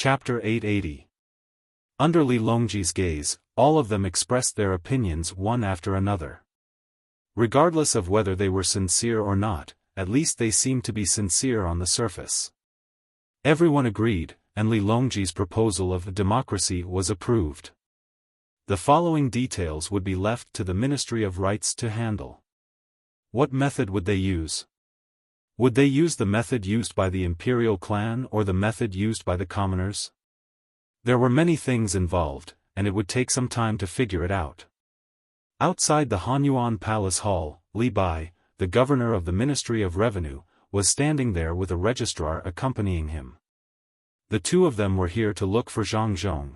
Chapter 880. Under Li Longji's gaze, all of them expressed their opinions one after another. Regardless of whether they were sincere or not, at least they seemed to be sincere on the surface. Everyone agreed, and Li Longji's proposal of democracy was approved. The following details would be left to the Ministry of Rights to handle. What method would they use? Would they use the method used by the imperial clan or the method used by the commoners? There were many things involved, and it would take some time to figure it out. Outside the Hanyuan Palace Hall, Li Bai, the governor of the Ministry of Revenue, was standing there with a registrar accompanying him. The two of them were here to look for Zhang Zhong.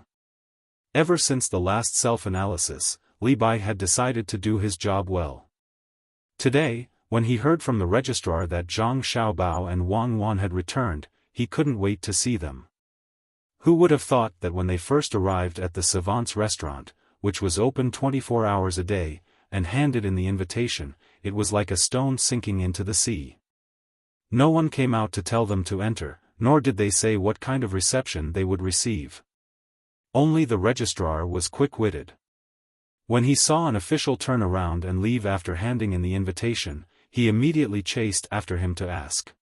Ever since the last self-analysis, Li Bai had decided to do his job well. Today, when he heard from the registrar that Zhang Xiaobao and Wang Wan had returned, he couldn't wait to see them. Who would have thought that when they first arrived at the Savant's restaurant, which was open 24 hours a day, and handed in the invitation, it was like a stone sinking into the sea. No one came out to tell them to enter, nor did they say what kind of reception they would receive. Only the registrar was quick-witted. When he saw an official turn around and leave after handing in the invitation, he immediately chased after him to ask.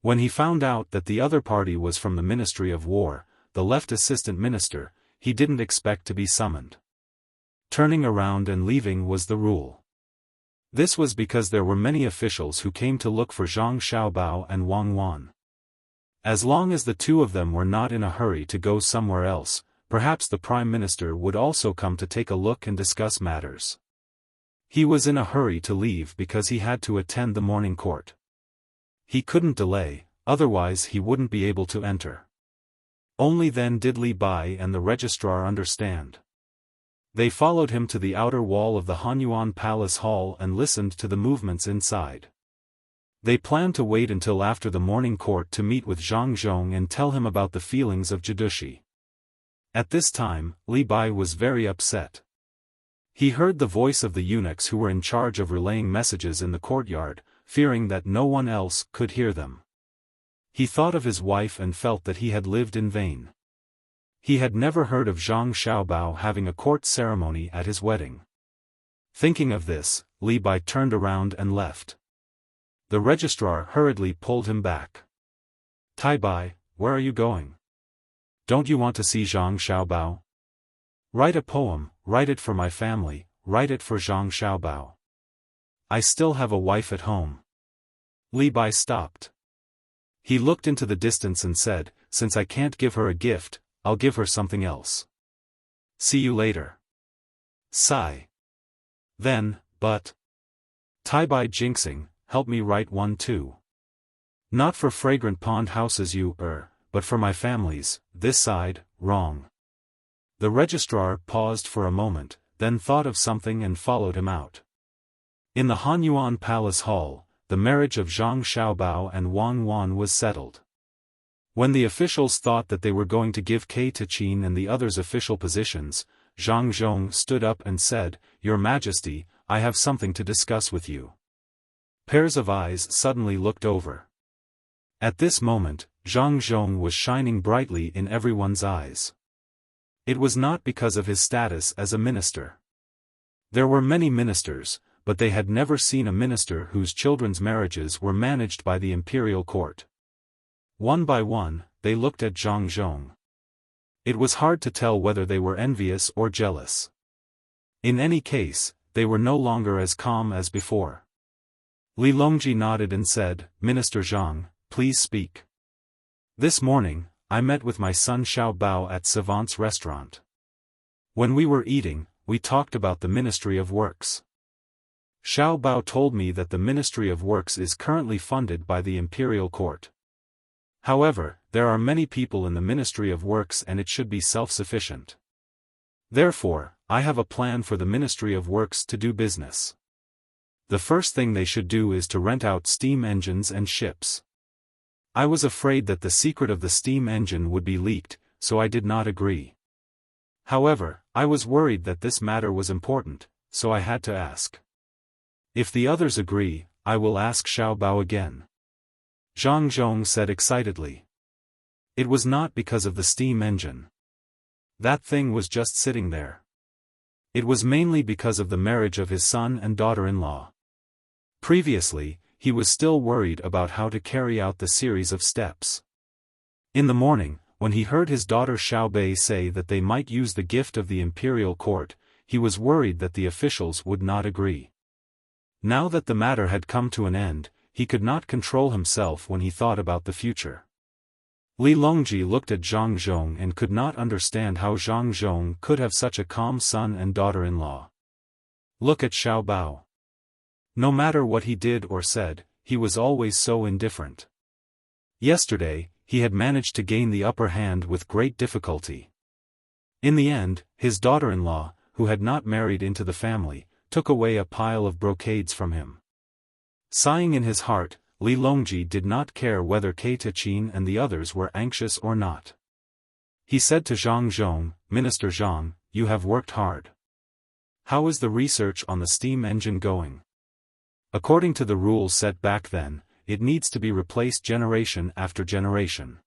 When he found out that the other party was from the Ministry of War, the left assistant minister, he didn't expect to be summoned. Turning around and leaving was the rule. This was because there were many officials who came to look for Zhang Xiaobao and Wang Wan. As long as the two of them were not in a hurry to go somewhere else, perhaps the Prime Minister would also come to take a look and discuss matters. He was in a hurry to leave because he had to attend the morning court. He couldn't delay, otherwise he wouldn't be able to enter. Only then did Li Bai and the registrar understand. They followed him to the outer wall of the Hanyuan Palace Hall and listened to the movements inside. They planned to wait until after the morning court to meet with Zhang Zhong and tell him about the feelings of Jidushi. At this time, Li Bai was very upset. He heard the voice of the eunuchs who were in charge of relaying messages in the courtyard, fearing that no one else could hear them. He thought of his wife and felt that he had lived in vain. He had never heard of Zhang Xiaobao having a court ceremony at his wedding. Thinking of this, Li Bai turned around and left. The registrar hurriedly pulled him back. Tai Bai, where are you going? Don't you want to see Zhang Xiaobao? Write a poem, write it for my family, write it for Zhang Xiaobao. I still have a wife at home. Li Bai stopped. He looked into the distance and said, since I can't give her a gift, I'll give her something else. See you later. Sigh. Then, but. Tai Bai jinxing, help me write one too. Not for fragrant pond houses but for my families, this side, wrong. The registrar paused for a moment, then thought of something and followed him out. In the Hanyuan Palace Hall, the marriage of Zhang Xiaobao and Wang Wan was settled. When the officials thought that they were going to give Kei Tachin and the others official positions, Zhang Zhong stood up and said, Your Majesty, I have something to discuss with you. Pairs of eyes suddenly looked over. At this moment, Zhang Zhong was shining brightly in everyone's eyes. It was not because of his status as a minister. There were many ministers, but they had never seen a minister whose children's marriages were managed by the imperial court. One by one, they looked at Zhang Zhong. It was hard to tell whether they were envious or jealous. In any case, they were no longer as calm as before. Li Longji nodded and said, Minister Zhang, please speak. This morning, I met with my son Xiao Bao at Savant's restaurant. When we were eating, we talked about the Ministry of Works. Xiao Bao told me that the Ministry of Works is currently funded by the Imperial Court. However, there are many people in the Ministry of Works and it should be self-sufficient. Therefore, I have a plan for the Ministry of Works to do business. The first thing they should do is to rent out steam engines and ships. I was afraid that the secret of the steam engine would be leaked, so I did not agree. However, I was worried that this matter was important, so I had to ask. If the others agree, I will ask Xiao Bao again. Zhang Zhong said excitedly. It was not because of the steam engine. That thing was just sitting there. It was mainly because of the marriage of his son and daughter-in-law. Previously, he was still worried about how to carry out the series of steps. In the morning, when he heard his daughter Xiaobei say that they might use the gift of the imperial court, he was worried that the officials would not agree. Now that the matter had come to an end, he could not control himself when he thought about the future. Li Longji looked at Zhang Zhong and could not understand how Zhang Zhong could have such a calm son and daughter-in-law. Look at Xiao Bao. No matter what he did or said, he was always so indifferent. Yesterday, he had managed to gain the upper hand with great difficulty. In the end, his daughter-in-law, who had not married into the family, took away a pile of brocades from him. Sighing in his heart, Li Longji did not care whether Kei Tachin and the others were anxious or not. He said to Zhang Zhong, "Minister Zhang, you have worked hard. How is the research on the steam engine going? According to the rules set back then, it needs to be replaced generation after generation.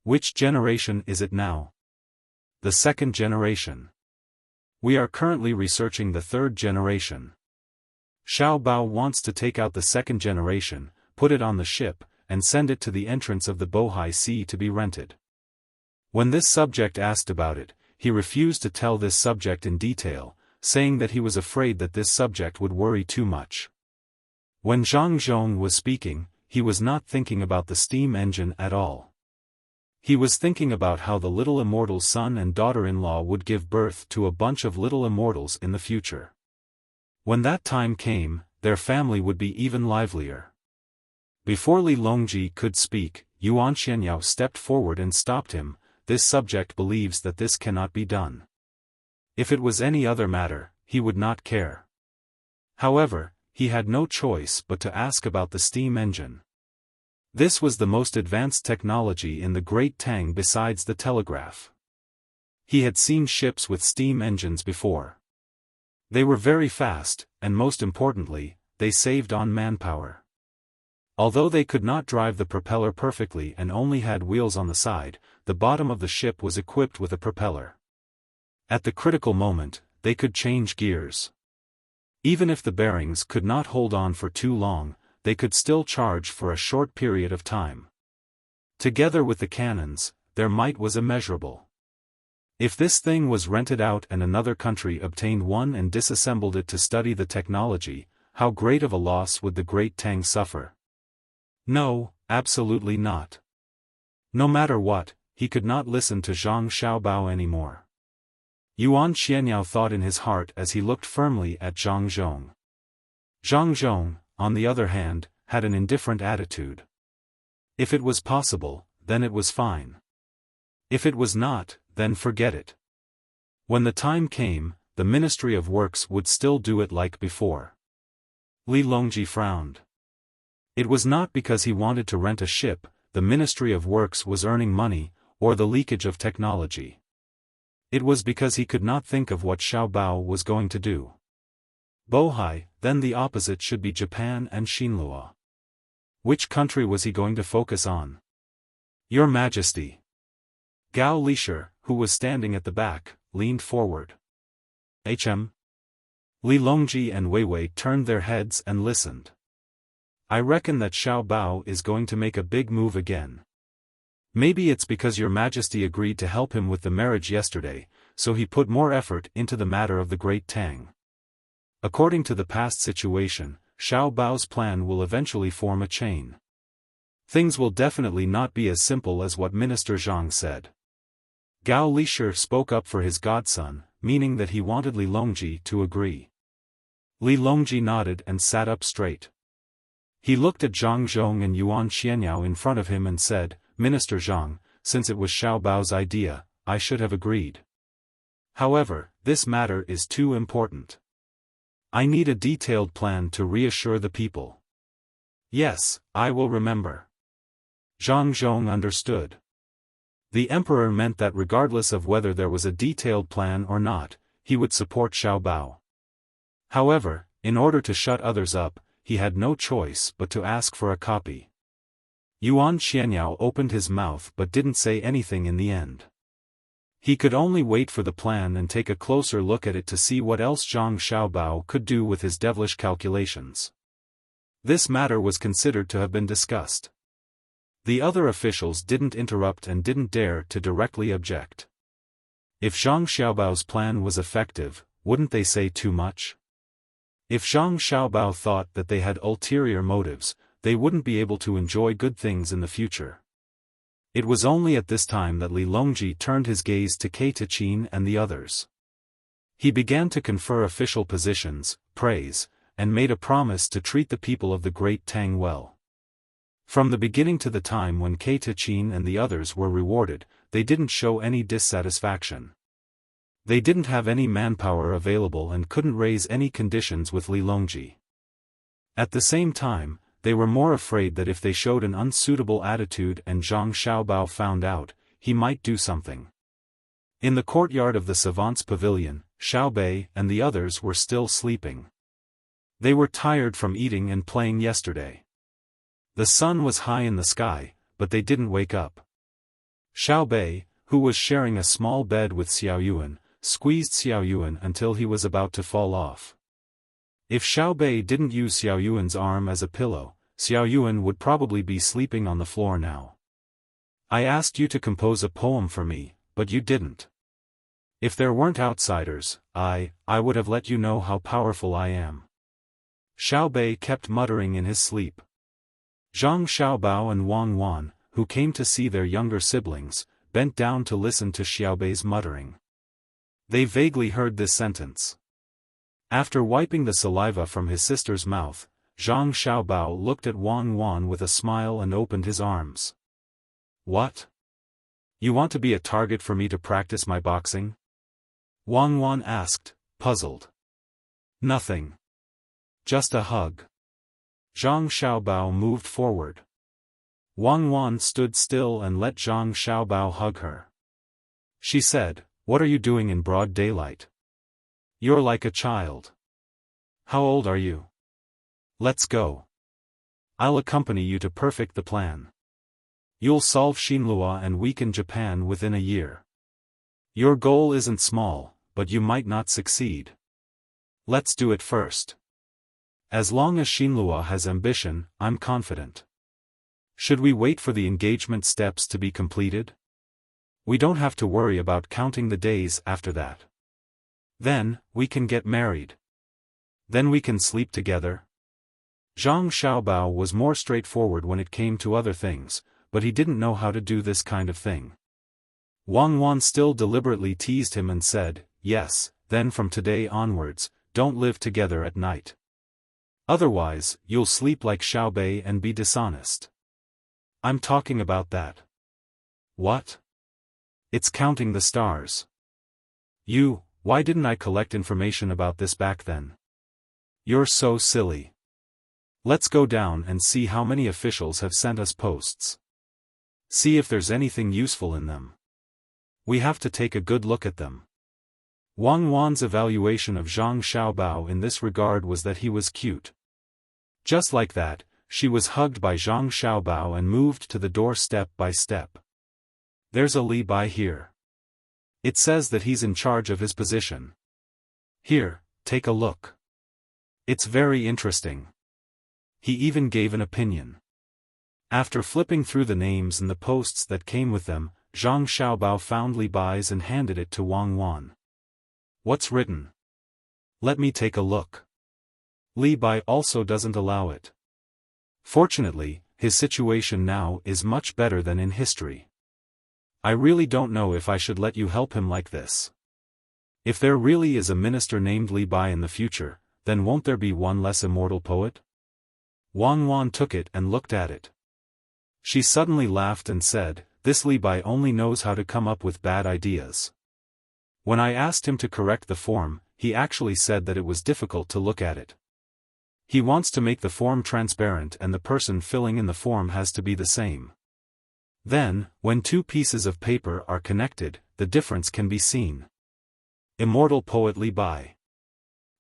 Which generation is it now? The second generation. We are currently researching the third generation. Xiao Bao wants to take out the second generation, put it on the ship, and send it to the entrance of the Bohai Sea to be rented." When this subject asked about it, he refused to tell this subject in detail, saying that he was afraid that this subject would worry too much. When Zhang Zhong was speaking, he was not thinking about the steam engine at all. He was thinking about how the little immortal's son and daughter-in-law would give birth to a bunch of little immortals in the future. When that time came, their family would be even livelier. Before Li Longji could speak, Yuan Xianyao stepped forward and stopped him. "This subject believes that this cannot be done. If it was any other matter, he would not care." However, he had no choice but to ask about the steam engine. This was the most advanced technology in the Great Tang besides the telegraph. He had seen ships with steam engines before. They were very fast, and most importantly, they saved on manpower. Although they could not drive the propeller perfectly and only had wheels on the side, the bottom of the ship was equipped with a propeller. At the critical moment, they could change gears. Even if the bearings could not hold on for too long, they could still charge for a short period of time. Together with the cannons, their might was immeasurable. If this thing was rented out and another country obtained one and disassembled it to study the technology, how great of a loss would the Great Tang suffer? No, absolutely not. No matter what, he could not listen to Zhang Xiaobao anymore. Yuan Xianyao thought in his heart as he looked firmly at Zhang Zhong. Zhang Zhong, on the other hand, had an indifferent attitude. If it was possible, then it was fine. If it was not, then forget it. When the time came, the Ministry of Works would still do it like before. Li Longji frowned. It was not because he wanted to rent a ship, the Ministry of Works was earning money, or the leakage of technology. It was because he could not think of what Xiao Bao was going to do. Bohai, then the opposite should be Japan and Xinlua. Which country was he going to focus on? Your Majesty. Gao Lisher, who was standing at the back, leaned forward. Li Longji and Weiwei turned their heads and listened. I reckon that Xiao Bao is going to make a big move again. Maybe it's because Your Majesty agreed to help him with the marriage yesterday, so he put more effort into the matter of the Great Tang. According to the past situation, Xiao Bao's plan will eventually form a chain. Things will definitely not be as simple as what Minister Zhang said. Gao Lisher spoke up for his godson, meaning that he wanted Li Longji to agree. Li Longji nodded and sat up straight. He looked at Zhang Zhong and Yuan Xianyao in front of him and said, Minister Zhang, since it was Xiao Bao's idea, I should have agreed. However, this matter is too important. I need a detailed plan to reassure the people. Yes, I will remember. Zhang Zhong understood. The emperor meant that regardless of whether there was a detailed plan or not, he would support Xiao Bao. However, in order to shut others up, he had no choice but to ask for a copy. Yuan Xianyao opened his mouth but didn't say anything in the end. He could only wait for the plan and take a closer look at it to see what else Zhang Xiaobao could do with his devilish calculations. This matter was considered to have been discussed. The other officials didn't interrupt and didn't dare to directly object. If Zhang Xiaobao's plan was effective, wouldn't they say too much? If Zhang Xiaobao thought that they had ulterior motives, they wouldn't be able to enjoy good things in the future. It was only at this time that Li Longji turned his gaze to Kei Tachin and the others. He began to confer official positions, praise, and made a promise to treat the people of the great Tang well. From the beginning to the time when Kei Tachin and the others were rewarded, they didn't show any dissatisfaction. They didn't have any manpower available and couldn't raise any conditions with Li Longji. At the same time, they were more afraid that if they showed an unsuitable attitude and Zhang Xiaobao found out, he might do something. In the courtyard of the savants' pavilion, Xiaobei and the others were still sleeping. They were tired from eating and playing yesterday. The sun was high in the sky, but they didn't wake up. Xiaobei, who was sharing a small bed with Xiaoyuan, squeezed Xiaoyuan until he was about to fall off. If Xiaobei didn't use Xiaoyuan's arm as a pillow, Xiaoyuan would probably be sleeping on the floor now. I asked you to compose a poem for me, but you didn't. If there weren't outsiders, I would have let you know how powerful I am. Xiaobei kept muttering in his sleep. Zhang Xiaobao and Wang Wan, who came to see their younger siblings, bent down to listen to Xiaobei's muttering. They vaguely heard this sentence. After wiping the saliva from his sister's mouth, Zhang Xiaobao looked at Wang Wan with a smile and opened his arms. What? You want to be a target for me to practice my boxing? Wang Wan asked, puzzled. Nothing. Just a hug. Zhang Xiaobao moved forward. Wang Wan stood still and let Zhang Xiaobao hug her. She said, "What are you doing in broad daylight? You're like a child. How old are you? Let's go. I'll accompany you to perfect the plan. You'll solve Xinlua and weaken Japan within a year. Your goal isn't small, but you might not succeed. Let's do it first. As long as Xinlua has ambition, I'm confident. Should we wait for the engagement steps to be completed? We don't have to worry about counting the days after that. Then, we can get married. Then we can sleep together." Zhang Xiaobao was more straightforward when it came to other things, but he didn't know how to do this kind of thing. Wang Wan still deliberately teased him and said, "Yes, then from today onwards, don't live together at night. Otherwise, you'll sleep like Xiaobei and be dishonest. I'm talking about that." "What?" "It's counting the stars." Why didn't I collect information about this back then?" "You're so silly. Let's go down and see how many officials have sent us posts. See if there's anything useful in them. We have to take a good look at them." Wang Wan's evaluation of Zhang Xiaobao in this regard was that he was cute. Just like that, she was hugged by Zhang Xiaobao and moved to the door step by step. "There's a Li Bai here. It says that he's in charge of his position. Here, take a look. It's very interesting." He even gave an opinion. After flipping through the names and the posts that came with them, Zhang Xiaobao found Li Bai's and handed it to Wang Wan. "What's written? Let me take a look." Li Bai also doesn't allow it. Fortunately, his situation now is much better than in history. I really don't know if I should let you help him like this. If there really is a minister named Li Bai in the future, then won't there be one less immortal poet? Wang Wan took it and looked at it. She suddenly laughed and said, "This Li Bai only knows how to come up with bad ideas. When I asked him to correct the form, he actually said that it was difficult to look at it. He wants to make the form transparent and the person filling in the form has to be the same. Then, when two pieces of paper are connected, the difference can be seen. Immortal poet Li Bai.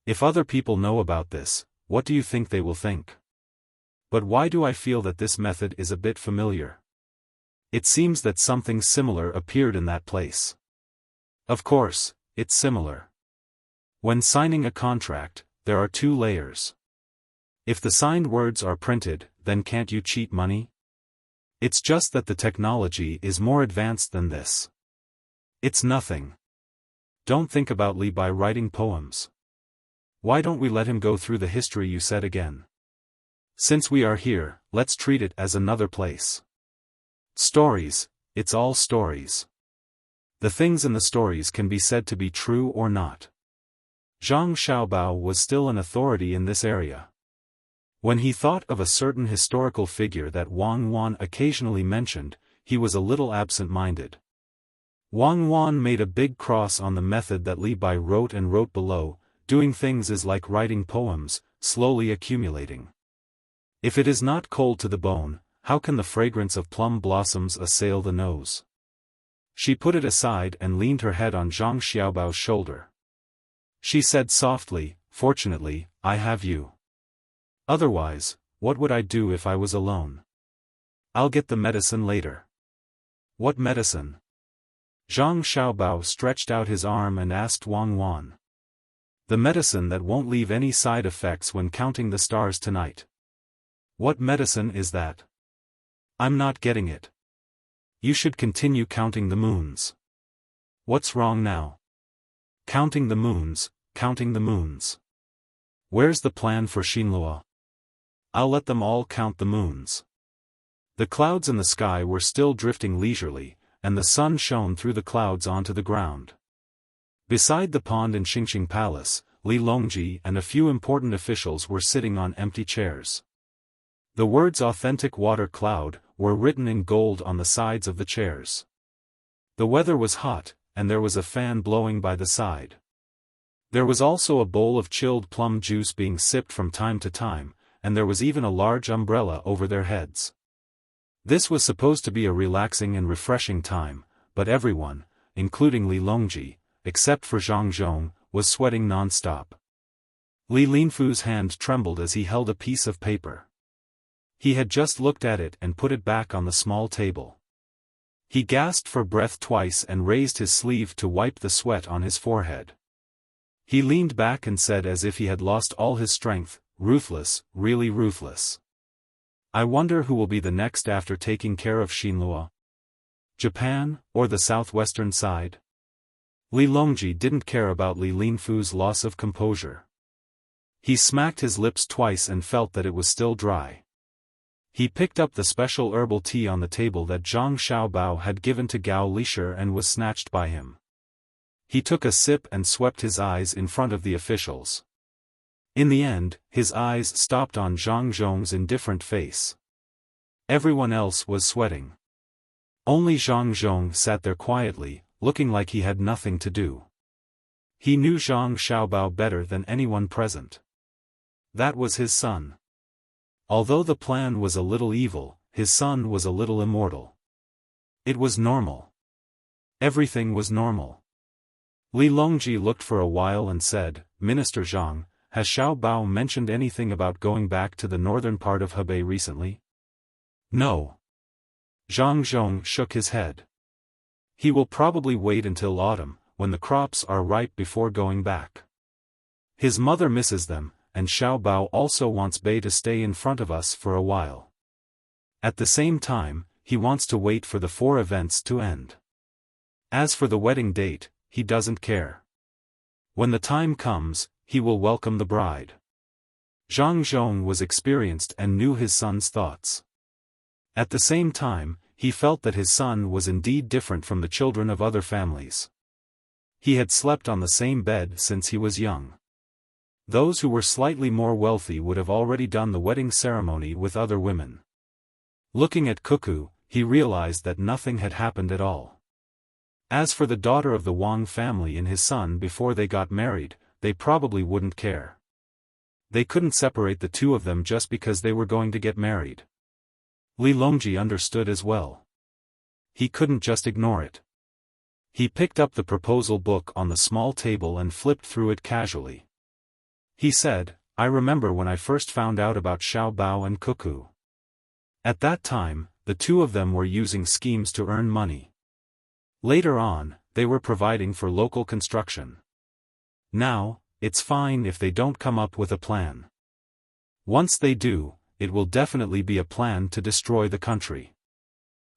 If other people know about this, what do you think they will think? But why do I feel that this method is a bit familiar? It seems that something similar appeared in that place. Of course, it's similar. When signing a contract, there are 2 layers. If the signed words are printed, then can't you cheat money? It's just that the technology is more advanced than this. It's nothing. Don't think about Li Bai writing poems. Why don't we let him go through the history you said again? Since we are here, let's treat it as another place. Stories, it's all stories. The things in the stories can be said to be true or not. Zhang Xiaobao was still an authority in this area. When he thought of a certain historical figure that Wang Wan occasionally mentioned, he was a little absent-minded. Wang Wan made a big cross on the method that Li Bai wrote and wrote below. Doing things is like writing poems, slowly accumulating. If it is not cold to the bone, how can the fragrance of plum blossoms assail the nose? She put it aside and leaned her head on Zhang Xiaobao's shoulder. She said softly, "Fortunately, I have you. Otherwise, what would I do if I was alone? I'll get the medicine later." "What medicine?" Zhang Xiaobao stretched out his arm and asked Wang Wan. "The medicine that won't leave any side effects when counting the stars tonight." "What medicine is that? I'm not getting it." "You should continue counting the moons." "What's wrong now?" "Counting the moons, counting the moons. Where's the plan for Xinluo?" "I'll let them all count the moons." The clouds in the sky were still drifting leisurely, and the sun shone through the clouds onto the ground. Beside the pond in Xingxing Palace, Li Longji and a few important officials were sitting on empty chairs. The words "Authentic Water Cloud" were written in gold on the sides of the chairs. The weather was hot, and there was a fan blowing by the side. There was also a bowl of chilled plum juice being sipped from time to time, and there was even a large umbrella over their heads. This was supposed to be a relaxing and refreshing time, but everyone, including Li Longji, except for Zhang Zhong, was sweating non-stop. Li Linfu's hand trembled as he held a piece of paper. He had just looked at it and put it back on the small table. He gasped for breath twice and raised his sleeve to wipe the sweat on his forehead. He leaned back and said as if he had lost all his strength, "Ruthless, really ruthless. I wonder who will be the next after taking care of Xinluo? Japan, or the southwestern side?" Li Longji didn't care about Li Linfu's loss of composure. He smacked his lips twice and felt that it was still dry. He picked up the special herbal tea on the table that Zhang Xiaobao had given to Gao Lisher and was snatched by him. He took a sip and swept his eyes in front of the officials. In the end, his eyes stopped on Zhang Zhong's indifferent face. Everyone else was sweating. Only Zhang Zhong sat there quietly, looking like he had nothing to do. He knew Zhang Xiaobao better than anyone present. That was his son. Although the plan was a little evil, his son was a little immortal. It was normal. Everything was normal. Li Longji looked for a while and said, "Minister Zhang, has Xiaobao mentioned anything about going back to the northern part of Hebei recently?" "No." Zhang Zhong shook his head. "He will probably wait until autumn, when the crops are ripe before going back. His mother misses them, and Xiaobao also wants Bei to stay in front of us for a while. At the same time, he wants to wait for the 4 events to end. As for the wedding date, he doesn't care. When the time comes, he will welcome the bride." Zhang Zhong was experienced and knew his son's thoughts. At the same time, he felt that his son was indeed different from the children of other families. He had slept on the same bed since he was young. Those who were slightly more wealthy would have already done the wedding ceremony with other women. Looking at Cuckoo, he realized that nothing had happened at all. As for the daughter of the Wang family and his son before they got married, they probably wouldn't care. They couldn't separate the 2 of them just because they were going to get married. Li Longji understood as well. He couldn't just ignore it. He picked up the proposal book on the small table and flipped through it casually. He said, I remember when I first found out about Xiao Bao and Cuckoo. At that time, the two of them were using schemes to earn money. Later on, they were providing for local construction. Now, it's fine if they don't come up with a plan. Once they do, it will definitely be a plan to destroy the country.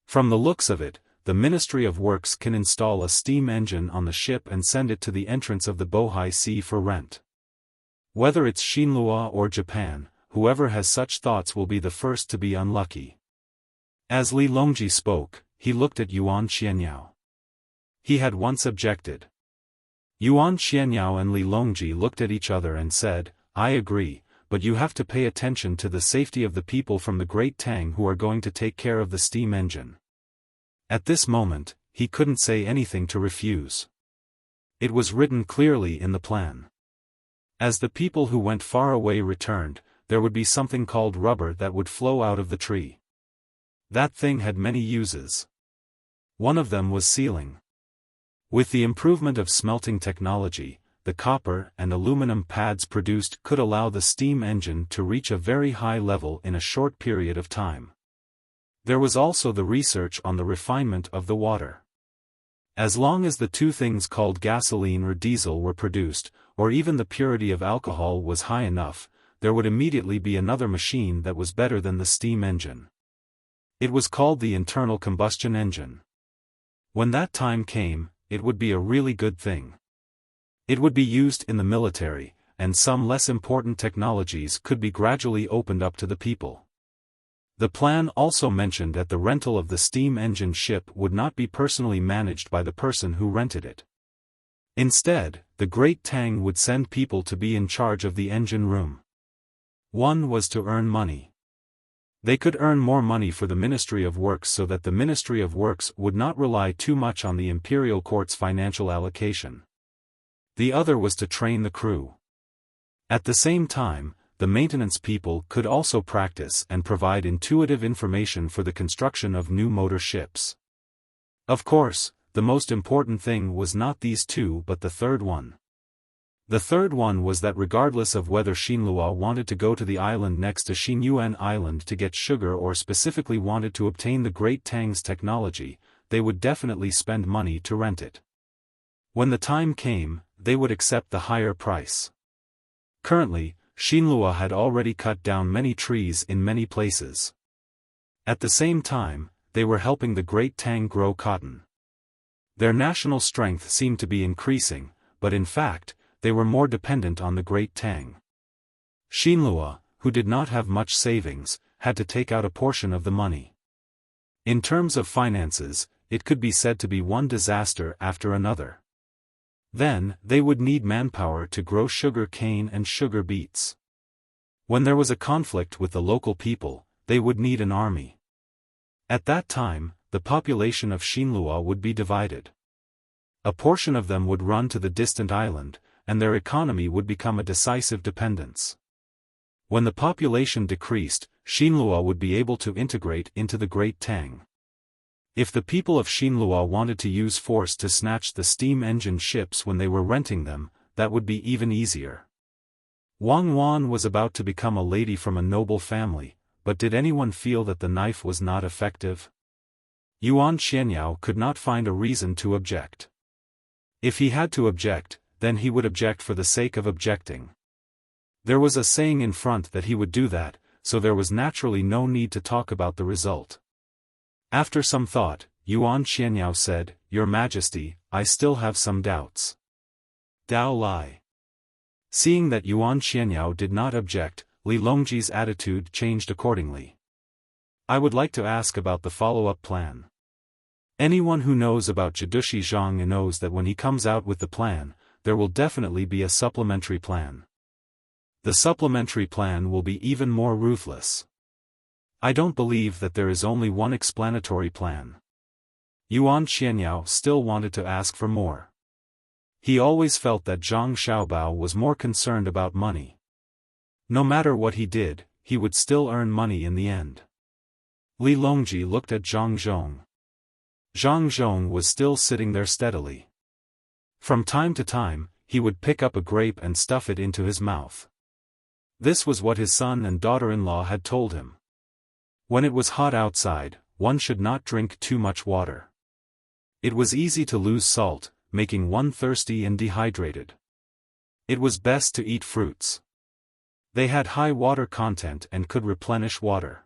From the looks of it, the Ministry of Works can install a steam engine on the ship and send it to the entrance of the Bohai Sea for rent. Whether it's Xinhua or Japan, whoever has such thoughts will be the first to be unlucky. As Li Longji spoke, he looked at Yuan Xianyao. He had once objected. Yuan Xianyao and Li Longji looked at each other and said, I agree, but you have to pay attention to the safety of the people from the Great Tang who are going to take care of the steam engine. At this moment, he couldn't say anything to refuse. It was written clearly in the plan. As the people who went far away returned, there would be something called rubber that would flow out of the tree. That thing had many uses. One of them was sealing. With the improvement of smelting technology, the copper and aluminum pads produced could allow the steam engine to reach a very high level in a short period of time. There was also the research on the refinement of the water. As long as the two things called gasoline or diesel were produced, or even the purity of alcohol was high enough, there would immediately be another machine that was better than the steam engine. It was called the internal combustion engine. When that time came, it would be a really good thing. It would be used in the military, and some less important technologies could be gradually opened up to the people. The plan also mentioned that the rental of the steam engine ship would not be personally managed by the person who rented it. Instead, the Great Tang would send people to be in charge of the engine room. One was to earn money. They could earn more money for the Ministry of Works so that the Ministry of Works would not rely too much on the imperial court's financial allocation. The other was to train the crew. At the same time, the maintenance people could also practice and provide intuitive information for the construction of new motor ships. Of course, the most important thing was not these two but the third one. The third one was that regardless of whether Xinhua wanted to go to the island next to Xinyuan Island to get sugar or specifically wanted to obtain the Great Tang's technology, they would definitely spend money to rent it. When the time came, they would accept the higher price. Currently, Xinhua had already cut down many trees in many places. At the same time, they were helping the Great Tang grow cotton. Their national strength seemed to be increasing, but in fact, they were more dependent on the Great Tang. Xinhua, who did not have much savings, had to take out a portion of the money. In terms of finances, it could be said to be one disaster after another. Then, they would need manpower to grow sugar cane and sugar beets. When there was a conflict with the local people, they would need an army. At that time, the population of Xinhua would be divided. A portion of them would run to the distant island, and their economy would become a decisive dependence. When the population decreased, Xinhua would be able to integrate into the Great Tang. If the people of Xinhua wanted to use force to snatch the steam engine ships when they were renting them, that would be even easier. Wang Wan was about to become a lady from a noble family, but did anyone feel that the knife was not effective? Yuan Xianyao could not find a reason to object. If he had to object, then he would object for the sake of objecting. There was a saying in front that he would do that, so there was naturally no need to talk about the result. After some thought, Yuan Xianyao said, "Your Majesty, I still have some doubts." Dao Lai. Seeing that Yuan Xianyao did not object, Li Longji's attitude changed accordingly. I would like to ask about the follow-up plan. Anyone who knows about Jidushi Zhang knows that when he comes out with the plan, there will definitely be a supplementary plan. The supplementary plan will be even more ruthless. I don't believe that there is only one explanatory plan. Yuan Xianyao still wanted to ask for more. He always felt that Zhang Xiaobao was more concerned about money. No matter what he did, he would still earn money in the end. Li Longji looked at Zhang Zhong. Zhang Zhong was still sitting there steadily. From time to time, he would pick up a grape and stuff it into his mouth. This was what his son and daughter-in-law had told him. When it was hot outside, one should not drink too much water. It was easy to lose salt, making one thirsty and dehydrated. It was best to eat fruits. They had high water content and could replenish water.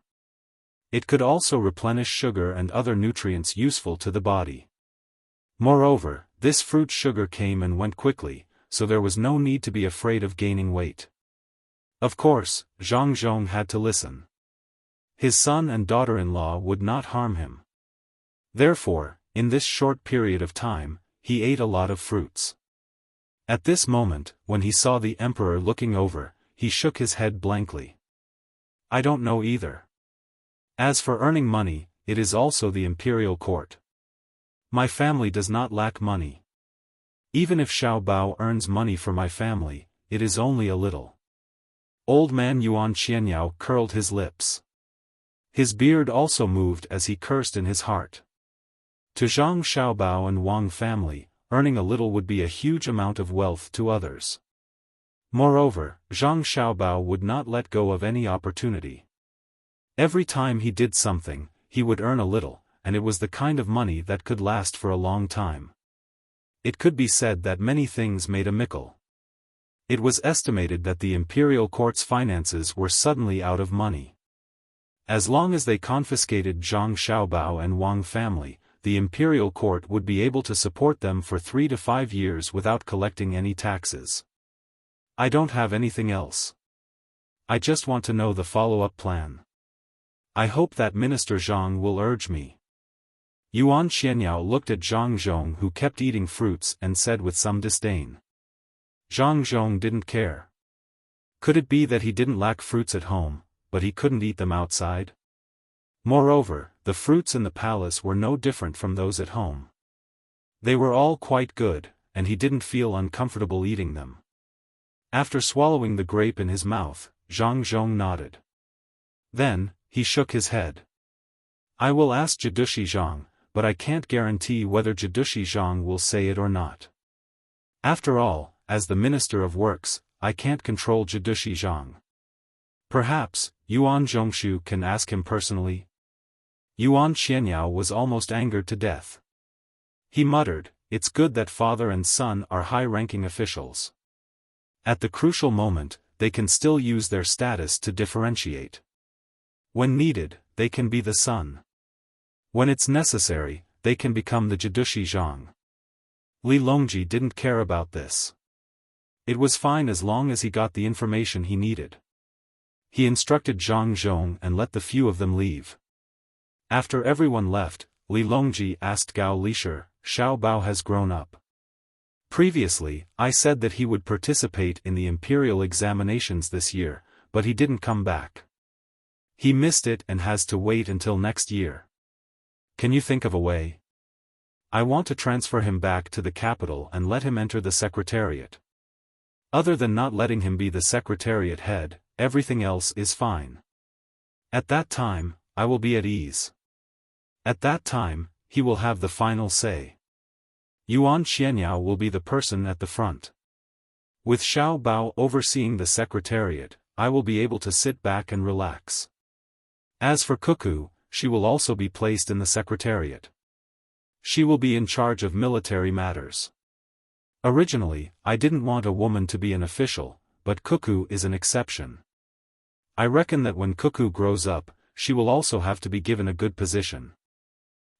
It could also replenish sugar and other nutrients useful to the body. Moreover, this fruit sugar came and went quickly, so there was no need to be afraid of gaining weight. Of course, Zhang Zhong had to listen. His son and daughter-in-law would not harm him. Therefore, in this short period of time, he ate a lot of fruits. At this moment, when he saw the emperor looking over, he shook his head blankly. I don't know either. As for earning money, it is also the imperial court. My family does not lack money. Even if Xiao Bao earns money for my family, it is only a little. Old man Yuan Qianyao curled his lips. His beard also moved as he cursed in his heart. To Zhang Xiaobao and Wang family, earning a little would be a huge amount of wealth to others. Moreover, Zhang Xiaobao would not let go of any opportunity. Every time he did something, he would earn a little, and it was the kind of money that could last for a long time. It could be said that many things made a mickle. It was estimated that the imperial court's finances were suddenly out of money. As long as they confiscated Zhang Xiaobao and Wang family, the imperial court would be able to support them for 3 to 5 years without collecting any taxes. I don't have anything else. I just want to know the follow-up plan. I hope that Minister Zhang will urge me. Yuan Qianyao looked at Zhang Zhong, who kept eating fruits, and said with some disdain. Zhang Zhong didn't care. Could it be that he didn't lack fruits at home, but he couldn't eat them outside? Moreover, the fruits in the palace were no different from those at home. They were all quite good, and he didn't feel uncomfortable eating them. After swallowing the grape in his mouth, Zhang Zhong nodded. Then, he shook his head. I will ask Jidushi Zhang, but I can't guarantee whether Jidushi Zhang will say it or not. After all, as the Minister of Works, I can't control Jidushi Zhang. Perhaps, Yuan Zhongshu can ask him personally. Yuan Qianyao was almost angered to death. He muttered, it's good that father and son are high-ranking officials. At the crucial moment, they can still use their status to differentiate. When needed, they can be the son. When it's necessary, they can become the Jidushi Zhang. Li Longji didn't care about this. It was fine as long as he got the information he needed. He instructed Zhang Zhong and let the few of them leave. After everyone left, Li Longji asked Gao Lisher, Xiao Bao has grown up. Previously, I said that he would participate in the imperial examinations this year, but he didn't come back. He missed it and has to wait until next year. Can you think of a way? I want to transfer him back to the capital and let him enter the secretariat. Other than not letting him be the secretariat head, everything else is fine. At that time, I will be at ease. At that time, he will have the final say. Yuan Qianyao will be the person at the front. With Xiao Bao overseeing the secretariat, I will be able to sit back and relax. As for Cuckoo, she will also be placed in the secretariat. She will be in charge of military matters. Originally, I didn't want a woman to be an official, but Cuckoo is an exception. I reckon that when Cuckoo grows up, she will also have to be given a good position.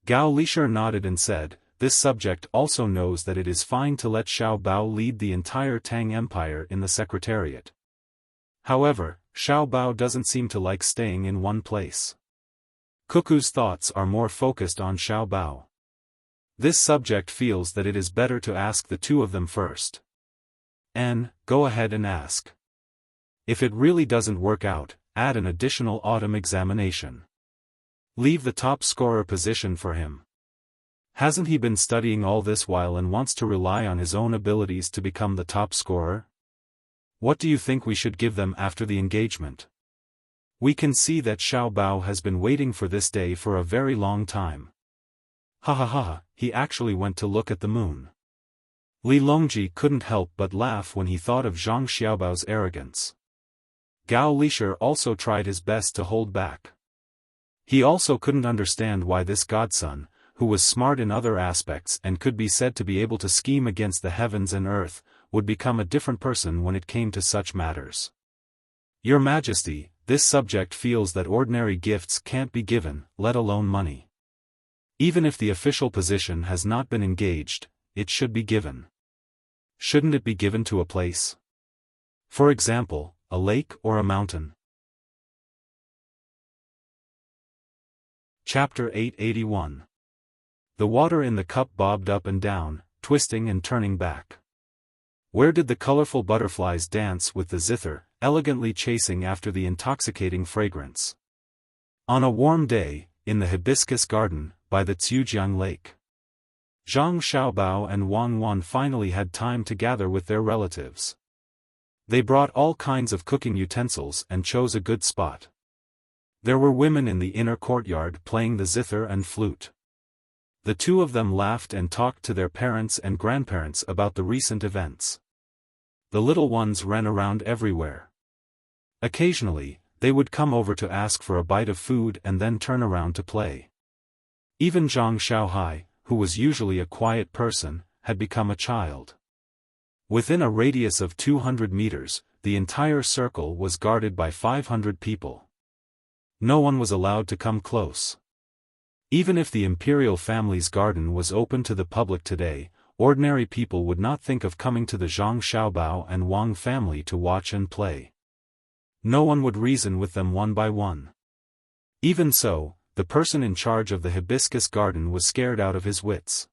Gao Lisher nodded and said, this subject also knows that it is fine to let Xiao Bao lead the entire Tang Empire in the secretariat. However, Xiao Bao doesn't seem to like staying in one place. Cuckoo's thoughts are more focused on Xiao Bao. This subject feels that it is better to ask the two of them first. Go ahead and ask. If it really doesn't work out, add an additional autumn examination. Leave the top scorer position for him. Hasn't he been studying all this while and wants to rely on his own abilities to become the top scorer? What do you think we should give them after the engagement? We can see that Xiao Bao has been waiting for this day for a very long time. Ha ha ha, he actually went to look at the moon. Li Longji couldn't help but laugh when he thought of Zhang Xiaobao's arrogance. Gao Lisher also tried his best to hold back. He also couldn't understand why this godson, who was smart in other aspects and could be said to be able to scheme against the heavens and earth, would become a different person when it came to such matters. Your Majesty, this subject feels that ordinary gifts can't be given, let alone money. Even if the official position has not been engaged, it should be given. Shouldn't it be given to a place? For example, a lake or a mountain? Chapter 881. The water in the cup bobbed up and down, twisting and turning back. Where did the colorful butterflies dance with the zither, elegantly chasing after the intoxicating fragrance? On a warm day, in the hibiscus garden, by the Zhujiang lake. Zhang Xiaobao and Wang Wan finally had time to gather with their relatives. They brought all kinds of cooking utensils and chose a good spot. There were women in the inner courtyard playing the zither and flute. The two of them laughed and talked to their parents and grandparents about the recent events. The little ones ran around everywhere. Occasionally, they would come over to ask for a bite of food and then turn around to play. Even Zhang Xiaohai, who was usually a quiet person, had become a child. Within a radius of 200 meters, the entire circle was guarded by 500 people. No one was allowed to come close. Even if the imperial family's garden was open to the public today, ordinary people would not think of coming to the Zhang Xiaobao and Wang family to watch and play. No one would reason with them one by one. Even so, the person in charge of the hibiscus garden was scared out of his wits.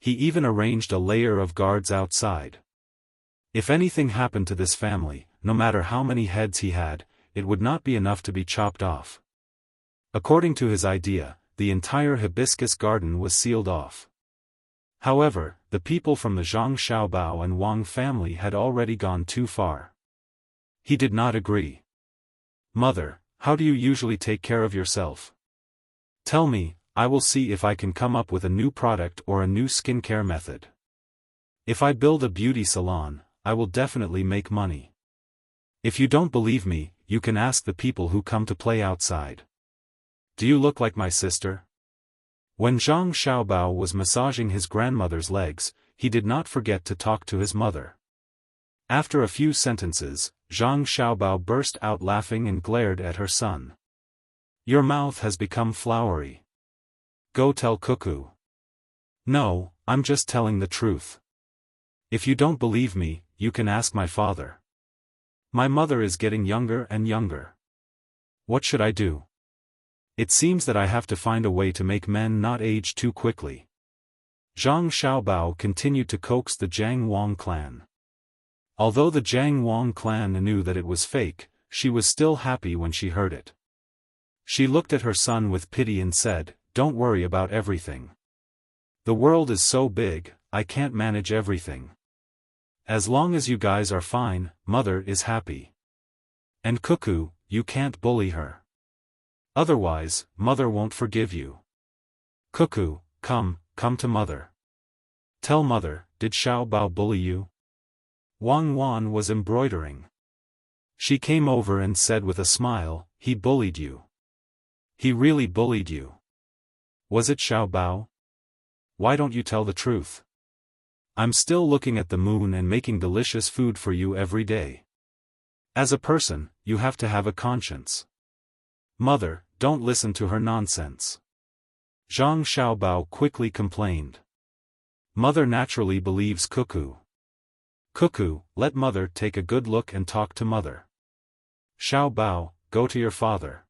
He even arranged a layer of guards outside. If anything happened to this family, no matter how many heads he had, it would not be enough to be chopped off. According to his idea, the entire hibiscus garden was sealed off. However, the people from the Zhang Xiaobao and Wang family had already gone too far. He did not agree. Mother, how do you usually take care of yourself? Tell me, I will see if I can come up with a new product or a new skincare method. If I build a beauty salon, I will definitely make money. If you don't believe me, you can ask the people who come to play outside. Do you look like my sister? When Zhang Xiaobao was massaging his grandmother's legs, he did not forget to talk to his mother. After a few sentences, Zhang Xiaobao burst out laughing and glared at her son. Your mouth has become flowery. Go tell Cuckoo. No, I'm just telling the truth. If you don't believe me, you can ask my father. My mother is getting younger and younger. What should I do? It seems that I have to find a way to make men not age too quickly. Zhang Xiaobao continued to coax the Jiang Wang clan. Although the Jiang Wang clan knew that it was fake, she was still happy when she heard it. She looked at her son with pity and said, "Don't worry about everything. The world is so big, I can't manage everything. As long as you guys are fine, mother is happy. And Cuckoo, you can't bully her. Otherwise, mother won't forgive you. Cuckoo, come to mother. Tell mother, did Xiaobao bully you?" Wang Wan was embroidering. She came over and said with a smile, "He bullied you. He really bullied you. Was it Xiaobao? Why don't you tell the truth? I'm still looking at the moon and making delicious food for you every day. As a person, you have to have a conscience. Mother, don't listen to her nonsense." Zhang Xiaobao quickly complained. Mother naturally believes Cuckoo. Cuckoo, let mother take a good look and talk to mother. Xiaobao, go to your father.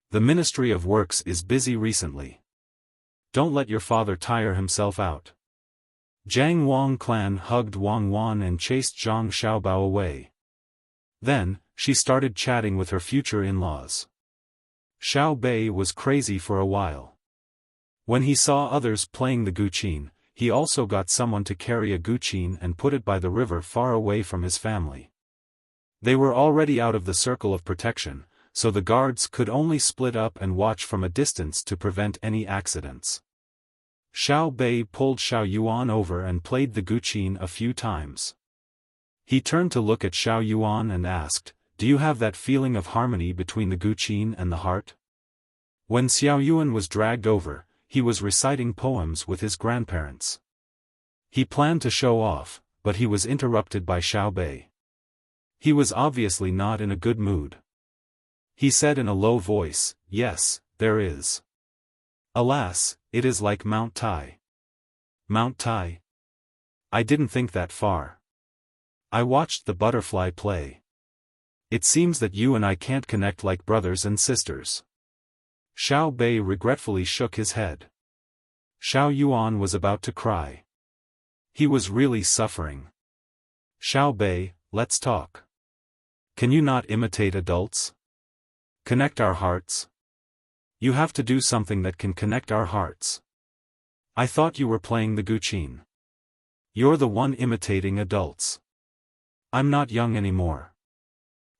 The Ministry of Works is busy recently. Don't let your father tire himself out. Jiang Wang clan hugged Wang Wan and chased Zhang Xiaobao away. Then, she started chatting with her future in-laws. Xiao Bei was crazy for a while. When he saw others playing the guqin, he also got someone to carry a guqin and put it by the river far away from his family. They were already out of the circle of protection, so the guards could only split up and watch from a distance to prevent any accidents. Xiao Bei pulled Xiao Yuan over and played the guqin a few times. He turned to look at Xiao Yuan and asked, do you have that feeling of harmony between the Guqin and the heart? When Xiao Yuan was dragged over, he was reciting poems with his grandparents. He planned to show off, but he was interrupted by Xiao Bei. He was obviously not in a good mood. He said in a low voice, "Yes, there is. Alas, it is like Mount Tai." Mount Tai? I didn't think that far. I watched the butterfly play. It seems that you and I can't connect like brothers and sisters. Xiao Bei regretfully shook his head. Xiao Yuan was about to cry. He was really suffering. Xiao Bei, let's talk. Can you not imitate adults? Connect our hearts? You have to do something that can connect our hearts. I thought you were playing the Guqin. You're the one imitating adults. I'm not young anymore.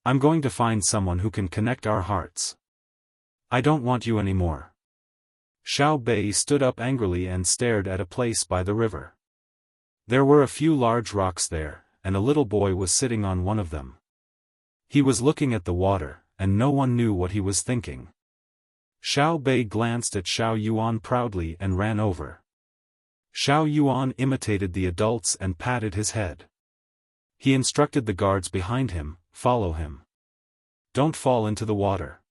I'm going to find someone who can connect our hearts. I don't want you anymore. Xiao Bei stood up angrily and stared at a place by the river. There were a few large rocks there, and a little boy was sitting on one of them. He was looking at the water, and no one knew what he was thinking. Xiao Bei glanced at Xiao Yuan proudly and ran over. Xiao Yuan imitated the adults and patted his head. He instructed the guards behind him, "Follow him. Don't fall into the water.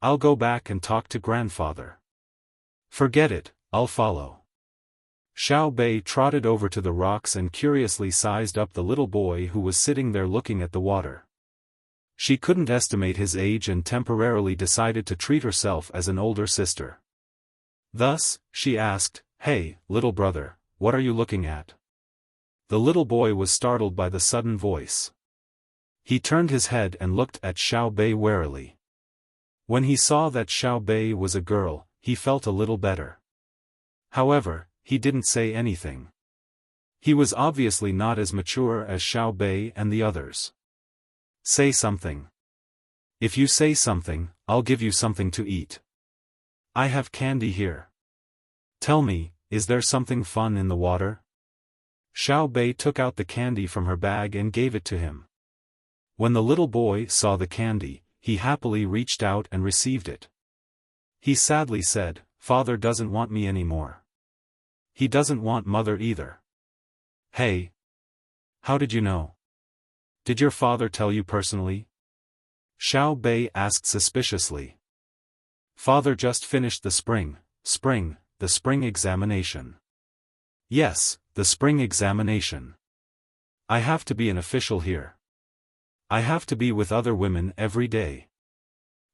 I'll go back and talk to grandfather." "Forget it, I'll follow." Xiao Bei trotted over to the rocks and curiously sized up the little boy who was sitting there looking at the water. She couldn't estimate his age and temporarily decided to treat herself as an older sister. Thus, she asked, "Hey, little brother, what are you looking at?" The little boy was startled by the sudden voice. He turned his head and looked at Xiao Bei warily. When he saw that Xiao Bei was a girl, he felt a little better. However, he didn't say anything. He was obviously not as mature as Xiao Bei and the others. "Say something. If you say something, I'll give you something to eat. I have candy here. Tell me, is there something fun in the water?" Xiao Bei took out the candy from her bag and gave it to him. When the little boy saw the candy, he happily reached out and received it. He sadly said, "Father doesn't want me anymore. He doesn't want mother either." "Hey! How did you know? Did your father tell you personally?" Xiao Bei asked suspiciously. "Father just finished the spring examination." "Yes, the spring examination. I have to be an official here. I have to be with other women every day.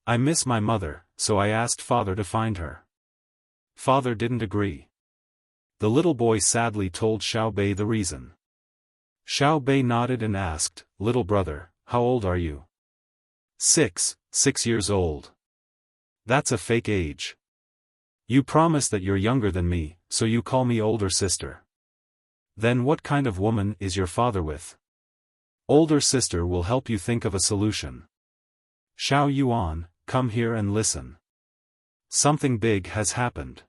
I miss my mother, so I asked father to find her. Father didn't agree." The little boy sadly told Xiao Bei the reason. Xiao Bei nodded and asked, "Little brother, how old are you?" 6 years old. That's a fake age. You promise that you're younger than me, so you call me older sister. Then what kind of woman is your father with? Older sister will help you think of a solution. Xiao Yuan, come here and listen. Something big has happened.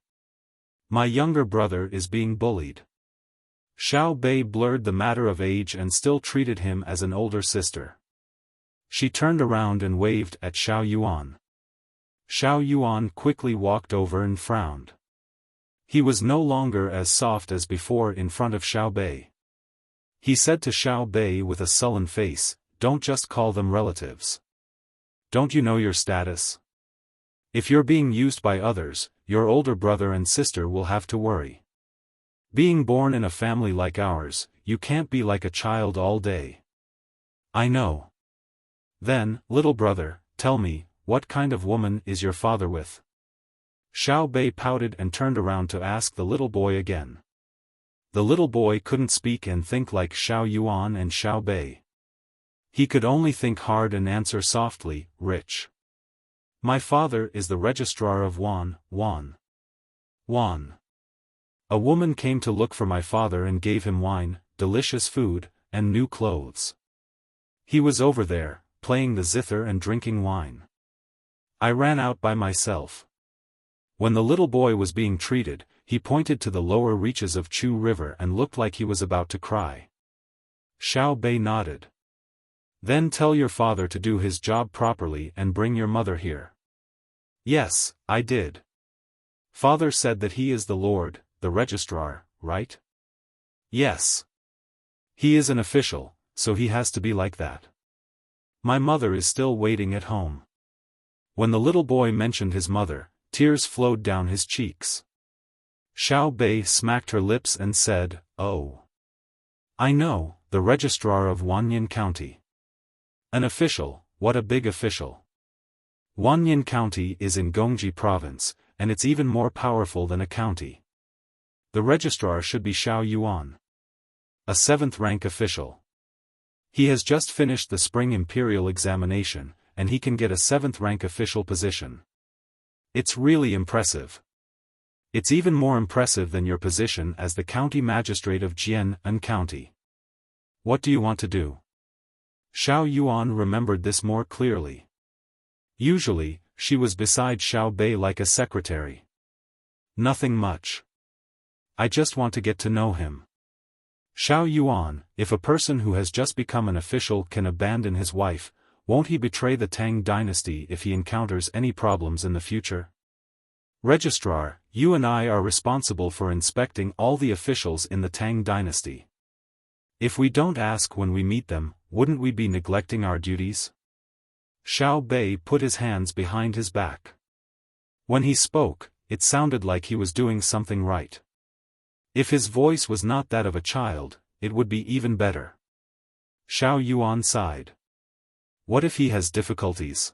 My younger brother is being bullied. Xiao Bei blurred the matter of age and still treated him as an older sister. She turned around and waved at Xiao Yuan. Xiao Yuan quickly walked over and frowned. He was no longer as soft as before in front of Xiao Bei. He said to Xiao Bei with a sullen face, "Don't just call them relatives. Don't you know your status? If you're being used by others, your older brother and sister will have to worry. Being born in a family like ours, you can't be like a child all day." "I know." "Then, little brother, tell me, what kind of woman is your father with?" Xiao Bei pouted and turned around to ask the little boy again. The little boy couldn't speak and think like Xiao Yuan and Xiao Bei. He could only think hard and answer softly, "Rich. My father is the registrar of Wan. A woman came to look for my father and gave him wine, delicious food, and new clothes. He was over there, playing the zither and drinking wine. I ran out by myself." When the little boy was being treated, he pointed to the lower reaches of Chu River and looked like he was about to cry. Xiao Bei nodded. Then tell your father to do his job properly and bring your mother here. Yes, I did. Father said that he is the Lord, the registrar, right? Yes. He is an official, so he has to be like that. My mother is still waiting at home. When the little boy mentioned his mother, tears flowed down his cheeks. Xiao Bei smacked her lips and said, "Oh. I know, the registrar of Wanyan County. An official, what a big official. Wanyan County is in Gongji Province, and it's even more powerful than a county. The registrar should be Xiao Yuan. A 7th rank official. He has just finished the spring imperial examination, and he can get a 7th rank official position. It's really impressive. It's even more impressive than your position as the county magistrate of Jian'an County. What do you want to do?" Xiao Yuan remembered this more clearly. Usually, she was beside Xiao Bei like a secretary. Nothing much. I just want to get to know him. Xiao Yuan, if a person who has just become an official can abandon his wife, won't he betray the Tang dynasty if he encounters any problems in the future? Registrar, you and I are responsible for inspecting all the officials in the Tang dynasty. If we don't ask when we meet them, wouldn't we be neglecting our duties? Xiao Bei put his hands behind his back. When he spoke, it sounded like he was doing something right. If his voice was not that of a child, it would be even better. Xiao Yuan sighed. What if he has difficulties?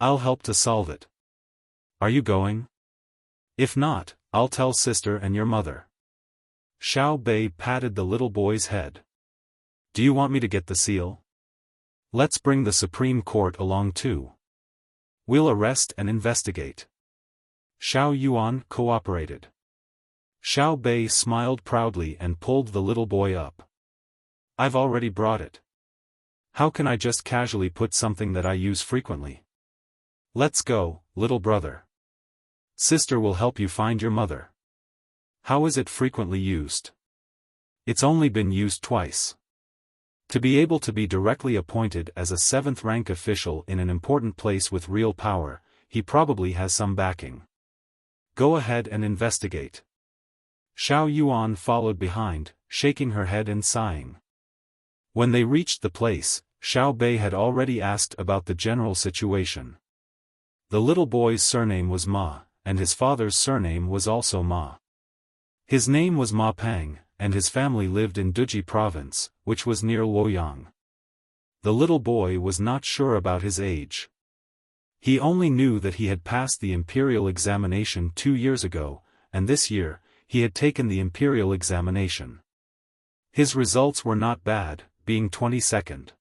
I'll help to solve it. Are you going? If not, I'll tell sister and your mother. Xiao Bei patted the little boy's head. Do you want me to get the seal? Let's bring the Supreme Court along too. We'll arrest and investigate. Xiao Yuan cooperated. Xiao Bei smiled proudly and pulled the little boy up. I've already brought it. How can I just casually put something that I use frequently? Let's go, little brother. Sister will help you find your mother. How is it frequently used? It's only been used twice. To be able to be directly appointed as a 7th rank official in an important place with real power, he probably has some backing. Go ahead and investigate. Xiao Yuan followed behind, shaking her head and sighing. When they reached the place, Xiao Bei had already asked about the general situation. The little boy's surname was Ma, and his father's surname was also Ma. His name was Ma Pang, and his family lived in Duji Province, which was near Luoyang. The little boy was not sure about his age. He only knew that he had passed the imperial examination 2 years ago, and this year, he had taken the imperial examination. His results were not bad, being 22nd.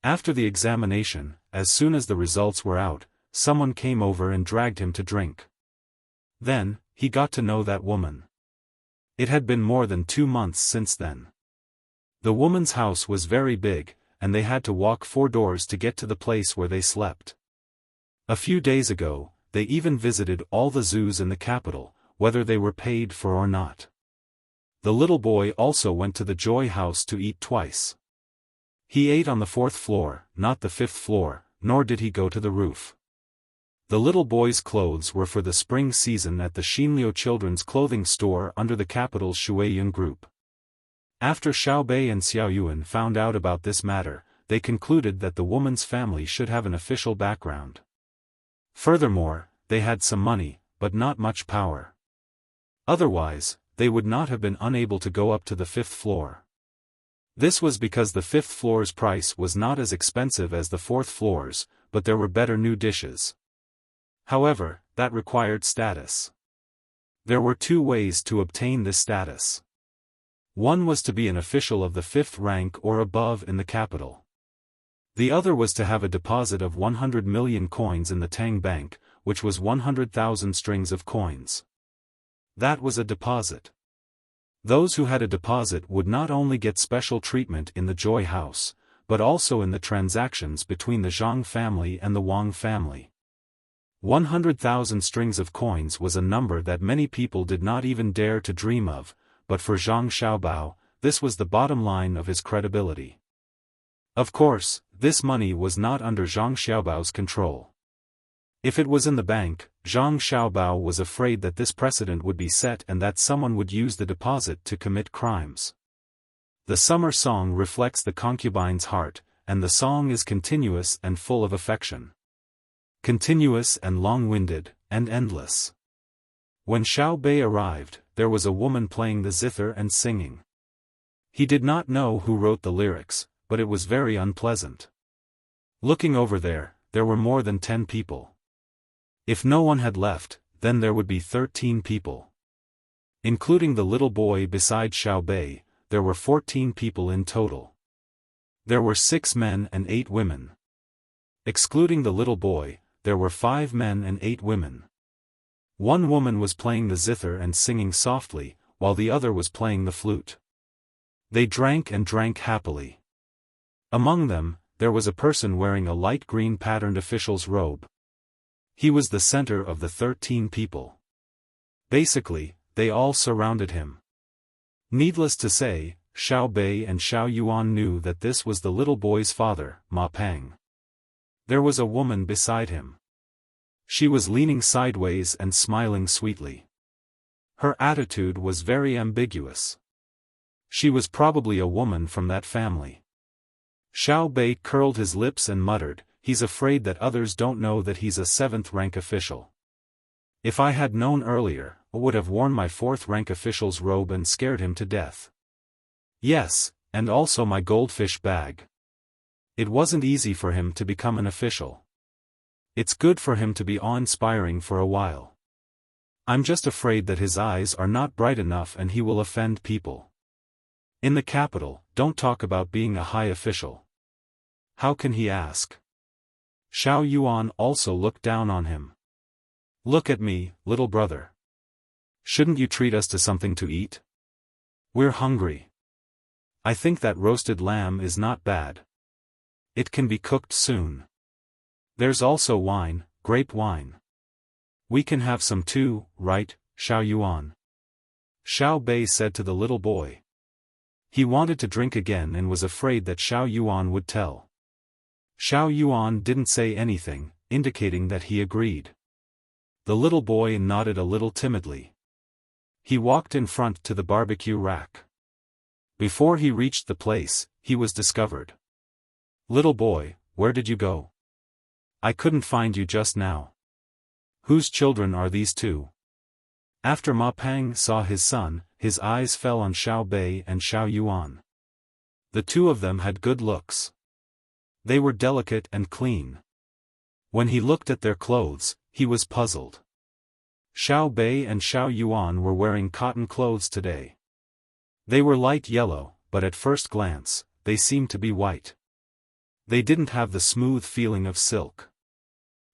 After the examination, as soon as the results were out, someone came over and dragged him to drink. Then, he got to know that woman. It had been more than 2 months since then. The woman's house was very big, and they had to walk 4 doors to get to the place where they slept. A few days ago, they even visited all the zoos in the capital, whether they were paid for or not. The little boy also went to the Joy House to eat twice. He ate on the 4th floor, not the 5th floor, nor did he go to the roof. The little boy's clothes were for the spring season at the Xinliu Children's Clothing Store under the capital's Shuiyun Group. After Xiao Bei and Xiao Yuan found out about this matter, they concluded that the woman's family should have an official background. Furthermore, they had some money, but not much power. Otherwise, they would not have been unable to go up to the 5th floor. This was because the 5th floor's price was not as expensive as the 4th floor's, but there were better new dishes. However, that required status. There were 2 ways to obtain this status. One was to be an official of the 5th rank or above in the capital. The other was to have a deposit of 100 million coins in the Tang Bank, which was 100,000 strings of coins. That was a deposit. Those who had a deposit would not only get special treatment in the Joy House, but also in the transactions between the Zhang family and the Wang family. 100,000 strings of coins was a number that many people did not even dare to dream of, but for Zhang Xiaobao, this was the bottom line of his credibility. Of course, this money was not under Zhang Xiaobao's control. If it was in the bank, Zhang Xiaobao was afraid that this precedent would be set and that someone would use the deposit to commit crimes. The summer song reflects the concubine's heart, and the song is continuous and full of affection. Continuous and long-winded, and endless. When Xiao Bei arrived, there was a woman playing the zither and singing. He did not know who wrote the lyrics, but it was very unpleasant. Looking over there were more than 10 people. If no one had left, then there would be 13 people. Including the little boy beside Xiao Bei, there were 14 people in total. There were 6 men and 8 women. Excluding the little boy, there were 5 men and 8 women. One woman was playing the zither and singing softly, while the other was playing the flute. They drank and drank happily. Among them, there was a person wearing a light green patterned official's robe. He was the center of the 13 people. Basically, they all surrounded him. Needless to say, Xiao Bei and Xiao Yuan knew that this was the little boy's father, Ma Peng. There was a woman beside him. She was leaning sideways and smiling sweetly. Her attitude was very ambiguous. She was probably a woman from that family. Xiao Bei curled his lips and muttered, "He's afraid that others don't know that he's a 7th-rank official. If I had known earlier, I would have worn my 4th-rank official's robe and scared him to death. Yes, and also my goldfish bag. It wasn't easy for him to become an official. It's good for him to be awe-inspiring for a while. I'm just afraid that his eyes are not bright enough and he will offend people. In the capital, don't talk about being a high official. How can he ask?" Xiao Yuan also looked down on him. "Look at me, little brother. Shouldn't you treat us to something to eat? We're hungry. I think that roasted lamb is not bad. It can be cooked soon. There's also wine, grape wine. We can have some too, right, Xiao Yuan?" Xiao Bei said to the little boy. He wanted to drink again and was afraid that Xiao Yuan would tell. Xiao Yuan didn't say anything, indicating that he agreed. The little boy nodded a little timidly. He walked in front to the barbecue rack. Before he reached the place, he was discovered. "Little boy, where did you go? I couldn't find you just now. Whose children are these two?" After Ma Peng saw his son, his eyes fell on Xiao Bei and Xiao Yuan. The two of them had good looks. They were delicate and clean. When he looked at their clothes, he was puzzled. Xiao Bei and Xiao Yuan were wearing cotton clothes today. They were light yellow, but at first glance, they seemed to be white. They didn't have the smooth feeling of silk.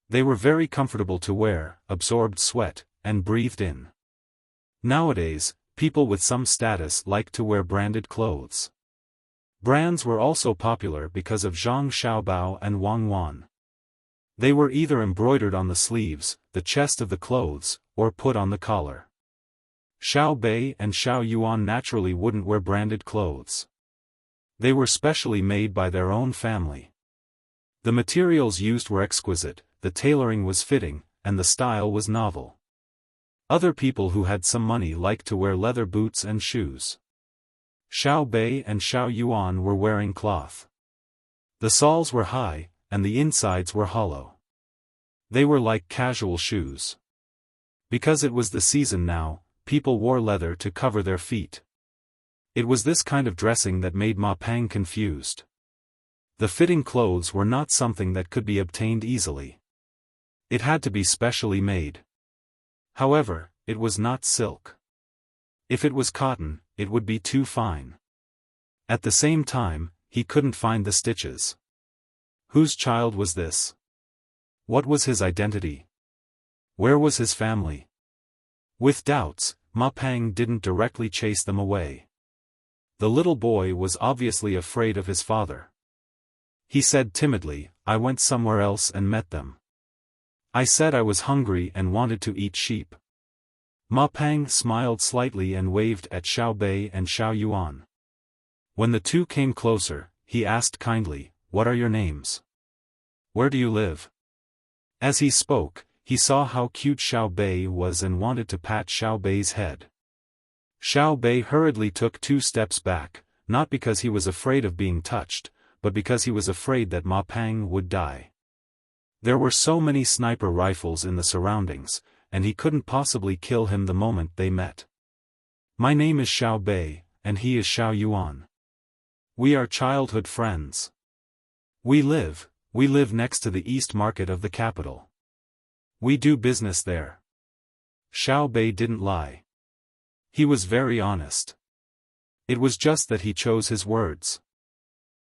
They were very comfortable to wear, absorbed sweat, and breathed in. Nowadays, people with some status like to wear branded clothes. Brands were also popular because of Zhang Xiaobao and Wang Wan. They were either embroidered on the sleeves, the chest of the clothes, or put on the collar. Xiao Bei and Xiao Yuan naturally wouldn't wear branded clothes. They were specially made by their own family. The materials used were exquisite, the tailoring was fitting, and the style was novel. Other people who had some money liked to wear leather boots and shoes. Xiao Bei and Xiao Yuan were wearing cloth. The soles were high, and the insides were hollow. They were like casual shoes. Because it was the season now, people wore leather to cover their feet. It was this kind of dressing that made Ma Peng confused. The fitting clothes were not something that could be obtained easily. It had to be specially made. However, it was not silk. If it was cotton, it would be too fine. At the same time, he couldn't find the stitches. Whose child was this? What was his identity? Where was his family? With doubts, Ma Peng didn't directly chase them away. The little boy was obviously afraid of his father. He said timidly, "I went somewhere else and met them. I said I was hungry and wanted to eat sheep." Ma Peng smiled slightly and waved at Xiao Bei and Xiao Yuan. When the two came closer, he asked kindly, what are your names? Where do you live? As he spoke, he saw how cute Xiao Bei was and wanted to pat Xiao Bei's head. Xiao Bei hurriedly took 2 steps back, not because he was afraid of being touched, but because he was afraid that Ma Pang would die. There were so many sniper rifles in the surroundings, and he couldn't possibly kill him the moment they met. My name is Xiao Bei, and he is Xiao Yuan. We are childhood friends. We live next to the East Market of the capital. We do business there. Xiao Bei didn't lie. He was very honest. It was just that he chose his words.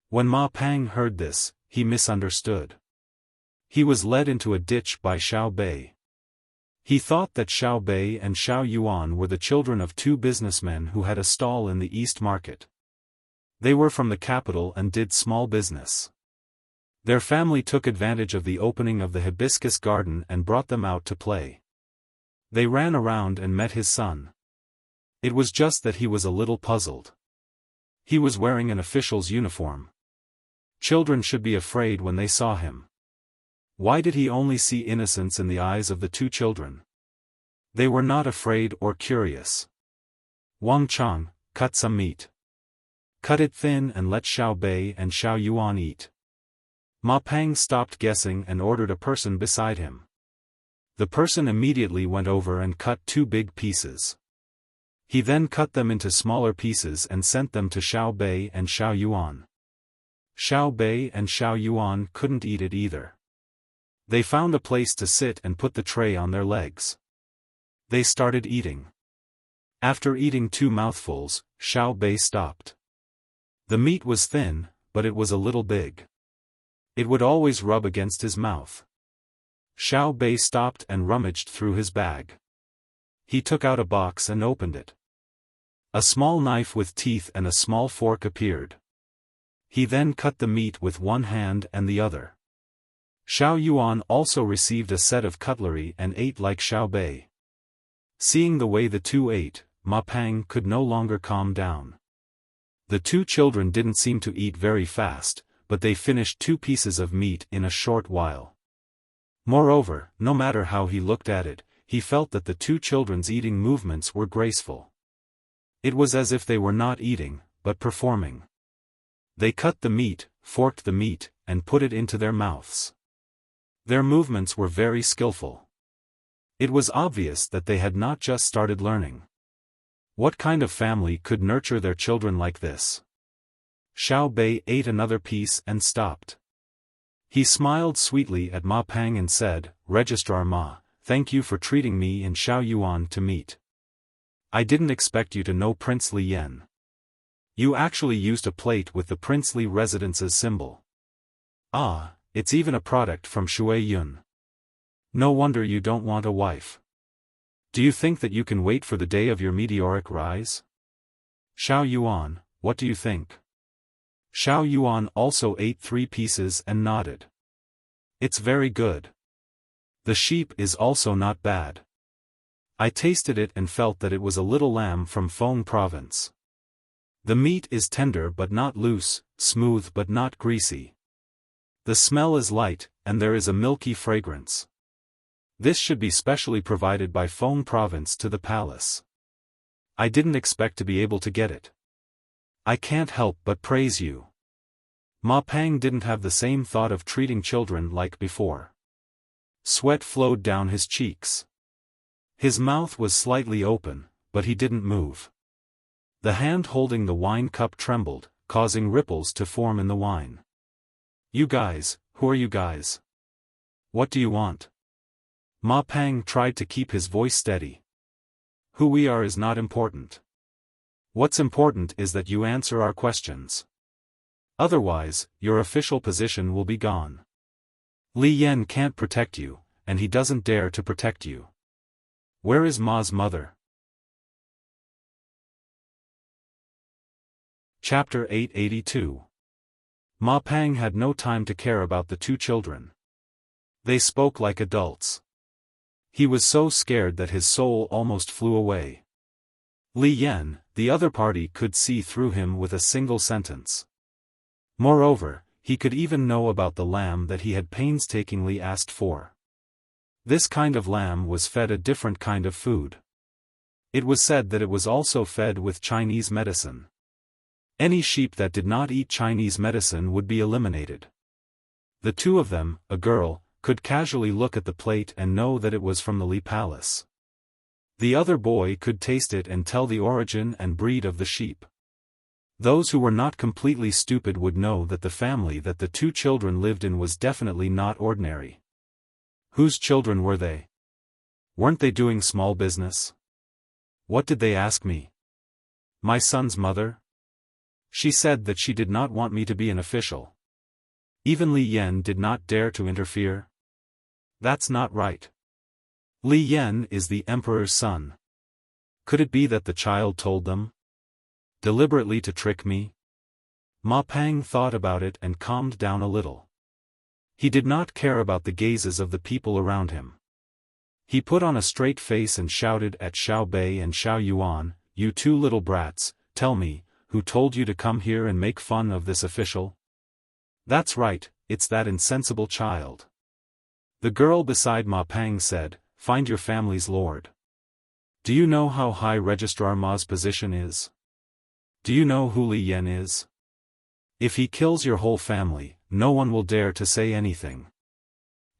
When Ma Pang heard this, he misunderstood. He was led into a ditch by Xiao Bei. He thought that Xiao Bei and Xiao Yuan were the children of 2 businessmen who had a stall in the East Market. They were from the capital and did small business. Their family took advantage of the opening of the hibiscus garden and brought them out to play. They ran around and met his son. It was just that he was a little puzzled. He was wearing an official's uniform. Children should be afraid when they saw him. Why did he only see innocence in the eyes of the 2 children? They were not afraid or curious. Wang Chang, cut some meat. Cut it thin and let Xiao Bei and Xiao Yuan eat. Ma Pang stopped guessing and ordered a person beside him. The person immediately went over and cut 2 big pieces. He then cut them into smaller pieces and sent them to Xiao Bei and Xiao Yuan. Xiao Bei and Xiao Yuan couldn't eat it either. They found a place to sit and put the tray on their legs. They started eating. After eating 2 mouthfuls, Xiao Bei stopped. The meat was thin, but it was a little big. It would always rub against his mouth. Xiao Bei stopped and rummaged through his bag. He took out a box and opened it. A small knife with teeth and a small fork appeared. He then cut the meat with one hand and the other. Xiao Yuan also received a set of cutlery and ate like Xiao Bei. Seeing the way the 2 ate, Ma Pang could no longer calm down. The 2 children didn't seem to eat very fast, but they finished 2 pieces of meat in a short while. Moreover, no matter how he looked at it, he felt that the 2 children's eating movements were graceful. It was as if they were not eating, but performing. They cut the meat, forked the meat, and put it into their mouths. Their movements were very skillful. It was obvious that they had not just started learning. What kind of family could nurture their children like this? Xiao Bei ate another piece and stopped. He smiled sweetly at Ma Pang and said, "Registrar Ma, thank you for treating me and Xiao Yuan to meat. I didn't expect you to know Princely Yen. You actually used a plate with the princely residence's symbol. Ah, it's even a product from Shui Yun. No wonder you don't want a wife. Do you think that you can wait for the day of your meteoric rise? Xiao Yuan, what do you think?" Xiao Yuan also ate 3 pieces and nodded. "It's very good. The sheep is also not bad. I tasted it and felt that it was a little lamb from Feng province. The meat is tender but not loose, smooth but not greasy. The smell is light, and there is a milky fragrance. This should be specially provided by Feng province to the palace. I didn't expect to be able to get it. I can't help but praise you." Ma Pang didn't have the same thought of treating children like before. Sweat flowed down his cheeks. His mouth was slightly open, but he didn't move. The hand holding the wine cup trembled, causing ripples to form in the wine. "You guys, who are you guys? What do you want?" Ma Pang tried to keep his voice steady. "Who we are is not important. What's important is that you answer our questions. Otherwise, your official position will be gone. Li Yan can't protect you, and he doesn't dare to protect you. Where is Ma's mother?" Chapter 882. Ma Pang had no time to care about the 2 children. They spoke like adults. He was so scared that his soul almost flew away. Li Yan, the other party, could see through him with a single sentence. Moreover, he could even know about the lamb that he had painstakingly asked for. This kind of lamb was fed a different kind of food. It was said that it was also fed with Chinese medicine. Any sheep that did not eat Chinese medicine would be eliminated. The two of them, a girl, could casually look at the plate and know that it was from the Li Palace. The other boy could taste it and tell the origin and breed of the sheep. Those who were not completely stupid would know that the family that the two children lived in was definitely not ordinary. Whose children were they? Weren't they doing small business? What did they ask me? My son's mother? She said that she did not want me to be an official. Even Li Yan did not dare to interfere. That's not right. Li Yan is the emperor's son. Could it be that the child told them? Deliberately to trick me? Ma Pang thought about it and calmed down a little. He did not care about the gazes of the people around him. He put on a straight face and shouted at Xiao Bei and Xiao Yuan, "You two little brats, tell me, who told you to come here and make fun of this official?" "That's right, it's that insensible child." The girl beside Ma Pang said, "Find your family's lord. Do you know how high Registrar Ma's position is? Do you know who Li Yan is? If he kills your whole family, no one will dare to say anything."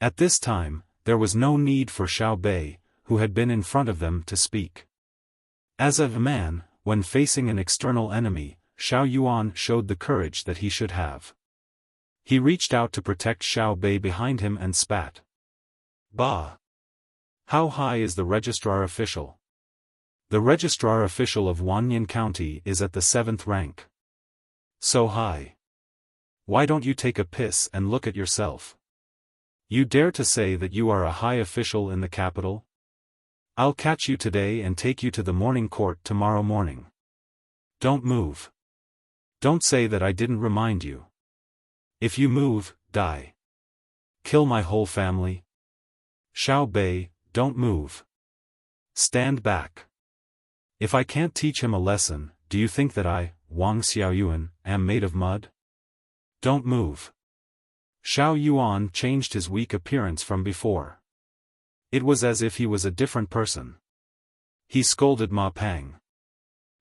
At this time, there was no need for Xiao Bei, who had been in front of them, to speak. As a man, when facing an external enemy, Xiao Yuan showed the courage that he should have. He reached out to protect Xiao Bei behind him and spat. "Bah! How high is the registrar official?" "The registrar official of Wanyan County is at the 7th rank." "So high. Why don't you take a piss and look at yourself? You dare to say that you are a high official in the capital? I'll catch you today and take you to the morning court tomorrow morning. Don't move. Don't say that I didn't remind you. If you move, die. Kill my whole family. Xiao Bei, don't move. Stand back. If I can't teach him a lesson, do you think that I, Wang Xiaoyuan, am made of mud? Don't move." Xiao Yuan changed his weak appearance from before. It was as if he was a different person. He scolded Ma Pang.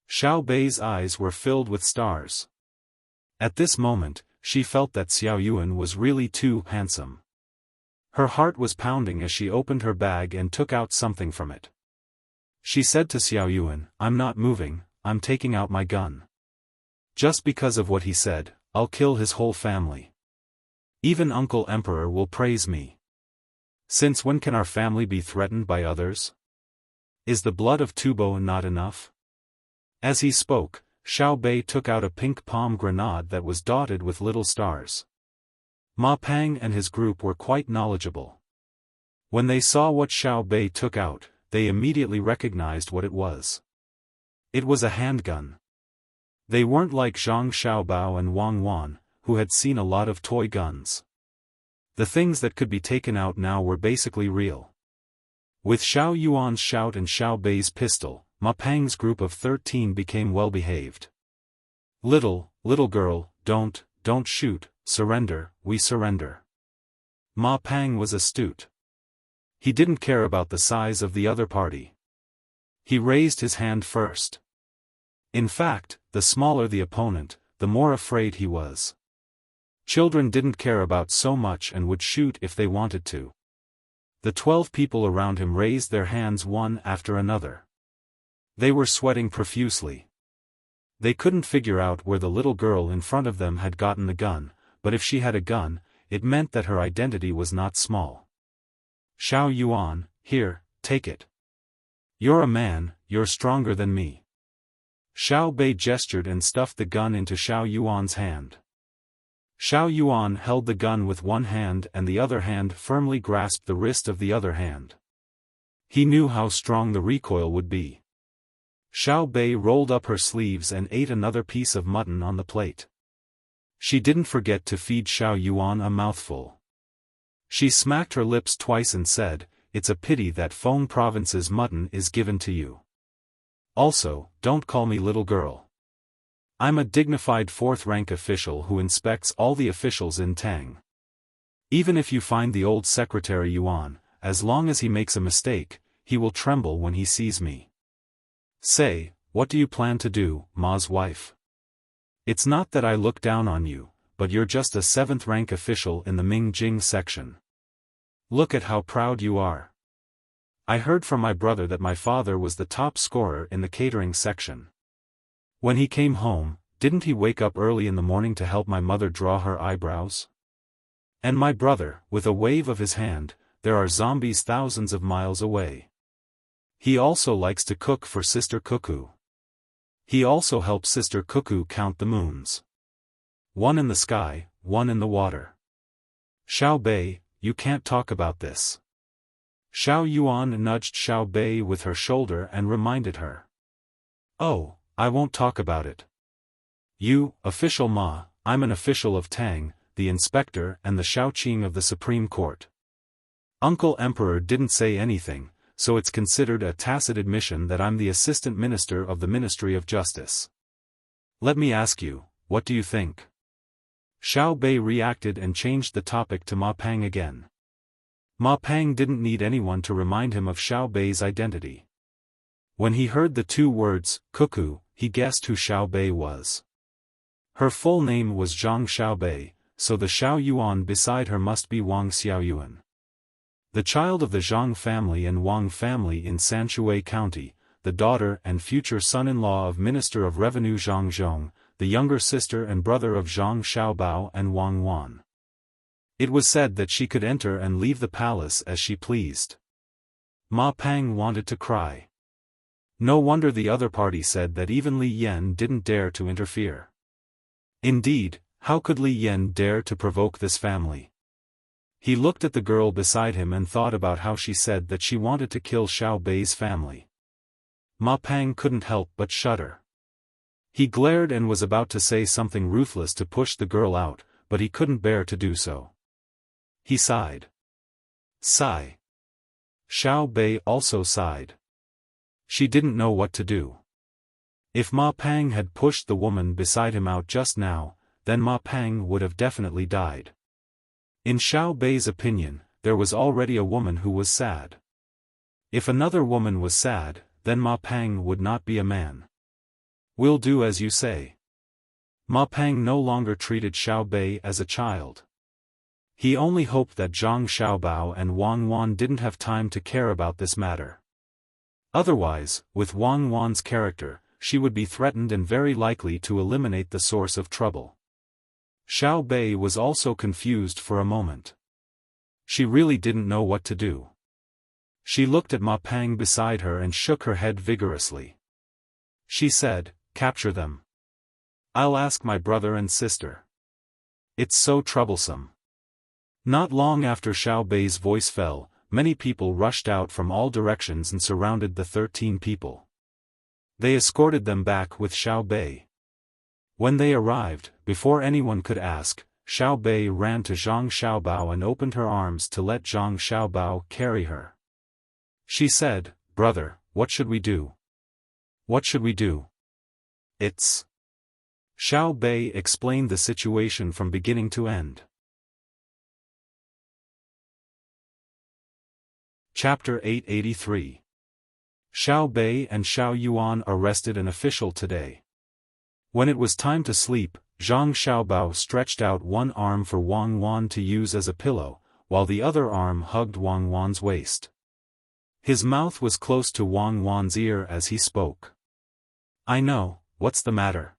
Xiao Bei's eyes were filled with stars. At this moment, she felt that Xiao Yuan was really too handsome. Her heart was pounding as she opened her bag and took out something from it. She said to Xiao Yuan, "I'm not moving, I'm taking out my gun. Just because of what he said, I'll kill his whole family. Even Uncle Emperor will praise me. Since when can our family be threatened by others? Is the blood of Tubo not enough?" As he spoke, Xiao Bei took out a pink palm grenade that was dotted with little stars. Ma Pang and his group were quite knowledgeable. When they saw what Xiao Bei took out, they immediately recognized what it was. It was a handgun. They weren't like Zhang Xiaobao and Wang Wan, who had seen a lot of toy guns. The things that could be taken out now were basically real. With Xiao Yuan's shout and Xiao Bei's pistol, Ma Pang's group of 13 became well-behaved. Little girl, don't shoot, surrender, we surrender." Ma Pang was astute. He didn't care about the size of the other party. He raised his hand first. In fact, the smaller the opponent, the more afraid he was. Children didn't care about so much and would shoot if they wanted to. The 12 people around him raised their hands one after another. They were sweating profusely. They couldn't figure out where the little girl in front of them had gotten the gun, but if she had a gun, it meant that her identity was not small. "Xiao Yuan, here, take it. You're a man, you're stronger than me." Xiao Bei gestured and stuffed the gun into Xiao Yuan's hand. Xiao Yuan held the gun with one hand and the other hand firmly grasped the wrist of the other hand. He knew how strong the recoil would be. Xiao Bei rolled up her sleeves and ate another piece of mutton on the plate. She didn't forget to feed Xiao Yuan a mouthful. She smacked her lips twice and said, "It's a pity that Feng Province's mutton is given to you. Also, don't call me little girl. I'm a dignified fourth-rank official who inspects all the officials in Tang. Even if you find the old secretary Yuan, as long as he makes a mistake, he will tremble when he sees me. Say, what do you plan to do, Ma's wife? It's not that I look down on you, but you're just a seventh-rank official in the Ming-Jing section. Look at how proud you are. I heard from my brother that my father was the top scorer in the catering section. When he came home, didn't he wake up early in the morning to help my mother draw her eyebrows? And my brother, with a wave of his hand, there are zombies thousands of miles away. He also likes to cook for Sister Cuckoo. He also helps Sister Cuckoo count the moons. One in the sky, one in the water. Xiao Bei, you can't talk about this. Xiao Yuan nudged Xiao Bei with her shoulder and reminded her. Oh, I won't talk about it. You, official Ma, I'm an official of Tang, the inspector and the Shaoqing of the Supreme Court. Uncle Emperor didn't say anything, so it's considered a tacit admission that I'm the assistant minister of the Ministry of Justice. Let me ask you, what do you think? Xiao Bei reacted and changed the topic to Ma Pang again. Ma Pang didn't need anyone to remind him of Xiao Bei's identity. When he heard the two words, cuckoo, he guessed who Xiao Bei was. Her full name was Zhang Xiao Bei, so the Xiao Yuan beside her must be Wang Xiaoyuan. The child of the Zhang family and Wang family in Sanshui County, the daughter and future son-in-law of Minister of Revenue Zhang Zhong, the younger sister and brother of Zhang Xiaobao and Wang Wan. It was said that she could enter and leave the palace as she pleased. Ma Pang wanted to cry. No wonder the other party said that even Li Yan didn't dare to interfere. Indeed, how could Li Yan dare to provoke this family? He looked at the girl beside him and thought about how she said that she wanted to kill Xiao Bei's family. Ma Pang couldn't help but shudder. He glared and was about to say something ruthless to push the girl out, but he couldn't bear to do so. He sighed. Sigh. Xiao Bei also sighed. She didn't know what to do. If Ma Pang had pushed the woman beside him out just now, then Ma Pang would have definitely died. In Xiao Bei's opinion, there was already a woman who was sad. If another woman was sad, then Ma Pang would not be a man. We'll do as you say. Ma Pang no longer treated Xiao Bei as a child. He only hoped that Zhang Xiaobao and Wang Wan didn't have time to care about this matter. Otherwise, with Wang Wan's character, she would be threatened and very likely to eliminate the source of trouble. Xiao Bei was also confused for a moment. She really didn't know what to do. She looked at Ma Pang beside her and shook her head vigorously. She said, "Capture them. I'll ask my brother and sister. It's so troublesome." Not long after Xiao Bei's voice fell, many people rushed out from all directions and surrounded the 13 people. They escorted them back with Xiao Bei. When they arrived, before anyone could ask, Xiao Bei ran to Zhang Xiaobao and opened her arms to let Zhang Xiaobao carry her. She said, "Brother, what should we do? What should we do?" It's... Xiao Bei explained the situation from beginning to end. Chapter 883. Xiao Bei and Xiao Yuan arrested an official today. When it was time to sleep, Zhang Xiaobao stretched out one arm for Wang Wan to use as a pillow, while the other arm hugged Wang Wan's waist. His mouth was close to Wang Wan's ear as he spoke. "I know, what's the matter?"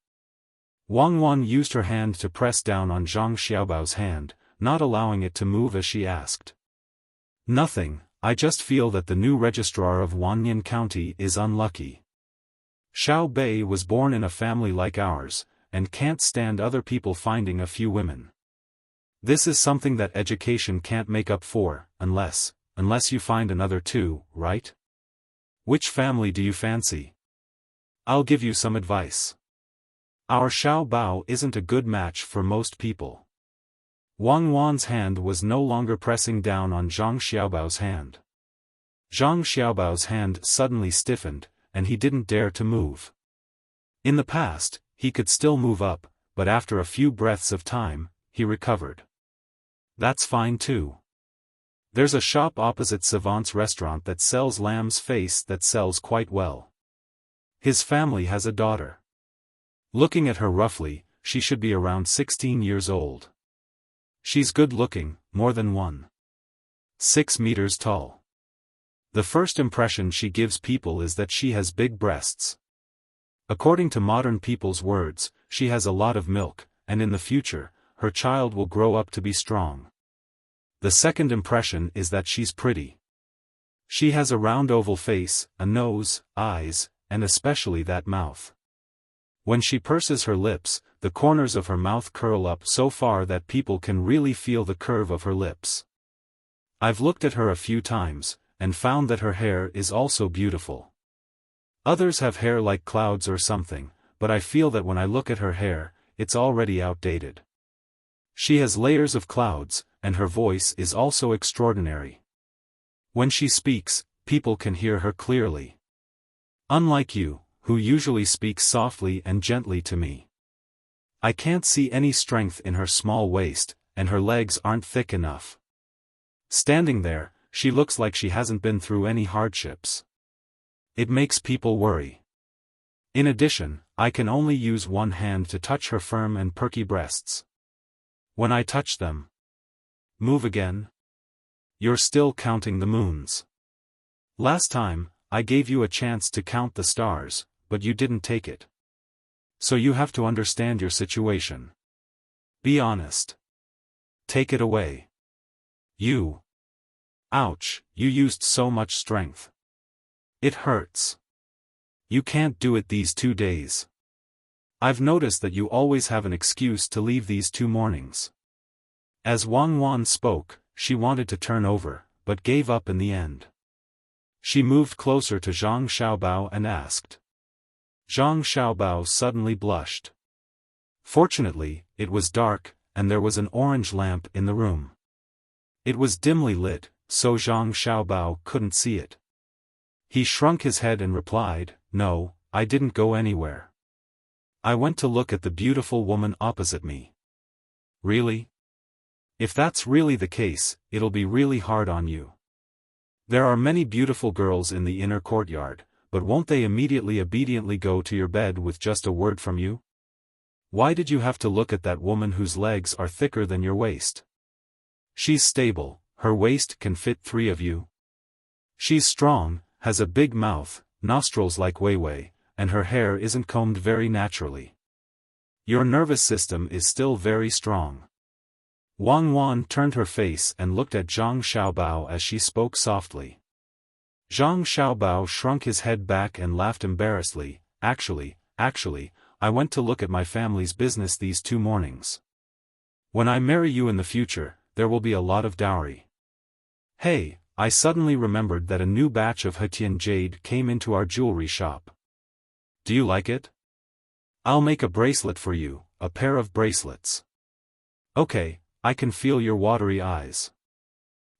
Wang Wan used her hand to press down on Zhang Xiaobao's hand, not allowing it to move as she asked. "Nothing, I just feel that the new registrar of Wanyan County is unlucky. Xiao Bei was born in a family like ours, and can't stand other people finding a few women. This is something that education can't make up for, unless you find another too, right? Which family do you fancy? I'll give you some advice. Our Xiao Bao isn't a good match for most people." Wang Wan's hand was no longer pressing down on Zhang Xiaobao's hand. Zhang Xiaobao's hand suddenly stiffened, and he didn't dare to move. In the past, he could still move up, but after a few breaths of time, he recovered. That's fine too. There's a shop opposite Savant's restaurant that sells lamb's face that sells quite well. His family has a daughter. Looking at her roughly, she should be around 16 years old. She's good-looking, more than 1.6 meters tall. The first impression she gives people is that she has big breasts. According to modern people's words, she has a lot of milk, and in the future, her child will grow up to be strong. The second impression is that she's pretty. She has a round oval face, a nose, eyes, and especially that mouth. When she purses her lips, the corners of her mouth curl up so far that people can really feel the curve of her lips. I've looked at her a few times, and found that her hair is also beautiful. Others have hair like clouds or something, but I feel that when I look at her hair, it's already outdated. She has layers of clouds, and her voice is also extraordinary. When she speaks, people can hear her clearly. Unlike you, who usually speaks softly and gently to me. I can't see any strength in her small waist, and her legs aren't thick enough. Standing there, she looks like she hasn't been through any hardships. It makes people worry. In addition, I can only use one hand to touch her firm and perky breasts. When I touch them. Move again? You're still counting the moons. Last time, I gave you a chance to count the stars, but you didn't take it. So you have to understand your situation. Be honest. Take it away. You. Ouch, you used so much strength. It hurts. You can't do it these 2 days. I've noticed that you always have an excuse to leave these 2 mornings. As Wang Wan spoke, she wanted to turn over, but gave up in the end. She moved closer to Zhang Xiaobao and asked. Zhang Xiaobao suddenly blushed. Fortunately, it was dark, and there was an orange lamp in the room. It was dimly lit, so Zhang Xiaobao couldn't see it. He shrunk his head and replied, "No, I didn't go anywhere. I went to look at the beautiful woman opposite me." Really? If that's really the case, it'll be really hard on you. There are many beautiful girls in the inner courtyard, but won't they immediately obediently go to your bed with just a word from you? Why did you have to look at that woman whose legs are thicker than your waist? She's stable, her waist can fit 3 of you. She's strong, has a big mouth, nostrils like Weiwei, and her hair isn't combed very naturally. Your nervous system is still very strong. Wang Wan turned her face and looked at Zhang Xiaobao as she spoke softly. Zhang Xiaobao shrunk his head back and laughed embarrassedly. Actually, I went to look at my family's business these 2 mornings. When I marry you in the future, there will be a lot of dowry. Hey, I suddenly remembered that a new batch of Hetian jade came into our jewelry shop. Do you like it? I'll make a bracelet for you, a pair of bracelets. Okay, I can feel your watery eyes.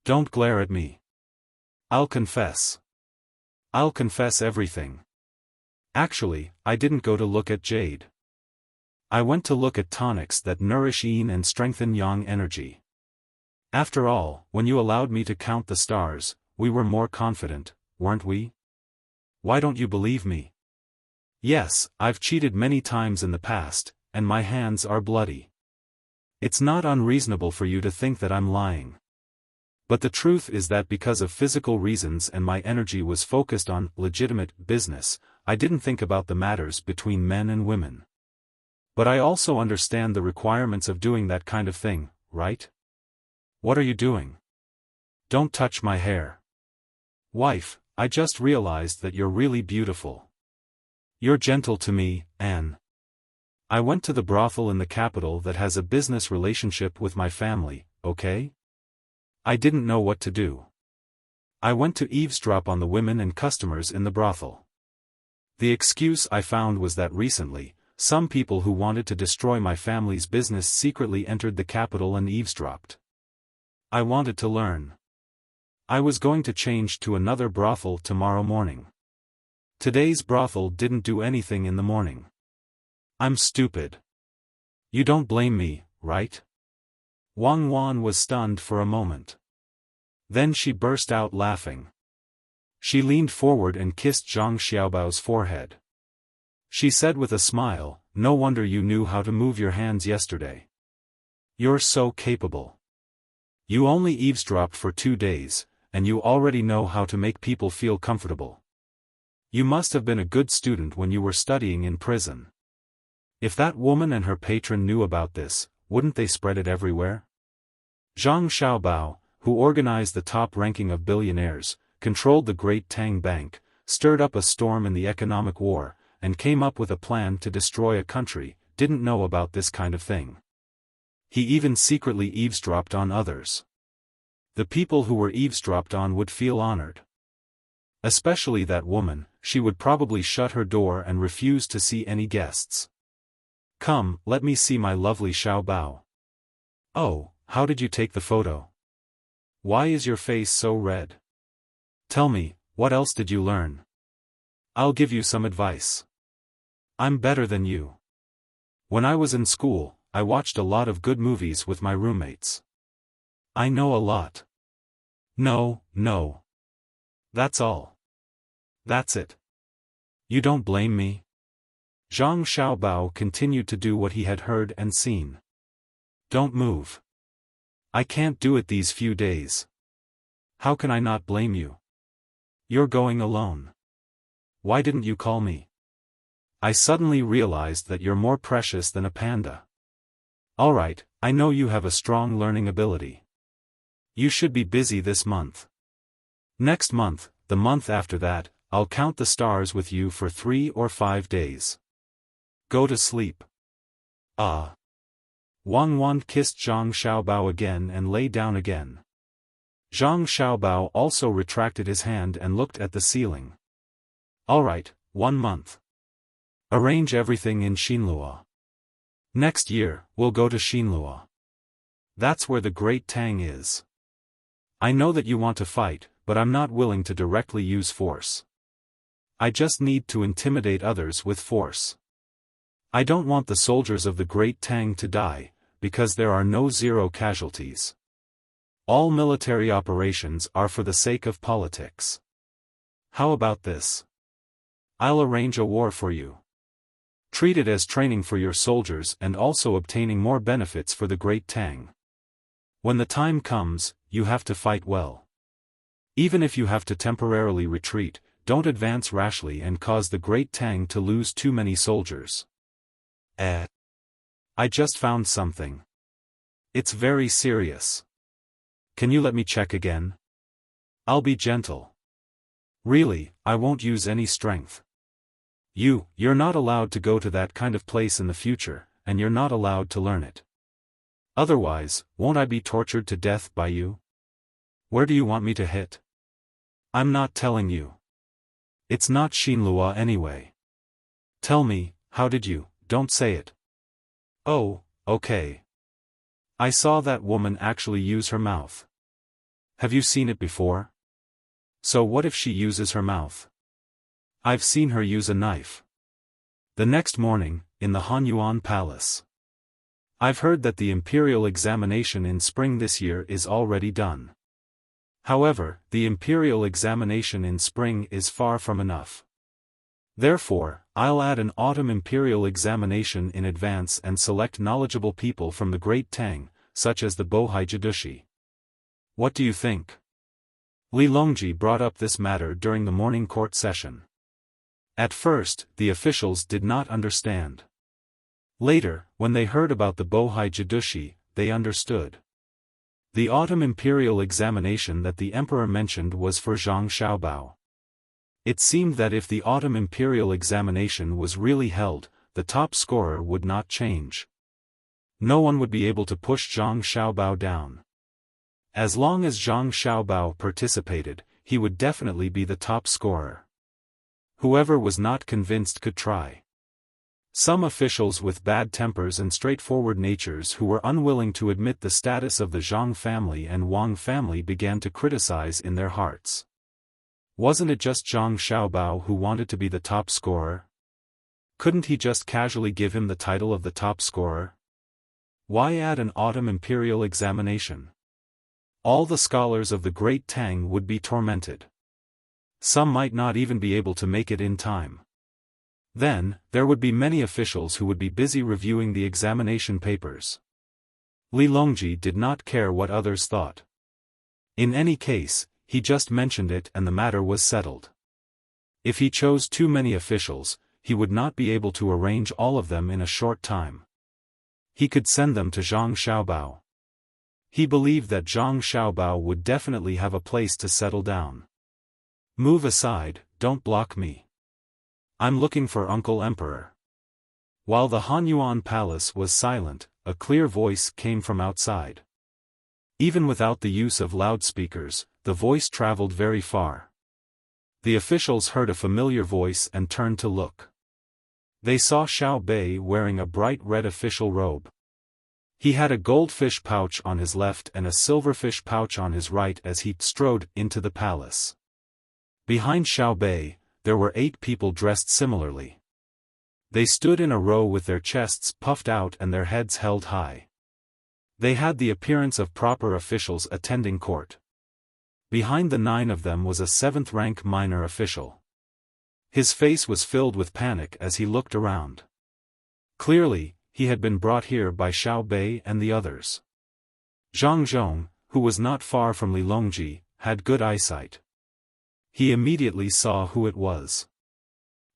Don't glare at me. I'll confess. I'll confess everything. Actually, I didn't go to look at jade. I went to look at tonics that nourish yin and strengthen yang energy. After all, when you allowed me to count the stars, we were more confident, weren't we? Why don't you believe me? Yes, I've cheated many times in the past, and my hands are bloody. It's not unreasonable for you to think that I'm lying. But the truth is that because of physical reasons and my energy was focused on legitimate business, I didn't think about the matters between men and women. But I also understand the requirements of doing that kind of thing, right? What are you doing? Don't touch my hair. Wife, I just realized that you're really beautiful. You're gentle to me, Anne. I went to the brothel in the capital that has a business relationship with my family, okay? I didn't know what to do. I went to eavesdrop on the women and customers in the brothel. The excuse I found was that recently, some people who wanted to destroy my family's business secretly entered the capital and eavesdropped. I wanted to learn. I was going to change to another brothel tomorrow morning. Today's brothel didn't do anything in the morning. I'm stupid. You don't blame me, right? Wang Wan was stunned for a moment. Then she burst out laughing. She leaned forward and kissed Zhang Xiaobao's forehead. She said with a smile, "No wonder you knew how to move your hands yesterday. You're so capable. You only eavesdropped for 2 days, and you already know how to make people feel comfortable. You must have been a good student when you were studying in prison. If that woman and her patron knew about this, wouldn't they spread it everywhere?" Zhang Xiaobao, who organized the top ranking of billionaires, controlled the great Tang Bank, stirred up a storm in the economic war, and came up with a plan to destroy a country, didn't know about this kind of thing. He even secretly eavesdropped on others. The people who were eavesdropped on would feel honored. Especially that woman, she would probably shut her door and refuse to see any guests. "Come, let me see my lovely Xiaobao." "Oh, how did you take the photo? Why is your face so red? Tell me, what else did you learn? I'll give you some advice. I'm better than you. When I was in school, I watched a lot of good movies with my roommates. I know a lot." No. That's all. That's it. You don't blame me?" Zhang Xiaobao continued to do what he had heard and seen. "Don't move. I can't do it these few days. How can I not blame you? You're going alone. Why didn't you call me? I suddenly realized that you're more precious than a panda. Alright, I know you have a strong learning ability. You should be busy this month. Next month, the month after that, I'll count the stars with you for 3 or 5 days. Go to sleep." "Ah." Wang Wan kissed Zhang Xiaobao again and lay down again. Zhang Xiaobao also retracted his hand and looked at the ceiling. "Alright, 1 month. Arrange everything in Xinluo. Next year, we'll go to Xinluo. That's where the great Tang is. I know that you want to fight, but I'm not willing to directly use force. I just need to intimidate others with force. I don't want the soldiers of the great Tang to die, because there are no zero casualties. All military operations are for the sake of politics. How about this? I'll arrange a war for you. Treat it as training for your soldiers and also obtaining more benefits for the great Tang. When the time comes, you have to fight well. Even if you have to temporarily retreat, don't advance rashly and cause the great Tang to lose too many soldiers." I just found something. It's very serious. Can you let me check again? I'll be gentle. Really, I won't use any strength. You're not allowed to go to that kind of place in the future, and you're not allowed to learn it. Otherwise, won't I be tortured to death by you? Where do you want me to hit? I'm not telling you. It's not Xinluo anyway. Tell me, how did you? Don't say it. Oh, okay. I saw that woman actually use her mouth. Have you seen it before? So what if she uses her mouth? I've seen her use a knife. The next morning, in the Hanyuan Palace. I've heard that the imperial examination in spring this year is already done. However, the imperial examination in spring is far from enough. Therefore, I'll add an autumn imperial examination in advance and select knowledgeable people from the great Tang, such as the Bohai Jadushi. What do you think? Li Longji brought up this matter during the morning court session. At first, the officials did not understand. Later, when they heard about the Bohai Jadushi, they understood. The autumn imperial examination that the emperor mentioned was for Zhang Xiaobao. It seemed that if the autumn imperial examination was really held, the top scorer would not change. No one would be able to push Zhang Xiaobao down. As long as Zhang Xiaobao participated, he would definitely be the top scorer. Whoever was not convinced could try. Some officials with bad tempers and straightforward natures who were unwilling to admit the status of the Zhang family and Wang family began to criticize in their hearts. Wasn't it just Zhang Xiaobao who wanted to be the top scorer? Couldn't he just casually give him the title of the top scorer? Why add an autumn imperial examination? All the scholars of the great Tang would be tormented. Some might not even be able to make it in time. Then, there would be many officials who would be busy reviewing the examination papers. Li Longji did not care what others thought. In any case, he just mentioned it and the matter was settled. If he chose too many officials, he would not be able to arrange all of them in a short time. He could send them to Zhang Xiaobao. He believed that Zhang Xiaobao would definitely have a place to settle down. Move aside, don't block me. I'm looking for Uncle Emperor. While the Hanyuan Palace was silent, a clear voice came from outside. Even without the use of loudspeakers, the voice traveled very far. The officials heard a familiar voice and turned to look. They saw Xiao Bei wearing a bright red official robe. He had a goldfish pouch on his left and a silverfish pouch on his right as he strode into the palace. Behind Xiao Bei, there were 8 people dressed similarly. They stood in a row with their chests puffed out and their heads held high. They had the appearance of proper officials attending court. Behind the 9 of them was a 7th-rank minor official. His face was filled with panic as he looked around. Clearly, he had been brought here by Xiao Bei and the others. Zhang Zhong, who was not far from Li Longji, had good eyesight. He immediately saw who it was.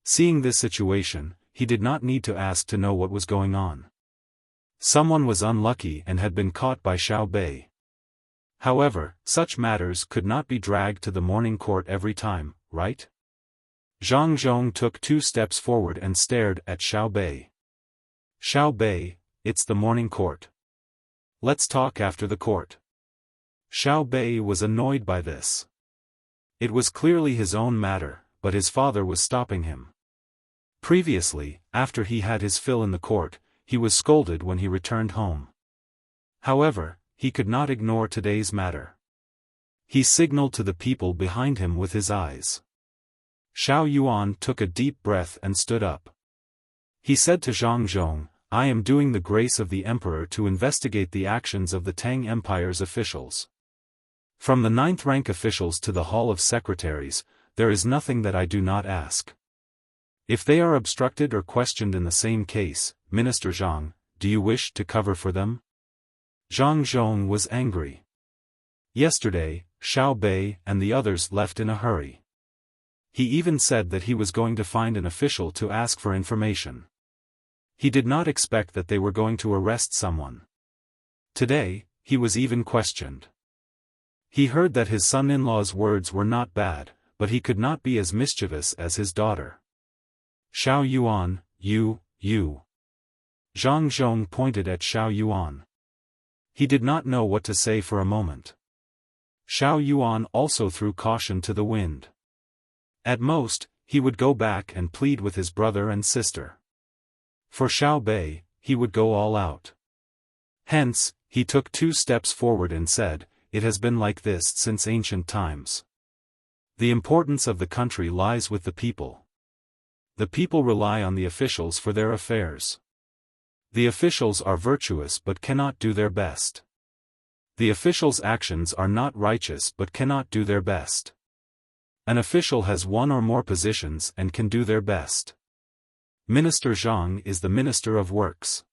Seeing this situation, he did not need to ask to know what was going on. Someone was unlucky and had been caught by Xiao Bei. However, such matters could not be dragged to the morning court every time, right? Zhang Zhong took 2 steps forward and stared at Xiao Bei. Xiao Bei, it's the morning court. Let's talk after the court. Xiao Bei was annoyed by this. It was clearly his own matter, but his father was stopping him. Previously, after he had his fill in the court, he was scolded when he returned home. However, he could not ignore today's matter. He signaled to the people behind him with his eyes. Xiao Yuan took a deep breath and stood up. He said to Zhang Zhong, I am doing the grace of the emperor to investigate the actions of the Tang Empire's officials. From the 9th-rank officials to the Hall of Secretaries, there is nothing that I do not ask. If they are obstructed or questioned in the same case, Minister Zhang, do you wish to cover for them? Zhang Zhong was angry. Yesterday, Xiao Bei and the others left in a hurry. He even said that he was going to find an official to ask for information. He did not expect that they were going to arrest someone. Today, he was even questioned. He heard that his son-in-law's words were not bad, but he could not be as mischievous as his daughter. Xiao Yuan, you. Zhang Zhong pointed at Xiao Yuan. He did not know what to say for a moment. Xiao Yuan also threw caution to the wind. At most, he would go back and plead with his brother and sister. For Xiao Bei, he would go all out. Hence, he took 2 steps forward and said, it has been like this since ancient times. The importance of the country lies with the people. The people rely on the officials for their affairs. The officials are virtuous but cannot do their best. The officials' actions are not righteous but cannot do their best. An official has 1 or more positions and can do their best. Minister Zhang is the Minister of Works.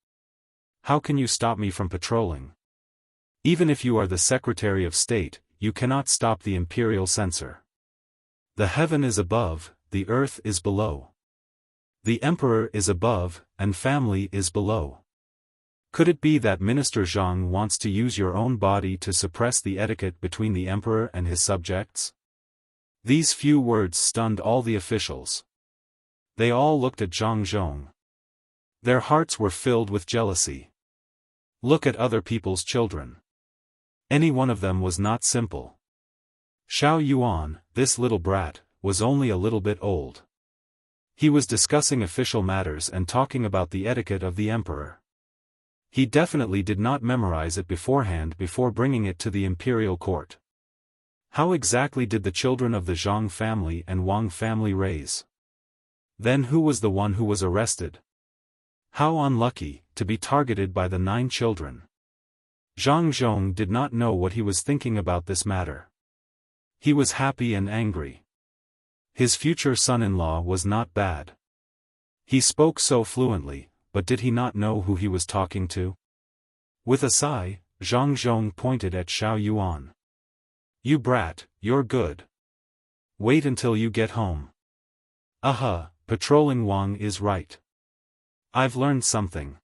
How can you stop me from patrolling? Even if you are the Secretary of State, you cannot stop the imperial censor. The heaven is above, the earth is below. The emperor is above, and family is below. Could it be that Minister Zhang wants to use your own body to suppress the etiquette between the emperor and his subjects? These few words stunned all the officials. They all looked at Zhang Zhong. Their hearts were filled with jealousy. Look at other people's children. Any one of them was not simple. Xiao Yuan, this little brat, was only a little bit old. He was discussing official matters and talking about the etiquette of the emperor. He definitely did not memorize it beforehand before bringing it to the imperial court. How exactly did the children of the Zhang family and Wang family raise? Then who was the one who was arrested? How unlucky, to be targeted by the 9 children. Zhang Zhong did not know what he was thinking about this matter. He was happy and angry. His future son-in-law was not bad. He spoke so fluently, but did he not know who he was talking to? With a sigh, Zhang Zhong pointed at Xiao Yuan. You brat, you're good. Wait until you get home. Patrolling Wang is right. I've learned something.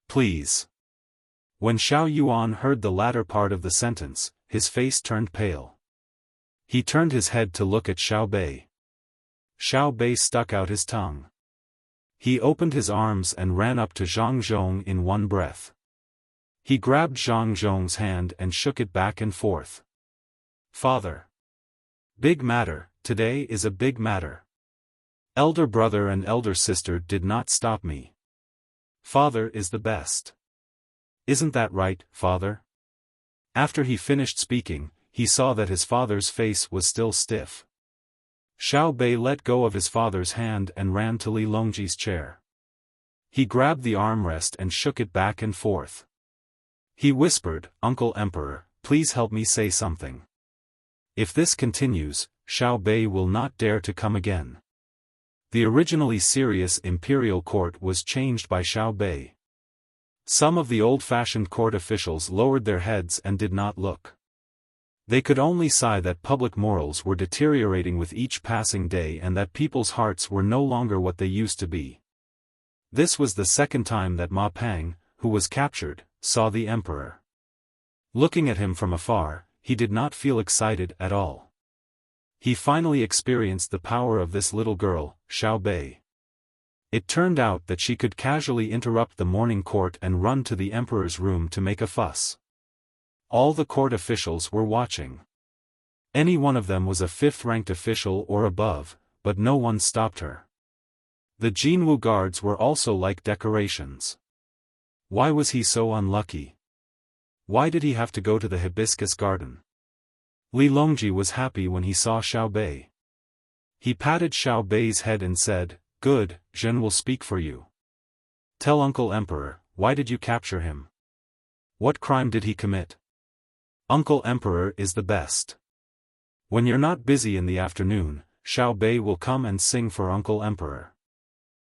Please. When Xiao Yuan heard the latter part of the sentence, his face turned pale. He turned his head to look at Xiao Bei. Xiao Bei stuck out his tongue. He opened his arms and ran up to Zhang Zhong in one breath. He grabbed Zhang Zhong's hand and shook it back and forth. Father. Big matter, today is a big matter. Elder brother and elder sister did not stop me. Father is the best. Isn't that right, father? After he finished speaking, he saw that his father's face was still stiff. Xiao Bei let go of his father's hand and ran to Li Longji's chair. He grabbed the armrest and shook it back and forth. He whispered, Uncle Emperor, please help me say something. If this continues, Xiao Bei will not dare to come again. The originally serious imperial court was changed by Xiao Bei. Some of the old-fashioned court officials lowered their heads and did not look. They could only sigh that public morals were deteriorating with each passing day and that people's hearts were no longer what they used to be. This was the second time that Ma Pang, who was captured, saw the emperor. Looking at him from afar, he did not feel excited at all. He finally experienced the power of this little girl, Xiao Bei. It turned out that she could casually interrupt the morning court and run to the emperor's room to make a fuss. All the court officials were watching. Any one of them was a 5th-ranked official or above, but no one stopped her. The Jinwu guards were also like decorations. Why was he so unlucky? Why did he have to go to the hibiscus garden? Li Longji was happy when he saw Xiao Bei. He patted Xiao Bei's head and said, Good, Zhen will speak for you. Tell Uncle Emperor, why did you capture him? What crime did he commit? Uncle Emperor is the best. When you're not busy in the afternoon, Xiao Bei will come and sing for Uncle Emperor.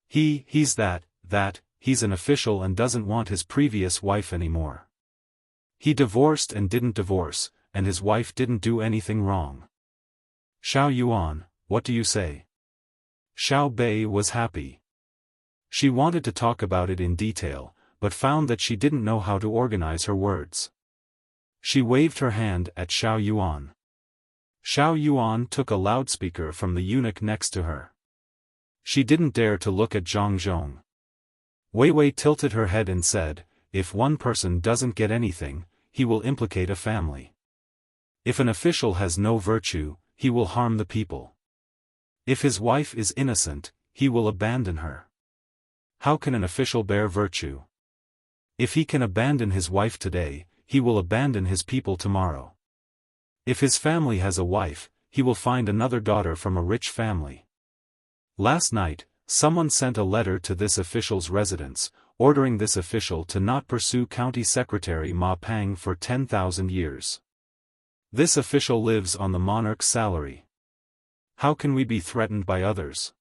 He's he's an official and doesn't want his previous wife anymore. He divorced and didn't divorce, and his wife didn't do anything wrong. Xiao Yuan, what do you say? Xiao Bei was happy. She wanted to talk about it in detail, but found that she didn't know how to organize her words. She waved her hand at Xiao Yuan. Xiao Yuan took a loudspeaker from the eunuch next to her. She didn't dare to look at Zhang Zhong. Wei Wei tilted her head and said, if one person doesn't get anything, he will implicate a family. If an official has no virtue, he will harm the people. If his wife is innocent, he will abandon her. How can an official bear virtue? If he can abandon his wife today, he will abandon his people tomorrow. If his family has a wife, he will find another daughter from a rich family. Last night, someone sent a letter to this official's residence, ordering this official to not pursue County Secretary Ma Pang for 10,000 years. This official lives on the monarch's salary. How can we be threatened by others?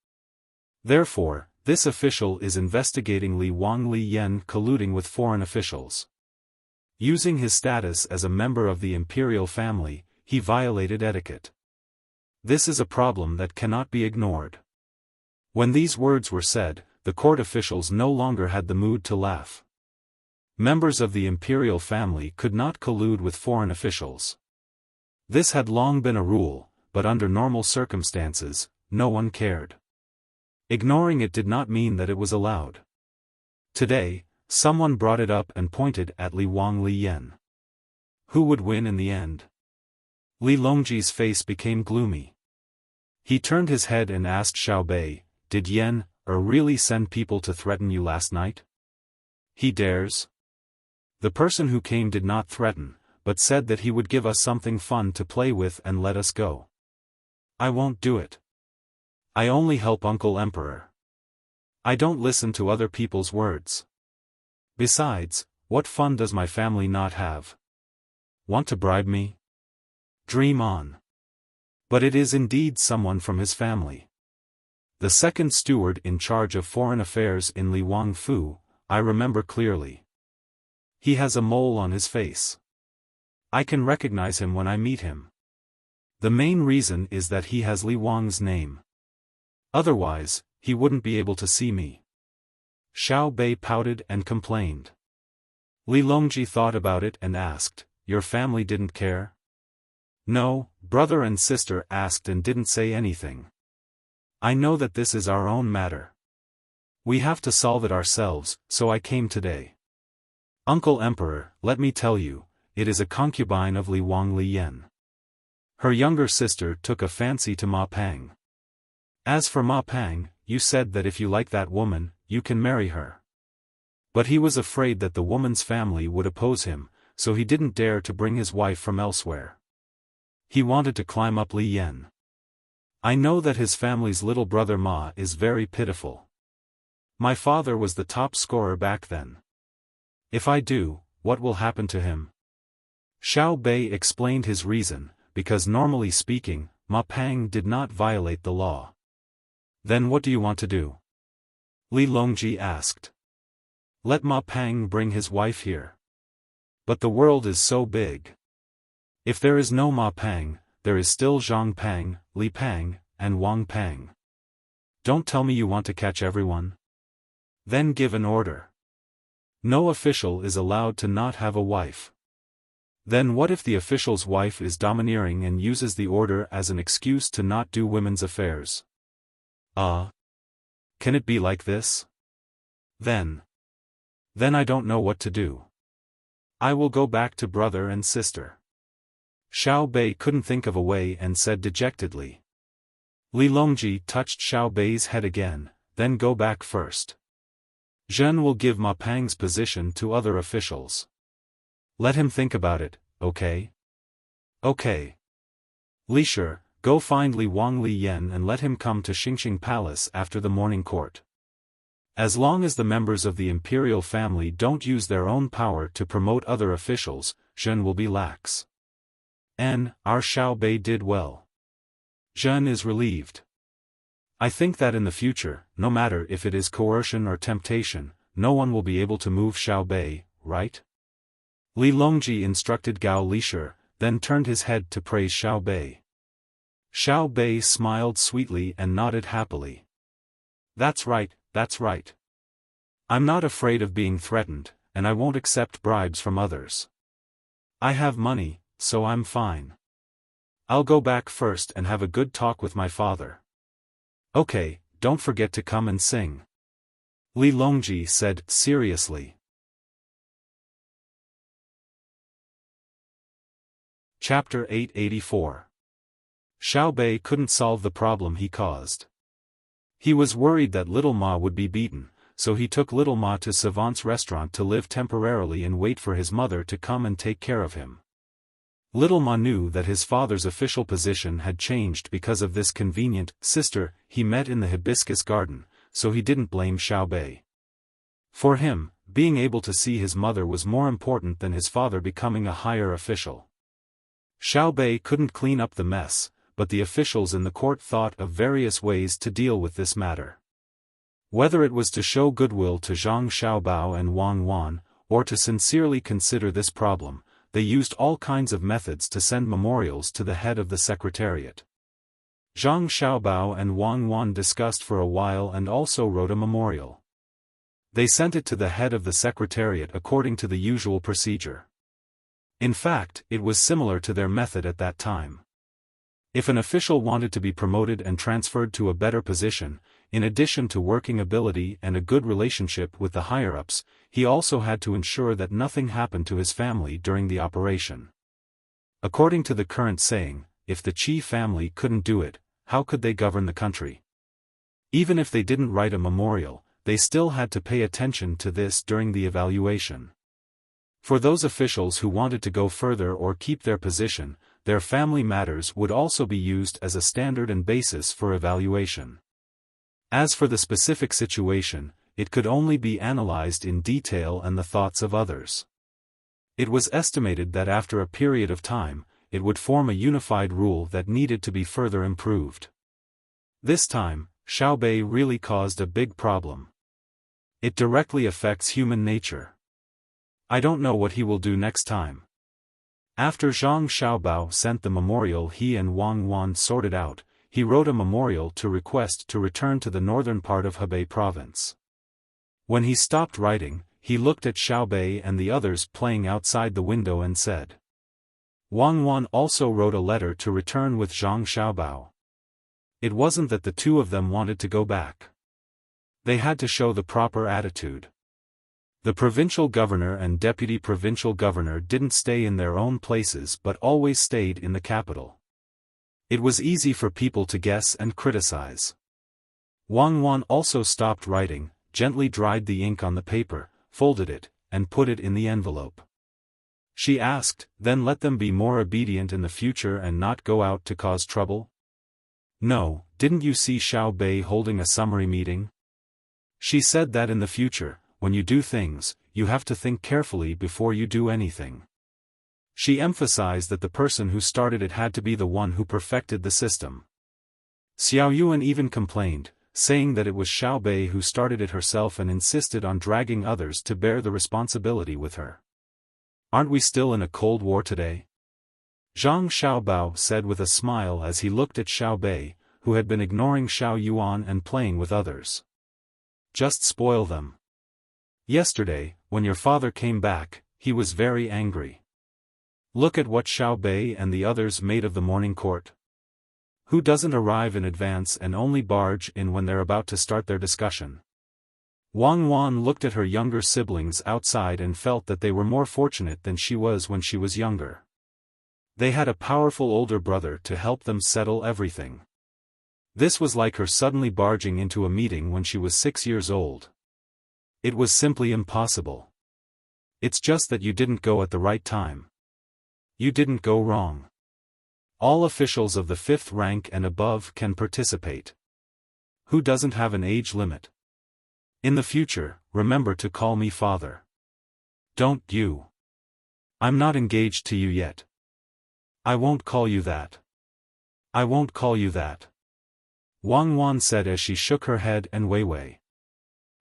Therefore, this official is investigating Li Wang Li Yen colluding with foreign officials. Using his status as a member of the imperial family, he violated etiquette. This is a problem that cannot be ignored. When these words were said, the court officials no longer had the mood to laugh. Members of the imperial family could not collude with foreign officials. This had long been a rule, but under normal circumstances, no one cared. Ignoring it did not mean that it was allowed. Today, someone brought it up and pointed at Li Wang Li Yen. Who would win in the end? Li Longji's face became gloomy. He turned his head and asked Xiao Bei, did Yen really send people to threaten you last night? He dares? The person who came did not threaten, but said that he would give us something fun to play with and let us go. I won't do it. I only help Uncle Emperor. I don't listen to other people's words. Besides, what fun does my family not have? Want to bribe me? Dream on. But it is indeed someone from his family. The second steward in charge of foreign affairs in Li Wangfu, I remember clearly. He has a mole on his face. I can recognize him when I meet him. The main reason is that he has Li Wang's name. Otherwise, he wouldn't be able to see me. Xiao Bei pouted and complained. Li Longji thought about it and asked, your family didn't care? No, brother and sister asked and didn't say anything. I know that this is our own matter. We have to solve it ourselves, so I came today. Uncle Emperor, let me tell you, it is a concubine of Li Wang Liyan. Her younger sister took a fancy to Ma Pang. As for Ma Pang, you said that if you like that woman, you can marry her. But he was afraid that the woman's family would oppose him, so he didn't dare to bring his wife from elsewhere. He wanted to climb up Li Yan. I know that his family's little brother Ma is very pitiful. My father was the top scorer back then. If I do, what will happen to him? Xiao Bei explained his reason, because normally speaking, Ma Pang did not violate the law. Then what do you want to do? Li Longji asked. Let Ma Pang bring his wife here. But the world is so big. If there is no Ma Pang, there is still Zhang Pang, Li Pang, and Wang Pang. Don't tell me you want to catch everyone. Then give an order. No official is allowed to not have a wife. Then what if the official's wife is domineering and uses the order as an excuse to not do women's affairs? Can it be like this? Then I don't know what to do. I will go back to brother and sister. Xiao Bei couldn't think of a way and said dejectedly. Li Longji touched Xiao Bei's head again, then go back first. Zhen will give Ma Pang's position to other officials. Let him think about it, okay? Okay. Li Shi, go find Li Wang Liyan and let him come to Xingxing Palace after the morning court. As long as the members of the imperial family don't use their own power to promote other officials, Zhen will be lax. Our Xiao Bei did well. Zhen is relieved. I think that in the future, no matter if it is coercion or temptation, no one will be able to move Xiao Bei, right? Li Longji instructed Gao Lishi, then turned his head to praise Xiao Bei. Xiao Bei smiled sweetly and nodded happily. That's right, that's right. I'm not afraid of being threatened, and I won't accept bribes from others. I have money, so I'm fine. I'll go back first and have a good talk with my father. Okay, don't forget to come and sing. Li Longji said seriously. Chapter 884. Xiao Bei couldn't solve the problem he caused. He was worried that Little Ma would be beaten, so he took Little Ma to Savant's restaurant to live temporarily and wait for his mother to come and take care of him. Little Ma knew that his father's official position had changed because of this convenient sister he met in the hibiscus garden, so he didn't blame Xiao Bei. For him, being able to see his mother was more important than his father becoming a higher official. Xiao Bei couldn't clean up the mess, but the officials in the court thought of various ways to deal with this matter. Whether it was to show goodwill to Zhang Xiaobao and Wang Wan, or to sincerely consider this problem, they used all kinds of methods to send memorials to the head of the secretariat. Zhang Xiaobao and Wang Wan discussed for a while and also wrote a memorial. They sent it to the head of the secretariat according to the usual procedure. In fact, it was similar to their method at that time. If an official wanted to be promoted and transferred to a better position, in addition to working ability and a good relationship with the higher-ups, he also had to ensure that nothing happened to his family during the operation. According to the current saying, if the Qi family couldn't do it, how could they govern the country? Even if they didn't write a memorial, they still had to pay attention to this during the evaluation. For those officials who wanted to go further or keep their position, their family matters would also be used as a standard and basis for evaluation. As for the specific situation, it could only be analyzed in detail and the thoughts of others. It was estimated that after a period of time, it would form a unified rule that needed to be further improved. This time, Xiaobei really caused a big problem. It directly affects human nature. I don't know what he will do next time. After Zhang Xiaobao sent the memorial he and Wang Wan sorted out, he wrote a memorial to request to return to the northern part of Hebei province. When he stopped writing, he looked at Xiaobei and the others playing outside the window and said. Wang Wan also wrote a letter to return with Zhang Xiaobao. It wasn't that the two of them wanted to go back. They had to show the proper attitude. The provincial governor and deputy provincial governor didn't stay in their own places but always stayed in the capital. It was easy for people to guess and criticize. Wang Wan also stopped writing, gently dried the ink on the paper, folded it, and put it in the envelope. She asked, then let them be more obedient in the future and not go out to cause trouble? No, didn't you see Xiaobei holding a summary meeting? She said that in the future, when you do things, you have to think carefully before you do anything. She emphasized that the person who started it had to be the one who perfected the system. Xiao Yuan even complained, saying that it was Xiaobei who started it herself and insisted on dragging others to bear the responsibility with her. Aren't we still in a Cold War today? Zhang Xiaobao said with a smile as he looked at Xiaobei, who had been ignoring Xiao Yuan and playing with others. Just spoil them. Yesterday, when your father came back, he was very angry. Look at what Xiaobei and the others made of the morning court. Who doesn't arrive in advance and only barge in when they're about to start their discussion? Wang Wan looked at her younger siblings outside and felt that they were more fortunate than she was when she was younger. They had a powerful older brother to help them settle everything. This was like her suddenly barging into a meeting when she was 6 years old. It was simply impossible. It's just that you didn't go at the right time. You didn't go wrong. All officials of the 5th rank and above can participate. Who doesn't have an age limit? In the future, remember to call me father. Don't you? I'm not engaged to you yet. I won't call you that. I won't call you that. Wang Wan said as she shook her head and Weiwei.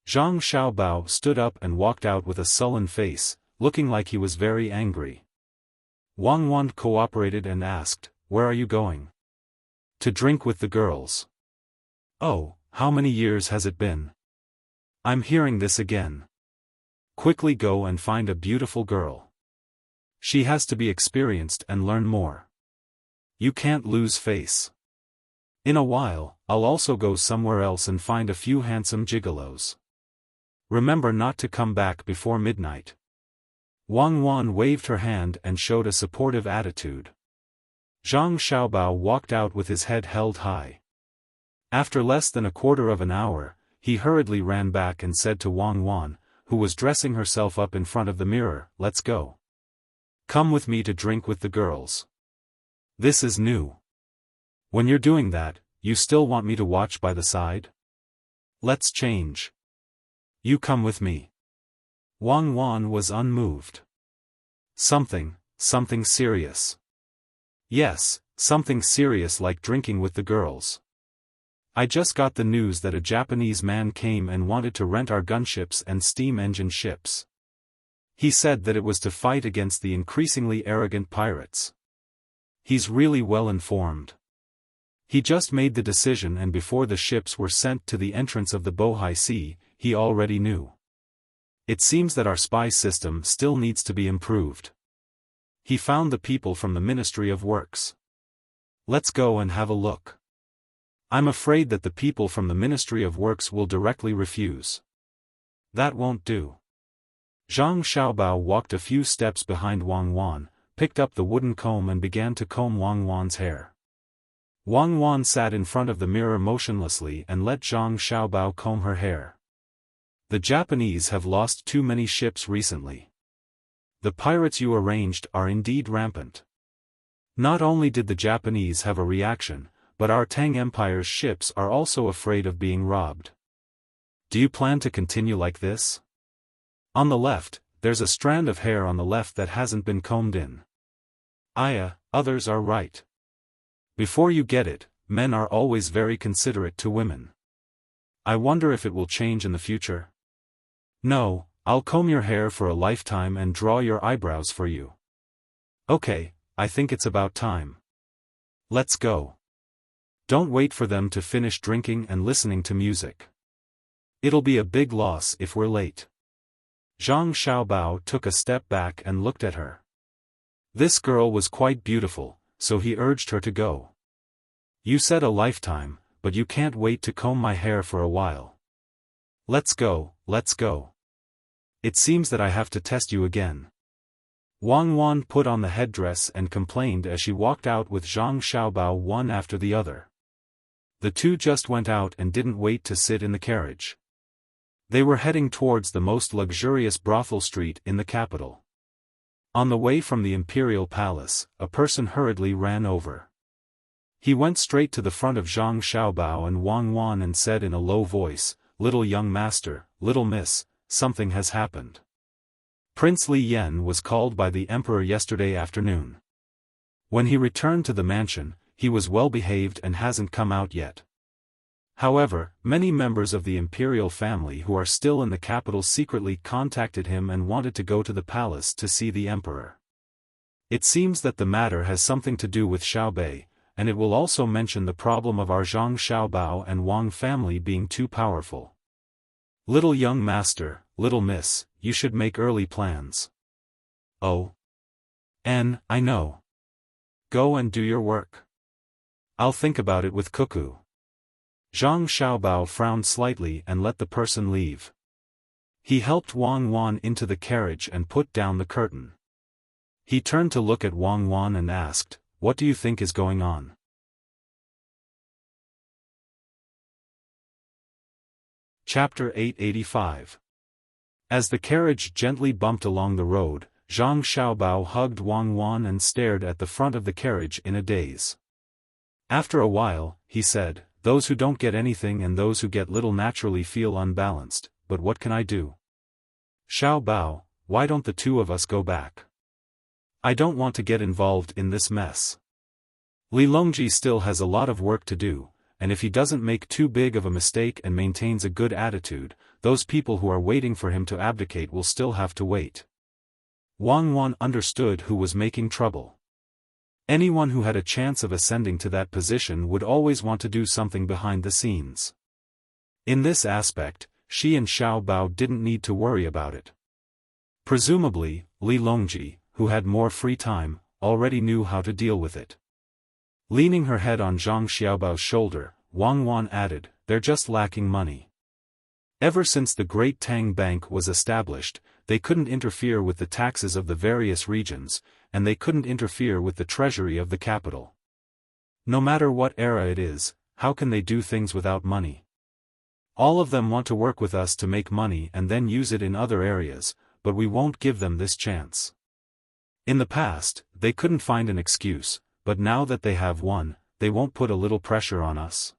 Zhang Xiaobao stood up and walked out with a sullen face, looking like he was very angry. Wang Wan cooperated and asked, "Where are you going?" "To drink with the girls." "Oh, how many years has it been?" "I'm hearing this again." "Quickly go and find a beautiful girl. She has to be experienced and learn more. You can't lose face. In a while, I'll also go somewhere else and find a few handsome gigolos. Remember not to come back before midnight." Wang Wan waved her hand and showed a supportive attitude. Zhang Xiaobao walked out with his head held high. After less than a quarter of an hour, he hurriedly ran back and said to Wang Wan, who was dressing herself up in front of the mirror, "Let's go. Come with me to drink with the girls. This is new. When you're doing that, you still want me to watch by the side? Let's change. You come with me." Wang Wan was unmoved. Something serious. Yes, something serious like drinking with the girls. I just got the news that a Japanese man came and wanted to rent our gunships and steam engine ships. He said that it was to fight against the increasingly arrogant pirates. He's really well informed. He just made the decision and before the ships were sent to the entrance of the Bohai Sea, he already knew. It seems that our spy system still needs to be improved. He found the people from the Ministry of Works. Let's go and have a look. I'm afraid that the people from the Ministry of Works will directly refuse. That won't do. Zhang Xiaobao walked a few steps behind Wang Wan, picked up the wooden comb and began to comb Wang Wan's hair. Wang Wan sat in front of the mirror motionlessly and let Zhang Xiaobao comb her hair. The Japanese have lost too many ships recently. The pirates you arranged are indeed rampant. Not only did the Japanese have a reaction, but our Tang Empire's ships are also afraid of being robbed. Do you plan to continue like this? On the left, there's a strand of hair on the left that hasn't been combed in. Others are right. Before you get it, men are always very considerate to women. I wonder if it will change in the future. No, I'll comb your hair for a lifetime and draw your eyebrows for you. Okay, I think it's about time. Let's go. Don't wait for them to finish drinking and listening to music. It'll be a big loss if we're late. Zhang Xiaobao took a step back and looked at her. This girl was quite beautiful, so he urged her to go. You said a lifetime, but you can't wait to comb my hair for a while. Let's go, let's go. It seems that I have to test you again. Wang Wan put on the headdress and complained as she walked out with Zhang Xiaobao one after the other. The two just went out and didn't wait to sit in the carriage. They were heading towards the most luxurious brothel street in the capital. On the way from the imperial palace, a person hurriedly ran over. He went straight to the front of Zhang Xiaobao and Wang Wan and said in a low voice, "Little young master, little miss, something has happened. Prince Li Yan was called by the emperor yesterday afternoon. When he returned to the mansion, he was well behaved and hasn't come out yet. However, many members of the imperial family who are still in the capital secretly contacted him and wanted to go to the palace to see the emperor. It seems that the matter has something to do with Xiaobei, and it will also mention the problem of our Zhang Xiaobao and Wang family being too powerful. Little young master, little miss, you should make early plans." "Oh. I know. Go and do your work. I'll think about it with Cuckoo." Zhang Xiaobao frowned slightly and let the person leave. He helped Wang Wan into the carriage and put down the curtain. He turned to look at Wang Wan and asked, "What do you think is going on?" Chapter 885. As the carriage gently bumped along the road, Zhang Xiaobao hugged Wang Wan and stared at the front of the carriage in a daze. After a while, he said, "Those who don't get anything and those who get little naturally feel unbalanced, but what can I do? Xiaobao, why don't the two of us go back? I don't want to get involved in this mess. Li Longji still has a lot of work to do, and if he doesn't make too big of a mistake and maintains a good attitude, those people who are waiting for him to abdicate will still have to wait." Wang Wan understood who was making trouble. Anyone who had a chance of ascending to that position would always want to do something behind the scenes. In this aspect, she and Xiaobao didn't need to worry about it. Presumably, Li Longji, who had more free time, already knew how to deal with it. Leaning her head on Zhang Xiaobao's shoulder, Wang Wan added, "They're just lacking money. Ever since the Great Tang Bank was established, they couldn't interfere with the taxes of the various regions, and they couldn't interfere with the treasury of the capital. No matter what era it is, how can they do things without money? All of them want to work with us to make money and then use it in other areas, but we won't give them this chance. In the past, they couldn't find an excuse, but now that they have one, they won't put a little pressure on us.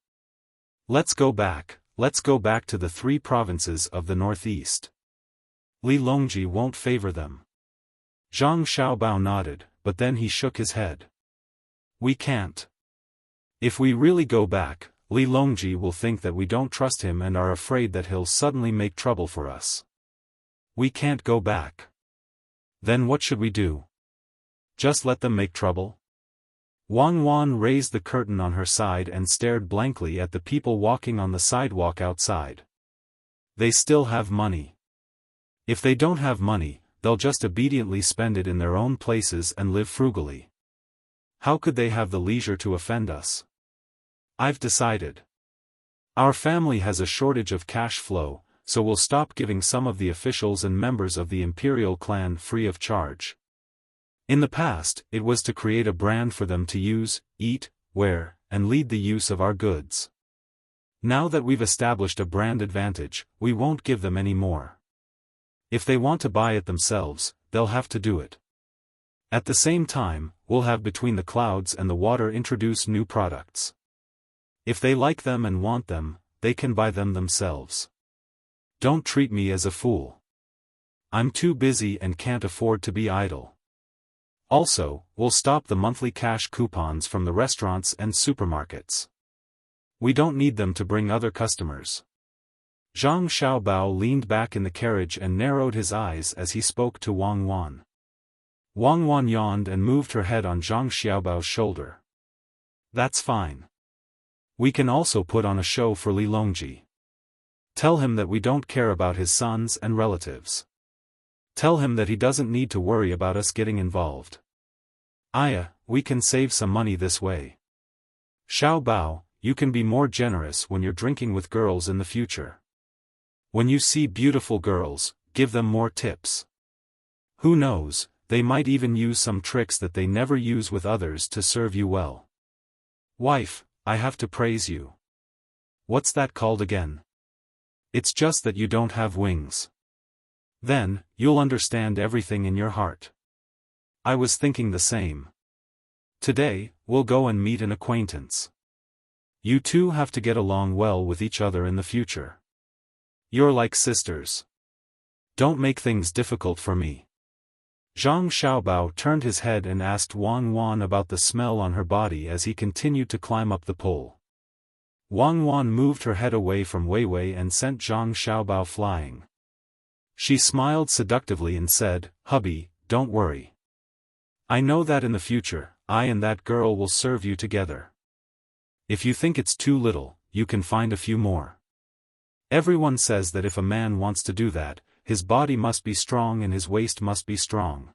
Let's go back to the 3 provinces of the northeast. Li Longji won't favor them." Zhang Xiaobao nodded, but then he shook his head. "We can't. If we really go back, Li Longji will think that we don't trust him and are afraid that he'll suddenly make trouble for us. We can't go back. Then what should we do? Just let them make trouble?" Wang Wan raised the curtain on her side and stared blankly at the people walking on the sidewalk outside. "They still have money. If they don't have money, they'll just obediently spend it in their own places and live frugally. How could they have the leisure to offend us? I've decided. Our family has a shortage of cash flow, so we'll stop giving some of the officials and members of the imperial clan free of charge. In the past, it was to create a brand for them to use, eat, wear, and lead the use of our goods. Now that we've established a brand advantage, we won't give them any more. If they want to buy it themselves, they'll have to do it. At the same time, we'll have Between the Clouds and the Water introduce new products. If they like them and want them, they can buy them themselves. Don't treat me as a fool. I'm too busy and can't afford to be idle. Also, we'll stop the monthly cash coupons from the restaurants and supermarkets. We don't need them to bring other customers. Zhang Xiaobao leaned back in the carriage and narrowed his eyes as he spoke to Wang Wan. Wang Wan yawned and moved her head on Zhang Xiaobao's shoulder. That's fine. We can also put on a show for Li Longji. Tell him that we don't care about his sons and relatives. Tell him that he doesn't need to worry about us getting involved. Aya, we can save some money this way. Xiaobao, you can be more generous when you're drinking with girls in the future. When you see beautiful girls, give them more tips. Who knows, they might even use some tricks that they never use with others to serve you well. Wife, I have to praise you. What's that called again? It's just that you don't have wings. Then, you'll understand everything in your heart. I was thinking the same. Today, we'll go and meet an acquaintance. You two have to get along well with each other in the future. You're like sisters. Don't make things difficult for me. Zhang Xiaobao turned his head and asked Wang Wan about the smell on her body as he continued to climb up the pole. Wang Wan moved her head away from Wei Wei and sent Zhang Xiaobao flying. She smiled seductively and said, "Hubby, don't worry. I know that in the future, I and that girl will serve you together. If you think it's too little, you can find a few more. Everyone says that if a man wants to do that, his body must be strong and his waist must be strong.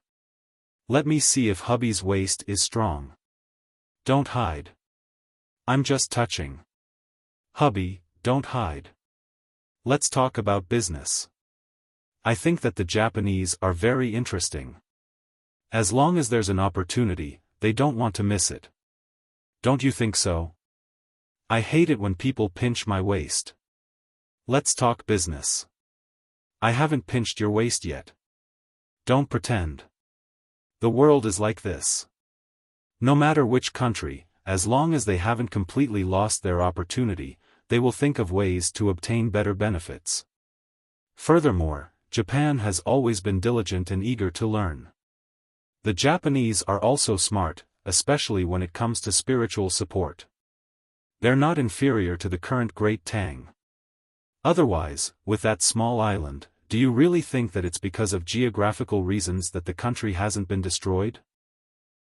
Let me see if hubby's waist is strong. Don't hide. I'm just touching. Hubby, don't hide. Let's talk about business. I think that the Japanese are very interesting. As long as there's an opportunity, they don't want to miss it. Don't you think so? I hate it when people pinch my waist. Let's talk business. I haven't pinched your waist yet. Don't pretend. The world is like this. No matter which country, as long as they haven't completely lost their opportunity, they will think of ways to obtain better benefits. Furthermore, Japan has always been diligent and eager to learn. The Japanese are also smart, especially when it comes to spiritual support. They're not inferior to the current Great Tang. Otherwise, with that small island, do you really think that it's because of geographical reasons that the country hasn't been destroyed?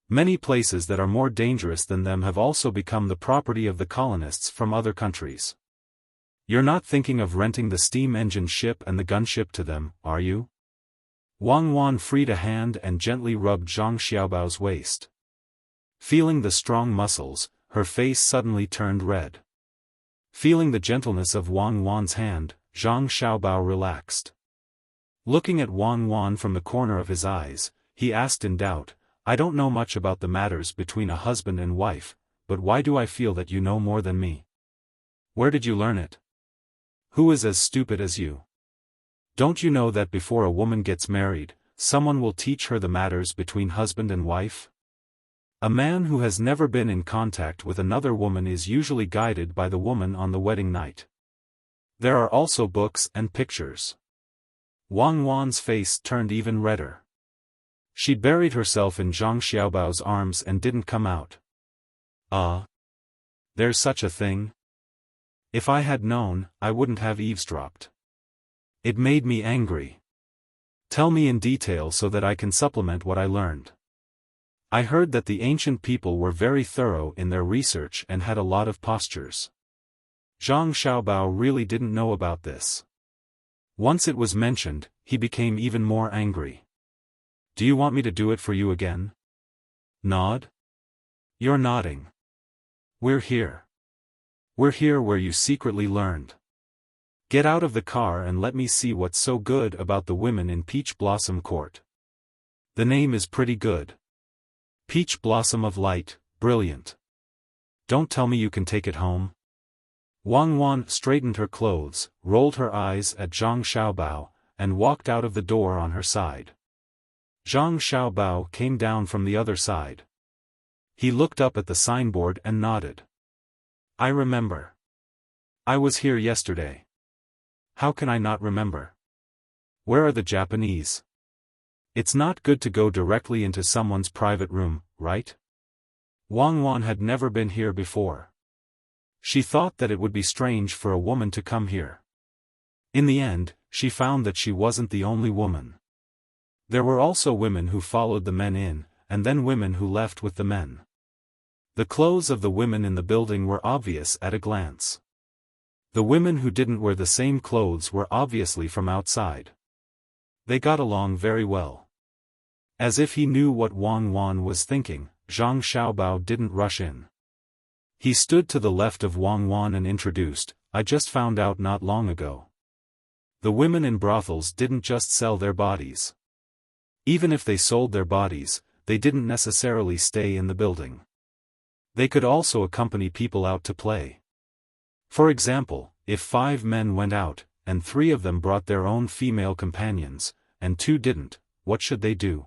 Many places that are more dangerous than them have also become the property of the colonists from other countries. You're not thinking of renting the steam engine ship and the gunship to them, are you? Wang Wan freed a hand and gently rubbed Zhang Xiaobao's waist. Feeling the strong muscles, her face suddenly turned red. Feeling the gentleness of Wang Wan's hand, Zhang Xiaobao relaxed. Looking at Wang Wan from the corner of his eyes, he asked in doubt, I don't know much about the matters between a husband and wife, but why do I feel that you know more than me? Where did you learn it? Who is as stupid as you? Don't you know that before a woman gets married, someone will teach her the matters between husband and wife? A man who has never been in contact with another woman is usually guided by the woman on the wedding night. There are also books and pictures. Wang Wan's face turned even redder. She buried herself in Zhang Xiaobao's arms and didn't come out. There's such a thing? If I had known, I wouldn't have eavesdropped. It made me angry. Tell me in detail so that I can supplement what I learned. I heard that the ancient people were very thorough in their research and had a lot of postures. Zhang Xiaobao really didn't know about this. Once it was mentioned, he became even more angry. Do you want me to do it for you again? Nod? You're nodding. We're here. We're here where you secretly learned. Get out of the car and let me see what's so good about the women in Peach Blossom Court. The name is pretty good. Peach Blossom of Light, brilliant. Don't tell me you can take it home. Wang Wan straightened her clothes, rolled her eyes at Zhang Xiaobao, and walked out of the door on her side. Zhang Xiaobao came down from the other side. He looked up at the signboard and nodded. I remember. I was here yesterday. How can I not remember? Where are the Japanese? It's not good to go directly into someone's private room, right? Wang Wan had never been here before. She thought that it would be strange for a woman to come here. In the end, she found that she wasn't the only woman. There were also women who followed the men in, and then women who left with the men. The clothes of the women in the building were obvious at a glance. The women who didn't wear the same clothes were obviously from outside. They got along very well. As if he knew what Wang Wan was thinking, Zhang Xiaobao didn't rush in. He stood to the left of Wang Wan and introduced, "I just found out not long ago. The women in brothels didn't just sell their bodies. Even if they sold their bodies, they didn't necessarily stay in the building. They could also accompany people out to play. For example, if 5 men went out, and 3 of them brought their own female companions, and 2 didn't, what should they do?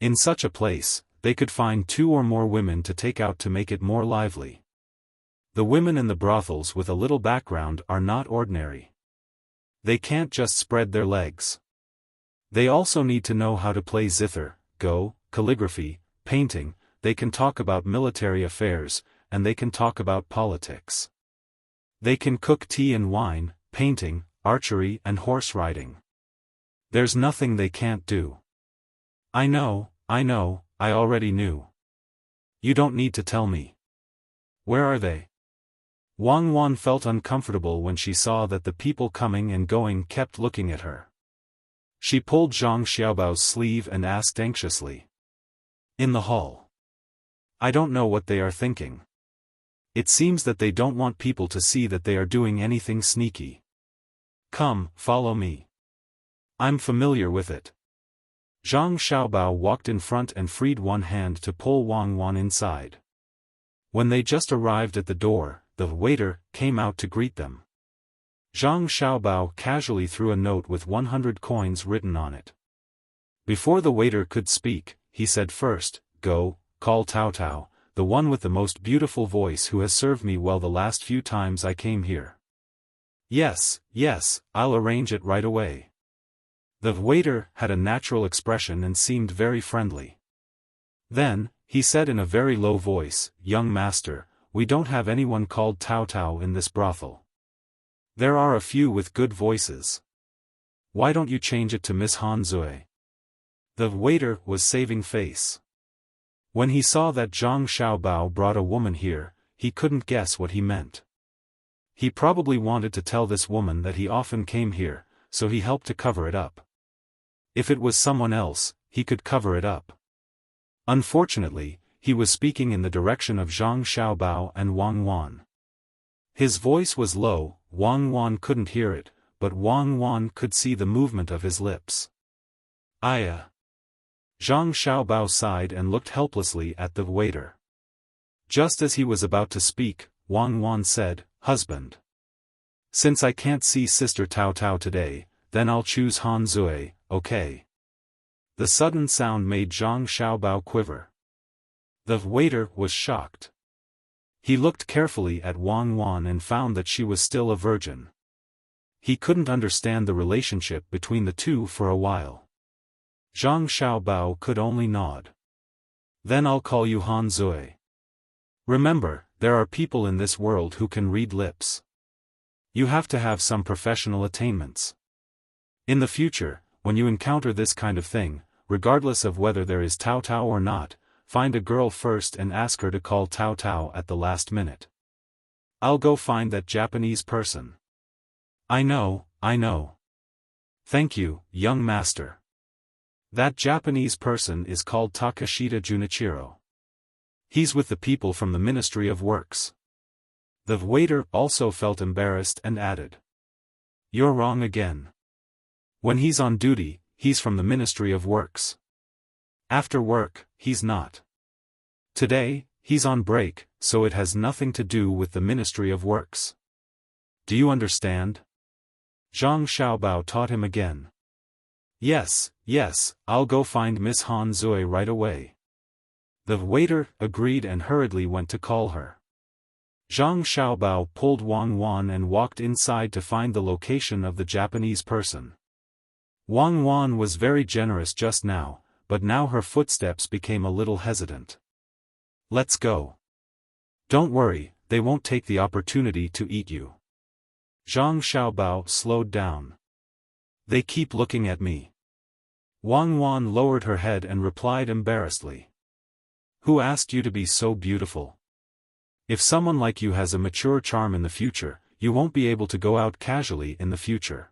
In such a place, they could find 2 or more women to take out to make it more lively. The women in the brothels with a little background are not ordinary. They can't just spread their legs. They also need to know how to play zither, go, calligraphy, painting, they can talk about military affairs, and they can talk about politics. They can cook tea and wine, painting, archery and horse riding. There's nothing they can't do. I know, I already knew. You don't need to tell me. Where are they? Wang Wan felt uncomfortable when she saw that the people coming and going kept looking at her. She pulled Zhang Xiaobao's sleeve and asked anxiously. In the hall. I don't know what they are thinking. It seems that they don't want people to see that they are doing anything sneaky. Come, follow me. I'm familiar with it. Zhang Xiaobao walked in front and freed one hand to pull Wang Wan inside. When they just arrived at the door, the waiter came out to greet them. Zhang Xiaobao casually threw a note with 100 coins written on it. Before the waiter could speak, he said first, "Go, call Tao Tao, the one with the most beautiful voice who has served me well the last few times I came here." Yes, I'll arrange it right away. The waiter had a natural expression and seemed very friendly. Then, he said in a very low voice, "Young master, we don't have anyone called Tao Tao in this brothel. There are a few with good voices. Why don't you change it to Miss Han Zui?" The waiter was saving face. When he saw that Zhang Xiaobao brought a woman here, he couldn't guess what he meant. He probably wanted to tell this woman that he often came here, so he helped to cover it up. If it was someone else, he could cover it up. Unfortunately, he was speaking in the direction of Zhang Xiaobao and Wang Wan. His voice was low, Wang Wan couldn't hear it, but Wang Wan could see the movement of his lips. Zhang Xiaobao sighed and looked helplessly at the waiter. Just as he was about to speak, Wang Wan said, "Husband. Since I can't see Sister Tao Tao today, then I'll choose Han Zui, okay?" The sudden sound made Zhang Xiaobao quiver. The waiter was shocked. He looked carefully at Wang Wan and found that she was still a virgin. He couldn't understand the relationship between the two for a while. Zhang Xiaobao could only nod. "Then I'll call you Han Zui. Remember, there are people in this world who can read lips. You have to have some professional attainments. In the future, when you encounter this kind of thing, regardless of whether there is Tao Tao or not, find a girl first and ask her to call Tao Tao at the last minute. I'll go find that Japanese person." I know. Thank you, young master. That Japanese person is called Takashita Junichiro. He's with the people from the Ministry of Works. The waiter also felt embarrassed and added. "You're wrong again. When he's on duty, he's from the Ministry of Works. After work, he's not. Today, he's on break, so it has nothing to do with the Ministry of Works. Do you understand?" Zhang Xiaobao taught him again. Yes, I'll go find Miss Han Zui right away." The waiter agreed and hurriedly went to call her. Zhang Xiaobao pulled Wang Wan and walked inside to find the location of the Japanese person. Wang Wan was very generous just now, but now her footsteps became a little hesitant. Let's go. Don't worry, they won't take the opportunity to eat you. Zhang Xiaobao slowed down. They keep looking at me. Wang Wan lowered her head and replied embarrassedly. Who asked you to be so beautiful? If someone like you has a mature charm in the future, you won't be able to go out casually in the future.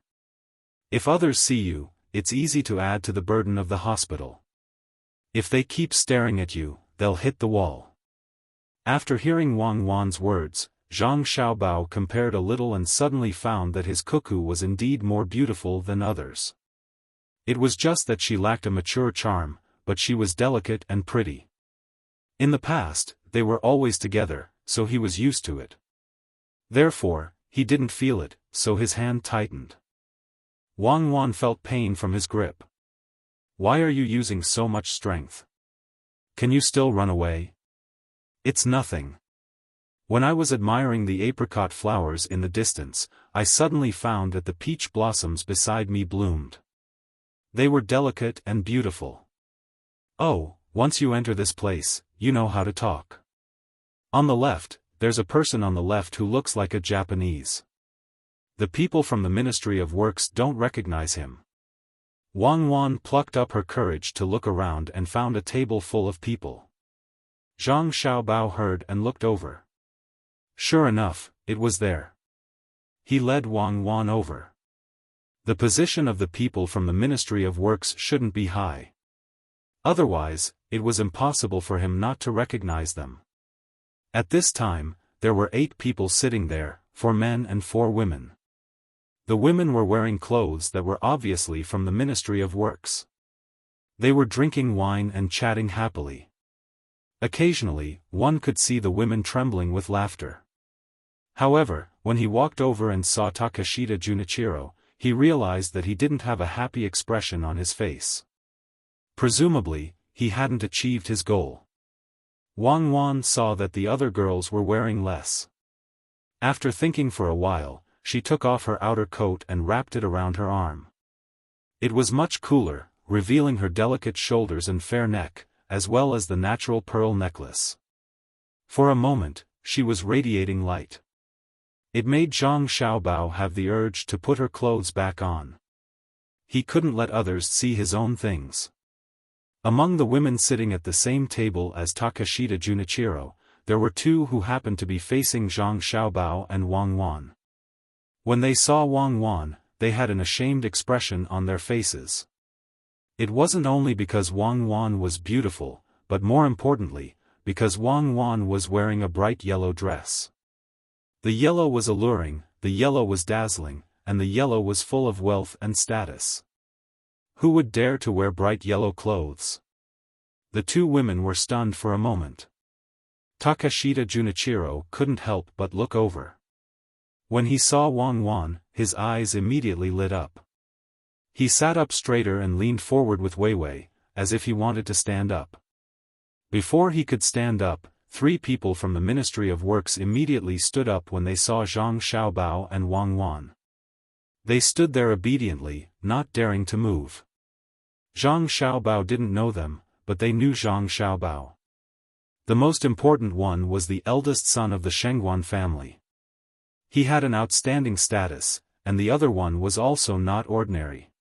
If others see you, it's easy to add to the burden of the hospital. If they keep staring at you, they'll hit the wall. After hearing Wang Wan's words, Zhang Xiaobao compared a little and suddenly found that his cuckoo was indeed more beautiful than others. It was just that she lacked a mature charm, but she was delicate and pretty. In the past, they were always together, so he was used to it. Therefore, he didn't feel it, so his hand tightened. Wang Wan felt pain from his grip. Why are you using so much strength? Can you still run away? It's nothing. When I was admiring the apricot flowers in the distance, I suddenly found that the peach blossoms beside me bloomed. They were delicate and beautiful. Oh, once you enter this place, you know how to talk. On the left, there's a person on the left who looks like a Japanese. The people from the Ministry of Works don't recognize him. Wang Wan plucked up her courage to look around and found a table full of people. Zhang Xiaobao heard and looked over. Sure enough, it was there. He led Wang Wan over. The position of the people from the Ministry of Works shouldn't be high. Otherwise, it was impossible for him not to recognize them. At this time, there were 8 people sitting there, 4 men and 4 women. The women were wearing clothes that were obviously from the Ministry of Works. They were drinking wine and chatting happily. Occasionally, one could see the women trembling with laughter. However, when he walked over and saw Takeshita Junichiro, he realized that he didn't have a happy expression on his face. Presumably, he hadn't achieved his goal. Wang Wan saw that the other girls were wearing less. After thinking for a while, she took off her outer coat and wrapped it around her arm. It was much cooler, revealing her delicate shoulders and fair neck, as well as the natural pearl necklace. For a moment, she was radiating light. It made Zhang Xiaobao have the urge to put her clothes back on. He couldn't let others see his own things. Among the women sitting at the same table as Takeshita Junichiro, there were 2 who happened to be facing Zhang Xiaobao and Wang Wan. When they saw Wang Wan, they had an ashamed expression on their faces. It wasn't only because Wang Wan was beautiful, but more importantly, because Wang Wan was wearing a bright yellow dress. The yellow was alluring, the yellow was dazzling, and the yellow was full of wealth and status. Who would dare to wear bright yellow clothes? The 2 women were stunned for a moment. Takeshita Junichiro couldn't help but look over. When he saw Wang Wan, his eyes immediately lit up. He sat up straighter and leaned forward with Weiwei, as if he wanted to stand up. Before he could stand up, 3 people from the Ministry of Works immediately stood up when they saw Zhang Xiaobao and Wang Wan. They stood there obediently, not daring to move. Zhang Xiaobao didn't know them, but they knew Zhang Xiaobao. The most important one was the eldest son of the Shengguan family. He had an outstanding status, and the other one was also not ordinary.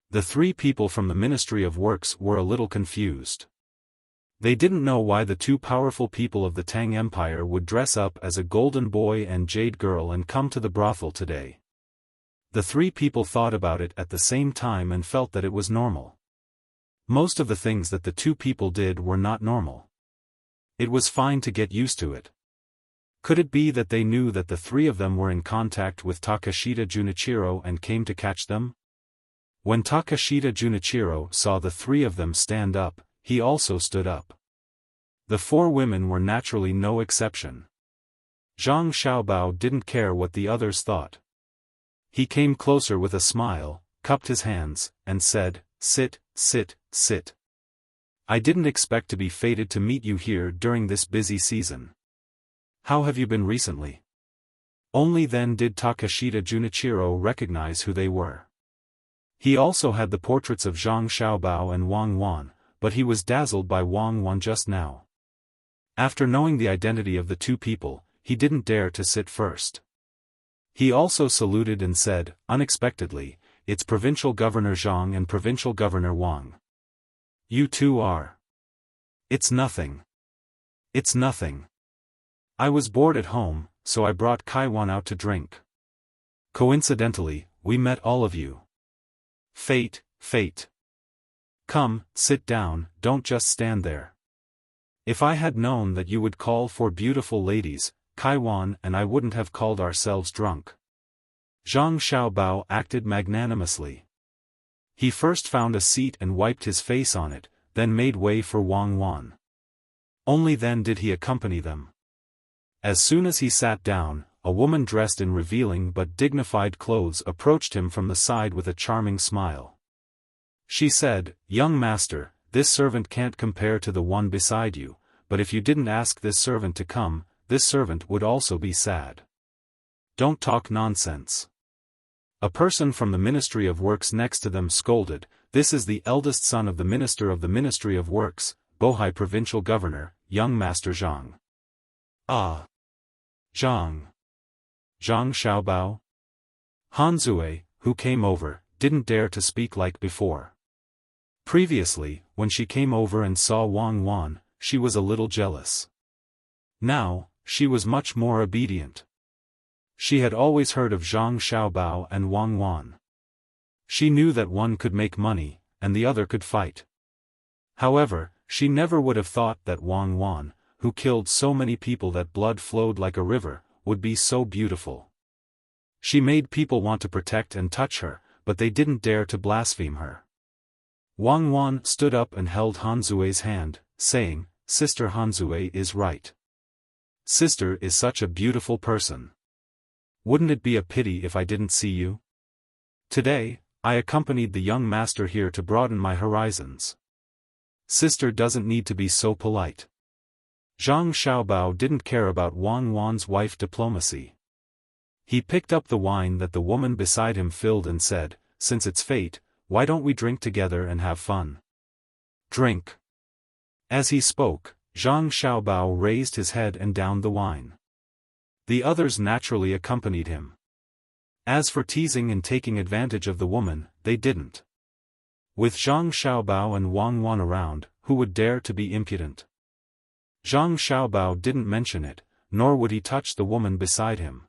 The 3 people from the Ministry of Works were a little confused. They didn't know why the 2 powerful people of the Tang Empire would dress up as a golden boy and jade girl and come to the brothel today. The 3 people thought about it at the same time and felt that it was normal. Most of the things that the 2 people did were not normal. It was fine to get used to it. Could it be that they knew that the 3 of them were in contact with Takeshita Junichiro and came to catch them? When Takeshita Junichiro saw the 3 of them stand up, he also stood up. The 4 women were naturally no exception. Zhang Xiaobao didn't care what the others thought. He came closer with a smile, cupped his hands, and said, "Sit, sit, sit. I didn't expect to be fated to meet you here during this busy season. How have you been recently? Only then did Takashita Junichiro recognize who they were. He also had the portraits of Zhang Xiaobao and Wang Wan, but he was dazzled by Wang Wan just now. After knowing the identity of the two people, he didn't dare to sit first. He also saluted and said, unexpectedly, "It's Provincial Governor Zhang and Provincial Governor Wang. You two are." "It's nothing. It's nothing. I was bored at home, so I brought Kaiwan out to drink. Coincidentally, we met all of you. Fate, fate. Come, sit down, don't just stand there. If I had known that you would call for beautiful ladies, Kaiwan and I wouldn't have called ourselves drunk." Zhang Xiaobao acted magnanimously. He first found a seat and wiped his face on it, then made way for Wang Wan. Only then did he accompany them. As soon as he sat down, a woman dressed in revealing but dignified clothes approached him from the side with a charming smile. She said, "Young master, this servant can't compare to the one beside you, but if you didn't ask this servant to come, this servant would also be sad." "Don't talk nonsense." A person from the Ministry of Works next to them scolded, "This is the eldest son of the Minister of the Ministry of Works, Bohai Provincial Governor, young Master Zhang." "Ah. Zhang. Zhang Xiaobao?" Hanzue, who came over, didn't dare to speak like before. Previously, when she came over and saw Wang Wan, she was a little jealous. Now, she was much more obedient. She had always heard of Zhang Xiaobao and Wang Wan. She knew that one could make money, and the other could fight. However, she never would have thought that Wang Wan, who killed so many people that blood flowed like a river, would be so beautiful. She made people want to protect and touch her, but they didn't dare to blaspheme her. Wang Wan stood up and held Hanzue's hand, saying, "Sister Hanzue is right. Sister is such a beautiful person. Wouldn't it be a pity if I didn't see you? Today, I accompanied the young master here to broaden my horizons. Sister doesn't need to be so polite." Zhang Xiaobao didn't care about Wang Wan's wife diplomacy. He picked up the wine that the woman beside him filled and said, "Since it's fate, why don't we drink together and have fun? Drink." As he spoke, Zhang Xiaobao raised his head and downed the wine. The others naturally accompanied him. As for teasing and taking advantage of the woman, they didn't. With Zhang Xiaobao and Wang Wan around, who would dare to be impudent? Zhang Xiaobao didn't mention it, nor would he touch the woman beside him.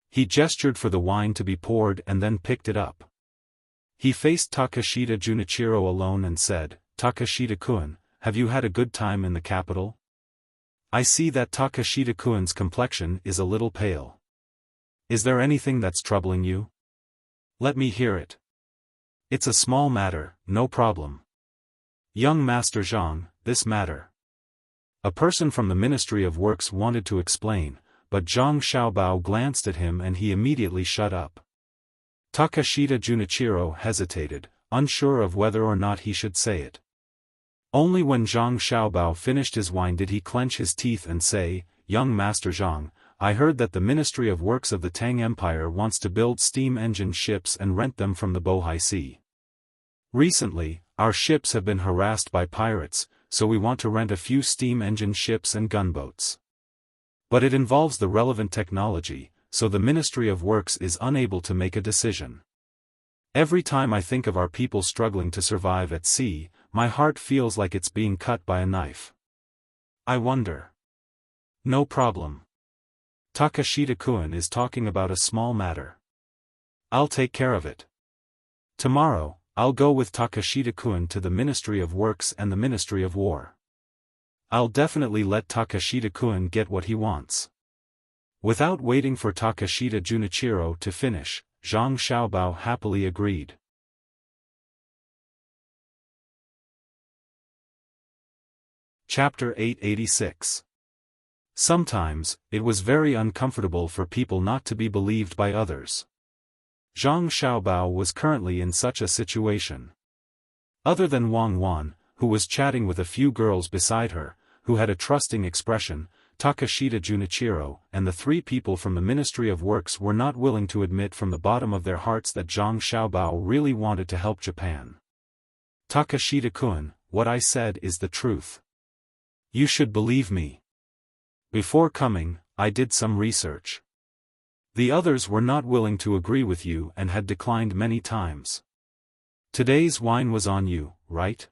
He gestured for the wine to be poured and then picked it up. He faced Takashita Junichiro alone and said, "Takashita-kun, have you had a good time in the capital? I see that Takashita-kun's complexion is a little pale. Is there anything that's troubling you? Let me hear it. It's a small matter, no problem. Young Master Zhang, this matter." A person from the Ministry of Works wanted to explain, but Zhang Xiaobao glanced at him and he immediately shut up. Takashita Junichiro hesitated, unsure of whether or not he should say it. Only when Zhang Xiaobao finished his wine did he clench his teeth and say, "Young Master Zhang, I heard that the Ministry of Works of the Tang Empire wants to build steam engine ships and rent them from the Bohai Sea. Recently, our ships have been harassed by pirates, so we want to rent a few steam engine ships and gunboats. But it involves the relevant technology, so the Ministry of Works is unable to make a decision. Every time I think of our people struggling to survive at sea, my heart feels like it's being cut by a knife. I wonder." "No problem. Takashita-kun is talking about a small matter. I'll take care of it. Tomorrow, I'll go with Takashita-kun to the Ministry of Works and the Ministry of War. I'll definitely let Takashita-kun get what he wants." Without waiting for Takashita Junichiro to finish, Zhang Xiaobao happily agreed. Chapter 886. Sometimes, it was very uncomfortable for people not to be believed by others. Zhang Xiaobao was currently in such a situation. Other than Wang Wan, who was chatting with a few girls beside her, who had a trusting expression, Takashita Junichiro, and the three people from the Ministry of Works were not willing to admit from the bottom of their hearts that Zhang Xiaobao really wanted to help Japan. Takashita-kun, what I said is the truth. You should believe me. Before coming, I did some research. The others were not willing to agree with you and had declined many times. Today's wine was on you, right?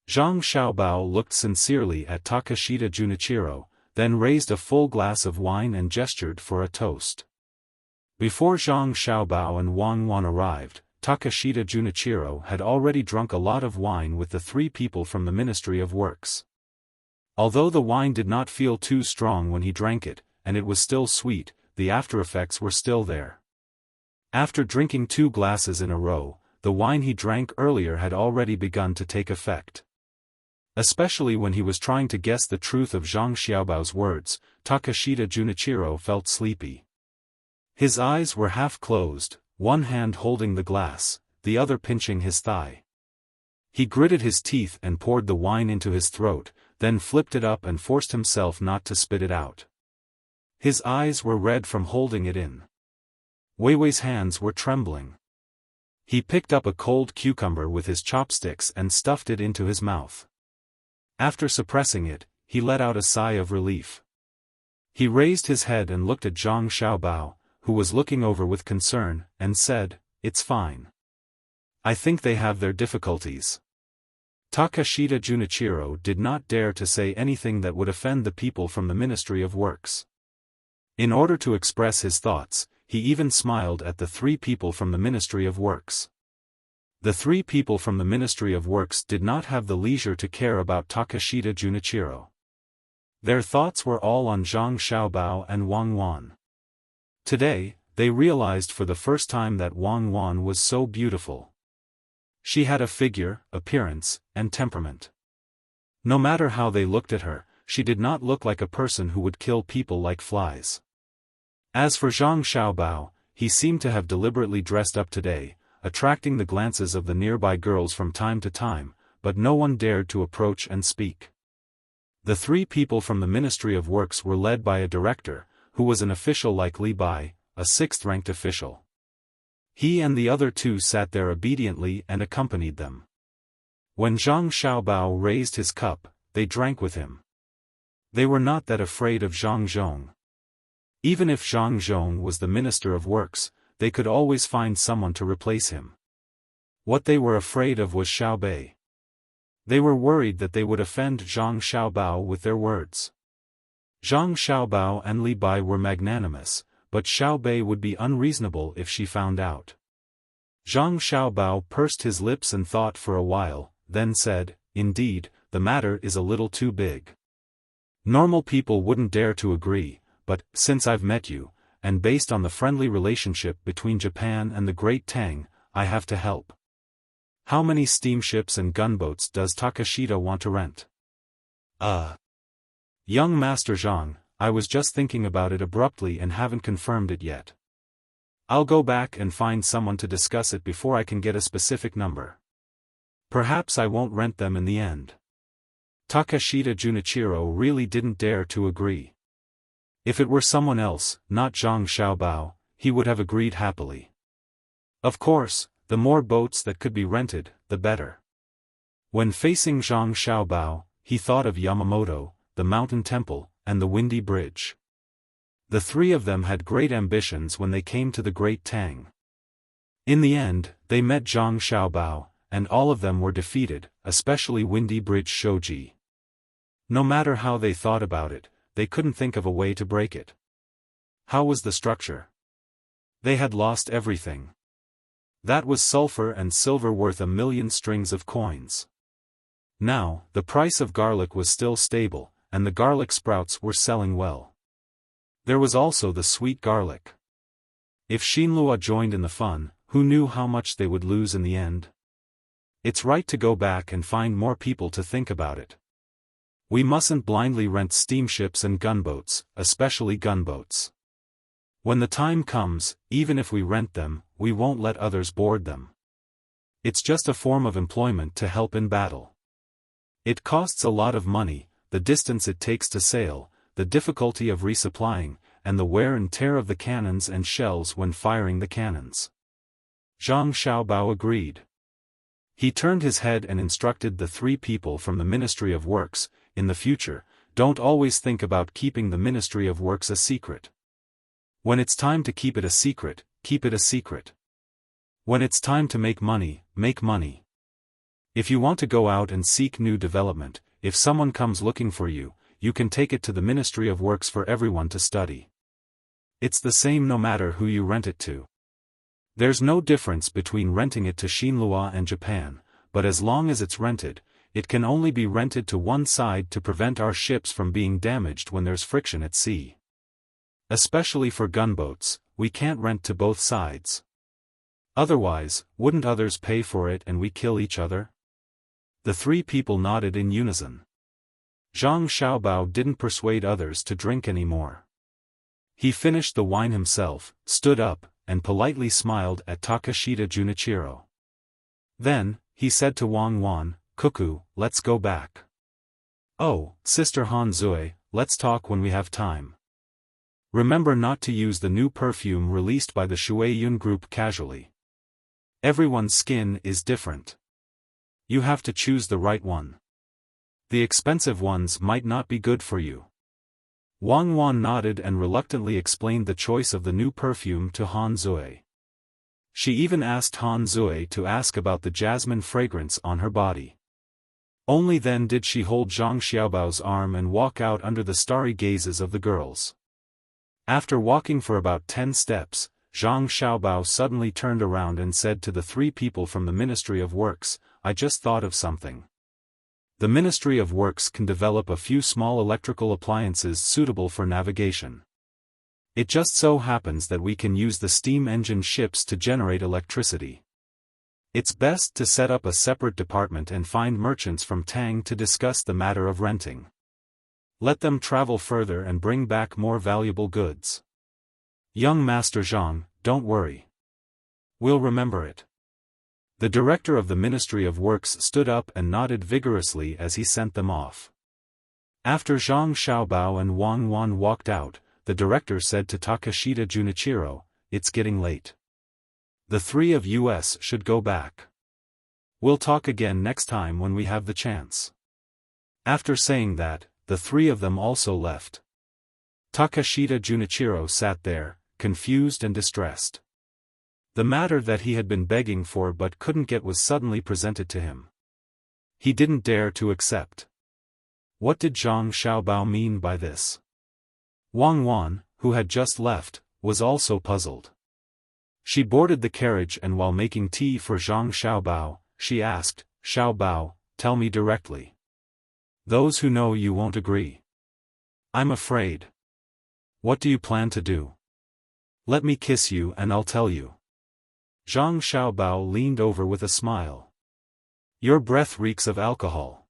Zhang Xiaobao looked sincerely at Takashita Junichiro, then raised a full glass of wine and gestured for a toast. Before Zhang Xiaobao and Wang Wan arrived, Takashita Junichiro had already drunk a lot of wine with the three people from the Ministry of Works. Although the wine did not feel too strong when he drank it, and it was still sweet, the after-effects were still there. After drinking 2 glasses in a row, the wine he drank earlier had already begun to take effect. Especially when he was trying to guess the truth of Zhang Xiaobao's words, Takashita Junichiro felt sleepy. His eyes were half closed, one hand holding the glass, the other pinching his thigh. He gritted his teeth and poured the wine into his throat, then flipped it up and forced himself not to spit it out. His eyes were red from holding it in. Weiwei's hands were trembling. He picked up a cold cucumber with his chopsticks and stuffed it into his mouth. After suppressing it, he let out a sigh of relief. He raised his head and looked at Zhang Xiaobao, who was looking over with concern, and said, "It's fine. I think they have their difficulties." Takashita Junichiro did not dare to say anything that would offend the people from the Ministry of Works. In order to express his thoughts, he even smiled at the three people from the Ministry of Works. The three people from the Ministry of Works did not have the leisure to care about Takashita Junichiro. Their thoughts were all on Zhang Xiaobao and Wang Wan. Today, they realized for the first time that Wang Wan was so beautiful. She had a figure, appearance, and temperament. No matter how they looked at her, she did not look like a person who would kill people like flies. As for Zhang Xiaobao, he seemed to have deliberately dressed up today, attracting the glances of the nearby girls from time to time, but no one dared to approach and speak. The three people from the Ministry of Works were led by a director, who was an official like Li Bai, a 6th-ranked official. He and the other 2 sat there obediently and accompanied them. When Zhang Xiaobao raised his cup, they drank with him. They were not that afraid of Zhang Zhong. Even if Zhang Zhong was the Minister of Works, they could always find someone to replace him. What they were afraid of was Xiao Bei. They were worried that they would offend Zhang Xiaobao with their words. Zhang Xiaobao and Li Bai were magnanimous, but Xiao Bei would be unreasonable if she found out. Zhang Xiaobao pursed his lips and thought for a while, then said, "Indeed, the matter is a little too big. Normal people wouldn't dare to agree, but, since I've met you, and based on the friendly relationship between Japan and the Great Tang, I have to help. How many steamships and gunboats does Takashita want to rent?" Young Master Zhang, I was just thinking about it abruptly and haven't confirmed it yet. I'll go back and find someone to discuss it before I can get a specific number. Perhaps I won't rent them in the end. Takashita Junichiro really didn't dare to agree. If it were someone else, not Zhang Xiaobao, he would have agreed happily. Of course, the more boats that could be rented, the better. When facing Zhang Xiaobao, he thought of Yamamoto, the mountain temple, and the windy bridge. The three of them had great ambitions when they came to the Great Tang. In the end, they met Zhang Xiaobao, and all of them were defeated, especially Windy Bridge Shoji. No matter how they thought about it, they couldn't think of a way to break it. How was the structure? They had lost everything. That was sulfur and silver worth 1,000,000 strings of coins. Now, the price of garlic was still stable, and the garlic sprouts were selling well. There was also the sweet garlic. If Xinlua joined in the fun, who knew how much they would lose in the end? It's right to go back and find more people to think about it. We mustn't blindly rent steamships and gunboats, especially gunboats. When the time comes, even if we rent them, we won't let others board them. It's just a form of employment to help in battle. It costs a lot of money, the distance it takes to sail, the difficulty of resupplying, and the wear and tear of the cannons and shells when firing the cannons. Zhang Xiaobao agreed. He turned his head and instructed the 3 people from the Ministry of Works, in the future, don't always think about keeping the Ministry of Works a secret. When it's time to keep it a secret, keep it a secret. When it's time to make money, make money. If you want to go out and seek new development, if someone comes looking for you, you can take it to the Ministry of Works for everyone to study. It's the same no matter who you rent it to. There's no difference between renting it to Xinhua and Japan, but as long as it's rented, it can only be rented to one side to prevent our ships from being damaged when there's friction at sea. Especially for gunboats, we can't rent to both sides. Otherwise, wouldn't others pay for it and we kill each other? The 3 people nodded in unison. Zhang Xiaobao didn't persuade others to drink anymore. He finished the wine himself, stood up, and politely smiled at Takashita Junichiro. Then, he said to Wang Wan, "Cuckoo, let's go back." "Oh, Sister Han Zui, let's talk when we have time. Remember not to use the new perfume released by the Shueiyun group casually. Everyone's skin is different. You have to choose the right one. The expensive ones might not be good for you." Wang Wan nodded and reluctantly explained the choice of the new perfume to Han Zui. She even asked Han Zui to ask about the jasmine fragrance on her body. Only then did she hold Zhang Xiaobao's arm and walk out under the starry gazes of the girls. After walking for about 10 steps, Zhang Xiaobao suddenly turned around and said to the 3 people from the Ministry of Works, "I just thought of something. The Ministry of Works can develop a few small electrical appliances suitable for navigation. It just so happens that we can use the steam engine ships to generate electricity. It's best to set up a separate department and find merchants from Tang to discuss the matter of renting. Let them travel further and bring back more valuable goods. Young Master Zhang, don't worry. We'll remember it." The director of the Ministry of Works stood up and nodded vigorously as he sent them off. After Zhang Xiaobao and Wang Wan walked out, the director said to Takashita Junichiro, "It's getting late. The 3 of us should go back. We'll talk again next time when we have the chance." After saying that, the 3 of them also left. Takashita Junichiro sat there, confused and distressed. The matter that he had been begging for but couldn't get was suddenly presented to him. He didn't dare to accept. What did Zhang Xiaobao mean by this? Wang Wan, who had just left, was also puzzled. She boarded the carriage and while making tea for Zhang Xiaobao, she asked, "Xiaobao, tell me directly. Those who know you won't agree. I'm afraid. What do you plan to do? Let me kiss you and I'll tell you." Zhang Xiaobao leaned over with a smile. "Your breath reeks of alcohol."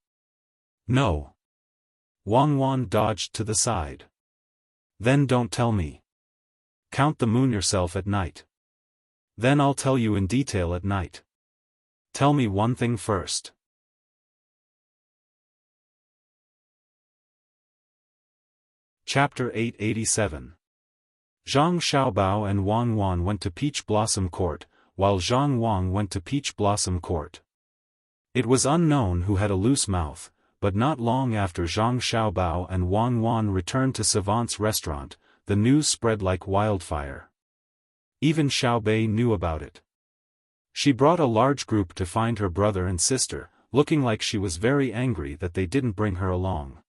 "No." Wang Wan dodged to the side. "Then don't tell me. Count the moon yourself at night. Then I'll tell you in detail at night. Tell me one thing first." Chapter 887. Zhang Xiaobao and Wang Wan went to Peach Blossom Court, while Zhang Wang went to Peach Blossom Court. It was unknown who had a loose mouth, but not long after Zhang Xiaobao and Wang Wan returned to Savant's restaurant, the news spread like wildfire. Even Xiaobei knew about it. She brought a large group to find her brother and sister, looking like she was very angry that they didn't bring her along.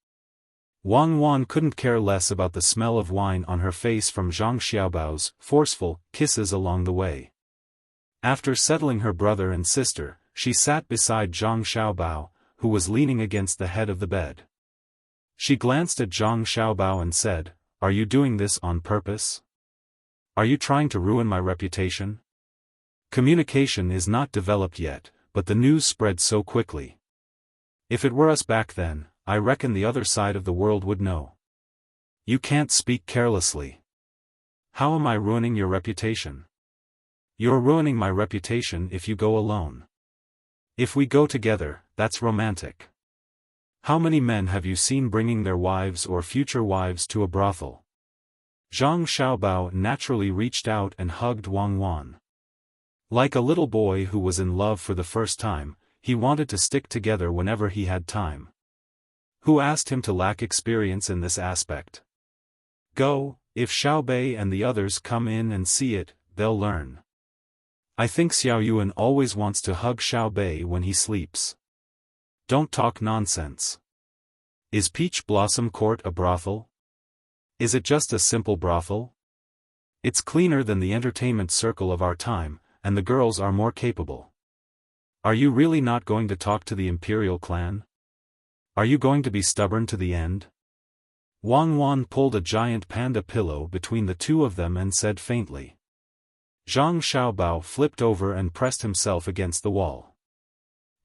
Wang Wan couldn't care less about the smell of wine on her face from Zhang Xiaobao's forceful kisses along the way. After settling her brother and sister, she sat beside Zhang Xiaobao, who was leaning against the head of the bed. She glanced at Zhang Xiaobao and said, "Are you doing this on purpose? Are you trying to ruin my reputation? Communication is not developed yet, but the news spread so quickly. If it were us back then, I reckon the other side of the world would know. You can't speak carelessly. How am I ruining your reputation? You're ruining my reputation if you go alone. If we go together, that's romantic. How many men have you seen bringing their wives or future wives to a brothel? Zhang Xiaobao naturally reached out and hugged Wang Wan. Like a little boy who was in love for the first time, he wanted to stick together whenever he had time. Who asked him to lack experience in this aspect? Go, if Xiaobei and the others come in and see it, they'll learn. I think Xiao Yuan always wants to hug Xiaobei when he sleeps. Don't talk nonsense. Is Peach Blossom Court a brothel? Is it just a simple brothel? It's cleaner than the entertainment circle of our time, and the girls are more capable. Are you really not going to talk to the imperial clan? Are you going to be stubborn to the end? Wang Wan pulled a giant panda pillow between the two of them and said faintly. Zhang Xiaobao flipped over and pressed himself against the wall.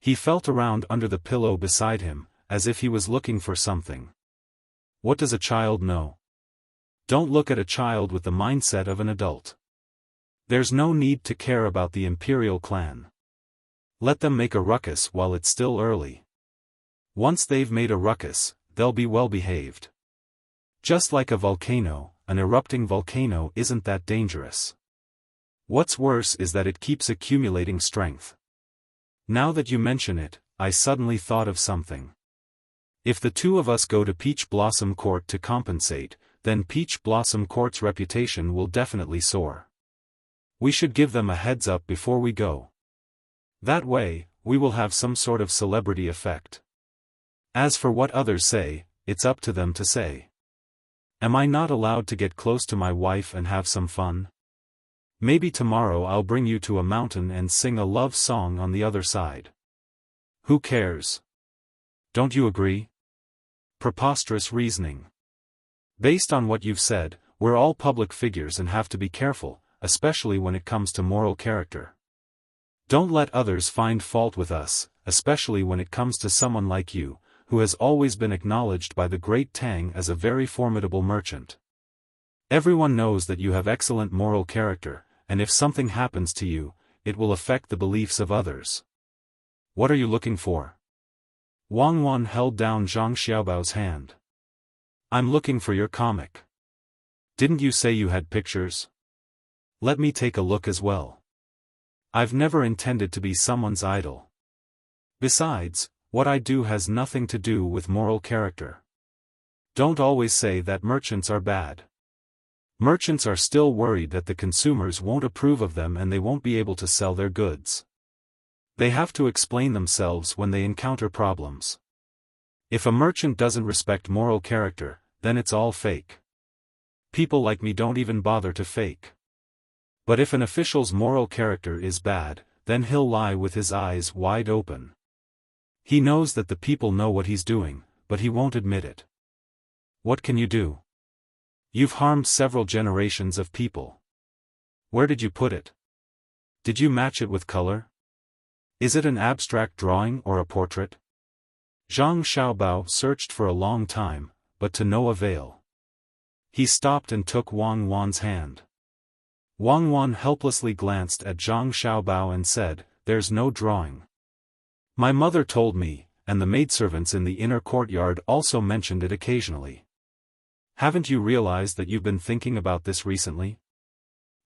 He felt around under the pillow beside him, as if he was looking for something. What does a child know? Don't look at a child with the mindset of an adult. There's no need to care about the imperial clan. Let them make a ruckus while it's still early. Once they've made a ruckus, they'll be well behaved. Just like a volcano, an erupting volcano isn't that dangerous. What's worse is that it keeps accumulating strength. Now that you mention it, I suddenly thought of something. If the two of us go to Peach Blossom Court to compensate, then Peach Blossom Court's reputation will definitely soar. We should give them a heads up before we go. That way, we will have some sort of celebrity effect. As for what others say, it's up to them to say. Am I not allowed to get close to my wife and have some fun? Maybe tomorrow I'll bring you to a mountain and sing a love song on the other side. Who cares? Don't you agree? Preposterous reasoning. Based on what you've said, we're all public figures and have to be careful, especially when it comes to moral character. Don't let others find fault with us, especially when it comes to someone like you, who has always been acknowledged by the great Tang as a very formidable merchant. Everyone knows that you have excellent moral character, and if something happens to you, it will affect the beliefs of others. What are you looking for? Wang Wan held down Zhang Xiaobao's hand. I'm looking for your comic. Didn't you say you had pictures? Let me take a look as well. I've never intended to be someone's idol. Besides, what I do has nothing to do with moral character. Don't always say that merchants are bad. Merchants are still worried that the consumers won't approve of them and they won't be able to sell their goods. They have to explain themselves when they encounter problems. If a merchant doesn't respect moral character, then it's all fake. People like me don't even bother to fake. But if an official's moral character is bad, then he'll lie with his eyes wide open. He knows that the people know what he's doing, but he won't admit it. What can you do? You've harmed several generations of people. Where did you put it? Did you match it with color? Is it an abstract drawing or a portrait? Zhang Xiaobao searched for a long time, but to no avail. He stopped and took Wang Wan's hand. Wang Wan helplessly glanced at Zhang Xiaobao and said, "There's no drawing. My mother told me, and the maidservants in the inner courtyard also mentioned it occasionally. Haven't you realized that you've been thinking about this recently?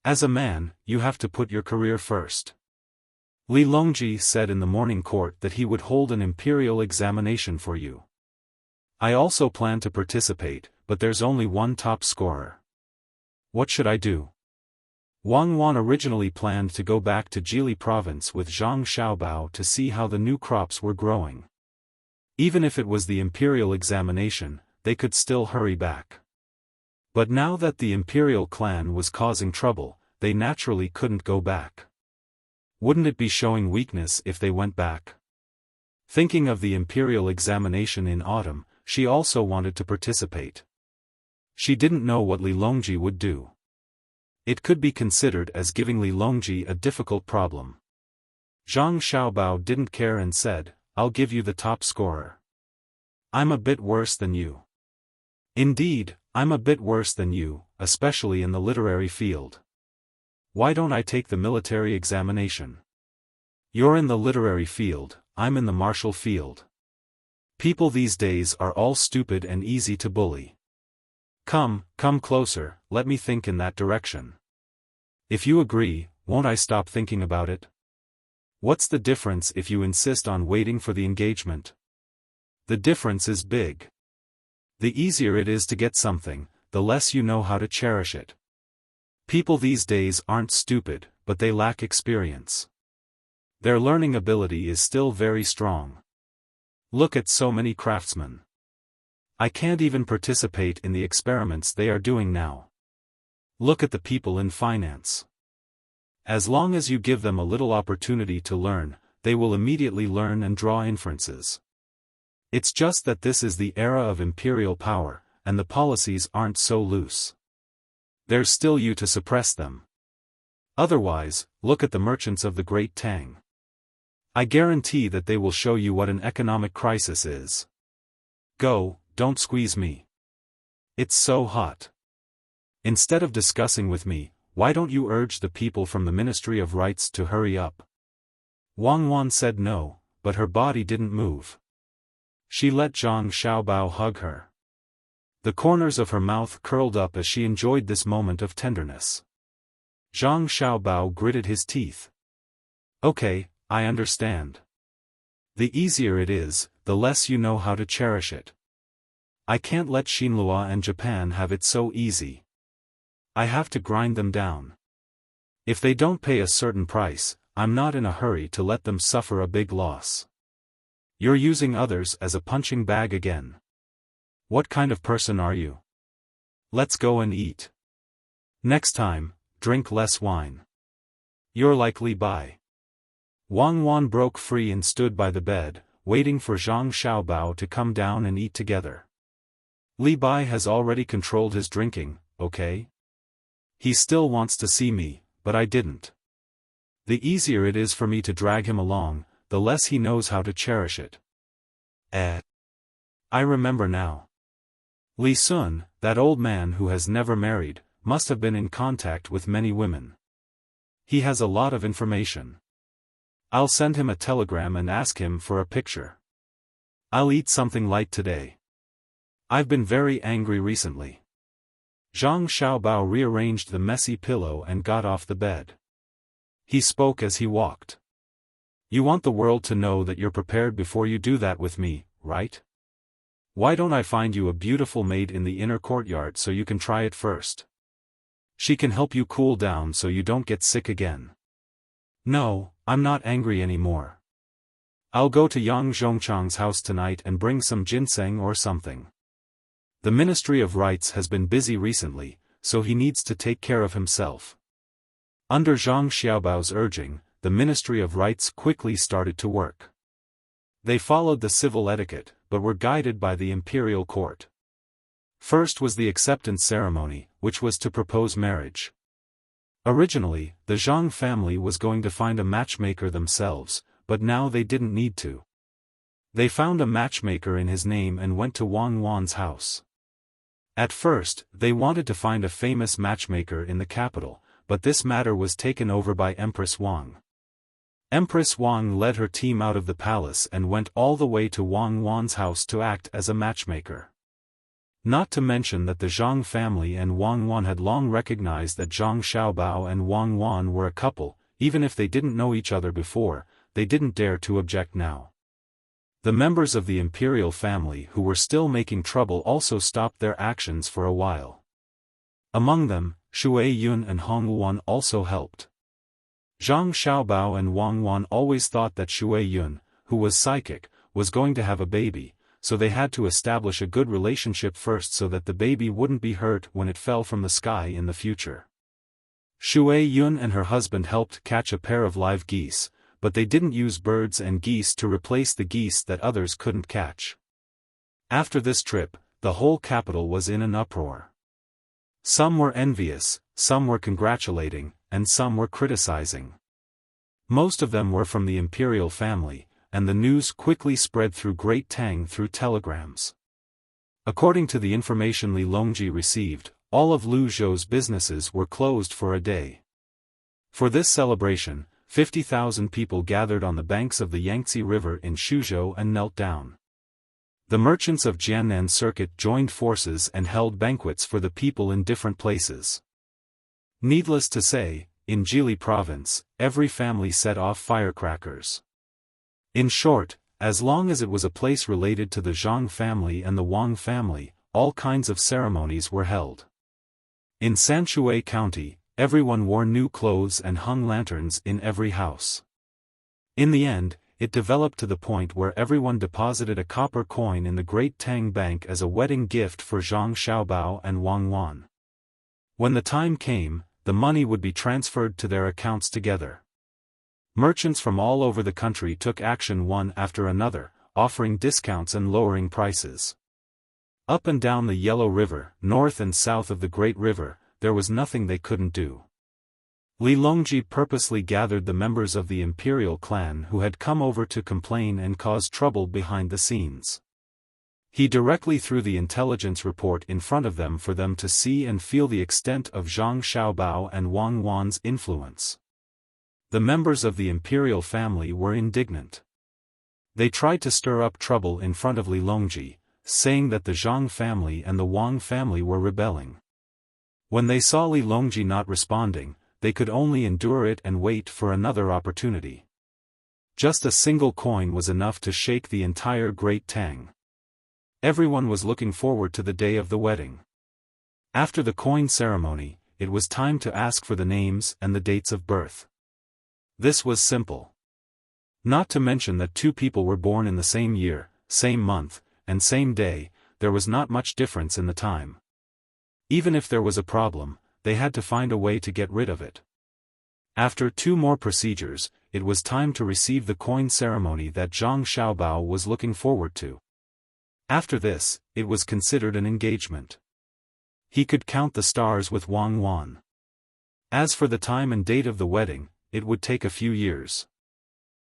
As a man, you have to put your career first." Li Longji said in the morning court that he would hold an imperial examination for you. I also plan to participate, but there's only one top scorer. What should I do? Wang Wan originally planned to go back to Jili province with Zhang Xiaobao to see how the new crops were growing. Even if it was the imperial examination, they could still hurry back. But now that the imperial clan was causing trouble, they naturally couldn't go back. Wouldn't it be showing weakness if they went back? Thinking of the imperial examination in autumn, she also wanted to participate. She didn't know what Li Longji would do. It could be considered as giving Li Longji a difficult problem. Zhang Xiaobao didn't care and said, "I'll give you the top scorer. I'm a bit worse than you." Indeed, I'm a bit worse than you, especially in the literary field. Why don't I take the military examination? You're in the literary field, I'm in the martial field. People these days are all stupid and easy to bully. Come closer, let me think in that direction. If you agree, won't I stop thinking about it? What's the difference if you insist on waiting for the engagement? The difference is big. The easier it is to get something, the less you know how to cherish it. People these days aren't stupid, but they lack experience. Their learning ability is still very strong. Look at so many craftsmen. I can't even participate in the experiments they are doing now. Look at the people in finance. As long as you give them a little opportunity to learn, they will immediately learn and draw inferences. It's just that this is the era of imperial power, and the policies aren't so loose. There's still you to suppress them. Otherwise, look at the merchants of the great Tang. I guarantee that they will show you what an economic crisis is. Go, don't squeeze me. It's so hot. Instead of discussing with me, why don't you urge the people from the Ministry of Rights to hurry up? Wang Wan said no, but her body didn't move. She let Zhang Xiaobao hug her. The corners of her mouth curled up as she enjoyed this moment of tenderness. Zhang Xiaobao gritted his teeth. Okay, I understand. The easier it is, the less you know how to cherish it. I can't let Xinhua and Japan have it so easy. I have to grind them down. If they don't pay a certain price, I'm not in a hurry to let them suffer a big loss. You're using others as a punching bag again. What kind of person are you? Let's go and eat. Next time, drink less wine. You're like Li Bai. Wang Wan broke free and stood by the bed, waiting for Zhang Xiaobao to come down and eat together. Li Bai has already controlled his drinking, okay? He still wants to see me, but I didn't. The easier it is for me to drag him along, the less he knows how to cherish it. I remember now. Li Sun, that old man who has never married, must have been in contact with many women. He has a lot of information. I'll send him a telegram and ask him for a picture. I'll eat something light today. I've been very angry recently. Zhang Xiaobao rearranged the messy pillow and got off the bed. He spoke as he walked. You want the world to know that you're prepared before you do that with me, right? Why don't I find you a beautiful maid in the inner courtyard so you can try it first? She can help you cool down so you don't get sick again. No, I'm not angry anymore. I'll go to Yang Zhongchang's house tonight and bring some ginseng or something. The Ministry of Rights has been busy recently, so he needs to take care of himself. Under Zhang Xiaobao's urging, the Ministry of Rights quickly started to work. They followed the civil etiquette, but were guided by the imperial court. First was the acceptance ceremony, which was to propose marriage. Originally, the Zhang family was going to find a matchmaker themselves, but now they didn't need to. They found a matchmaker in his name and went to Wang Wan's house. At first, they wanted to find a famous matchmaker in the capital, but this matter was taken over by Empress Wang. Empress Wang led her team out of the palace and went all the way to Wang Wan's house to act as a matchmaker. Not to mention that the Zhang family and Wang Wan had long recognized that Zhang Xiaobao and Wang Wan were a couple, even if they didn't know each other before, they didn't dare to object now. The members of the imperial family who were still making trouble also stopped their actions for a while. Among them, Shui Yun and Hong Wan also helped. Zhang Xiaobao and Wang Wan always thought that Shui Yun, who was psychic, was going to have a baby, so they had to establish a good relationship first so that the baby wouldn't be hurt when it fell from the sky in the future. Shui Yun and her husband helped catch a pair of live geese, but they didn't use birds and geese to replace the geese that others couldn't catch. After this trip, the whole capital was in an uproar. Some were envious, some were congratulating, and some were criticizing. Most of them were from the imperial family, and the news quickly spread through Great Tang through telegrams. According to the information Li Longji received, all of Lu Zhou's businesses were closed for a day. For this celebration, 50,000 people gathered on the banks of the Yangtze River in Shuzhou and knelt down. The merchants of Jiannan Circuit joined forces and held banquets for the people in different places. Needless to say, in Jili province, every family set off firecrackers. In short, as long as it was a place related to the Zhang family and the Wang family, all kinds of ceremonies were held. In Sanshui County, everyone wore new clothes and hung lanterns in every house. In the end, it developed to the point where everyone deposited a copper coin in the Great Tang Bank as a wedding gift for Zhang Xiaobao and Wang Wan. When the time came, the money would be transferred to their accounts together. Merchants from all over the country took action one after another, offering discounts and lowering prices. Up and down the Yellow River, north and south of the Great River, there was nothing they couldn't do. Li Longji purposely gathered the members of the imperial clan who had come over to complain and cause trouble behind the scenes. He directly threw the intelligence report in front of them for them to see and feel the extent of Zhang Xiaobao and Wang Wan's influence. The members of the imperial family were indignant. They tried to stir up trouble in front of Li Longji, saying that the Zhang family and the Wang family were rebelling. When they saw Li Longji not responding, they could only endure it and wait for another opportunity. Just a single coin was enough to shake the entire Great Tang. Everyone was looking forward to the day of the wedding. After the coin ceremony, it was time to ask for the names and the dates of birth. This was simple. Not to mention that two people were born in the same year, same month, and same day, there was not much difference in the time. Even if there was a problem, they had to find a way to get rid of it. After two more procedures, it was time to receive the coin ceremony that Zhang Xiaobao was looking forward to. After this, it was considered an engagement. He could count the stars with Wang Wan. As for the time and date of the wedding, it would take a few years.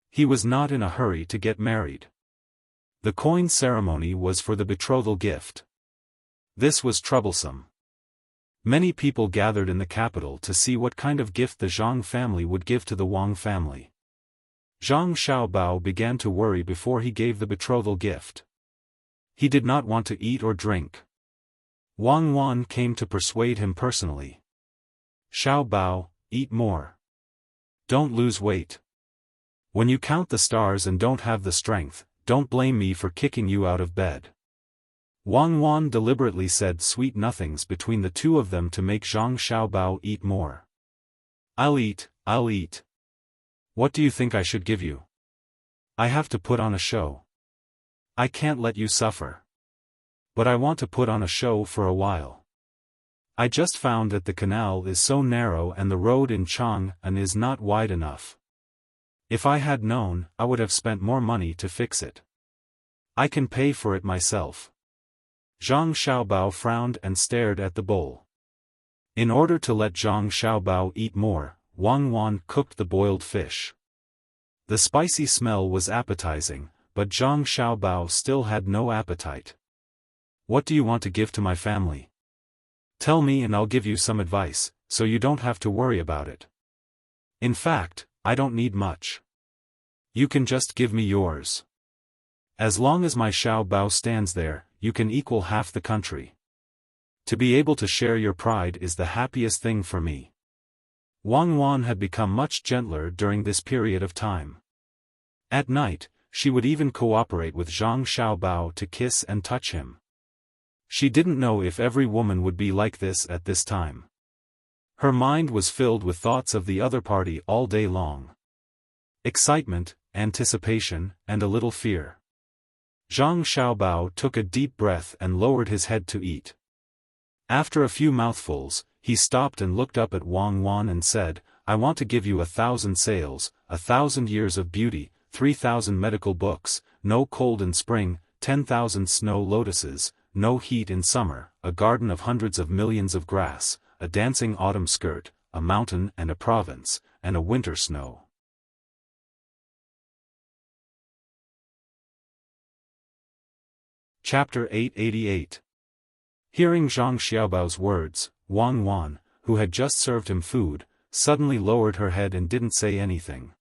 He was not in a hurry to get married. The coin ceremony was for the betrothal gift. This was troublesome. Many people gathered in the capital to see what kind of gift the Zhang family would give to the Wang family. Zhang Xiaobao began to worry before he gave the betrothal gift. He did not want to eat or drink. Wang Wan came to persuade him personally. Xiaobao, eat more. Don't lose weight. When you count the stars and don't have the strength, don't blame me for kicking you out of bed. Wang Wan deliberately said sweet nothings between the two of them to make Zhang Xiaobao eat more. I'll eat. What do you think I should give you? I have to put on a show. I can't let you suffer. But I want to put on a show for a while. I just found that the canal is so narrow and the road in Chang'an is not wide enough. If I had known, I would have spent more money to fix it. I can pay for it myself. Zhang Xiaobao frowned and stared at the bowl. In order to let Zhang Xiaobao eat more, Wang Wan cooked the boiled fish. The spicy smell was appetizing, but Zhang Xiaobao still had no appetite. What do you want to give to my family? Tell me and I'll give you some advice, so you don't have to worry about it. In fact, I don't need much. You can just give me yours. As long as my Xiaobao stands there, you can equal half the country. To be able to share your pride is the happiest thing for me. Wang Wan had become much gentler during this period of time. At night, she would even cooperate with Zhang Xiaobao to kiss and touch him. She didn't know if every woman would be like this at this time. Her mind was filled with thoughts of the other party all day long. Excitement, anticipation, and a little fear. Zhang Xiaobao took a deep breath and lowered his head to eat. After a few mouthfuls, he stopped and looked up at Wang Wan and said, I want to give you 1,000 sails, 1,000 years of beauty, 3,000 medical books, no cold in spring, 10,000 snow lotuses, no heat in summer, a garden of hundreds of millions of grass, a dancing autumn skirt, a mountain and a province, and a winter snow. Chapter 888. Hearing Zhang Xiaobao's words, Wang Wan, who had just served him food, suddenly lowered her head and didn't say anything.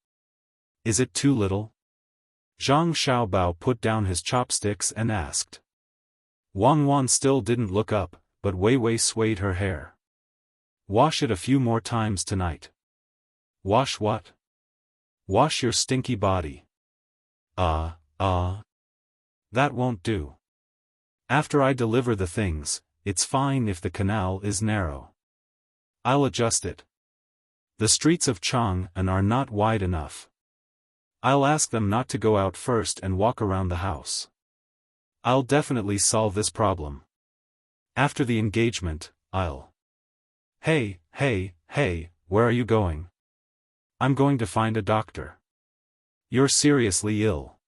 Is it too little? Zhang Xiaobao put down his chopsticks and asked. Wang Wan still didn't look up, but Wei Wei swayed her hair. Wash it a few more times tonight. Wash what? Wash your stinky body. That won't do. After I deliver the things, it's fine if the canal is narrow. I'll adjust it. The streets of Chang'an are not wide enough. I'll ask them not to go out first and walk around the house. I'll definitely solve this problem. After the engagement, I'll... Hey, where are you going? I'm going to find a doctor. You're seriously ill.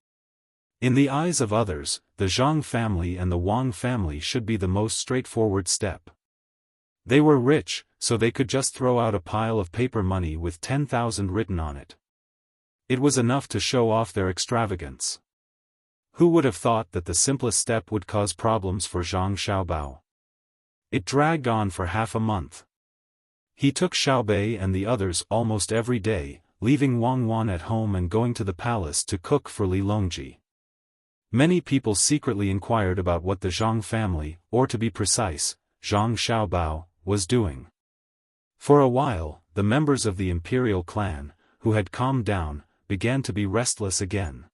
In the eyes of others, the Zhang family and the Wang family should be the most straightforward step. They were rich, so they could just throw out a pile of paper money with 10,000 written on it. It was enough to show off their extravagance. Who would have thought that the simplest step would cause problems for Zhang Xiaobao? It dragged on for half a month. He took Xiaobei and the others almost every day, leaving Wang Wan at home and going to the palace to cook for Li Longji. Many people secretly inquired about what the Zhang family, or to be precise, Zhang Xiaobao, was doing. For a while, the members of the imperial clan, who had calmed down, began to be restless again.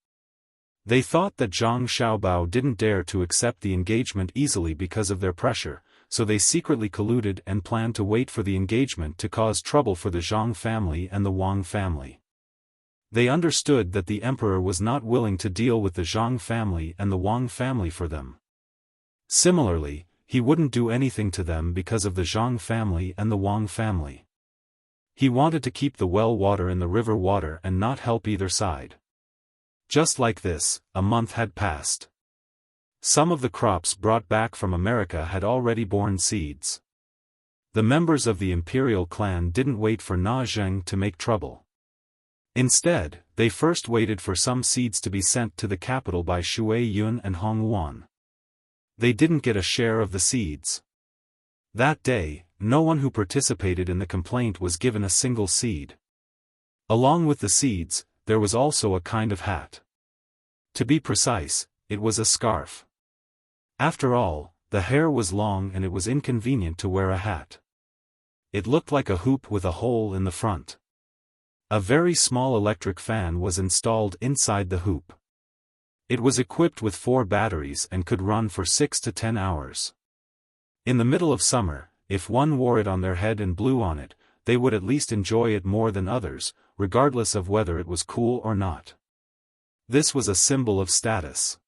They thought that Zhang Xiaobao didn't dare to accept the engagement easily because of their pressure, so they secretly colluded and planned to wait for the engagement to cause trouble for the Zhang family and the Wang family. They understood that the emperor was not willing to deal with the Zhang family and the Wang family for them. Similarly, he wouldn't do anything to them because of the Zhang family and the Wang family. He wanted to keep the well water in the river water and not help either side. Just like this, a month had passed. Some of the crops brought back from America had already borne seeds. The members of the imperial clan didn't wait for Na Zheng to make trouble. Instead, they first waited for some seeds to be sent to the capital by Shui Yun and Hong Wan. They didn't get a share of the seeds. That day, no one who participated in the complaint was given a single seed. Along with the seeds, there was also a kind of hat. To be precise, it was a scarf. After all, the hair was long and it was inconvenient to wear a hat. It looked like a hoop with a hole in the front. A very small electric fan was installed inside the hoop. It was equipped with 4 batteries and could run for 6 to 10 hours. In the middle of summer, if one wore it on their head and blew on it, they would at least enjoy it more than others, regardless of whether it was cool or not. This was a symbol of status.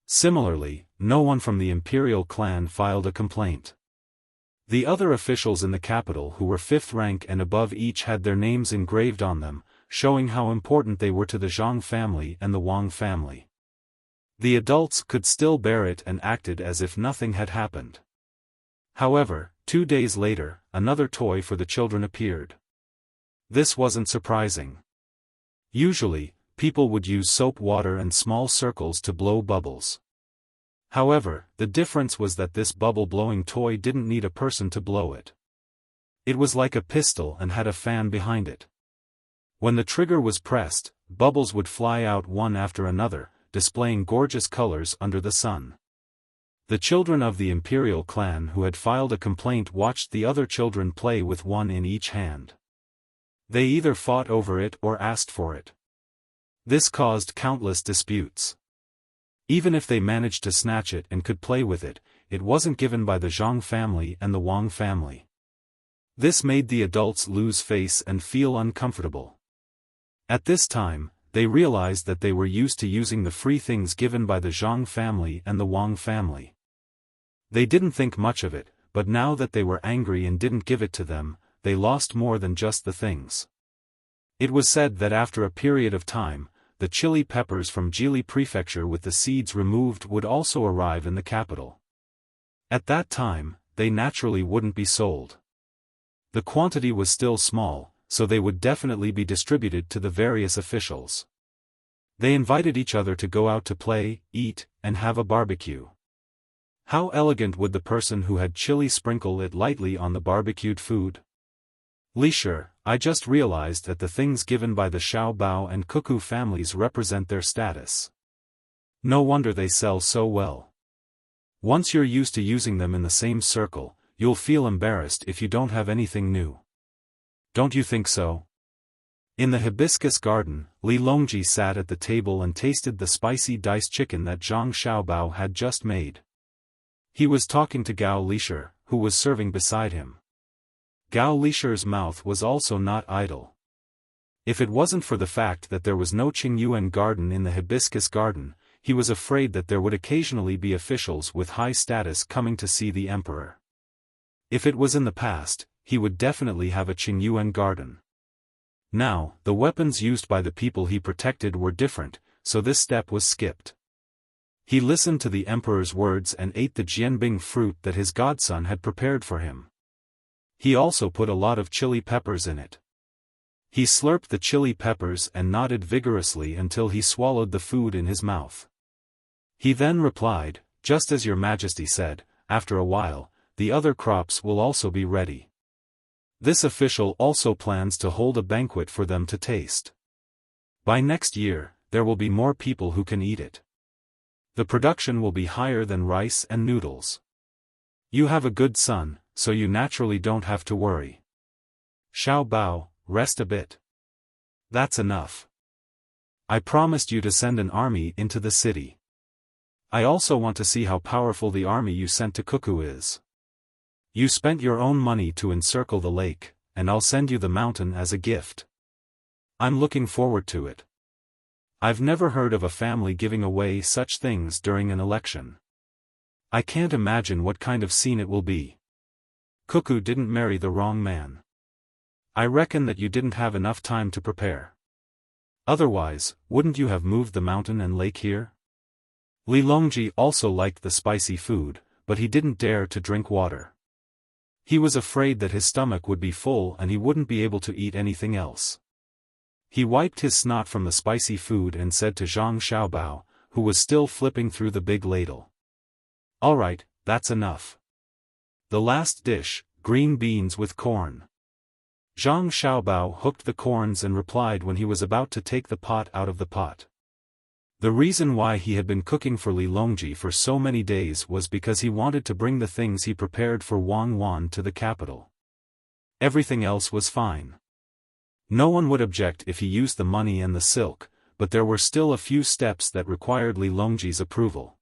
Similarly, no one from the imperial clan filed a complaint. The other officials in the capital who were 5th rank and above each had their names engraved on them, showing how important they were to the Zhang family and the Wang family. The adults could still bear it and acted as if nothing had happened. However, 2 days later, another toy for the children appeared. This wasn't surprising. Usually, people would use soap water and small circles to blow bubbles. However, the difference was that this bubble-blowing toy didn't need a person to blow it. It was like a pistol and had a fan behind it. When the trigger was pressed, bubbles would fly out one after another, displaying gorgeous colors under the sun. The children of the imperial clan who had filed a complaint watched the other children play with one in each hand. They either fought over it or asked for it. This caused countless disputes. Even if they managed to snatch it and could play with it, it wasn't given by the Zhang family and the Wang family. This made the adults lose face and feel uncomfortable. At this time, they realized that they were used to using the free things given by the Zhang family and the Wang family. They didn't think much of it, but now that they were angry and didn't give it to them, they lost more than just the things. It was said that after a period of time, the chili peppers from Jili Prefecture with the seeds removed would also arrive in the capital. At that time, they naturally wouldn't be sold. The quantity was still small, so they would definitely be distributed to the various officials. They invited each other to go out to play, eat, and have a barbecue. How elegant would the person who had chili sprinkle it lightly on the barbecued food? Li Shi, I just realized that the things given by the Xiaobao and Cuckoo families represent their status. No wonder they sell so well. Once you're used to using them in the same circle, you'll feel embarrassed if you don't have anything new. Don't you think so? In the hibiscus garden, Li Longji sat at the table and tasted the spicy diced chicken that Zhang Xiaobao had just made. He was talking to Gao Lisher, who was serving beside him. Gao Lisher's mouth was also not idle. If it wasn't for the fact that there was no Qingyuan garden in the hibiscus garden, he was afraid that there would occasionally be officials with high status coming to see the emperor. If it was in the past, he would definitely have a Qingyuan garden. Now, the weapons used by the people he protected were different, so this step was skipped. He listened to the emperor's words and ate the jianbing fruit that his godson had prepared for him. He also put a lot of chili peppers in it. He slurped the chili peppers and nodded vigorously until he swallowed the food in his mouth. He then replied, "Just as your majesty said, after a while, the other crops will also be ready. This official also plans to hold a banquet for them to taste. By next year, there will be more people who can eat it. The production will be higher than rice and noodles. You have a good son, so you naturally don't have to worry. Xiaobao, rest a bit. That's enough. I promised you to send an army into the city. I also want to see how powerful the army you sent to Cuckoo is. You spent your own money to encircle the lake, and I'll send you the mountain as a gift. I'm looking forward to it. I've never heard of a family giving away such things during an election. I can't imagine what kind of scene it will be. Cuckoo didn't marry the wrong man. I reckon that you didn't have enough time to prepare. Otherwise, wouldn't you have moved the mountain and lake here?" Li Longji also liked the spicy food, but he didn't dare to drink water. He was afraid that his stomach would be full and he wouldn't be able to eat anything else. He wiped his snot from the spicy food and said to Zhang Xiaobao, who was still flipping through the big ladle. "All right, that's enough. The last dish, green beans with corn." Zhang Xiaobao hooked the corns and replied when he was about to take the pot out of the pot. The reason why he had been cooking for Li Longji for so many days was because he wanted to bring the things he prepared for Wang Wan to the capital. Everything else was fine. No one would object if he used the money and the silk, but there were still a few steps that required Li Longji's approval.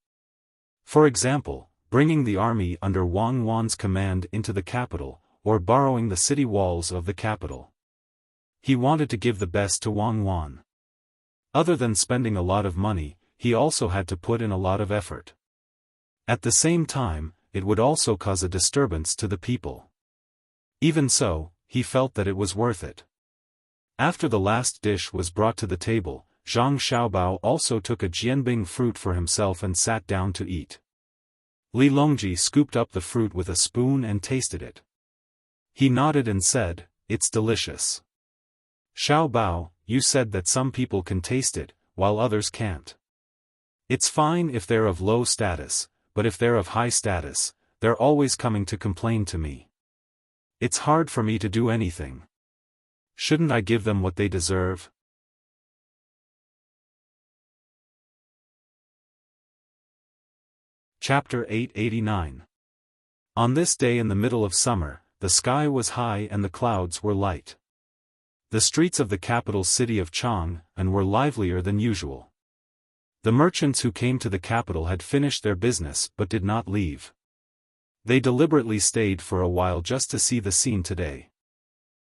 For example, bringing the army under Wang Wan's command into the capital, or borrowing the city walls of the capital. He wanted to give the best to Wang Wan. Other than spending a lot of money, he also had to put in a lot of effort. At the same time, it would also cause a disturbance to the people. Even so, he felt that it was worth it. After the last dish was brought to the table, Zhang Xiaobao also took a jianbing fruit for himself and sat down to eat. Li Longji scooped up the fruit with a spoon and tasted it. He nodded and said, "It's delicious. Xiaobao, you said that some people can taste it, while others can't. It's fine if they're of low status, but if they're of high status, they're always coming to complain to me. It's hard for me to do anything. Shouldn't I give them what they deserve?" Chapter 889. On this day in the middle of summer, the sky was high and the clouds were light. The streets of the capital city of Chang'an were livelier than usual. The merchants who came to the capital had finished their business but did not leave. They deliberately stayed for a while just to see the scene today.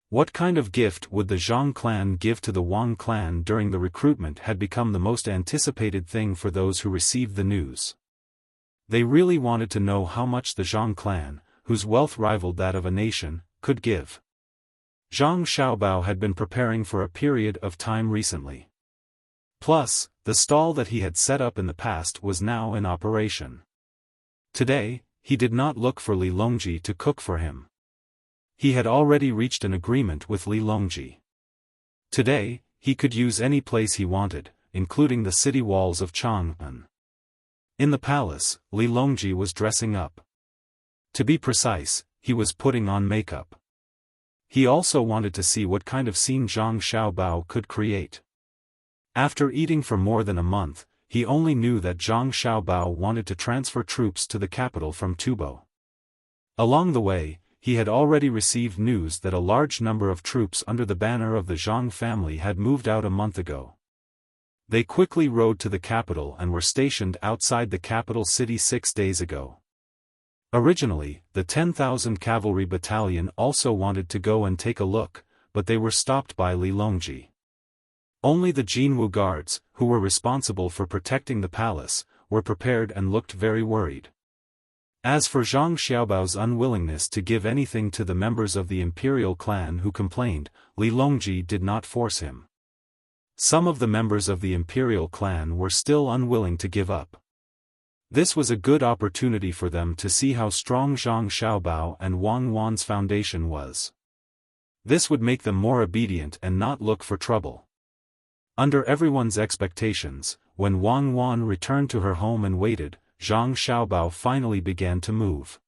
What kind of gift would the Zhang clan give to the Wang clan during the recruitment had become the most anticipated thing for those who received the news. They really wanted to know how much the Zhang clan, whose wealth rivaled that of a nation, could give. Zhang Xiaobao had been preparing for a period of time recently. Plus, the stall that he had set up in the past was now in operation. Today, he did not look for Li Longji to cook for him. He had already reached an agreement with Li Longji. Today, he could use any place he wanted, including the city walls of Chang'an. In the palace, Li Longji was dressing up. To be precise, he was putting on makeup. He also wanted to see what kind of scene Zhang Xiaobao could create. After eating for more than a month, he only knew that Zhang Xiaobao wanted to transfer troops to the capital from Tubo. Along the way, he had already received news that a large number of troops under the banner of the Zhang family had moved out a month ago. They quickly rode to the capital and were stationed outside the capital city 6 days ago. Originally, the 10,000 cavalry battalion also wanted to go and take a look, but they were stopped by Li Longji. Only the Jinwu guards, who were responsible for protecting the palace, were prepared and looked very worried. As for Zhang Xiaobao's unwillingness to give anything to the members of the imperial clan who complained, Li Longji did not force him. Some of the members of the imperial clan were still unwilling to give up. This was a good opportunity for them to see how strong Zhang Xiaobao and Wang Wan's foundation was. This would make them more obedient and not look for trouble. Under everyone's expectations, when Wang Wan returned to her home and waited, Zhang Xiaobao finally began to move.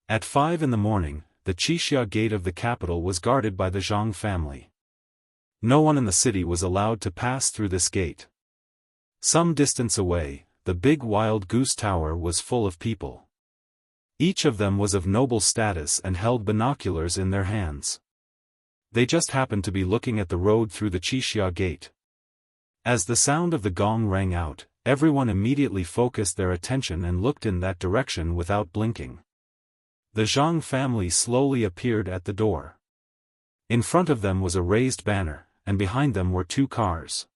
At 5 in the morning, the Qixia gate of the capital was guarded by the Zhang family. No one in the city was allowed to pass through this gate. Some distance away, the big wild goose tower was full of people. Each of them was of noble status and held binoculars in their hands. They just happened to be looking at the road through the Qixia gate. As the sound of the gong rang out, everyone immediately focused their attention and looked in that direction without blinking. The Zhang family slowly appeared at the door. In front of them was a raised banner, and behind them were 2 cars.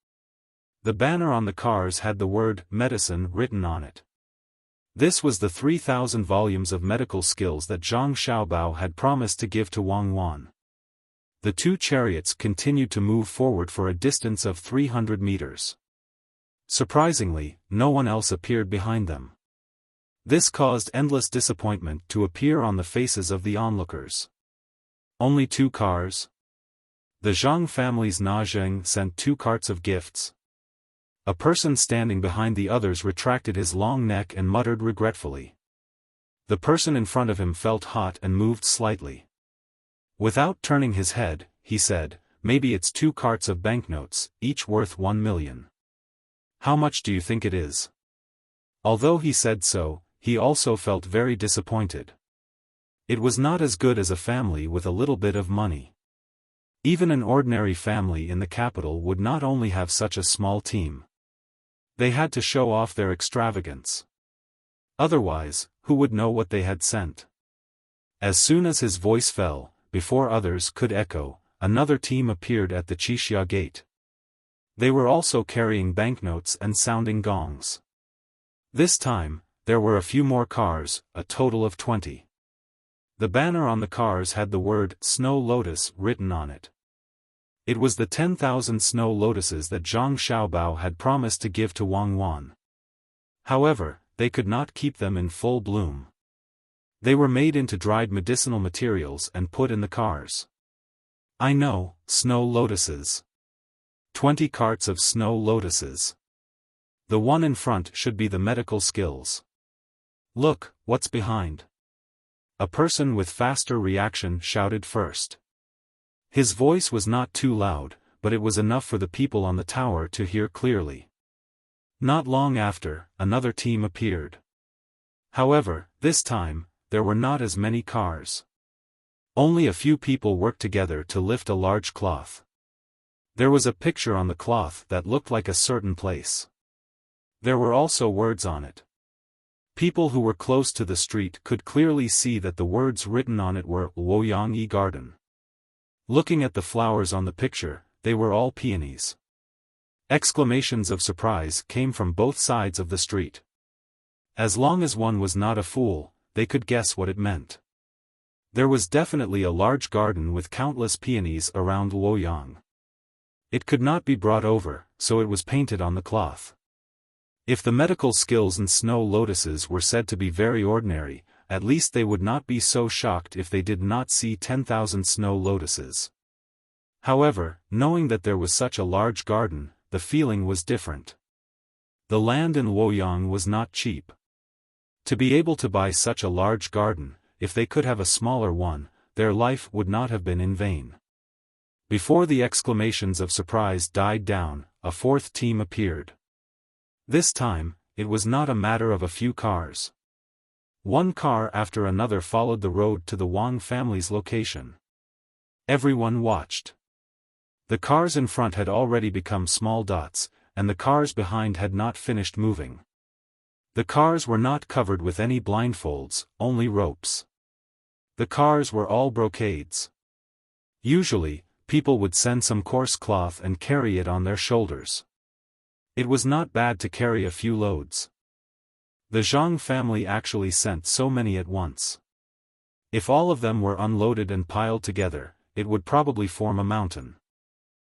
The banner on the cars had the word medicine written on it. This was the 3,000 volumes of medical skills that Zhang Xiaobao had promised to give to Wang Wan. The 2 chariots continued to move forward for a distance of 300 meters. Surprisingly, no one else appeared behind them. This caused endless disappointment to appear on the faces of the onlookers. Only 2 cars? The Zhang family's Na Zheng sent 2 carts of gifts. A person standing behind the others retracted his long neck and muttered regretfully. The person in front of him felt hot and moved slightly. Without turning his head, he said, "Maybe it's 2 carts of banknotes, each worth 1 million. How much do you think it is?" Although he said so, he also felt very disappointed. It was not as good as a family with a little bit of money. Even an ordinary family in the capital would not only have such a small team. They had to show off their extravagance. Otherwise, who would know what they had sent? As soon as his voice fell, before others could echo, another team appeared at the Qixia gate. They were also carrying banknotes and sounding gongs. This time, there were a few more cars, a total of 20. The banner on the cars had the word Snow Lotus written on it. It was the 10,000 snow lotuses that Zhang Xiaobao had promised to give to Wang Wan. However, they could not keep them in full bloom. They were made into dried medicinal materials and put in the cars. I know, snow lotuses. 20 carts of snow lotuses. The one in front should be the medical skills. Look, what's behind? A person with faster reaction shouted first. His voice was not too loud, but it was enough for the people on the tower to hear clearly. Not long after, another team appeared. However, this time, there were not as many cars. Only a few people worked together to lift a large cloth. There was a picture on the cloth that looked like a certain place. There were also words on it. People who were close to the street could clearly see that the words written on it were Luoyangyi Garden. Looking at the flowers on the picture, they were all peonies. Exclamations of surprise came from both sides of the street. As long as one was not a fool, they could guess what it meant. There was definitely a large garden with countless peonies around Luoyang. It could not be brought over, so it was painted on the cloth. If the medical skills and snow lotuses were said to be very ordinary, at least they would not be so shocked if they did not see 10,000 snow lotuses. However, knowing that there was such a large garden, the feeling was different. The land in Luoyang was not cheap. To be able to buy such a large garden, if they could have a smaller one, their life would not have been in vain. Before the exclamations of surprise died down, a fourth team appeared. This time, it was not a matter of a few cars. One car after another followed the road to the Wang family's location. Everyone watched. The cars in front had already become small dots, and the cars behind had not finished moving. The cars were not covered with any blindfolds, only ropes. The cars were all brocades. Usually, people would send some coarse cloth and carry it on their shoulders. It was not bad to carry a few loads. The Zhang family actually sent so many at once. If all of them were unloaded and piled together, it would probably form a mountain.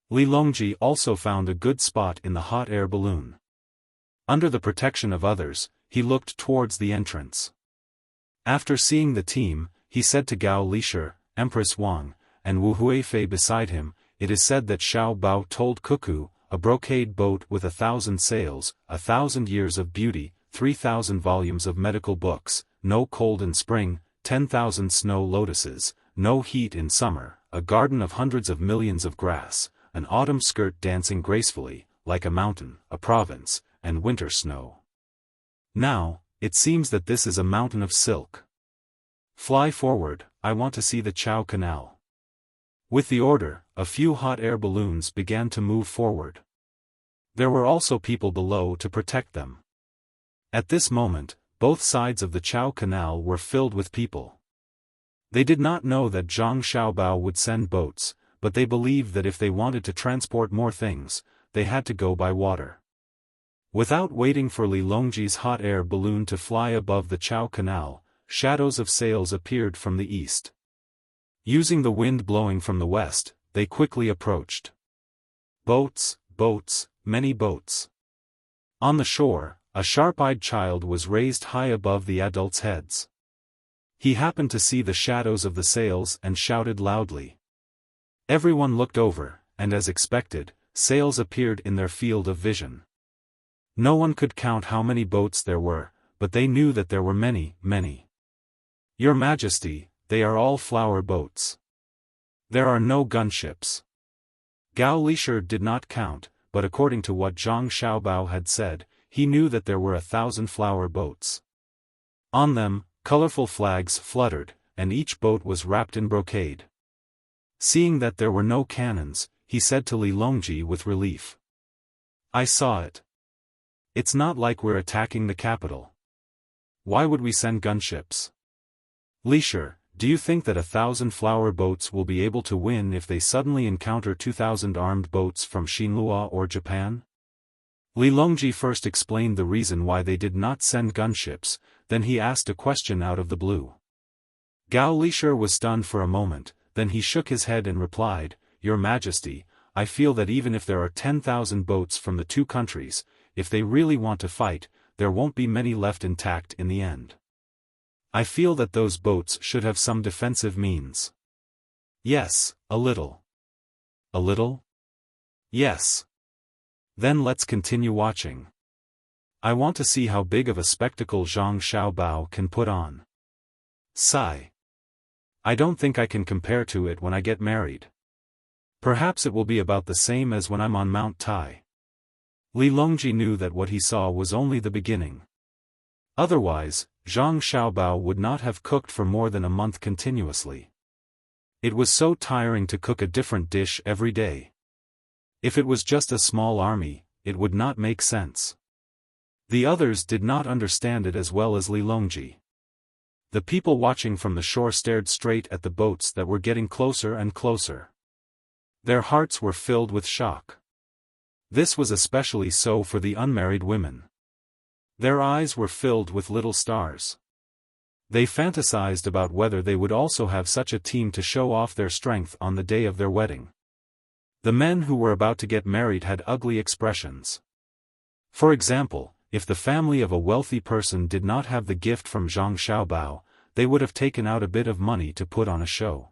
Li Longji also found a good spot in the hot air balloon. Under the protection of others, he looked towards the entrance. After seeing the team, he said to Gao Lishir, Empress Wang, and Wu Huifei beside him, "It is said that Xiao Bao told Cuckoo, a brocade boat with 1,000 sails, 1,000 years of beauty, 3,000 volumes of medical books, no cold in spring, 10,000 snow lotuses, no heat in summer, a garden of hundreds of millions of grass, an autumn skirt dancing gracefully, like a mountain, a province, and winter snow. Now, it seems that this is a mountain of silk. Fly forward, I want to see the Chao Canal." With the order, a few hot air balloons began to move forward. There were also people below to protect them. At this moment, both sides of the Chao Canal were filled with people. They did not know that Zhang Xiaobao would send boats, but they believed that if they wanted to transport more things, they had to go by water. Without waiting for Li Longji's hot air balloon to fly above the Chao Canal, shadows of sails appeared from the east. Using the wind blowing from the west, they quickly approached. Boats, boats, many boats. On the shore, a sharp-eyed child was raised high above the adults' heads. He happened to see the shadows of the sails and shouted loudly. Everyone looked over, and as expected, sails appeared in their field of vision. No one could count how many boats there were, but they knew that there were many, many. "Your Majesty, they are all flower boats. There are no gunships." Gao Lishir did not count, but according to what Zhang Xiaobao had said, he knew that there were 1,000 flower boats. On them, colorful flags fluttered, and each boat was wrapped in brocade. Seeing that there were no cannons, he said to Li Longji with relief. "I saw it. It's not like we're attacking the capital. Why would we send gunships? Lishir, do you think that 1,000 flower boats will be able to win if they suddenly encounter 2,000 armed boats from Xinhua or Japan?" Li Longji first explained the reason why they did not send gunships, then he asked a question out of the blue. Gao Lishir was stunned for a moment, then he shook his head and replied, "Your Majesty, I feel that even if there are 10,000 boats from the two countries, if they really want to fight, there won't be many left intact in the end. I feel that those boats should have some defensive means." "Yes, a little." "A little?" "Yes." "Then let's continue watching. I want to see how big of a spectacle Zhang Xiaobao can put on." Sigh. "I don't think I can compare to it when I get married. Perhaps it will be about the same as when I'm on Mount Tai." Li Longji knew that what he saw was only the beginning. Otherwise, Zhang Xiaobao would not have cooked for more than a month continuously. It was so tiring to cook a different dish every day. If it was just a small army, it would not make sense. The others did not understand it as well as Li Longji. The people watching from the shore stared straight at the boats that were getting closer and closer. Their hearts were filled with shock. This was especially so for the unmarried women. Their eyes were filled with little stars. They fantasized about whether they would also have such a team to show off their strength on the day of their wedding. The men who were about to get married had ugly expressions. For example, if the family of a wealthy person did not have the gift from Zhang Xiaobao, they would have taken out a bit of money to put on a show.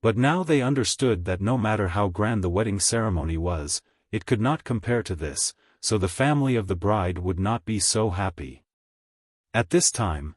But now they understood that no matter how grand the wedding ceremony was, it could not compare to this, so the family of the bride would not be so happy. At this time,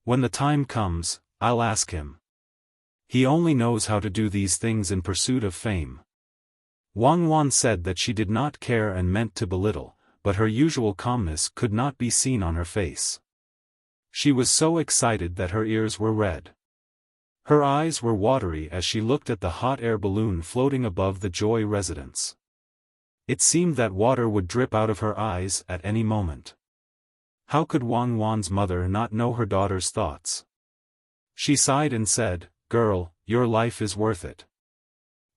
When the time comes, I'll ask him. He only knows how to do these things in pursuit of fame. Wang Wan said that she did not care and meant to belittle, but her usual calmness could not be seen on her face. She was so excited that her ears were red. Her eyes were watery as she looked at the hot air balloon floating above the Joy residence. It seemed that water would drip out of her eyes at any moment. How could Wang Wan's mother not know her daughter's thoughts? She sighed and said, "Girl, your life is worth it.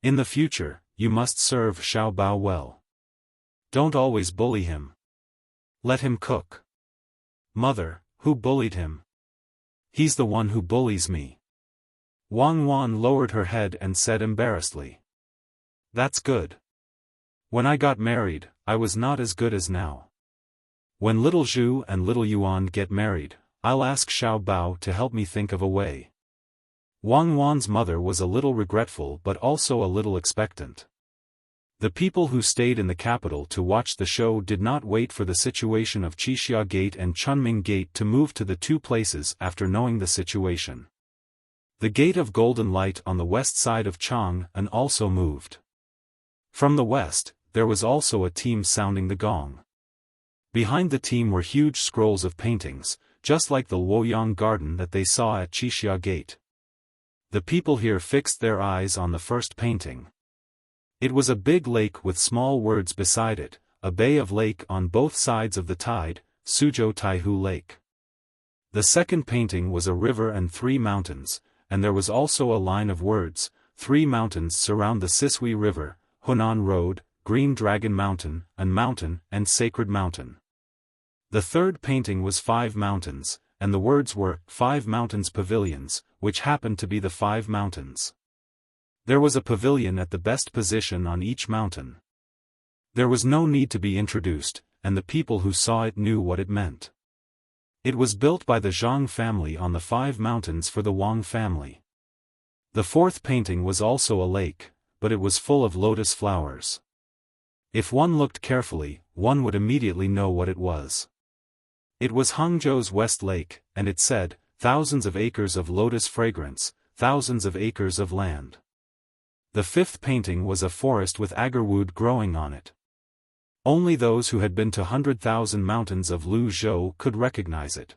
In the future, you must serve Xiao Bao well. Don't always bully him. Let him cook." "Mother, who bullied him?" "He's the one who bullies me." Wang Wan lowered her head and said embarrassedly. "That's good. When I got married, I was not as good as now. When little Zhu and little Yuan get married, I'll ask Xiao Bao to help me think of a way." Wang Wan's mother was a little regretful but also a little expectant. The people who stayed in the capital to watch the show did not wait for the situation of Qixia Gate and Chunming Gate to move to the two places after knowing the situation. The Gate of Golden Light on the west side of Chang'an also moved. From the west, there was also a team sounding the gong. Behind the team were huge scrolls of paintings, just like the Luoyang garden that they saw at Qixia Gate. The people here fixed their eyes on the first painting. It was a big lake with small words beside it, a bay of lake on both sides of the tide, Suzhou Taihu Lake. The second painting was a river and 3 mountains, and there was also a line of words, 3 mountains surround the Sisui River, Hunan Road, Green Dragon Mountain, and Sacred Mountain. The third painting was 5 mountains, and the words were 5 mountains pavilions, which happened to be the 5 mountains. There was a pavilion at the best position on each mountain. There was no need to be introduced, and the people who saw it knew what it meant. It was built by the Zhang family on the 5 mountains for the Wang family. The fourth painting was also a lake, but it was full of lotus flowers. If one looked carefully, one would immediately know what it was. It was Hangzhou's West Lake, and it said, "Thousands of acres of lotus fragrance, thousands of acres of land." The fifth painting was a forest with agarwood growing on it. Only those who had been to 100,000 mountains of Luzhou could recognize it.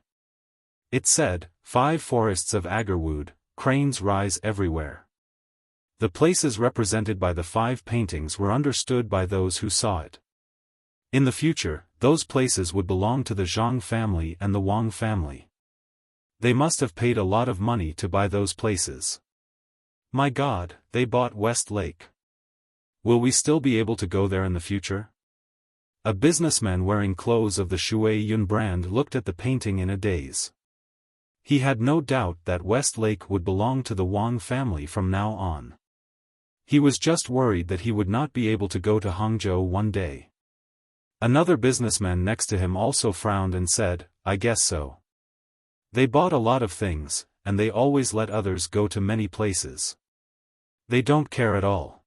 It said, 5 forests of agarwood, cranes rise everywhere. The places represented by the 5 paintings were understood by those who saw it. In the future, those places would belong to the Zhang family and the Wang family. They must have paid a lot of money to buy those places. My God, they bought West Lake. Will we still be able to go there in the future? A businessman wearing clothes of the Shui Yun brand looked at the painting in a daze. He had no doubt that West Lake would belong to the Wang family from now on. He was just worried that he would not be able to go to Hangzhou one day. Another businessman next to him also frowned and said, "I guess so. They bought a lot of things, and they always let others go to many places. They don't care at all.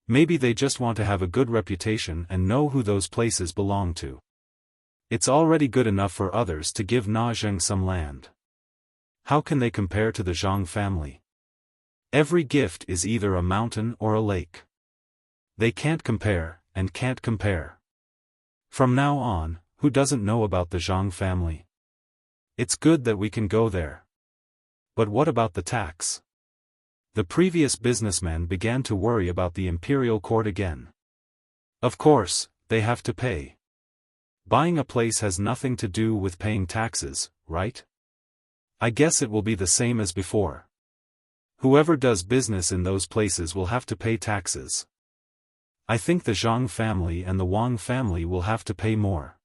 Maybe they just want to have a good reputation and know who those places belong to. It's already good enough for others to give Na Zheng some land. How can they compare to the Zhang family? Every gift is either a mountain or a lake. They can't compare, and can't compare. From now on, who doesn't know about the Zhang family? It's good that we can go there. But what about the tax?" The previous businessman began to worry about the imperial court again. Of course, they have to pay. Buying a place has nothing to do with paying taxes, right? I guess it will be the same as before. Whoever does business in those places will have to pay taxes. I think the Zhang family and the Wang family will have to pay more.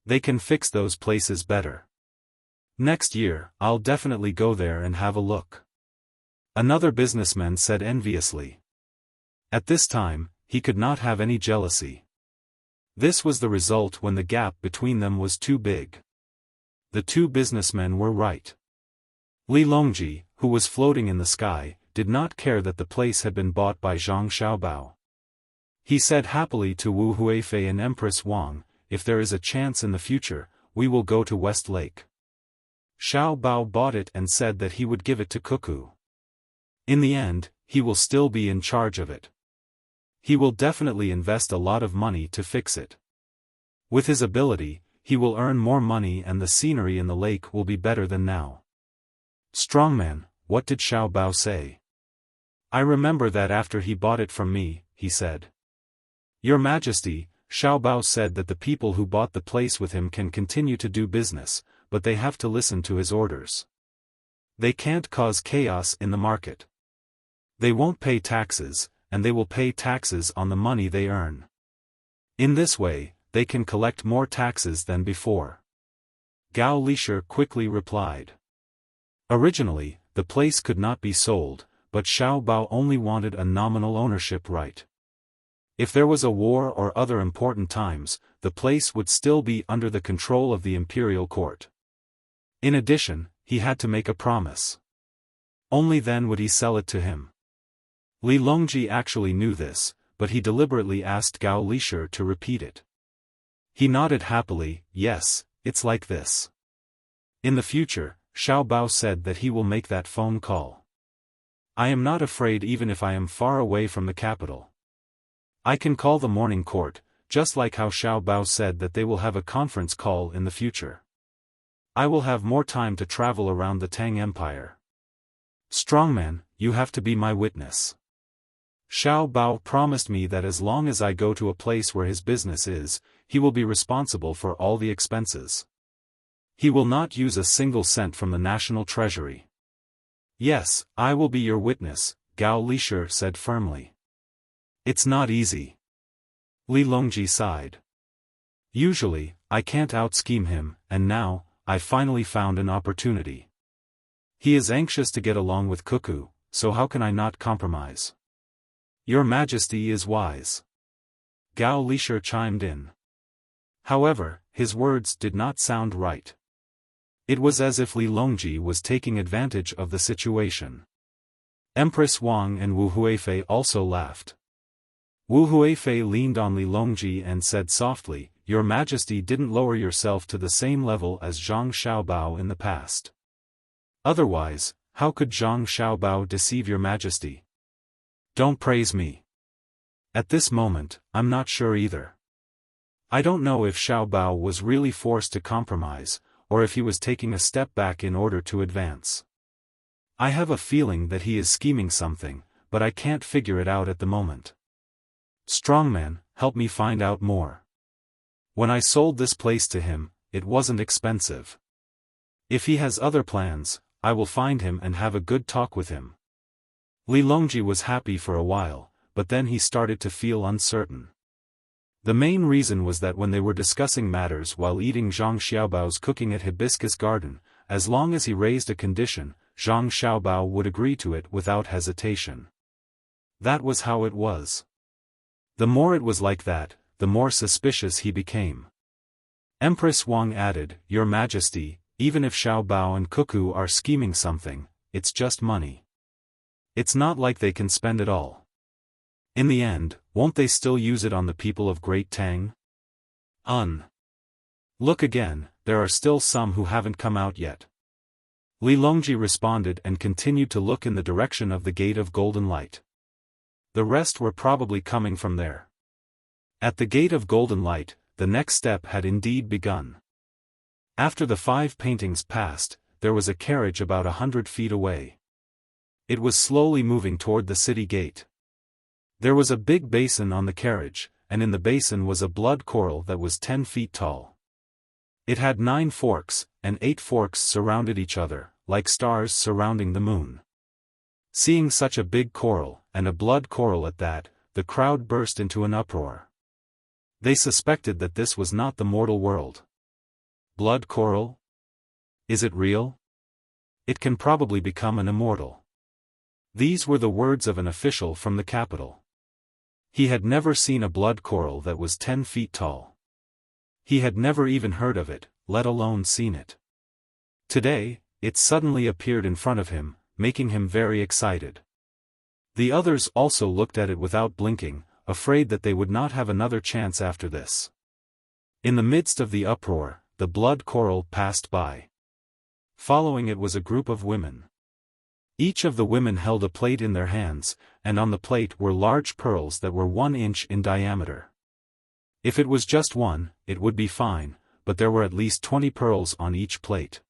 They can fix those places better. Next year, I'll definitely go there and have a look. Another businessman said enviously. At this time, he could not have any jealousy. This was the result when the gap between them was too big. The two businessmen were right. Li Longji, who was floating in the sky, did not care that the place had been bought by Zhang Xiaobao. He said happily to Wu Huifei and Empress Wang, "If there is a chance in the future, we will go to West Lake." Xiao Bao bought it and said that he would give it to Cuckoo. In the end, he will still be in charge of it. He will definitely invest a lot of money to fix it. With his ability, he will earn more money and the scenery in the lake will be better than now. Strongman, what did Xiao Bao say? I remember that after he bought it from me, he said. Your Majesty, Xiao Bao said that the people who bought the place with him can continue to do business, but they have to listen to his orders. They can't cause chaos in the market. They won't pay taxes, and they will pay taxes on the money they earn. In this way, they can collect more taxes than before. Gao Lisher quickly replied. Originally, the place could not be sold, but Xiao Bao only wanted a nominal ownership right. If there was a war or other important times, the place would still be under the control of the imperial court. In addition, he had to make a promise. Only then would he sell it to him. Li Longji actually knew this, but he deliberately asked Gao Lisher to repeat it. He nodded happily, yes, it's like this. In the future, Xiao Bao said that he will make that phone call. I am not afraid even if I am far away from the capital. I can call the morning court, just like how Xiao Bao said that they will have a conference call in the future. I will have more time to travel around the Tang Empire. Strongman, you have to be my witness. Xiao Bao promised me that as long as I go to a place where his business is, he will be responsible for all the expenses. He will not use a single cent from the national treasury. Yes, I will be your witness, Gao Lisher said firmly. It's not easy. Li Longji sighed. Usually, I can't out-scheme him, and now, I finally found an opportunity. He is anxious to get along with Cuckoo, so how can I not compromise? Your Majesty is wise. Gao Lisher chimed in. However, his words did not sound right. It was as if Li Longji was taking advantage of the situation. Empress Wang and Wu Huifei also laughed. Wu Huifei leaned on Li Longji and said softly, Your Majesty didn't lower yourself to the same level as Zhang Xiaobao in the past. Otherwise, how could Zhang Xiaobao deceive Your Majesty? Don't praise me. At this moment, I'm not sure either. I don't know if Xiao Bao was really forced to compromise, or if he was taking a step back in order to advance. I have a feeling that he is scheming something, but I can't figure it out at the moment. Strongman, help me find out more. When I sold this place to him, it wasn't expensive. If he has other plans, I will find him and have a good talk with him. Li Longji was happy for a while, but then he started to feel uncertain. The main reason was that when they were discussing matters while eating Zhang Xiaobao's cooking at Hibiscus Garden, as long as he raised a condition, Zhang Xiaobao would agree to it without hesitation. That was how it was. The more it was like that, the more suspicious he became. Empress Wang added, Your Majesty, even if Xiao Bao and Cuckoo are scheming something, it's just money. It's not like they can spend it all. In the end, won't they still use it on the people of Great Tang? Look again, there are still some who haven't come out yet. Li Longji responded and continued to look in the direction of the Gate of Golden Light. The rest were probably coming from there. At the Gate of Golden Light, the next step had indeed begun. After the 5 paintings passed, there was a carriage about 100 feet away. It was slowly moving toward the city gate. There was a big basin on the carriage, and in the basin was a blood coral that was 10 feet tall. It had 9 forks, and 8 forks surrounded each other, like stars surrounding the moon. Seeing such a big coral, and a blood coral at that, the crowd burst into an uproar. They suspected that this was not the mortal world. Blood coral? Is it real? It can probably become an immortal. These were the words of an official from the capital. He had never seen a blood coral that was 10 feet tall. He had never even heard of it, let alone seen it. Today, it suddenly appeared in front of him, making him very excited. The others also looked at it without blinking, afraid that they would not have another chance after this. In the midst of the uproar, the blood coral passed by. Following it was a group of women. Each of the women held a plate in their hands, and on the plate were large pearls that were 1 inch in diameter. If it was just one, it would be fine, but there were at least 20 pearls on each plate.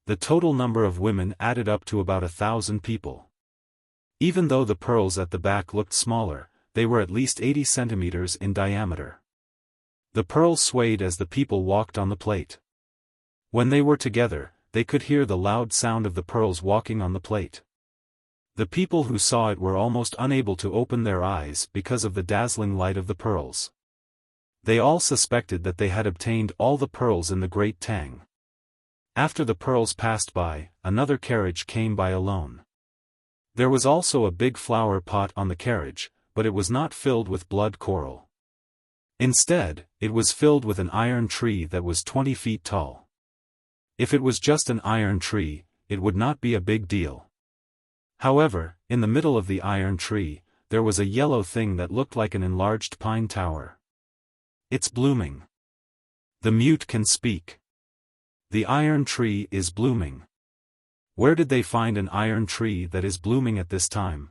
The total number of women added up to about 1,000 people. Even though the pearls at the back looked smaller, they were at least 80 centimeters in diameter. The pearls swayed as the people walked on the plate. When they were together, they could hear the loud sound of the pearls walking on the plate. The people who saw it were almost unable to open their eyes because of the dazzling light of the pearls. They all suspected that they had obtained all the pearls in the Great Tang. After the pearls passed by, another carriage came by alone. There was also a big flower pot on the carriage, but it was not filled with blood coral. Instead, it was filled with an iron tree that was 20 feet tall. If it was just an iron tree, it would not be a big deal. However, in the middle of the iron tree, there was a yellow thing that looked like an enlarged pine tower. It's blooming. The mute can speak. The iron tree is blooming. Where did they find an iron tree that is blooming at this time?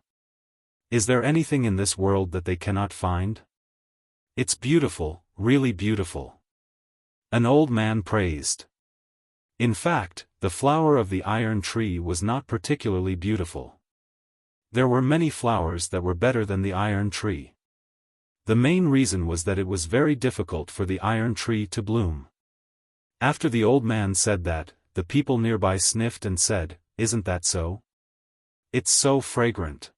Is there anything in this world that they cannot find? It's beautiful, really beautiful. An old man praised. In fact, the flower of the iron tree was not particularly beautiful. There were many flowers that were better than the iron tree. The main reason was that it was very difficult for the iron tree to bloom. After the old man said that, the people nearby sniffed and said, "Isn't that so? It's so fragrant."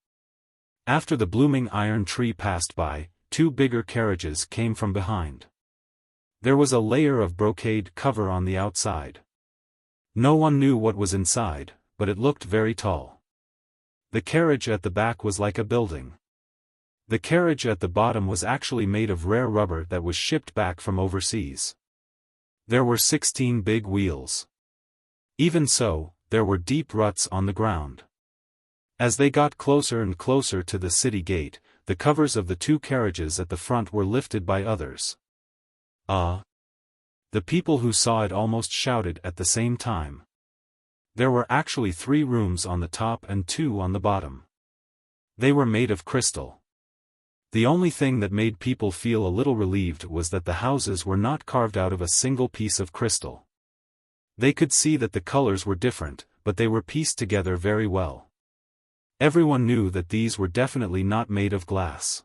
After the blooming iron tree passed by, 2 bigger carriages came from behind. There was a layer of brocade cover on the outside. No one knew what was inside, but it looked very tall. The carriage at the back was like a building. The carriage at the bottom was actually made of rare rubber that was shipped back from overseas. There were 16 big wheels. Even so, there were deep ruts on the ground. As they got closer and closer to the city gate, the covers of the 2 carriages at the front were lifted by others. Ah! The people who saw it almost shouted at the same time. There were actually 3 rooms on the top and 2 on the bottom. They were made of crystal. The only thing that made people feel a little relieved was that the houses were not carved out of a single piece of crystal. They could see that the colors were different, but they were pieced together very well. Everyone knew that these were definitely not made of glass.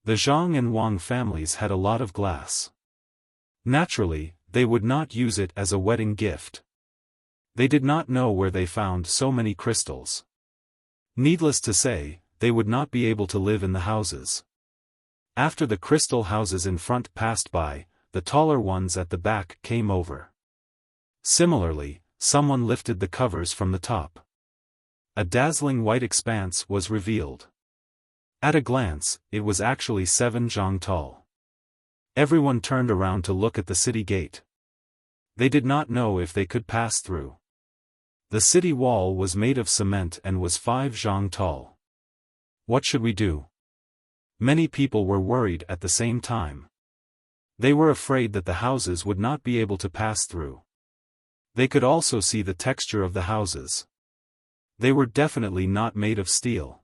The Zhang and Wang families had a lot of glass. Naturally, they would not use it as a wedding gift. They did not know where they found so many crystals. Needless to say, they would not be able to live in the houses. After the crystal houses in front passed by, the taller ones at the back came over. Similarly, someone lifted the covers from the top. A dazzling white expanse was revealed. At a glance, it was actually 7 zhang tall. Everyone turned around to look at the city gate. They did not know if they could pass through. The city wall was made of cement and was 5 zhang tall. What should we do? Many people were worried at the same time. They were afraid that the houses would not be able to pass through. They could also see the texture of the houses. They were definitely not made of steel.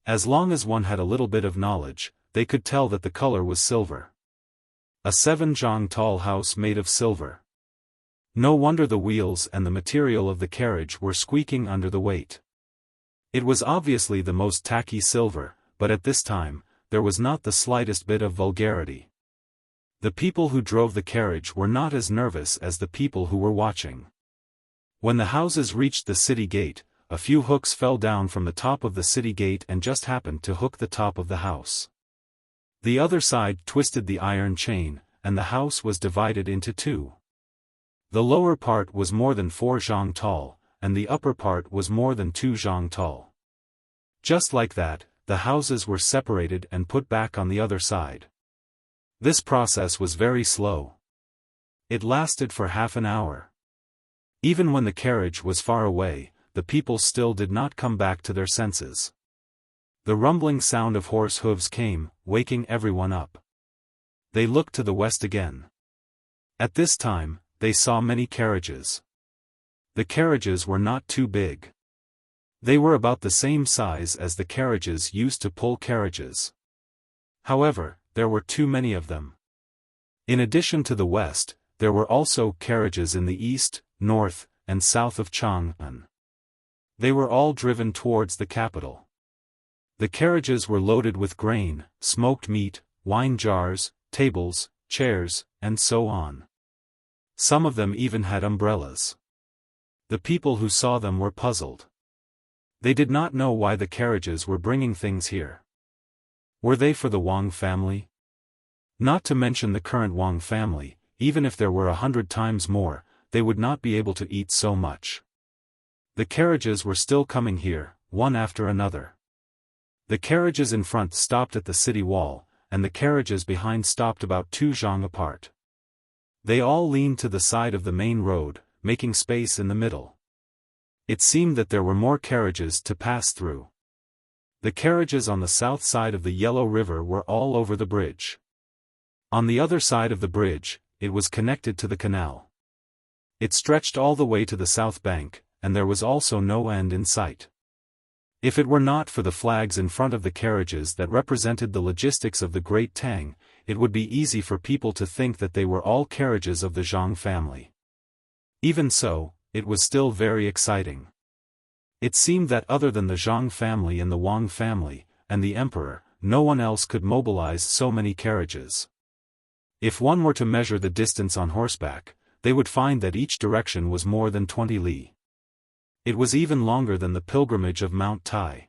As long as one had a little bit of knowledge, they could tell that the color was silver. A 7 zhang tall house made of silver. No wonder the wheels and the material of the carriage were squeaking under the weight. It was obviously the most tacky silver, but at this time, there was not the slightest bit of vulgarity. The people who drove the carriage were not as nervous as the people who were watching. When the houses reached the city gate, a few hooks fell down from the top of the city gate and just happened to hook the top of the house. The other side twisted the iron chain, and the house was divided into 2. The lower part was more than 4 zhang tall, and the upper part was more than 2 zhang tall. Just like that, the houses were separated and put back on the other side. This process was very slow. It lasted for half an hour. Even when the carriage was far away, the people still did not come back to their senses. The rumbling sound of horse hooves came, waking everyone up. They looked to the west again. At this time, they saw many carriages. The carriages were not too big. They were about the same size as the carriages used to pull carriages. However, there were too many of them. In addition to the west, there were also carriages in the east, north, and south of Chang'an. They were all driven towards the capital. The carriages were loaded with grain, smoked meat, wine jars, tables, chairs, and so on. Some of them even had umbrellas. The people who saw them were puzzled. They did not know why the carriages were bringing things here. Were they for the Wang family? Not to mention the current Wang family, even if there were 100 times more, they would not be able to eat so much. The carriages were still coming here, one after another. The carriages in front stopped at the city wall, and the carriages behind stopped about 2 zhang apart. They all leaned to the side of the main road, making space in the middle. It seemed that there were more carriages to pass through. The carriages on the south side of the Yellow River were all over the bridge. On the other side of the bridge, it was connected to the canal. It stretched all the way to the south bank, and there was also no end in sight. If it were not for the flags in front of the carriages that represented the logistics of the great Tang, it would be easy for people to think that they were all carriages of the Zhang family. Even so, it was still very exciting. It seemed that other than the Zhang family and the Wang family, and the emperor, no one else could mobilize so many carriages. If one were to measure the distance on horseback, they would find that each direction was more than 20 li. It was even longer than the pilgrimage of Mount Tai.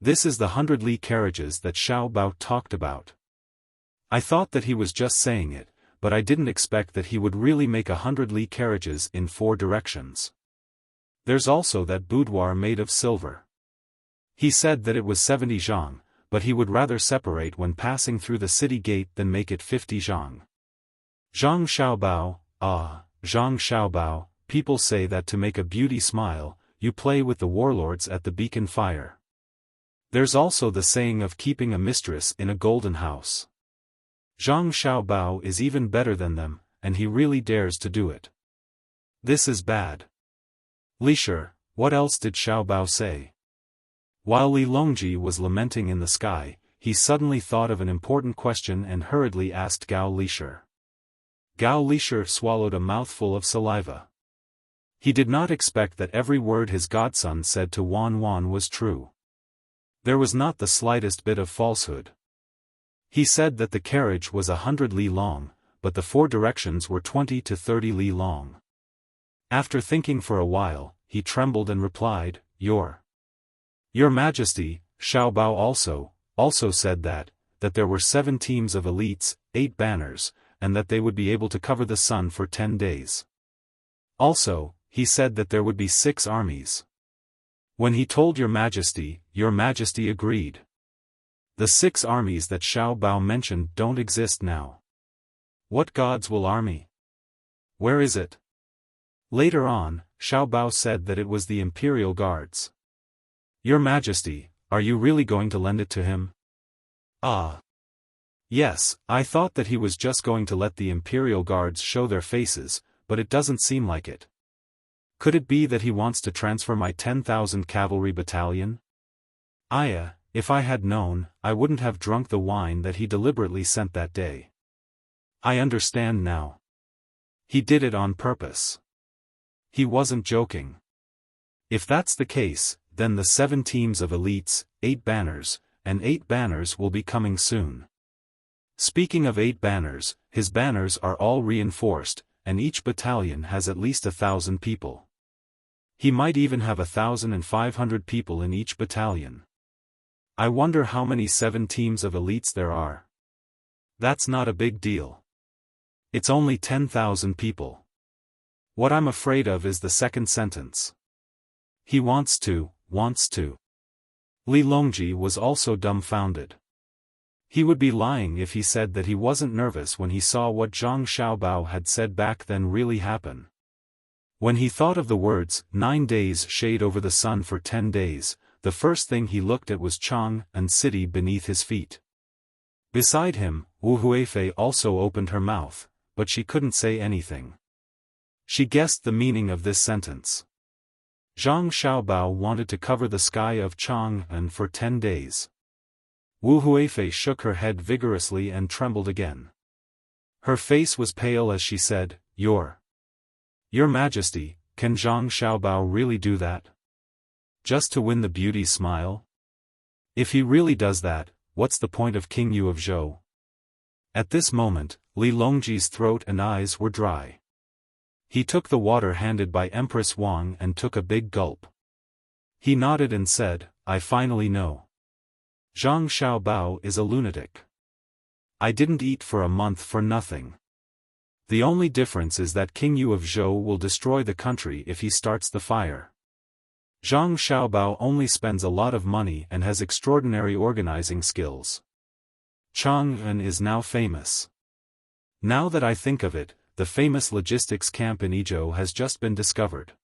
This is the 100 li carriages that Xiao Bao talked about. I thought that he was just saying it, but I didn't expect that he would really make 100 li carriages in 4 directions. There's also that boudoir made of silver. He said that it was 70 zhang, but he would rather separate when passing through the city gate than make it 50 zhang. Zhang Xiaobao, Zhang Xiaobao, people say that to make a beauty smile, you play with the warlords at the beacon fire. There's also the saying of keeping a mistress in a golden house. Zhang Xiaobao is even better than them, and he really dares to do it. This is bad. Li Shi, what else did Xiaobao say? While Li Longji was lamenting in the sky, he suddenly thought of an important question and hurriedly asked Gao Li Shi. Gao Li Shi swallowed a mouthful of saliva. He did not expect that every word his godson said to Wan Wan was true. There was not the slightest bit of falsehood. He said that the carriage was 100 li long, but the 4 directions were 20 to 30 li long. After thinking for a while, he trembled and replied, Your Majesty, Xiaobao also said that there were 7 teams of elites, 8 banners, and that they would be able to cover the sun for 10 days. Also, he said that there would be 6 armies. When he told Your Majesty agreed. The 6 armies that Xiaobao mentioned don't exist now. What gods will army? Where is it? Later on, Xiaobao said that it was the Imperial Guards. Your Majesty, are you really going to lend it to him? Yes, I thought that he was just going to let the Imperial Guards show their faces, but it doesn't seem like it. Could it be that he wants to transfer my 10,000 cavalry battalion? If I had known, I wouldn't have drunk the wine that he deliberately sent that day. I understand now. He did it on purpose. He wasn't joking. If that's the case, then the 7 teams of elites, 8 banners, and 8 banners will be coming soon. Speaking of 8 banners, his banners are all reinforced, and each battalion has at least 1,000 people. He might even have 1,500 people in each battalion. I wonder how many 7 teams of elites there are. That's not a big deal. It's only 10,000 people. What I'm afraid of is the second sentence. He wants to. Li Longji was also dumbfounded. He would be lying if he said that he wasn't nervous when he saw what Zhang Xiaobao had said back then really happen. When he thought of the words, 9 days shade over the sun for 10 days, the first thing he looked at was Chang'an city beneath his feet. Beside him, Wu Huifei also opened her mouth, but she couldn't say anything. She guessed the meaning of this sentence. Zhang Xiaobao wanted to cover the sky of Chang'an for 10 days. Wu Huifei shook her head vigorously and trembled again. Her face was pale as she said, Your Majesty, can Zhang Xiaobao really do that? Just to win the beauty's smile? If he really does that, what's the point of King Yu of Zhou? At this moment, Li Longji's throat and eyes were dry. He took the water handed by Empress Wang and took a big gulp. He nodded and said, I finally know. Zhang Xiaobao is a lunatic. I didn't eat for a month for nothing. The only difference is that King Yu of Zhou will destroy the country if he starts the fire. Zhang Xiaobao only spends a lot of money and has extraordinary organizing skills. Chang'an is now famous. Now that I think of it, the famous logistics camp in Yizhou has just been discovered.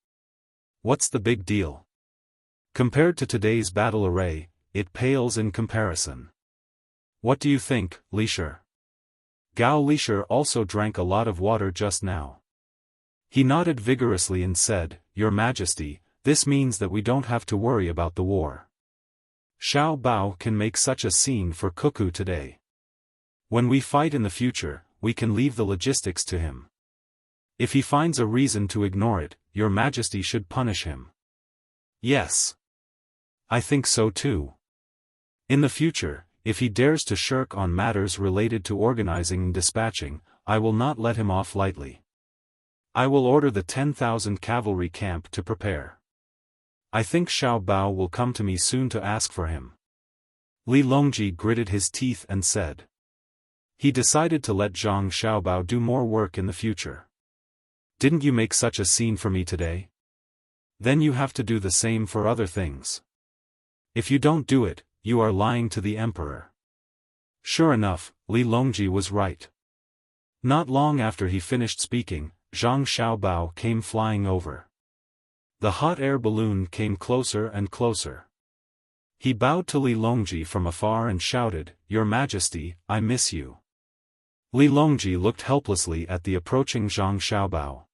What's the big deal? Compared to today's battle array, it pales in comparison. What do you think, Lisher? Gao Lisher also drank a lot of water just now. He nodded vigorously and said, Your Majesty, this means that we don't have to worry about the war. Xiao Bao can make such a scene for Cuckoo today. When we fight in the future, we can leave the logistics to him. If he finds a reason to ignore it, Your Majesty should punish him. Yes. I think so too. In the future, if he dares to shirk on matters related to organizing and dispatching, I will not let him off lightly. I will order the 10,000 cavalry camp to prepare. I think Xiao Bao will come to me soon to ask for him. Li Longji gritted his teeth and said. He decided to let Zhang Xiaobao do more work in the future. Didn't you make such a scene for me today? Then you have to do the same for other things. If you don't do it, you are lying to the emperor. Sure enough, Li Longji was right. Not long after he finished speaking, Zhang Xiaobao came flying over. The hot air balloon came closer and closer. He bowed to Li Longji from afar and shouted, Your Majesty, I miss you. Li Longji looked helplessly at the approaching Zhang Xiaobao.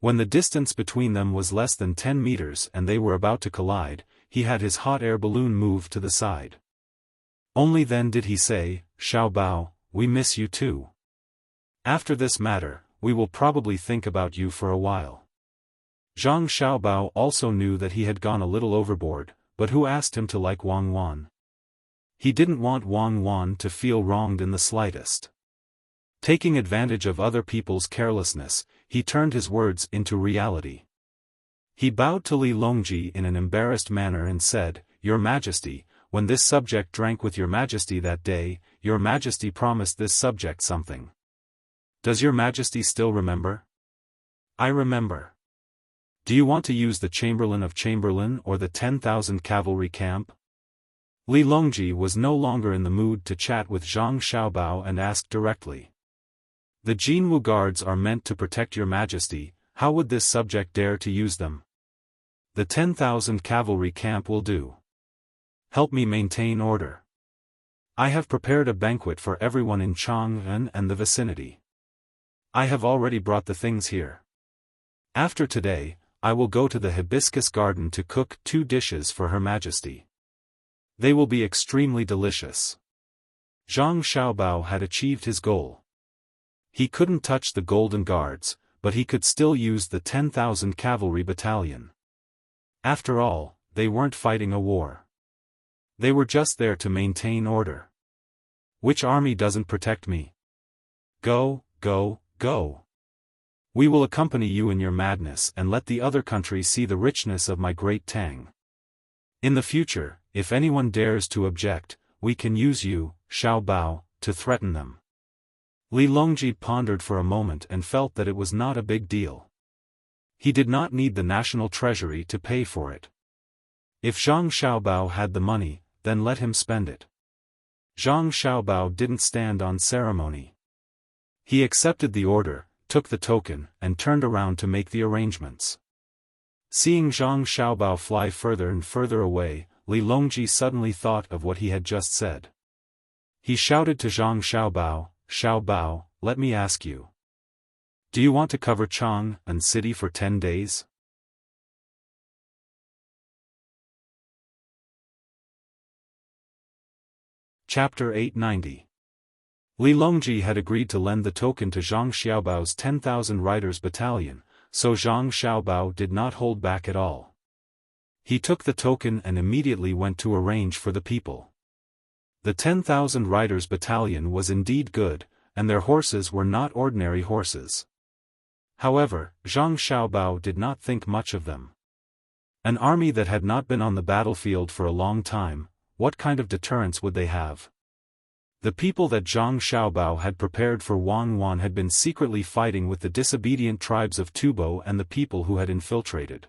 When the distance between them was less than 10 meters and they were about to collide, he had his hot air balloon move to the side. Only then did he say, Xiao Bao, we miss you too. After this matter, we will probably think about you for a while. Zhang Xiaobao also knew that he had gone a little overboard, but who asked him to like Wang Wan? He didn't want Wang Wan to feel wronged in the slightest. Taking advantage of other people's carelessness, he turned his words into reality. He bowed to Li Longji in an embarrassed manner and said, Your Majesty, when this subject drank with Your Majesty that day, Your Majesty promised this subject something. Does Your Majesty still remember? I remember. Do you want to use the Chamberlain of Chamberlain or the 10,000 cavalry camp? Li Longji was no longer in the mood to chat with Zhang Xiaobao and asked directly. The Jinwu guards are meant to protect Your Majesty, how would this subject dare to use them? The 10,000 cavalry camp will do. Help me maintain order. I have prepared a banquet for everyone in Chang'an and the vicinity. I have already brought the things here. After today, I will go to the hibiscus garden to cook 2 dishes for Her Majesty. They will be extremely delicious. Zhang Xiaobao had achieved his goal. He couldn't touch the Golden Guards, but he could still use the 10,000 cavalry battalion. After all, they weren't fighting a war. They were just there to maintain order. Which army doesn't protect me? Go, go, go. We will accompany you in your madness and let the other countries see the richness of my great Tang. In the future, if anyone dares to object, we can use you, Xiao Bao, to threaten them. Li Longji pondered for a moment and felt that it was not a big deal. He did not need the national treasury to pay for it. If Zhang Xiaobao had the money, then let him spend it. Zhang Xiaobao didn't stand on ceremony. He accepted the order, took the token, and turned around to make the arrangements. Seeing Zhang Xiaobao fly further and further away, Li Longji suddenly thought of what he had just said. He shouted to Zhang Xiaobao, Xiao Bao, let me ask you. Do you want to cover Chang and city for 10 days? Chapter 890. Li Longji had agreed to lend the token to Zhang Xiaobao's 10,000 riders battalion, so Zhang Xiaobao did not hold back at all. He took the token and immediately went to arrange for the people. The 10,000 riders battalion was indeed good, and their horses were not ordinary horses. However, Zhang Xiaobao did not think much of them. An army that had not been on the battlefield for a long time, what kind of deterrence would they have? The people that Zhang Xiaobao had prepared for Wangwan had been secretly fighting with the disobedient tribes of Tubo and the people who had infiltrated.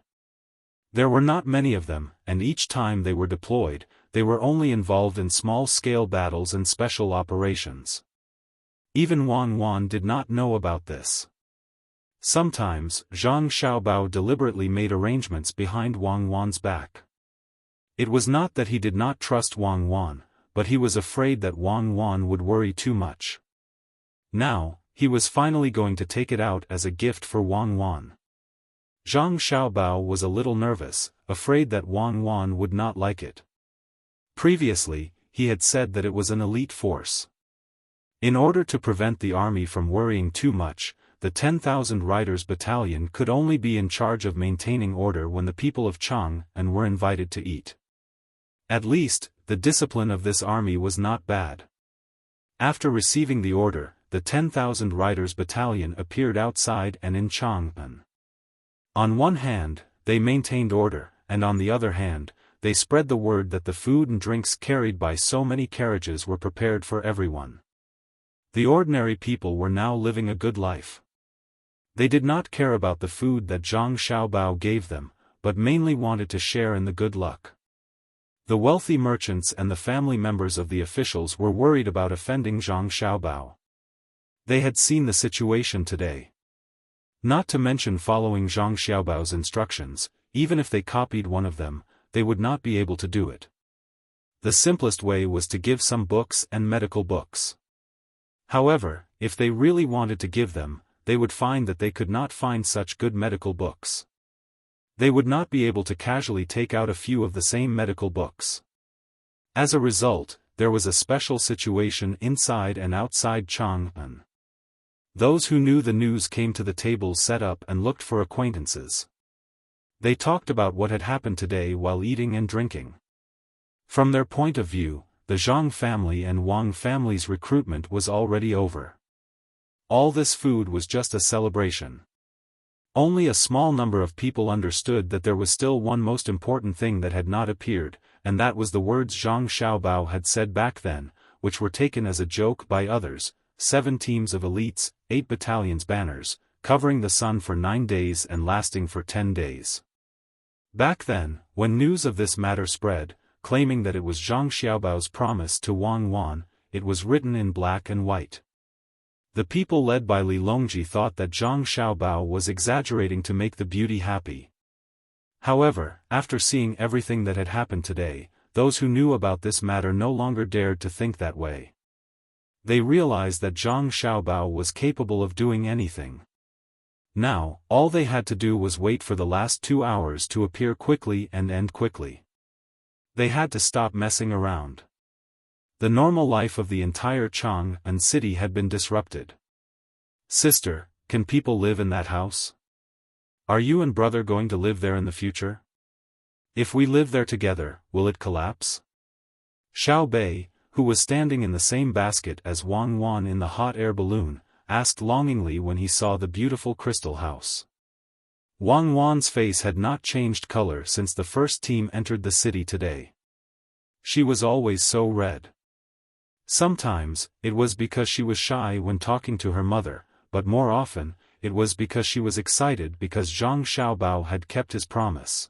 There were not many of them, and each time they were deployed, they were only involved in small-scale battles and special operations. Even Wangwan did not know about this. Sometimes, Zhang Xiaobao deliberately made arrangements behind Wangwan's back. It was not that he did not trust Wangwan, but he was afraid that Wangwan would worry too much. Now, he was finally going to take it out as a gift for Wangwan. Zhang Xiaobao was a little nervous, afraid that Wangwan would not like it. Previously, he had said that it was an elite force. In order to prevent the army from worrying too much, the 10,000 riders battalion could only be in charge of maintaining order when the people of Chang and were invited to eat. At least, the discipline of this army was not bad. After receiving the order, the 10,000 riders battalion appeared outside and in Chang'an. On one hand, they maintained order, and on the other hand, they spread the word that the food and drinks carried by so many carriages were prepared for everyone. The ordinary people were now living a good life. They did not care about the food that Zhang Xiaobao gave them, but mainly wanted to share in the good luck. The wealthy merchants and the family members of the officials were worried about offending Zhang Xiaobao. They had seen the situation today. Not to mention following Zhang Xiaobao's instructions, even if they copied one of them, they would not be able to do it. The simplest way was to give some books and medical books. However, if they really wanted to give them, they would find that they could not find such good medical books. They would not be able to casually take out a few of the same medical books. As a result, there was a special situation inside and outside Chang'an. Those who knew the news came to the tables set up and looked for acquaintances. They talked about what had happened today while eating and drinking. From their point of view, the Zhang family and Wang family's recruitment was already over. All this food was just a celebration. Only a small number of people understood that there was still one most important thing that had not appeared, and that was the words Zhang Xiaobao had said back then, which were taken as a joke by others: 7 teams of elites, 8 battalions banners, covering the sun for 9 days and lasting for 10 days. Back then, when news of this matter spread, claiming that it was Zhang Xiaobao's promise to Wang Wan, it was written in black and white. The people led by Li Longji thought that Zhang Xiaobao was exaggerating to make the beauty happy. However, after seeing everything that had happened today, those who knew about this matter no longer dared to think that way. They realized that Zhang Xiaobao was capable of doing anything. Now, all they had to do was wait for the last 2 hours to appear quickly and end quickly. They had to stop messing around. The normal life of the entire Chang'an city had been disrupted. Sister, can people live in that house? Are you and brother going to live there in the future? If we live there together, will it collapse? Xiao Bei, who was standing in the same basket as Wang Wan in the hot air balloon, asked longingly when he saw the beautiful crystal house. Wang Wan's face had not changed color since the first team entered the city today. She was always so red. Sometimes, it was because she was shy when talking to her mother, but more often, it was because she was excited because Zhang Xiaobao had kept his promise.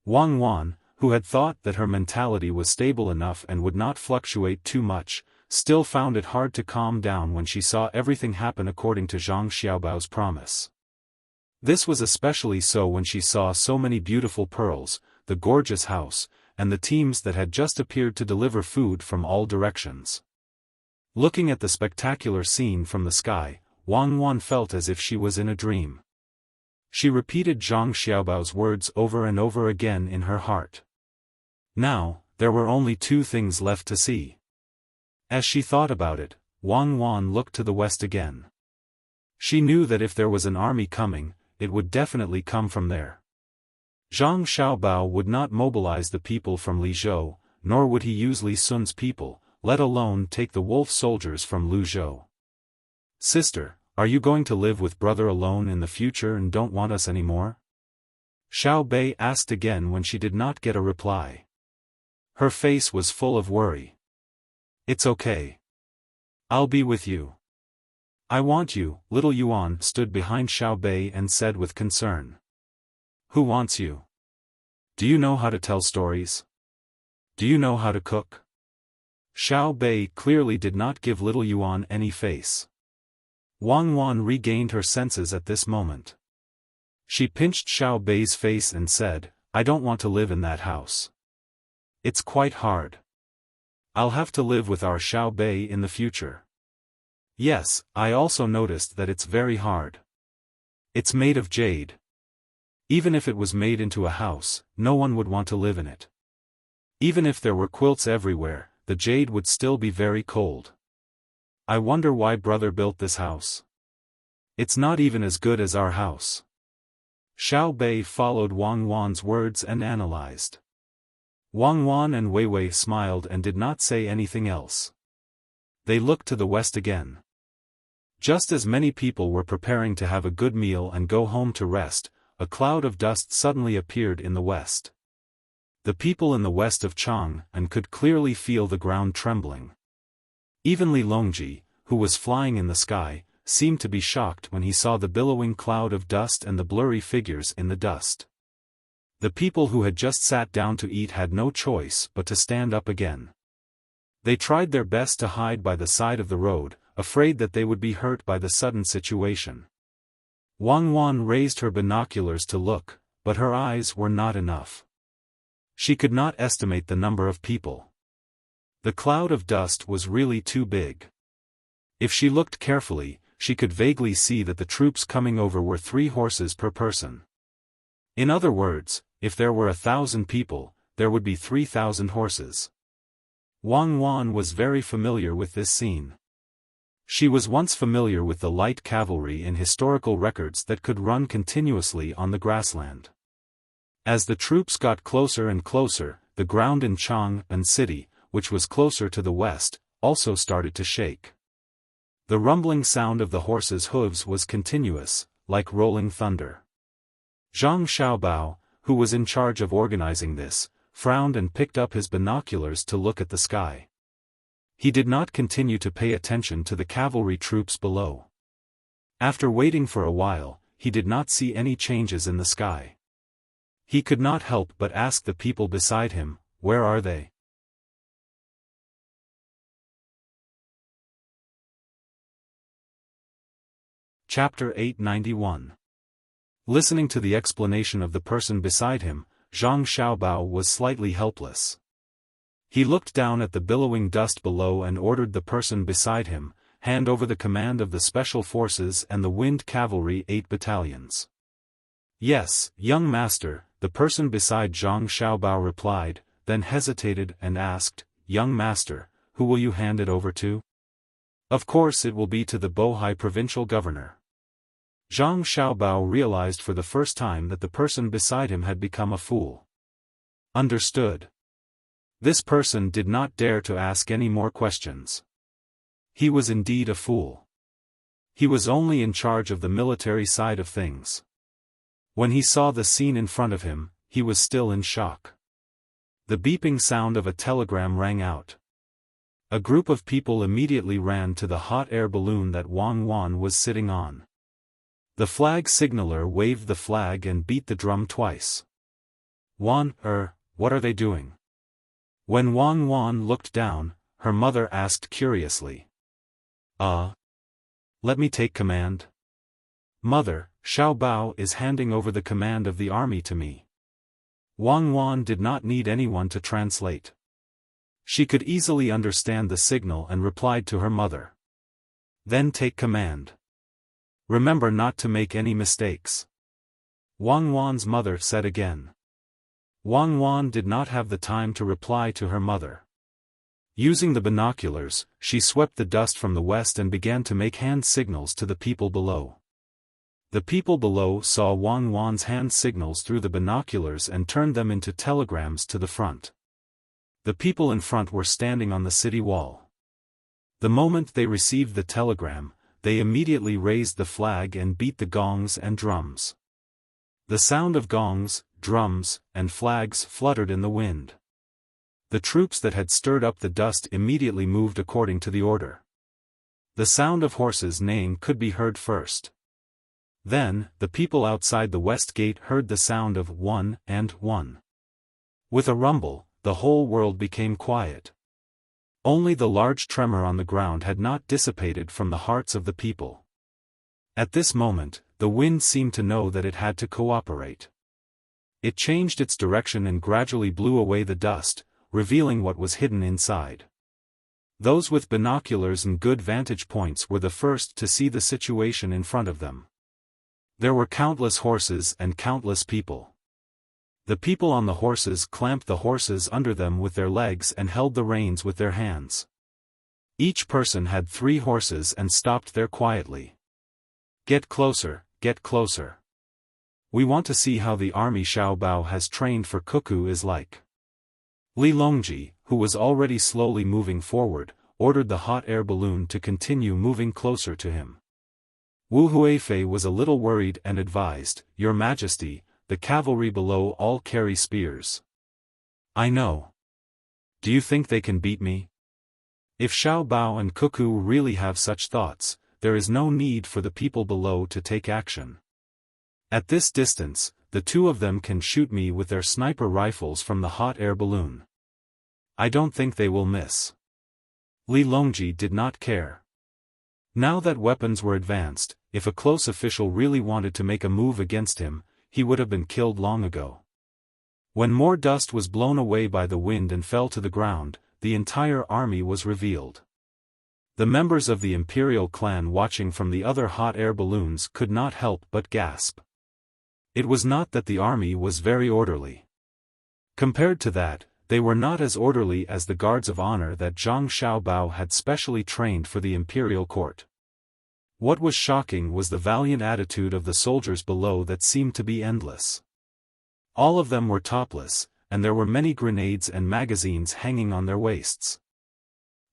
Wang Wan, who had thought that her mentality was stable enough and would not fluctuate too much, still found it hard to calm down when she saw everything happen according to Zhang Xiaobao's promise. This was especially so when she saw so many beautiful pearls, the gorgeous house, and the teams that had just appeared to deliver food from all directions. Looking at the spectacular scene from the sky, Wang Wan felt as if she was in a dream. She repeated Zhang Xiaobao's words over and over again in her heart. Now, there were only two things left to see. As she thought about it, Wang Wan looked to the west again. She knew that if there was an army coming, it would definitely come from there. Zhang Xiaobao would not mobilize the people from Lizhou, nor would he use Li Sun's people, let alone take the wolf soldiers from Luzhou. Sister, are you going to live with brother alone in the future and don't want us anymore? Xiao Bei asked again when she did not get a reply. Her face was full of worry. It's okay. I'll be with you. I want you. Little Yuan stood behind Xiao Bei and said with concern. Who wants you? Do you know how to tell stories? Do you know how to cook? Xiao Bei clearly did not give little Yuan any face. Wang Wan regained her senses at this moment. She pinched Xiao Bei's face and said, I don't want to live in that house. It's quite hard. I'll have to live with our Xiao Bei in the future. Yes, I also noticed that it's very hard. It's made of jade. Even if it was made into a house, no one would want to live in it. Even if there were quilts everywhere, the jade would still be very cold. I wonder why brother built this house. It's not even as good as our house. Xiao Bei followed Wang Wan's words and analyzed. Wang Wan and Wei Wei smiled and did not say anything else. They looked to the west again. Just as many people were preparing to have a good meal and go home to rest, a cloud of dust suddenly appeared in the west. The people in the west of Chang'an could clearly feel the ground trembling. Even Li Longji, who was flying in the sky, seemed to be shocked when he saw the billowing cloud of dust and the blurry figures in the dust. The people who had just sat down to eat had no choice but to stand up again. They tried their best to hide by the side of the road, afraid that they would be hurt by the sudden situation. Wang Wan raised her binoculars to look, but her eyes were not enough. She could not estimate the number of people. The cloud of dust was really too big. If she looked carefully, she could vaguely see that the troops coming over were 3 horses per person. In other words, if there were 1,000 people, there would be 3,000 horses. Wang Wan was very familiar with this scene. She was once familiar with the light cavalry in historical records that could run continuously on the grassland. As the troops got closer and closer, the ground in Chang'an City, which was closer to the west, also started to shake. The rumbling sound of the horses' hooves was continuous, like rolling thunder. Zhang Xiaobao, who was in charge of organizing this, frowned and picked up his binoculars to look at the sky. He did not continue to pay attention to the cavalry troops below. After waiting for a while, he did not see any changes in the sky. He could not help but ask the people beside him, where are they? Chapter 891. Listening to the explanation of the person beside him, Zhang Xiaobao was slightly helpless. He looked down at the billowing dust below and ordered the person beside him, hand over the command of the Special Forces and the Wind Cavalry 8 battalions. Yes, young master, the person beside Zhang Xiaobao replied, then hesitated and asked, young master, who will you hand it over to? Of course it will be to the Bohai provincial governor. Zhang Xiaobao realized for the first time that the person beside him had become a fool. Understood. This person did not dare to ask any more questions. He was indeed a fool. He was only in charge of the military side of things. When he saw the scene in front of him, he was still in shock. The beeping sound of a telegram rang out. A group of people immediately ran to the hot air balloon that Wang Wan was sitting on. The flag signaller waved the flag and beat the drum twice. Wan, what are they doing? When Wang Wan looked down, her mother asked curiously. Let me take command. Mother, Xiao Bao is handing over the command of the army to me. Wang Wan did not need anyone to translate. She could easily understand the signal and replied to her mother. Then take command. Remember not to make any mistakes. Wang Wan's mother said again. Wang Wan did not have the time to reply to her mother. Using the binoculars, she swept the dust from the west and began to make hand signals to the people below. The people below saw Wang Wan's hand signals through the binoculars and turned them into telegrams to the front. The people in front were standing on the city wall. The moment they received the telegram, they immediately raised the flag and beat the gongs and drums. The sound of gongs, drums, and flags fluttered in the wind. The troops that had stirred up the dust immediately moved according to the order. The sound of horses neighing could be heard first. Then, the people outside the west gate heard the sound of 1 and 1. With a rumble, the whole world became quiet. Only the large tremor on the ground had not dissipated from the hearts of the people. At this moment, the wind seemed to know that it had to cooperate. It changed its direction and gradually blew away the dust, revealing what was hidden inside. Those with binoculars and good vantage points were the first to see the situation in front of them. There were countless horses and countless people. The people on the horses clamped the horses under them with their legs and held the reins with their hands. Each person had 3 horses and stopped there quietly. Get closer, get closer. We want to see how the army Xiao Bao has trained for cuckoo is like. Li Longji, who was already slowly moving forward, ordered the hot air balloon to continue moving closer to him. Wu Huifei was a little worried and advised, Your Majesty, the cavalry below all carry spears. I know. Do you think they can beat me? If Xiao Bao and Cuckoo really have such thoughts, there is no need for the people below to take action. At this distance, the 2 of them can shoot me with their sniper rifles from the hot air balloon. I don't think they will miss. Li Longji did not care. Now that weapons were advanced, if a close official really wanted to make a move against him, he would have been killed long ago. When more dust was blown away by the wind and fell to the ground, the entire army was revealed. The members of the imperial clan watching from the other hot air balloons could not help but gasp. It was not that the army was very orderly. Compared to that, they were not as orderly as the guards of honor that Zhang Xiaobao had specially trained for the imperial court. What was shocking was the valiant attitude of the soldiers below that seemed to be endless. All of them were topless, and there were many grenades and magazines hanging on their waists.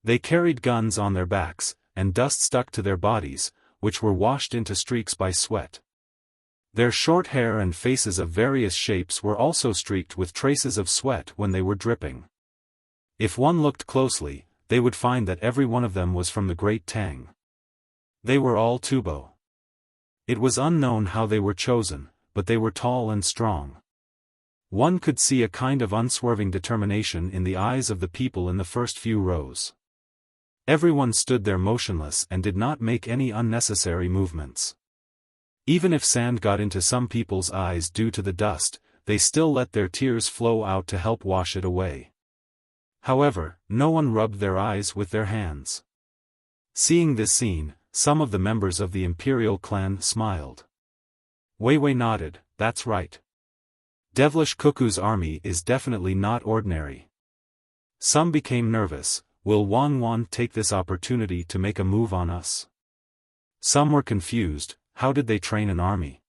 They carried guns on their backs, and dust stuck to their bodies, which were washed into streaks by sweat. Their short hair and faces of various shapes were also streaked with traces of sweat when they were dripping. If one looked closely, they would find that every one of them was from the great Tang. They were all Tubo. It was unknown how they were chosen, but they were tall and strong. One could see a kind of unswerving determination in the eyes of the people in the first few rows. Everyone stood there motionless and did not make any unnecessary movements. Even if sand got into some people's eyes due to the dust, they still let their tears flow out to help wash it away. However, no one rubbed their eyes with their hands. Seeing this scene, some of the members of the imperial clan smiled. Wei Wei nodded, that's right. Devilish Cuckoo's army is definitely not ordinary. Some became nervous, will Wang Wan take this opportunity to make a move on us? Some were confused, how did they train an army?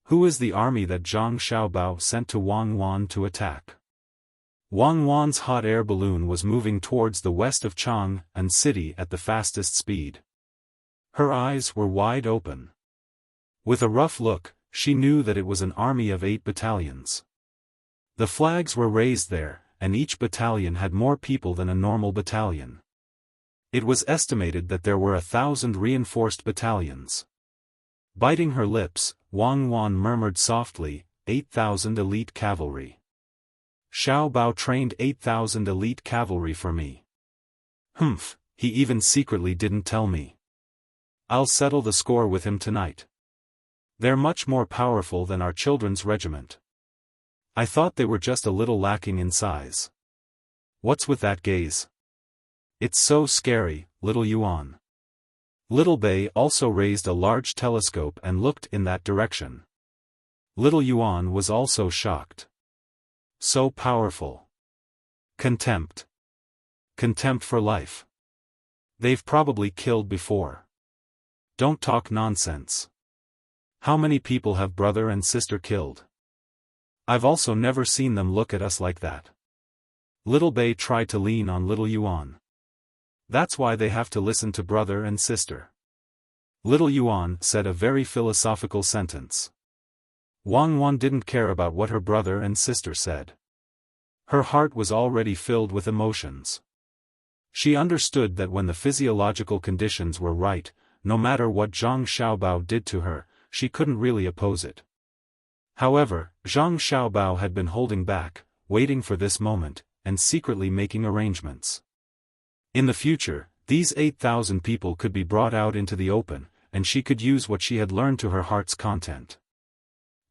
Who is the army that Zhang Xiaobao sent to Wang Wan to attack? Wang Wan's hot air balloon was moving towards the west of Chang'an City at the fastest speed. Her eyes were wide open. With a rough look, she knew that it was an army of 8 battalions. The flags were raised there, and each battalion had more people than a normal battalion. It was estimated that there were 1,000 reinforced battalions. Biting her lips, Wang Wan murmured softly, 8,000 elite cavalry. Xiao Bao trained 8,000 elite cavalry for me. Humph, he even secretly didn't tell me. I'll settle the score with him tonight. They're much more powerful than our children's regiment. I thought they were just a little lacking in size. What's with that gaze? It's so scary, little Yuan. Little Bei also raised a large telescope and looked in that direction. Little Yuan was also shocked. So powerful. Contempt. Contempt for life. They've probably killed before. Don't talk nonsense. How many people have brother and sister killed? I've also never seen them look at us like that. Little Bei tried to lean on Little Yuan. That's why they have to listen to brother and sister. Little Yuan said a very philosophical sentence. Wang Wan didn't care about what her brother and sister said. Her heart was already filled with emotions. She understood that when the physiological conditions were right, no matter what Zhang Xiaobao did to her, she couldn't really oppose it. However, Zhang Xiaobao had been holding back, waiting for this moment, and secretly making arrangements. In the future, these 8,000 people could be brought out into the open, and she could use what she had learned to her heart's content.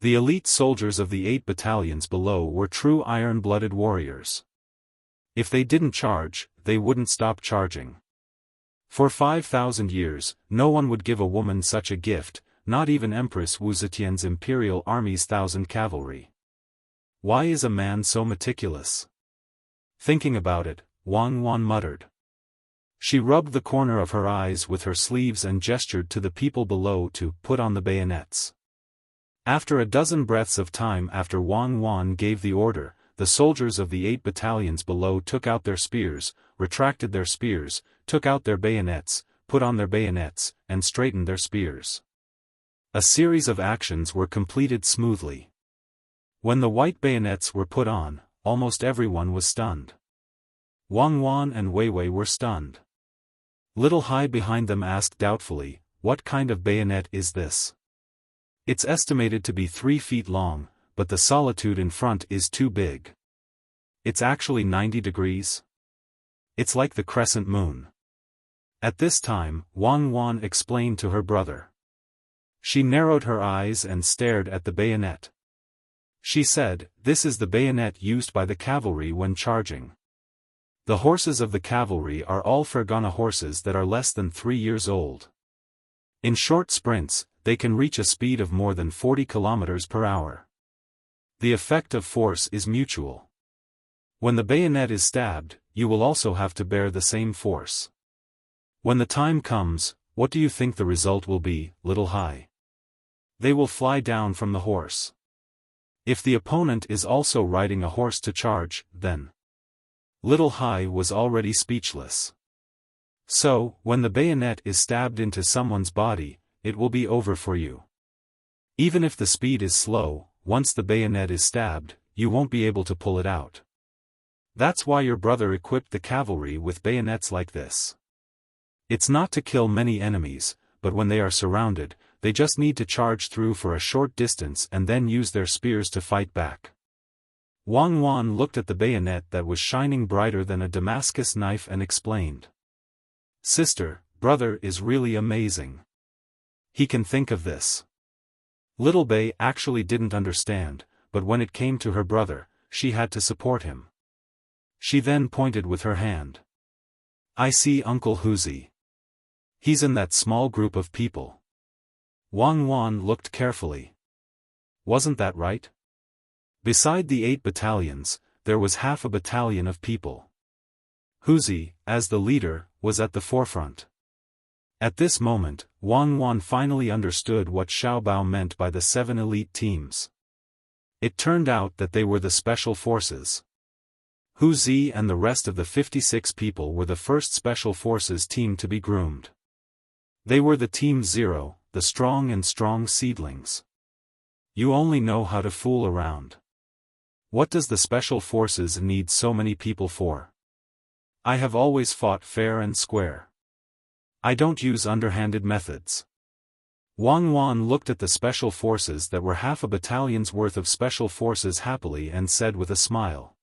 The elite soldiers of the 8 battalions below were true iron-blooded warriors. If they didn't charge, they wouldn't stop charging. For 5,000 years, no one would give a woman such a gift, not even Empress Wu Zetian's imperial army's 1,000 cavalry. Why is a man so meticulous? Thinking about it, Wang Wan muttered. She rubbed the corner of her eyes with her sleeves and gestured to the people below to put on the bayonets. After a dozen breaths of time after Wang Wan gave the order, the soldiers of the 8 battalions below took out their spears, retracted their spears, took out their bayonets, put on their bayonets, and straightened their spears. A series of actions were completed smoothly. When the white bayonets were put on, almost everyone was stunned. Wang Wan and Wei Wei were stunned. Little Hai behind them asked doubtfully, "What kind of bayonet is this? It's estimated to be 3 feet long, but the solitude in front is too big. It's actually 90 degrees. It's like the crescent moon." At this time, Wang Wan explained to her brother. She narrowed her eyes and stared at the bayonet. She said, "This is the bayonet used by the cavalry when charging. The horses of the cavalry are all Fergana horses that are less than 3 years old. In short sprints, they can reach a speed of more than 40 kilometers per hour. The effect of force is mutual. When the bayonet is stabbed, you will also have to bear the same force. When the time comes, what do you think the result will be, Little Hai? They will fly down from the horse. If the opponent is also riding a horse to charge, then..." Little Hai was already speechless. So, when the bayonet is stabbed into someone's body, it will be over for you. Even if the speed is slow, once the bayonet is stabbed, you won't be able to pull it out. That's why your brother equipped the cavalry with bayonets like this. It's not to kill many enemies, but when they are surrounded, they just need to charge through for a short distance and then use their spears to fight back. Wang Wan looked at the bayonet that was shining brighter than a Damascus knife and explained. "Sister, brother is really amazing. He can think of this." Little Bei actually didn't understand, but when it came to her brother, she had to support him. She then pointed with her hand. "I see Uncle Huzi. He's in that small group of people." Wang Wan looked carefully. Wasn't that right? Beside the 8 battalions, there was half a battalion of people. Huzi, as the leader, was at the forefront. At this moment, Wang Wan finally understood what Xiaobao meant by the 7 elite teams. It turned out that they were the special forces. Huzi and the rest of the 56 people were the first special forces team to be groomed. They were the Team 0, the strong and strong seedlings. You only know how to fool around. What does the special forces need so many people for? I have always fought fair and square. I don't use underhanded methods. Wang Wan looked at the special forces that were half a battalion's worth of special forces happily and said with a smile.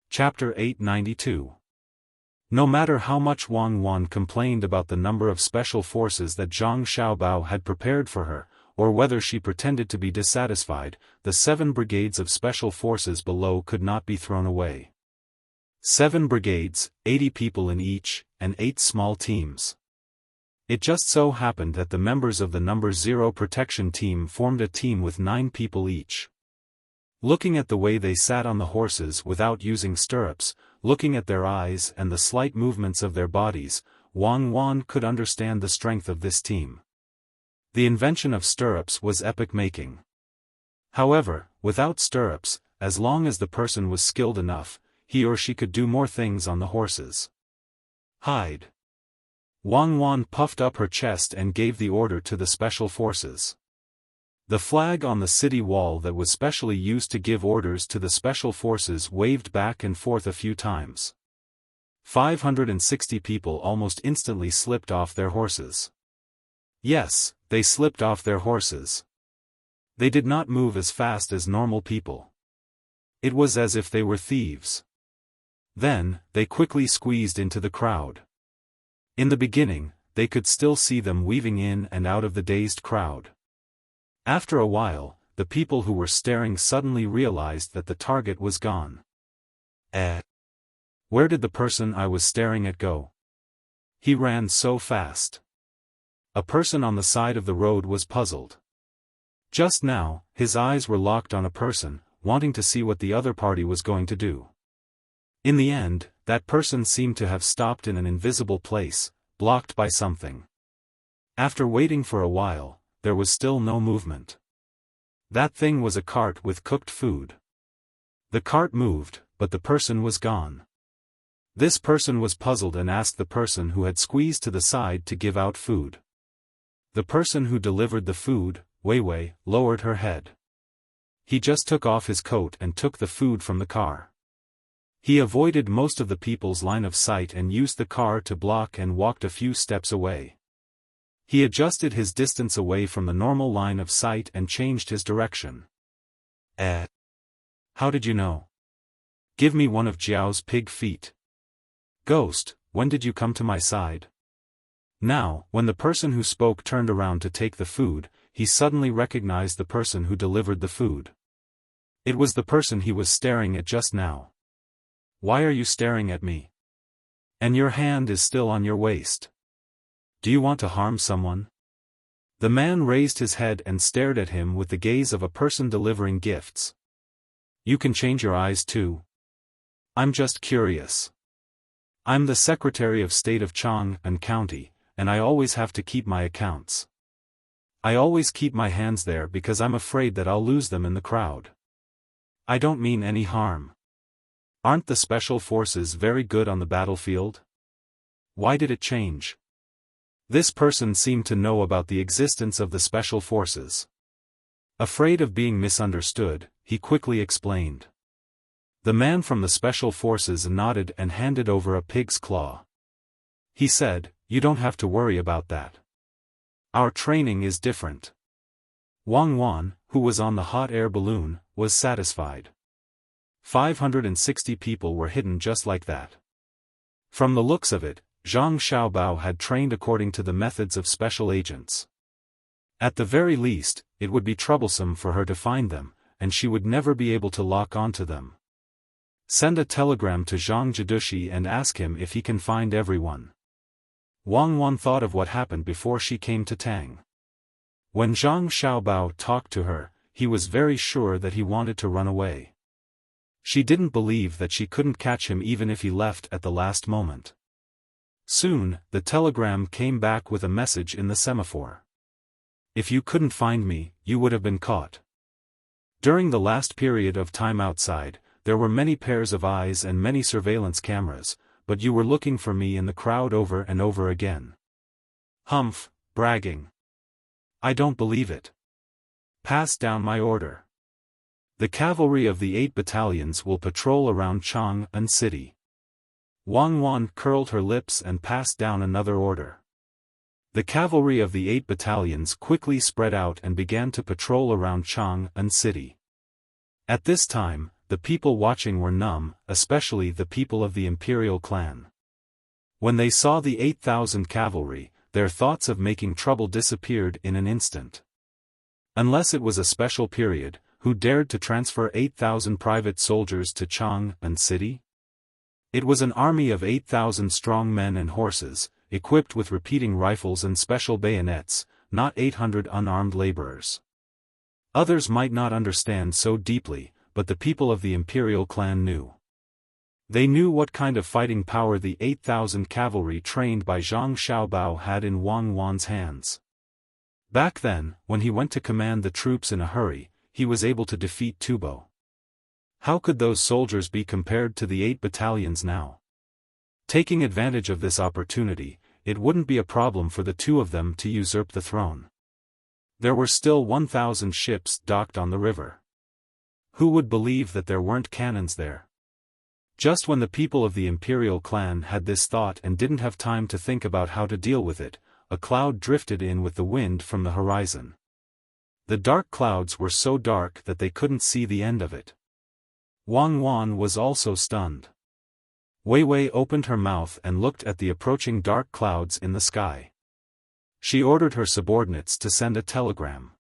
Chapter 892. No matter how much Wang Wan complained about the number of special forces that Zhang Xiaobao had prepared for her, or whether she pretended to be dissatisfied, the 7 brigades of special forces below could not be thrown away. 7 brigades, 80 people in each, and 8 small teams. It just so happened that the members of the number 0 protection team formed a team with 9 people each. Looking at the way they sat on the horses without using stirrups, looking at their eyes and the slight movements of their bodies, Wang Wan could understand the strength of this team. The invention of stirrups was epoch-making. However, without stirrups, as long as the person was skilled enough, he or she could do more things on the horses. Hide. Wang Wan puffed up her chest and gave the order to the special forces. The flag on the city wall that was specially used to give orders to the special forces waved back and forth a few times. 560 people almost instantly slipped off their horses. Yes, they slipped off their horses. They did not move as fast as normal people. It was as if they were thieves. Then, they quickly squeezed into the crowd. In the beginning, they could still see them weaving in and out of the dazed crowd. After a while, the people who were staring suddenly realized that the target was gone. Where did the person I was staring at go? He ran so fast. A person on the side of the road was puzzled. Just now, his eyes were locked on a person, wanting to see what the other party was going to do. In the end, that person seemed to have stopped in an invisible place, blocked by something. After waiting for a while, there was still no movement. That thing was a cart with cooked food. The cart moved, but the person was gone. This person was puzzled and asked the person who had squeezed to the side to give out food. The person who delivered the food, Wei, lowered her head. He just took off his coat and took the food from the car. He avoided most of the people's line of sight and used the car to block and walked a few steps away. He adjusted his distance away from the normal line of sight and changed his direction. How did you know? Give me one of Jiao's pig feet. Ghost, when did you come to my side? Now, when the person who spoke turned around to take the food, he suddenly recognized the person who delivered the food. It was the person he was staring at just now. Why are you staring at me? And your hand is still on your waist. Do you want to harm someone? The man raised his head and stared at him with the gaze of a person delivering gifts. You can change your eyes too. I'm just curious. I'm the Secretary of State of Chang'an County, and I always have to keep my accounts. I always keep my hands there because I'm afraid that I'll lose them in the crowd. I don't mean any harm. Aren't the special forces very good on the battlefield? Why did it change? This person seemed to know about the existence of the special forces. Afraid of being misunderstood, he quickly explained. The man from the special forces nodded and handed over a pig's claw. He said, "You don't have to worry about that. Our training is different." Wang Wan, who was on the hot air balloon, was satisfied. 560 people were hidden just like that. From the looks of it, Zhang Xiaobao had trained according to the methods of special agents. At the very least, it would be troublesome for her to find them, and she would never be able to lock onto them. Send a telegram to Zhang Jidushi and ask him if he can find everyone. Wang Wan thought of what happened before she came to Tang. When Zhang Xiaobao talked to her, he was very sure that he wanted to run away. She didn't believe that she couldn't catch him even if he left at the last moment. Soon, the telegram came back with a message in the semaphore. If you couldn't find me, you would have been caught. During the last period of time outside, there were many pairs of eyes and many surveillance cameras, but you were looking for me in the crowd over and over again. Humph, bragging. I don't believe it. Pass down my order. The cavalry of the 8 battalions will patrol around Chang'an City. Wang Wan curled her lips and passed down another order. The cavalry of the 8 battalions quickly spread out and began to patrol around Chang'an City. At this time, the people watching were numb, especially the people of the imperial clan. When they saw the 8,000 cavalry, their thoughts of making trouble disappeared in an instant. Unless it was a special period, who dared to transfer 8,000 private soldiers to Chang'an City? It was an army of 8,000 strong men and horses, equipped with repeating rifles and special bayonets, not 800 unarmed laborers. Others might not understand so deeply, but the people of the imperial clan knew. They knew what kind of fighting power the 8,000 cavalry trained by Zhang Xiaobao had in Wang Wan's hands. Back then, when he went to command the troops in a hurry, he was able to defeat Tubo. How could those soldiers be compared to the 8 battalions now? Taking advantage of this opportunity, it wouldn't be a problem for the two of them to usurp the throne. There were still 1,000 ships docked on the river. Who would believe that there weren't cannons there? Just when the people of the imperial clan had this thought and didn't have time to think about how to deal with it, a cloud drifted in with the wind from the horizon. The dark clouds were so dark that they couldn't see the end of it. Wang Wan was also stunned. Wei Wei opened her mouth and looked at the approaching dark clouds in the sky. She ordered her subordinates to send a telegram.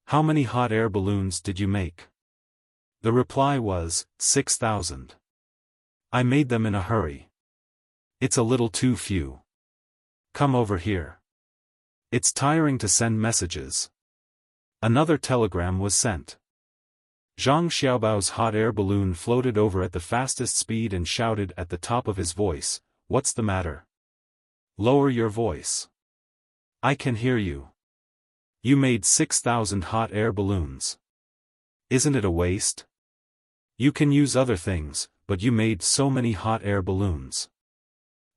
"How many hot air balloons did you make?" The reply was, 6,000. "I made them in a hurry." "It's a little too few. Come over here. It's tiring to send messages." Another telegram was sent. Zhang Xiaobao's hot air balloon floated over at the fastest speed and shouted at the top of his voice, "What's the matter? Lower your voice. I can hear you. You made 6,000 hot air balloons. Isn't it a waste? You can use other things, but you made so many hot air balloons.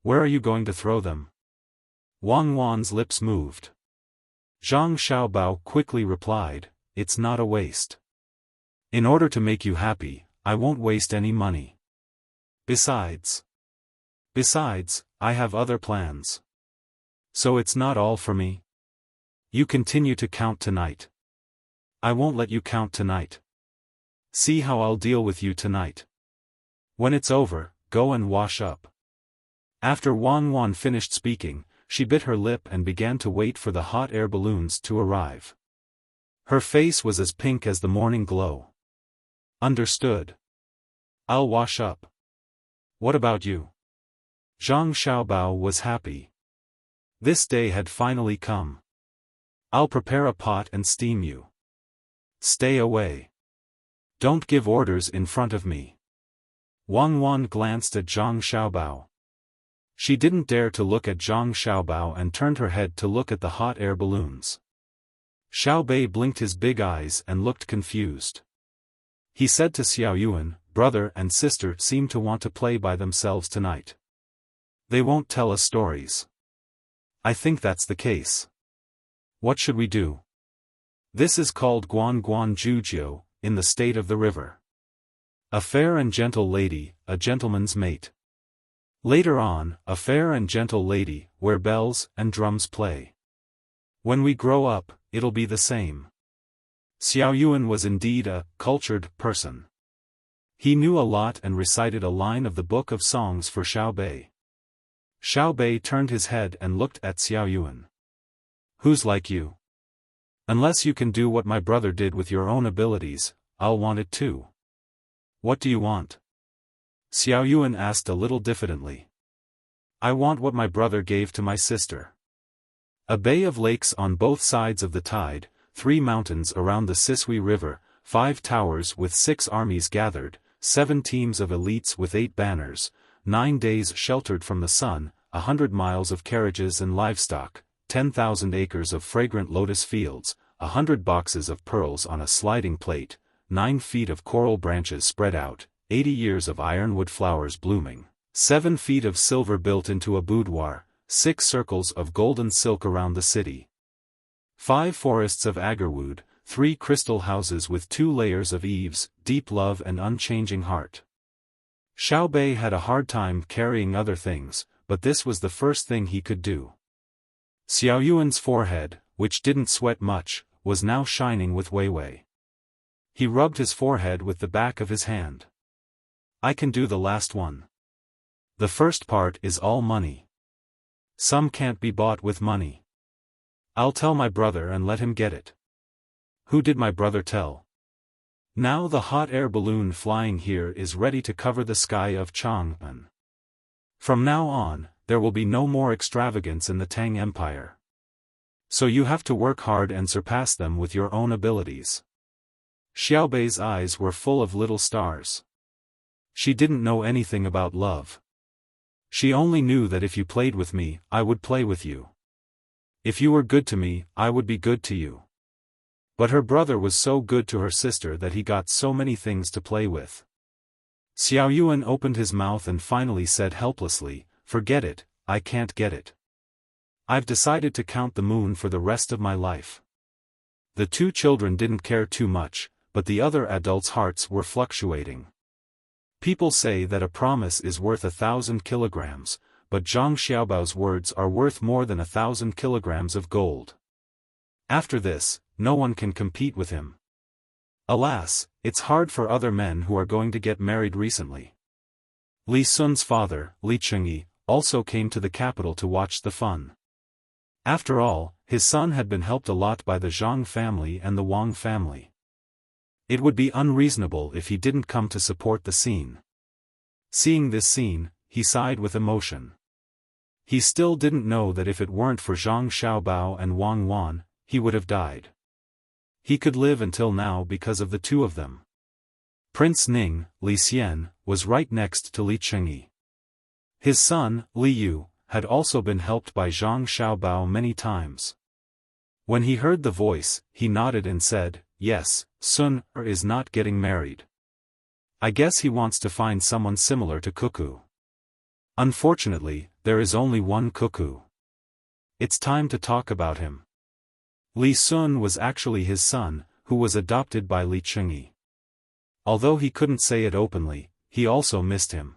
Where are you going to throw them?" Wang Wan's lips moved. Zhang Xiaobao quickly replied, "It's not a waste. In order to make you happy, I won't waste any money. Besides, I have other plans. So it's not all for me. You continue to count tonight. I won't let you count tonight. See how I'll deal with you tonight. When it's over, go and wash up." After Wang Wan finished speaking, she bit her lip and began to wait for the hot air balloons to arrive. Her face was as pink as the morning glow. "Understood. I'll wash up. What about you?" Zhang Xiaobao was happy. This day had finally come. "I'll prepare a pot and steam you. Stay away. Don't give orders in front of me." Wang Wan glanced at Zhang Xiaobao. She didn't dare to look at Zhang Xiaobao and turned her head to look at the hot air balloons. Xiao Bei blinked his big eyes and looked confused. He said to Xiao Yuan, "Brother and sister seem to want to play by themselves tonight. They won't tell us stories. I think that's the case. What should we do?" This is called Guan Guan Jujiu, in the state of the river. A fair and gentle lady, a gentleman's mate. Later on, a fair and gentle lady, where bells and drums play. When we grow up, it'll be the same. Xiao Yuan was indeed a cultured person. He knew a lot and recited a line of the Book of Songs for Xiao Bei. Xiao Bei turned his head and looked at Xiao Yuan. "Who's like you? Unless you can do what my brother did with your own abilities, I'll want it too." "What do you want?" Xiao Yuan asked a little diffidently. "I want what my brother gave to my sister." A bay of lakes on both sides of the tide, 3 mountains around the Sisui River, 5 towers with 6 armies gathered, 7 teams of elites with 8 banners, 9 days sheltered from the sun, 100 miles of carriages and livestock, 10,000 acres of fragrant lotus fields, 100 boxes of pearls on a sliding plate, 9 feet of coral branches spread out, 80 years of ironwood flowers blooming, 7 feet of silver built into a boudoir, 6 circles of golden silk around the city. 5 forests of agarwood, 3 crystal houses with 2 layers of eaves, deep love and unchanging heart. Xiao Bei had a hard time carrying other things, but this was the first thing he could do. Xiao Yuan's forehead, which didn't sweat much, was now shining with Wei Wei. He rubbed his forehead with the back of his hand. "I can do the last one. The first part is all money. Some can't be bought with money. I'll tell my brother and let him get it." Who did my brother tell? Now the hot air balloon flying here is ready to cover the sky of Chang'an. From now on, there will be no more extravagance in the Tang Empire. So you have to work hard and surpass them with your own abilities. Xiaobei's eyes were full of little stars. She didn't know anything about love. She only knew that if you played with me, I would play with you. If you were good to me, I would be good to you. But her brother was so good to her sister that he got so many things to play with. Xiao Yuan opened his mouth and finally said helplessly, "Forget it, I can't get it. I've decided to count the moon for the rest of my life." The two children didn't care too much, but the other adults' hearts were fluctuating. People say that a promise is worth 1,000 kilograms, but Zhang Xiaobao's words are worth more than 1,000 kilograms of gold. After this, no one can compete with him. Alas, it's hard for other men who are going to get married recently. Li Sun's father, Li Chengyi, also came to the capital to watch the fun. After all, his son had been helped a lot by the Zhang family and the Wang family. It would be unreasonable if he didn't come to support the scene. Seeing this scene, he sighed with emotion. He still didn't know that if it weren't for Zhang Xiaobao and Wang Wan, he would have died. He could live until now because of the two of them. Prince Ning, Li Xian, was right next to Li Chengyi. His son, Li Yu, had also been helped by Zhang Xiaobao many times. When he heard the voice, he nodded and said, "Yes, Sun is not getting married. I guess he wants to find someone similar to Cuckoo. Unfortunately, there is only one Cuckoo. It's time to talk about him." Li Sun was actually his son, who was adopted by Li Chengyi. Although he couldn't say it openly, he also missed him.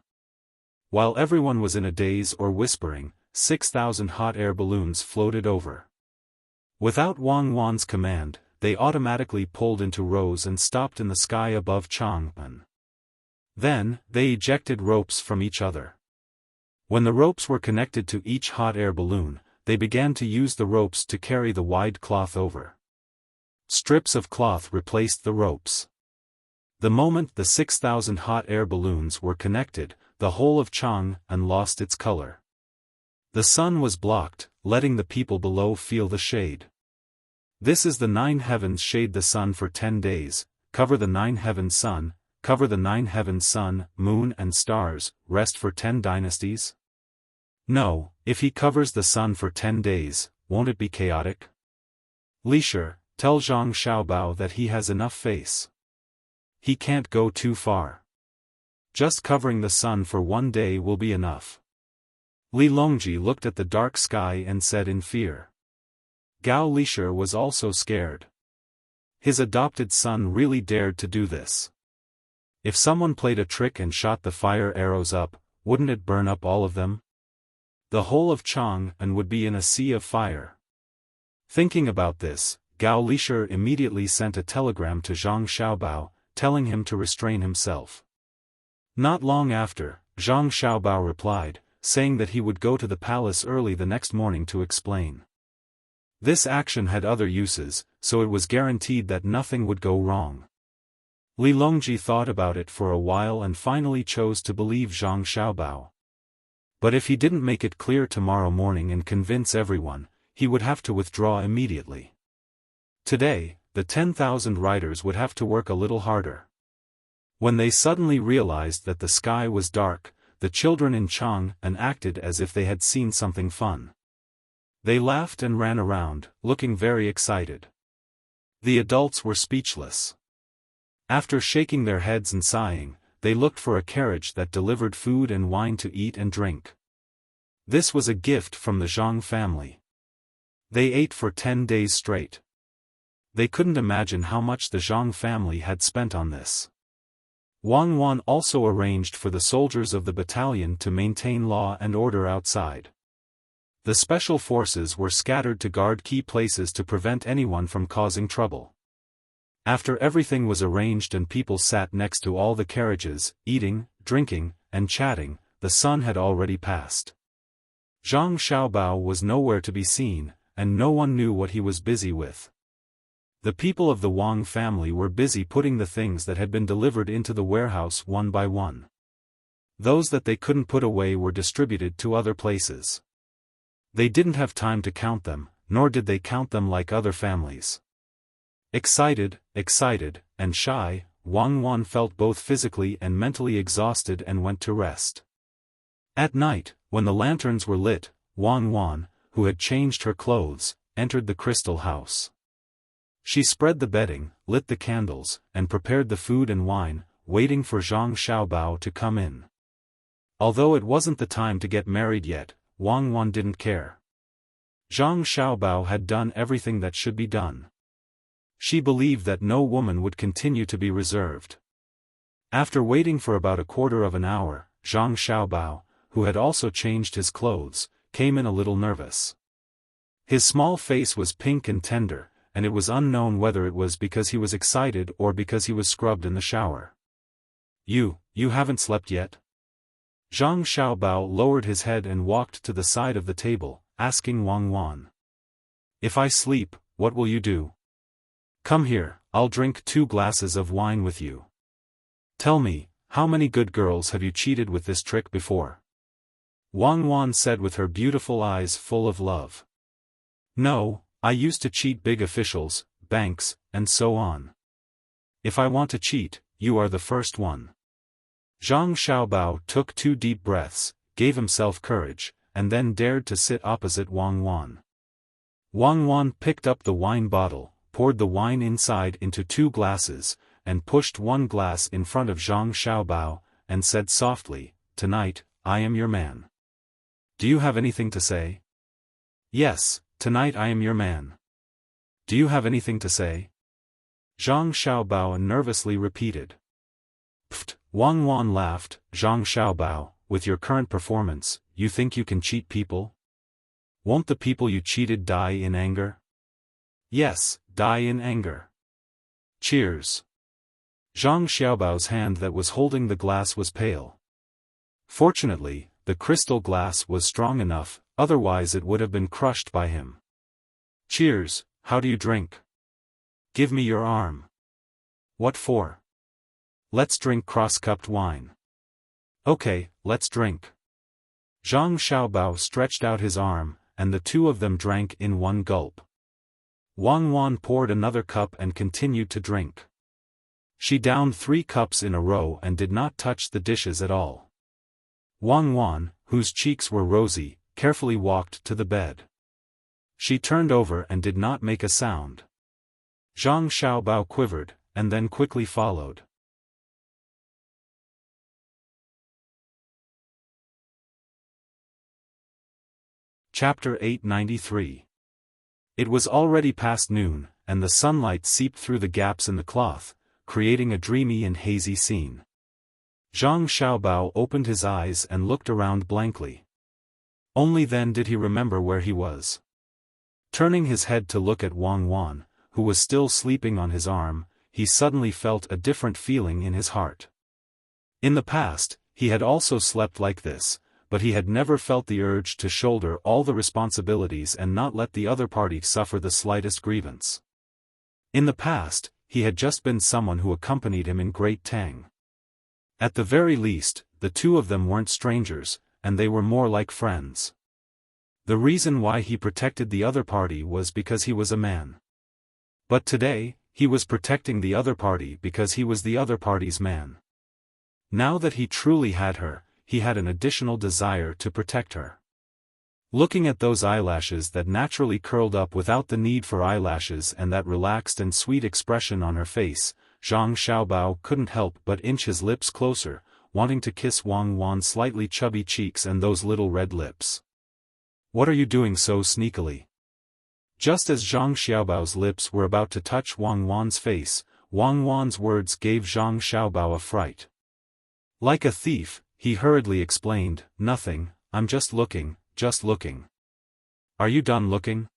While everyone was in a daze or whispering, 6,000 hot air balloons floated over. Without Wang Wan's command, they automatically pulled into rows and stopped in the sky above Chang'an. Then, they ejected ropes from each other. When the ropes were connected to each hot air balloon, they began to use the ropes to carry the wide cloth over. Strips of cloth replaced the ropes. The moment the 6,000 hot air balloons were connected, the whole of Chang'an lost its color. The sun was blocked, letting the people below feel the shade. This is the 9 heavens shade the sun for 10 days, cover the 9 heavens sun, cover the 9 heavens sun, moon and stars, rest for 10 dynasties? No, if he covers the sun for 10 days, won't it be chaotic? Lisher, tell Zhang Xiaobao that he has enough face. He can't go too far. Just covering the sun for 1 day will be enough. Li Longji looked at the dark sky and said in fear. Gao Lisher was also scared. His adopted son really dared to do this. If someone played a trick and shot the fire arrows up, wouldn't it burn up all of them? The whole of Chang'an would be in a sea of fire. Thinking about this, Gao Lisher immediately sent a telegram to Zhang Xiaobao, telling him to restrain himself. Not long after, Zhang Xiaobao replied, saying that he would go to the palace early the next morning to explain. This action had other uses, so it was guaranteed that nothing would go wrong. Li Longji thought about it for a while and finally chose to believe Zhang Xiaobao. But if he didn't make it clear tomorrow morning and convince everyone, he would have to withdraw immediately. Today, the 10,000 riders would have to work a little harder. When they suddenly realized that the sky was dark, the children in Chang'an acted as if they had seen something fun. They laughed and ran around, looking very excited. The adults were speechless. After shaking their heads and sighing, they looked for a carriage that delivered food and wine to eat and drink. This was a gift from the Zhang family. They ate for 10 days straight. They couldn't imagine how much the Zhang family had spent on this. Wang Wan also arranged for the soldiers of the battalion to maintain law and order outside. The special forces were scattered to guard key places to prevent anyone from causing trouble. After everything was arranged and people sat next to all the carriages, eating, drinking, and chatting, the sun had already passed. Zhang Xiaobao was nowhere to be seen, and no one knew what he was busy with. The people of the Wang family were busy putting the things that had been delivered into the warehouse one by one. Those that they couldn't put away were distributed to other places. They didn't have time to count them, nor did they count them like other families. Excited, and shy, Wang Wan felt both physically and mentally exhausted and went to rest. At night, when the lanterns were lit, Wang Wan, who had changed her clothes, entered the crystal house. She spread the bedding, lit the candles, and prepared the food and wine, waiting for Zhang Xiaobao to come in. Although it wasn't the time to get married yet, Wang Wan didn't care. Zhang Xiaobao had done everything that should be done. She believed that no woman would continue to be reserved. After waiting for about a quarter of an hour, Zhang Xiaobao, who had also changed his clothes, came in a little nervous. His small face was pink and tender, and it was unknown whether it was because he was excited or because he was scrubbed in the shower. You haven't slept yet?" Zhang Xiaobao lowered his head and walked to the side of the table, asking Wang Wan. "If I sleep, what will you do? Come here, I'll drink 2 glasses of wine with you. Tell me, how many good girls have you cheated with this trick before?" Wang Wan said with her beautiful eyes full of love. "No, I used to cheat big officials, banks, and so on. If I want to cheat, you are the first one." Zhang Xiaobao took 2 deep breaths, gave himself courage, and then dared to sit opposite Wang Wan. Wang Wan picked up the wine bottle, poured the wine inside into 2 glasses, and pushed 1 glass in front of Zhang Xiaobao, and said softly, "Tonight, I am your man. Do you have anything to say?" "Yes, tonight I am your man. Do you have anything to say?" Zhang Xiaobao nervously repeated. "Pfft," Wang Wan laughed. "Zhang Xiaobao, with your current performance, you think you can cheat people? Won't the people you cheated die in anger?" "Yes, die in anger. Cheers." Zhang Xiaobao's hand that was holding the glass was pale. Fortunately, the crystal glass was strong enough, otherwise it would have been crushed by him. "Cheers, how do you drink?" "Give me your arm." "What for?" "Let's drink cross-cupped wine." "Okay, let's drink." Zhang Xiaobao stretched out his arm, and the 2 of them drank in 1 gulp. Wang Wan poured another cup and continued to drink. She downed 3 cups in a row and did not touch the dishes at all. Wang Wan, whose cheeks were rosy, carefully walked to the bed. She turned over and did not make a sound. Zhang Xiaobao quivered, and then quickly followed. Chapter 893. It was already past noon, and the sunlight seeped through the gaps in the cloth, creating a dreamy and hazy scene. Zhang Xiaobao opened his eyes and looked around blankly. Only then did he remember where he was. Turning his head to look at Wang Wan, who was still sleeping on his arm, he suddenly felt a different feeling in his heart. In the past, he had also slept like this, but he had never felt the urge to shoulder all the responsibilities and not let the other party suffer the slightest grievance. In the past, he had just been someone who accompanied him in Great Tang. At the very least, the 2 of them weren't strangers, and they were more like friends. The reason why he protected the other party was because he was a man. But today, he was protecting the other party because he was the other party's man. Now that he truly had her, he had an additional desire to protect her. Looking at those eyelashes that naturally curled up without the need for eyelashes and that relaxed and sweet expression on her face, Zhang Xiaobao couldn't help but inch his lips closer, wanting to kiss Wang Wan's slightly chubby cheeks and those little red lips. "What are you doing so sneakily?" Just as Zhang Xiaobao's lips were about to touch Wang Wan's face, Wang Wan's words gave Zhang Xiaobao a fright. Like a thief, he hurriedly explained, "Nothing, I'm just looking, just looking." "Are you done looking?"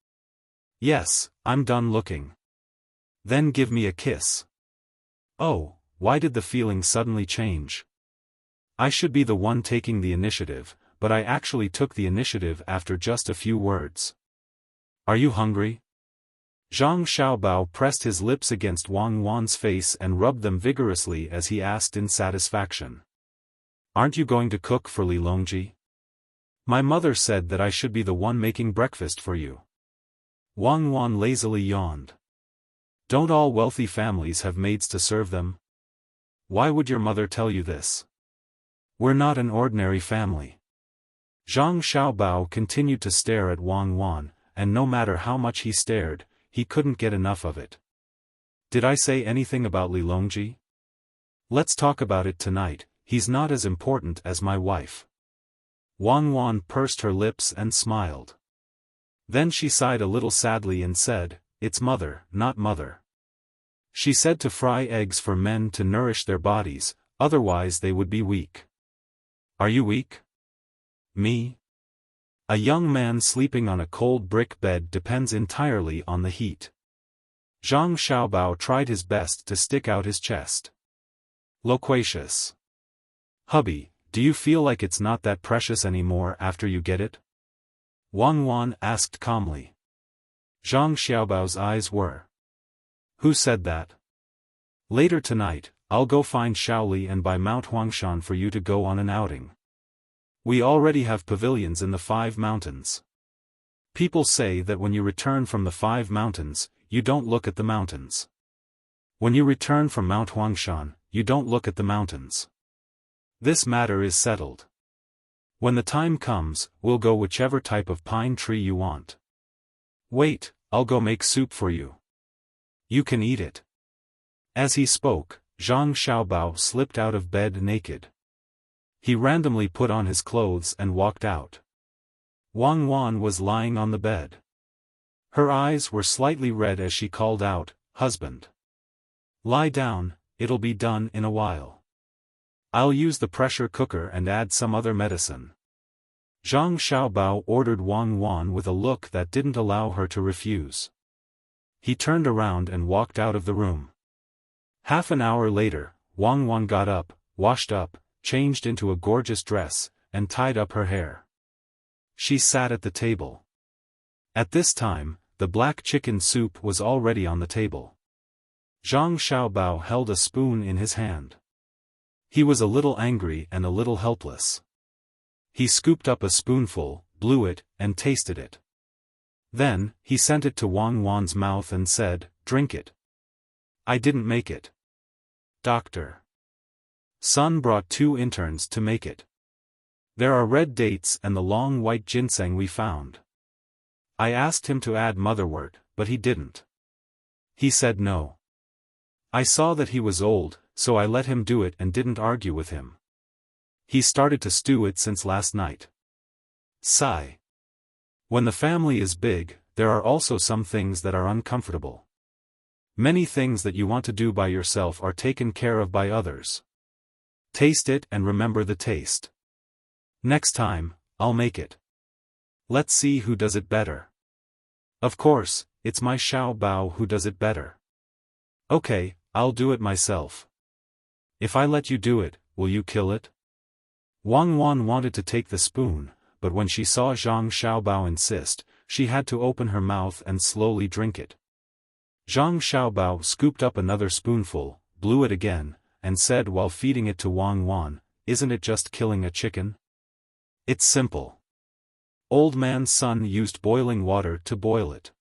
"Yes, I'm done looking." "Then give me a kiss." Oh, why did the feeling suddenly change? I should be the one taking the initiative, but I actually took the initiative after just a few words. "Are you hungry?" Zhang Xiaobao pressed his lips against Wang Wan's face and rubbed them vigorously as he asked in satisfaction. Aren't you going to cook for Li Longji? My mother said that I should be the one making breakfast for you. Wang Wan lazily yawned. Don't all wealthy families have maids to serve them? Why would your mother tell you this? We're not an ordinary family. Zhang Xiaobao continued to stare at Wang Wan, and no matter how much he stared, he couldn't get enough of it. Did I say anything about Li Longji? Let's talk about it tonight. He's not as important as my wife. Wang Wan pursed her lips and smiled. Then she sighed a little sadly and said, It's mother, not mother. She said to fry eggs for men to nourish their bodies, otherwise they would be weak. Are you weak? Me? A young man sleeping on a cold brick bed depends entirely on the heat. Zhang Xiaobao tried his best to stick out his chest. Loquacious. Hubby, do you feel like it's not that precious anymore after you get it? Wang Wan asked calmly. Zhang Xiaobao's eyes were. Who said that? Later tonight, I'll go find Shaoli and buy Mount Huangshan for you to go on an outing. We already have pavilions in the 5 mountains. People say that when you return from the 5 mountains, you don't look at the mountains. When you return from Mount Huangshan, you don't look at the mountains. This matter is settled. When the time comes, we'll go whichever type of pine tree you want. Wait, I'll go make soup for you. You can eat it. As he spoke, Zhang Xiaobao slipped out of bed naked. He randomly put on his clothes and walked out. Wang Wan was lying on the bed. Her eyes were slightly red as she called out, Husband. Lie down, it'll be done in a while. I'll use the pressure cooker and add some other medicine. Zhang Xiaobao ordered Wang Wan with a look that didn't allow her to refuse. He turned around and walked out of the room. Half an hour later, Wang Wan got up, washed up, changed into a gorgeous dress, and tied up her hair. She sat at the table. At this time, the black chicken soup was already on the table. Zhang Xiaobao held a spoon in his hand. He was a little angry and a little helpless. He scooped up a spoonful, blew it, and tasted it. Then, he sent it to Wang Wan's mouth and said, Drink it. I didn't make it. Doctor. Son brought 2 interns to make it. There are red dates and the long white ginseng we found. I asked him to add motherwort, but he didn't. He said no. I saw that he was old, so I let him do it and didn't argue with him. He started to stew it since last night. Sigh. When the family is big, there are also some things that are uncomfortable. Many things that you want to do by yourself are taken care of by others. Taste it and remember the taste. Next time, I'll make it. Let's see who does it better. Of course, it's my Xiao Bao who does it better. Okay, I'll do it myself. If I let you do it, will you kill it? Wang Wan wanted to take the spoon, but when she saw Zhang Xiaobao insist, she had to open her mouth and slowly drink it. Zhang Xiaobao scooped up another spoonful, blew it again, and said while feeding it to Wang Wan, Isn't it just killing a chicken? It's simple. Old man's son used boiling water to boil it.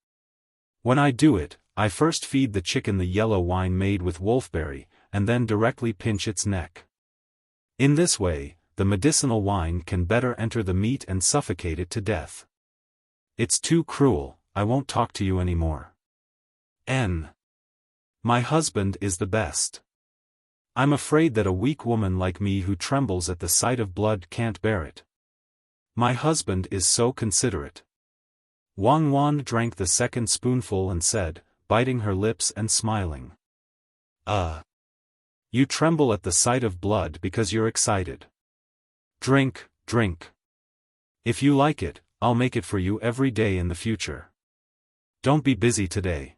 When I do it, I first feed the chicken the yellow wine made with wolfberry, and then directly pinch its neck. In this way, the medicinal wine can better enter the meat and suffocate it to death. It's too cruel, I won't talk to you anymore. My husband is the best. I'm afraid that a weak woman like me who trembles at the sight of blood can't bear it. My husband is so considerate. Wang Wan drank the second spoonful and said, biting her lips and smiling. You tremble at the sight of blood because you're excited. Drink, drink. If you like it, I'll make it for you every day in the future. Don't be busy today.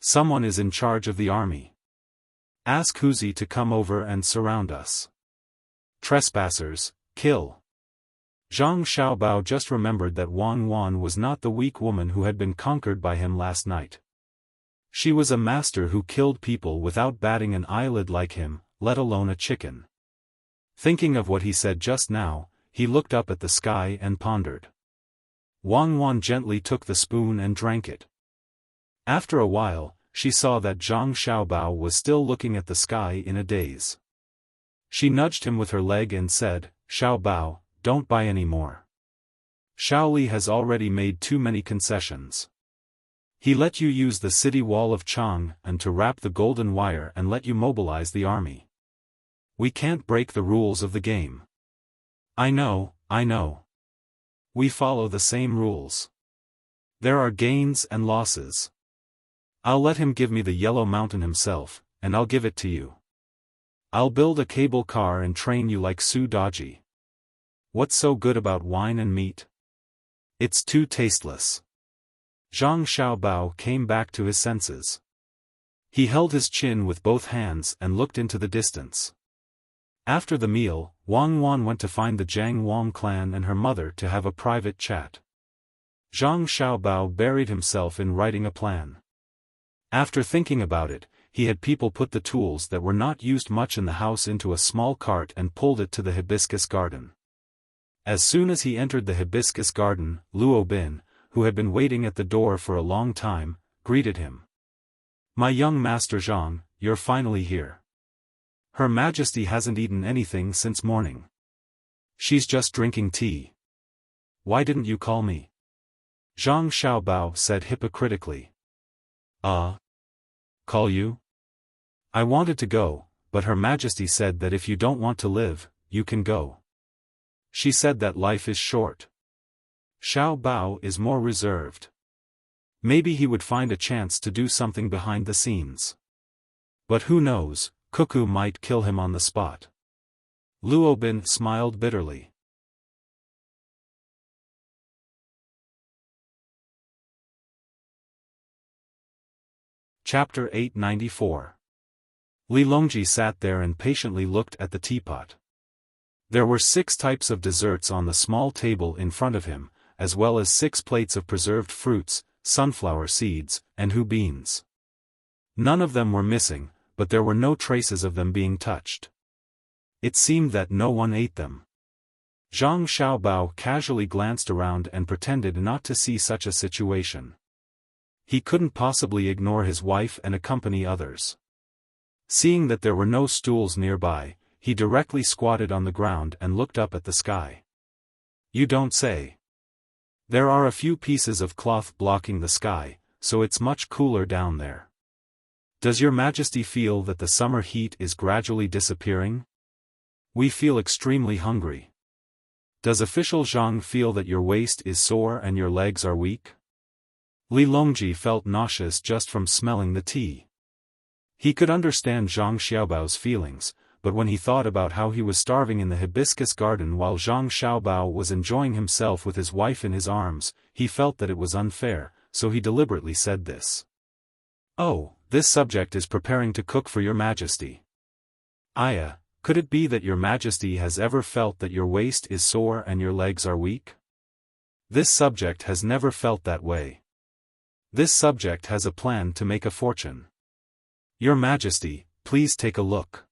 Someone is in charge of the army. Ask Huzi to come over and surround us. Trespassers, kill. Zhang Xiaobao just remembered that Wang Wan was not the weak woman who had been conquered by him last night. She was a master who killed people without batting an eyelid like him, let alone a chicken. Thinking of what he said just now, he looked up at the sky and pondered. Wang Wan gently took the spoon and drank it. After a while, she saw that Zhang Xiaobao was still looking at the sky in a daze. She nudged him with her leg and said, "Xiaobao, don't buy any more. Shaoli has already made too many concessions. He let you use the city wall of Chang and to wrap the golden wire and let you mobilize the army. We can't break the rules of the game." I know. We follow the same rules. There are gains and losses. I'll let him give me the Yellow Mountain himself, and I'll give it to you. I'll build a cable car and train you like Su Daji. What's so good about wine and meat? It's too tasteless. Zhang Xiaobao came back to his senses. He held his chin with both hands and looked into the distance. After the meal, Wang Wan went to find the Jiang Wang clan and her mother to have a private chat. Zhang Xiaobao buried himself in writing a plan. After thinking about it, he had people put the tools that were not used much in the house into a small cart and pulled it to the hibiscus garden. As soon as he entered the hibiscus garden, Luo Bin, who had been waiting at the door for a long time, greeted him. "My young master Zhang, you're finally here. Her Majesty hasn't eaten anything since morning. She's just drinking tea. Why didn't you call me?" Zhang Xiaobao said hypocritically. Call you? I wanted to go, but Her Majesty said that if you don't want to live, you can go. She said that life is short. Xiaobao is more reserved. Maybe he would find a chance to do something behind the scenes. But who knows, Cuckoo might kill him on the spot. Luo Bin smiled bitterly. Chapter 894. Li Longji sat there and patiently looked at the teapot. There were 6 types of desserts on the small table in front of him, as well as 6 plates of preserved fruits, sunflower seeds, and hu beans. None of them were missing, but there were no traces of them being touched. It seemed that no one ate them. Zhang Xiaobao casually glanced around and pretended not to see such a situation. He couldn't possibly ignore his wife and accompany others. Seeing that there were no stools nearby, he directly squatted on the ground and looked up at the sky. You don't say. There are a few pieces of cloth blocking the sky, so it's much cooler down there. Does Your Majesty feel that the summer heat is gradually disappearing? We feel extremely hungry. Does official Zhang feel that your waist is sore and your legs are weak? Li Longji felt nauseous just from smelling the tea. He could understand Zhang Xiaobao's feelings, but when he thought about how he was starving in the hibiscus garden while Zhang Xiaobao was enjoying himself with his wife in his arms, he felt that it was unfair, so he deliberately said this. Oh, this subject is preparing to cook for Your Majesty. Aya, could it be that Your Majesty has ever felt that your waist is sore and your legs are weak? This subject has never felt that way. This subject has a plan to make a fortune. Your Majesty, please take a look.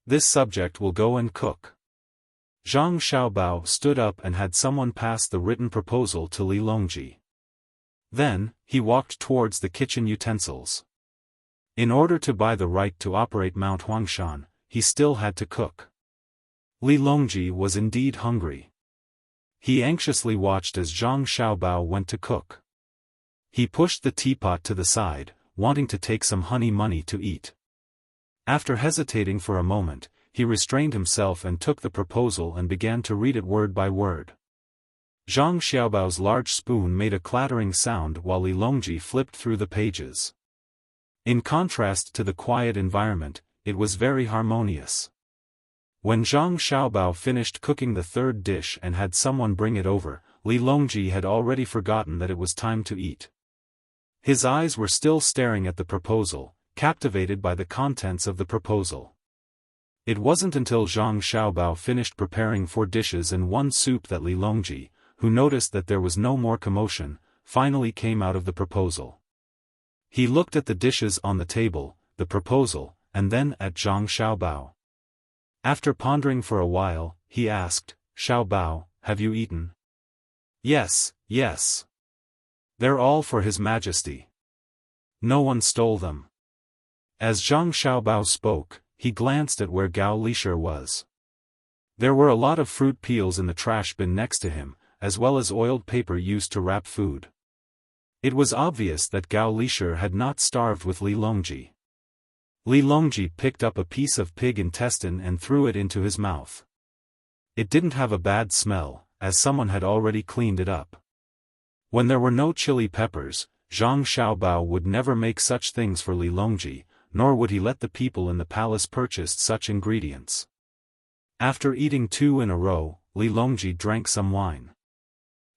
This subject will go and cook. Zhang Xiaobao stood up and had someone pass the written proposal to Li Longji. Then, he walked towards the kitchen utensils. In order to buy the right to operate Mount Huangshan, he still had to cook. Li Longji was indeed hungry. He anxiously watched as Zhang Xiaobao went to cook. He pushed the teapot to the side, wanting to take some honey money to eat. After hesitating for a moment, he restrained himself and took the proposal and began to read it word by word. Zhang Xiaobao's large spoon made a clattering sound while Li Longji flipped through the pages. In contrast to the quiet environment, it was very harmonious. When Zhang Xiaobao finished cooking the 3rd dish and had someone bring it over, Li Longji had already forgotten that it was time to eat. His eyes were still staring at the proposal, captivated by the contents of the proposal. It wasn't until Zhang Xiaobao finished preparing 4 dishes and 1 soup that Li Longji, who noticed that there was no more commotion, finally came out of the proposal. He looked at the dishes on the table, the proposal, and then at Zhang Xiaobao. After pondering for a while, he asked, "Xiaobao, have you eaten?" "Yes, yes. They're all for His Majesty. No one stole them." As Zhang Xiaobao spoke, he glanced at where Gao Lishir was. There were a lot of fruit peels in the trash bin next to him, as well as oiled paper used to wrap food. It was obvious that Gao Lishir had not starved with Li Longji. Li Longji picked up a piece of pig intestine and threw it into his mouth. It didn't have a bad smell, as someone had already cleaned it up. When there were no chili peppers, Zhang Xiaobao would never make such things for Li Longji, nor would he let the people in the palace purchase such ingredients. After eating 2 in a row, Li Longji drank some wine.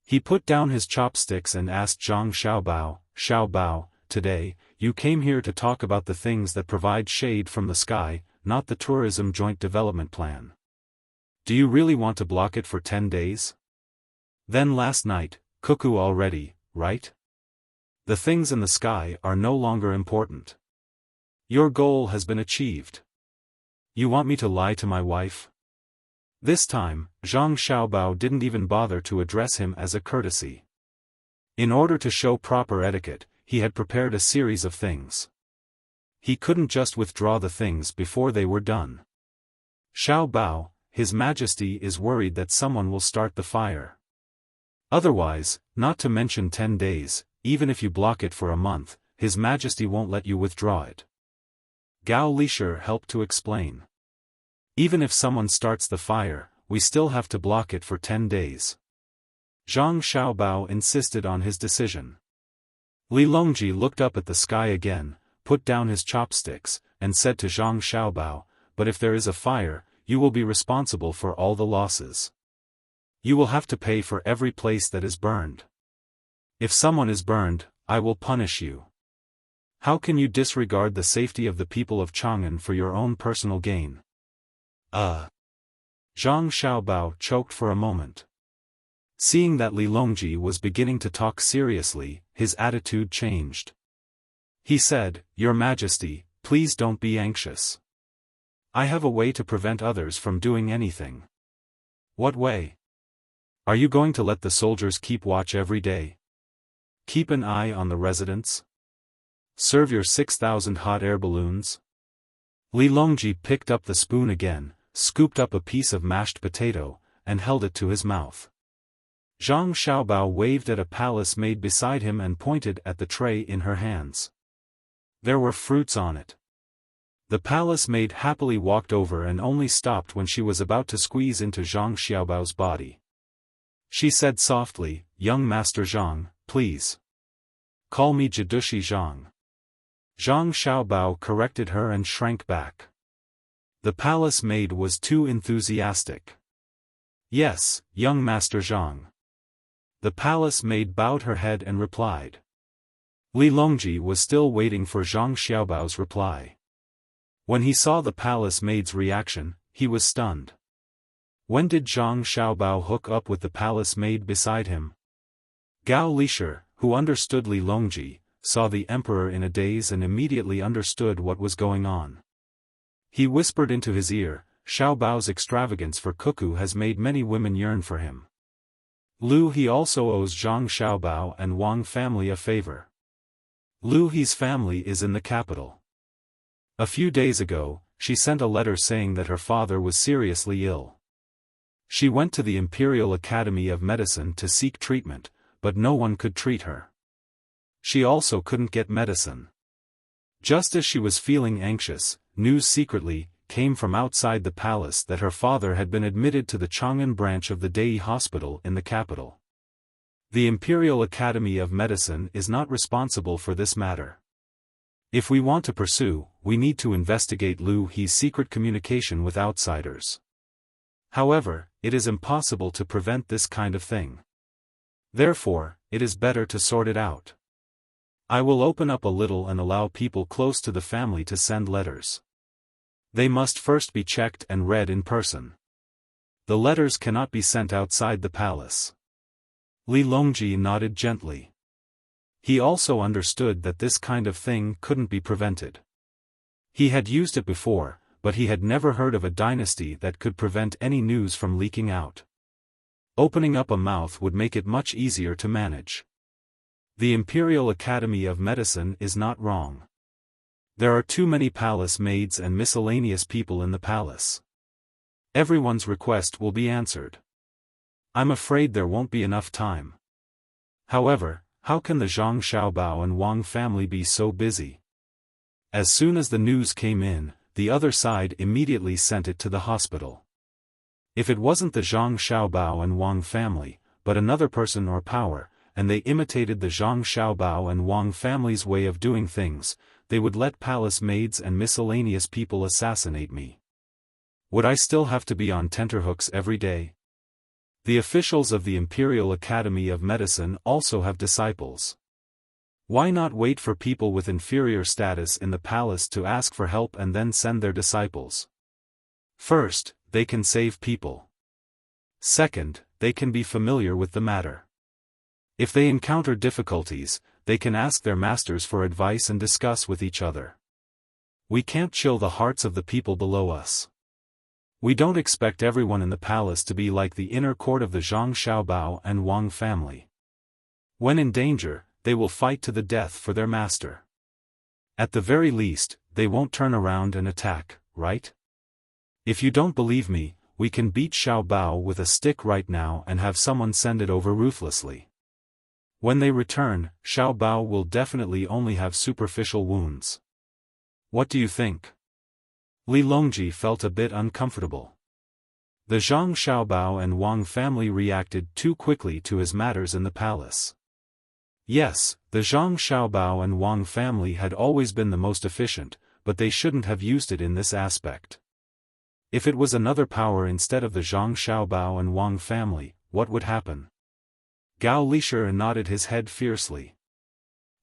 He put down his chopsticks and asked Zhang Xiaobao, "Xiaobao, today, you came here to talk about the things that provide shade from the sky, not the tourism joint development plan. Do you really want to block it for 10 days? Then last night, cuckoo already, right? The things in the sky are no longer important. Your goal has been achieved. You want me to lie to my wife?" This time, Zhang Xiaobao didn't even bother to address him as a courtesy. In order to show proper etiquette, he had prepared a series of things. He couldn't just withdraw the things before they were done. "Xiaobao, His Majesty is worried that someone will start the fire. Otherwise, not to mention 10 days, even if you block it for a month, His Majesty won't let you withdraw it." Gao Lishir helped to explain. "Even if someone starts the fire, we still have to block it for 10 days. Zhang Xiaobao insisted on his decision. Li Longji looked up at the sky again, put down his chopsticks, and said to Zhang Xiaobao, "But if there is a fire, you will be responsible for all the losses. You will have to pay for every place that is burned. If someone is burned, I will punish you. How can you disregard the safety of the people of Chang'an for your own personal gain?" Zhang Xiaobao choked for a moment. Seeing that Li Longji was beginning to talk seriously, his attitude changed. He said, "Your Majesty, please don't be anxious. I have a way to prevent others from doing anything." "What way? Are you going to let the soldiers keep watch every day? Keep an eye on the residents? Serve your 6,000 hot air balloons?" Li Longji picked up the spoon again, scooped up a piece of mashed potato, and held it to his mouth. Zhang Xiaobao waved at a palace maid beside him and pointed at the tray in her hands. There were fruits on it. The palace maid happily walked over and only stopped when she was about to squeeze into Zhang Xiaobao's body. She said softly, "Young Master Zhang, please. Call me Jidushi Zhang." Zhang Xiaobao corrected her and shrank back. The palace maid was too enthusiastic. "Yes, young Master Zhang." The palace maid bowed her head and replied. Li Longji was still waiting for Zhang Xiaobao's reply. When he saw the palace maid's reaction, he was stunned. When did Zhang Xiaobao hook up with the palace maid beside him? Gao Lishir, who understood Li Longji, saw the emperor in a daze and immediately understood what was going on. He whispered into his ear, "Xiaobao's extravagance for cuckoo has made many women yearn for him. Lu He also owes Zhang Xiaobao and Wang family a favor. Lu He's family is in the capital. A few days ago, she sent a letter saying that her father was seriously ill. She went to the Imperial Academy of Medicine to seek treatment, but no one could treat her. She also couldn't get medicine. Just as she was feeling anxious, news secretly came from outside the palace that her father had been admitted to the Chang'an branch of the Dei Hospital in the capital. The Imperial Academy of Medicine is not responsible for this matter. If we want to pursue, we need to investigate Lu He's secret communication with outsiders. However, it is impossible to prevent this kind of thing. Therefore, it is better to sort it out. I will open up a little and allow people close to the family to send letters. They must first be checked and read in person. The letters cannot be sent outside the palace." Li Longji nodded gently. He also understood that this kind of thing couldn't be prevented. He had used it before, but he had never heard of a dynasty that could prevent any news from leaking out. Opening up a mouth would make it much easier to manage. The Imperial Academy of Medicine is not wrong. There are too many palace maids and miscellaneous people in the palace. Everyone's request will be answered. I'm afraid there won't be enough time. However, how can the Zhang Xiaobao and Wang family be so busy? As soon as the news came in, the other side immediately sent it to the hospital. If it wasn't the Zhang Xiaobao and Wang family, but another person or power, and they imitated the Zhang Xiaobao and Wang family's way of doing things, they would let palace maids and miscellaneous people assassinate me. Would I still have to be on tenterhooks every day? The officials of the Imperial Academy of Medicine also have disciples. Why not wait for people with inferior status in the palace to ask for help and then send their disciples? First, they can save people. Second, they can be familiar with the matter. If they encounter difficulties, they can ask their masters for advice and discuss with each other. We can't chill the hearts of the people below us. We don't expect everyone in the palace to be like the inner court of the Zhang Xiaobao and Wang family. When in danger, they will fight to the death for their master. At the very least, they won't turn around and attack, right? If you don't believe me, we can beat Xiaobao with a stick right now and have someone send it over ruthlessly. When they return, Xiaobao will definitely only have superficial wounds. What do you think? Li Longji felt a bit uncomfortable. The Zhang Xiaobao and Wang family reacted too quickly to his matters in the palace. Yes, the Zhang Xiaobao and Wang family had always been the most efficient, but they shouldn't have used it in this aspect. If it was another power instead of the Zhang Xiaobao and Wang family, what would happen? Gao Lisher nodded his head fiercely.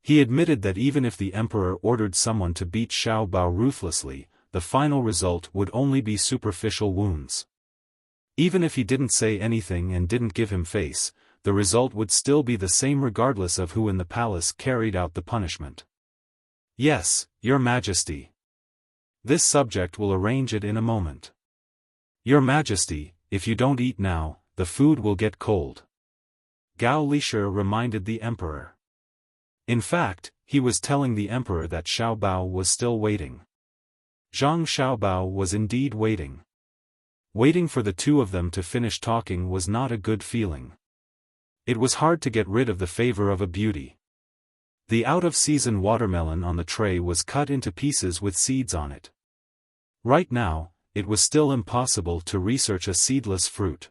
He admitted that even if the emperor ordered someone to beat Xiaobao ruthlessly, the final result would only be superficial wounds. Even if he didn't say anything and didn't give him face, the result would still be the same regardless of who in the palace carried out the punishment. Yes, Your Majesty. This subject will arrange it in a moment. Your Majesty, if you don't eat now, the food will get cold. Gao Lisher reminded the emperor. In fact, he was telling the emperor that Xiaobao was still waiting. Zhang Xiaobao was indeed waiting. Waiting for the two of them to finish talking was not a good feeling. It was hard to get rid of the favor of a beauty. The out-of-season watermelon on the tray was cut into pieces with seeds on it. Right now, it was still impossible to research a seedless fruit.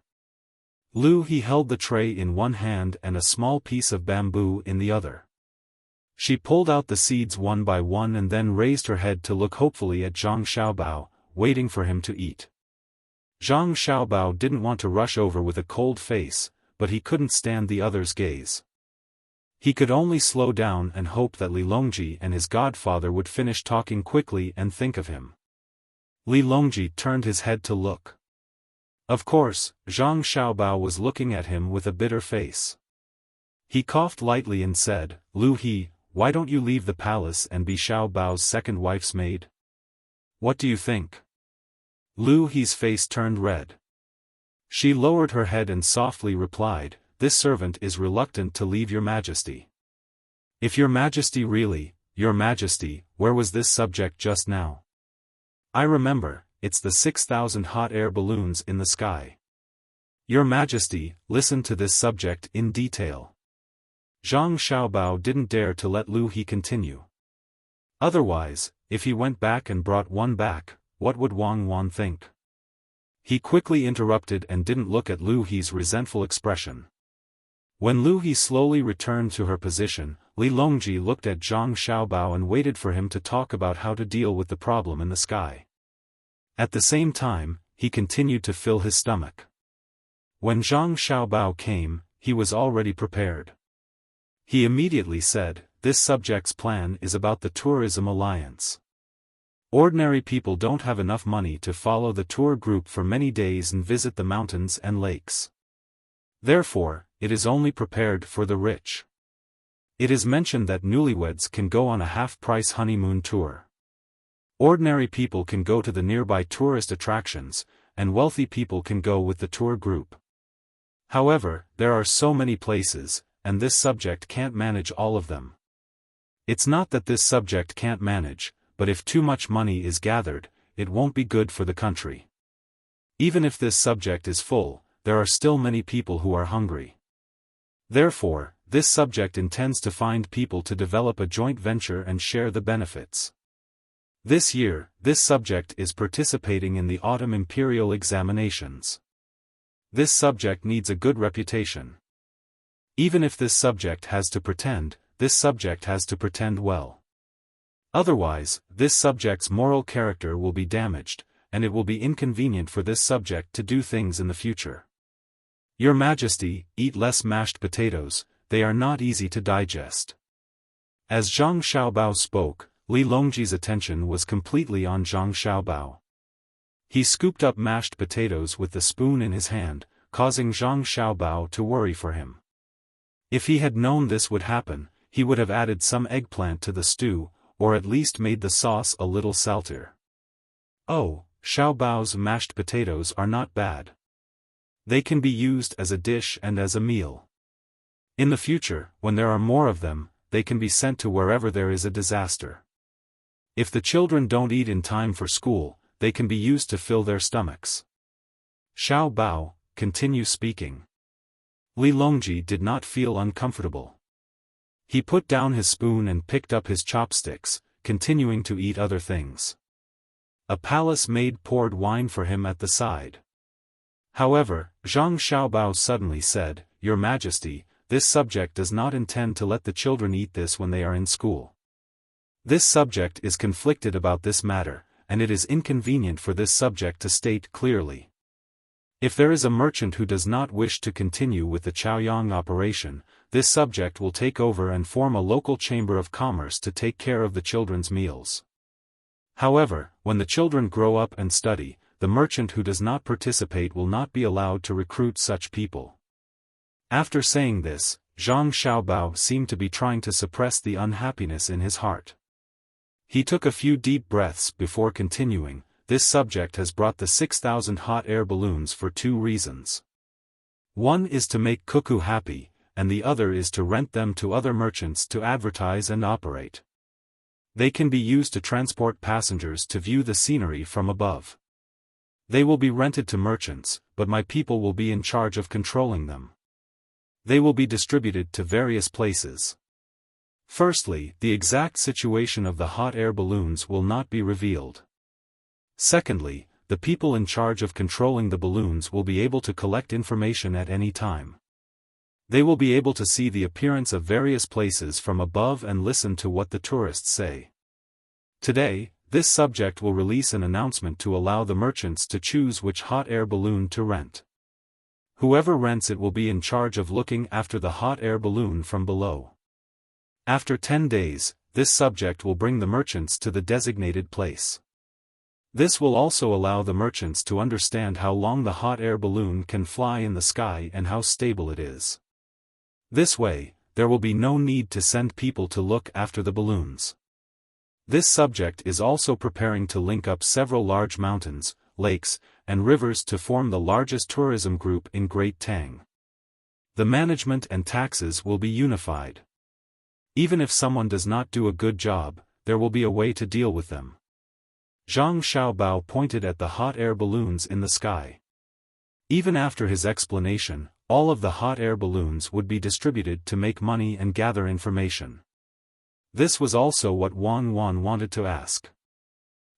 Lu He held the tray in one hand and a small piece of bamboo in the other. She pulled out the seeds one by one and then raised her head to look hopefully at Zhang Xiaobao, waiting for him to eat. Zhang Xiaobao didn't want to rush over with a cold face, but he couldn't stand the other's gaze. He could only slow down and hope that Li Longji and his godfather would finish talking quickly and think of him. Li Longji turned his head to look. Of course, Zhang Xiaobao was looking at him with a bitter face. He coughed lightly and said, Lu He, why don't you leave the palace and be Xiaobao's second wife's maid? What do you think? Lu He's face turned red. She lowered her head and softly replied, This servant is reluctant to leave Your Majesty. If Your Majesty really, Your Majesty, where was this subject just now? I remember, it's the 6,000 hot air balloons in the sky. Your Majesty, listen to this subject in detail. Zhang Xiaobao didn't dare to let Lu He continue. Otherwise, if he went back and brought one back, what would Wang Wan think? He quickly interrupted and didn't look at Lu He's resentful expression. When Lu He slowly returned to her position, Li Longji looked at Zhang Xiaobao and waited for him to talk about how to deal with the problem in the sky. At the same time, he continued to fill his stomach. When Zhang Xiaobao came, he was already prepared. He immediately said, This subject's plan is about the tourism alliance. Ordinary people don't have enough money to follow the tour group for many days and visit the mountains and lakes. Therefore, it is only prepared for the rich. It is mentioned that newlyweds can go on a half-price honeymoon tour. Ordinary people can go to the nearby tourist attractions, and wealthy people can go with the tour group. However, there are so many places, and this subject can't manage all of them. It's not that this subject can't manage, but if too much money is gathered, it won't be good for the country. Even if this subject is full, there are still many people who are hungry. Therefore, this subject intends to find people to develop a joint venture and share the benefits. This year, this subject is participating in the autumn imperial examinations. This subject needs a good reputation. Even if this subject has to pretend, this subject has to pretend well. Otherwise, this subject's moral character will be damaged, and it will be inconvenient for this subject to do things in the future. Your Majesty, eat less mashed potatoes, they are not easy to digest. As Zhang Xiaobao spoke, Li Longji's attention was completely on Zhang Xiaobao. He scooped up mashed potatoes with the spoon in his hand, causing Zhang Xiaobao to worry for him. If he had known this would happen, he would have added some eggplant to the stew, or at least made the sauce a little saltier. Oh, Xiaobao's mashed potatoes are not bad. They can be used as a dish and as a meal. In the future, when there are more of them, they can be sent to wherever there is a disaster. If the children don't eat in time for school, they can be used to fill their stomachs. Xiaobao, continue speaking. Li Longji did not feel uncomfortable. He put down his spoon and picked up his chopsticks, continuing to eat other things. A palace maid poured wine for him at the side. However, Zhang Xiaobao suddenly said, "Your Majesty, this subject does not intend to let the children eat this when they are in school. This subject is conflicted about this matter, and it is inconvenient for this subject to state clearly. If there is a merchant who does not wish to continue with the Chaoyang operation, this subject will take over and form a local chamber of commerce to take care of the children's meals. However, when the children grow up and study, the merchant who does not participate will not be allowed to recruit such people." After saying this, Zhang Xiaobao seemed to be trying to suppress the unhappiness in his heart. He took a few deep breaths before continuing. This subject has brought the 6,000 hot air balloons for two reasons. One is to make Cuckoo happy, and the other is to rent them to other merchants to advertise and operate. They can be used to transport passengers to view the scenery from above. They will be rented to merchants, but my people will be in charge of controlling them. They will be distributed to various places. Firstly, the exact situation of the hot air balloons will not be revealed. Secondly, the people in charge of controlling the balloons will be able to collect information at any time. They will be able to see the appearance of various places from above and listen to what the tourists say. Today, this subject will release an announcement to allow the merchants to choose which hot air balloon to rent. Whoever rents it will be in charge of looking after the hot air balloon from below. After 10 days, this subject will bring the merchants to the designated place. This will also allow the merchants to understand how long the hot air balloon can fly in the sky and how stable it is. This way, there will be no need to send people to look after the balloons. This subject is also preparing to link up several large mountains, lakes, and rivers to form the largest tourism group in Great Tang. The management and taxes will be unified. Even if someone does not do a good job, there will be a way to deal with them. Zhang Xiaobao pointed at the hot air balloons in the sky. Even after his explanation, all of the hot air balloons would be distributed to make money and gather information. This was also what Wang Wan wanted to ask.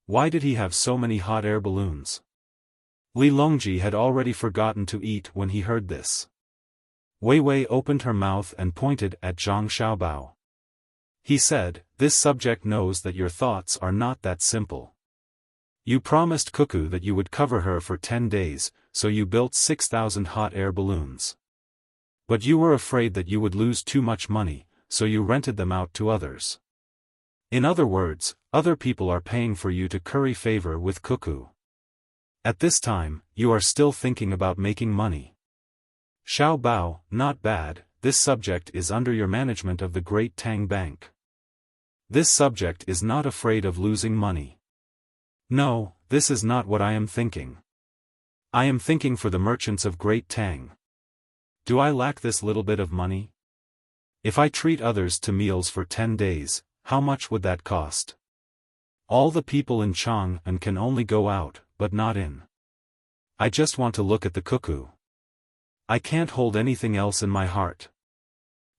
Why did he have so many hot air balloons? Li Longji had already forgotten to eat when he heard this. Wei Wei opened her mouth and pointed at Zhang Xiaobao. He said, "This subject knows that your thoughts are not that simple. You promised Cuckoo that you would cover her for 10 days, so you built 6,000 hot air balloons. But you were afraid that you would lose too much money, so you rented them out to others. In other words, other people are paying for you to curry favor with Cuckoo. At this time, you are still thinking about making money. Xiaobao, not bad, this subject is under your management of the great Tang Bank. This subject is not afraid of losing money. No, this is not what I am thinking. I am thinking for the merchants of Great Tang. Do I lack this little bit of money? If I treat others to meals for 10 days, how much would that cost? All the people in Chang'an can only go out, but not in. I just want to look at the cuckoo. I can't hold anything else in my heart.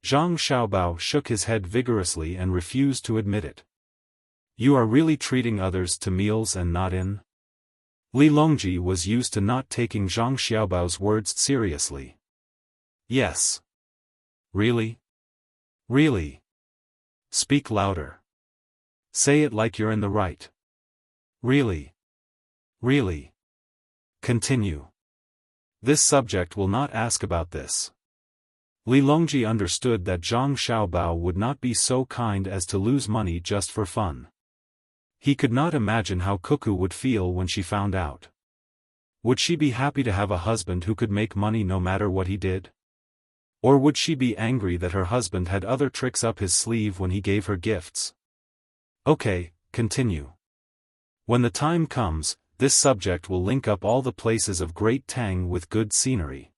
Zhang Xiaobao shook his head vigorously and refused to admit it. You are really treating others to meals and not in? Li Longji was used to not taking Zhang Xiaobao's words seriously. Yes. Really? Really? Speak louder. Say it like you're in the right. Really? Really? Continue. This subject will not ask about this. Li Longji understood that Zhang Xiaobao would not be so kind as to lose money just for fun. He could not imagine how Cuckoo would feel when she found out. Would she be happy to have a husband who could make money no matter what he did? Or would she be angry that her husband had other tricks up his sleeve when he gave her gifts? Okay, continue. When the time comes, this subject will link up all the places of Great Tang with good scenery.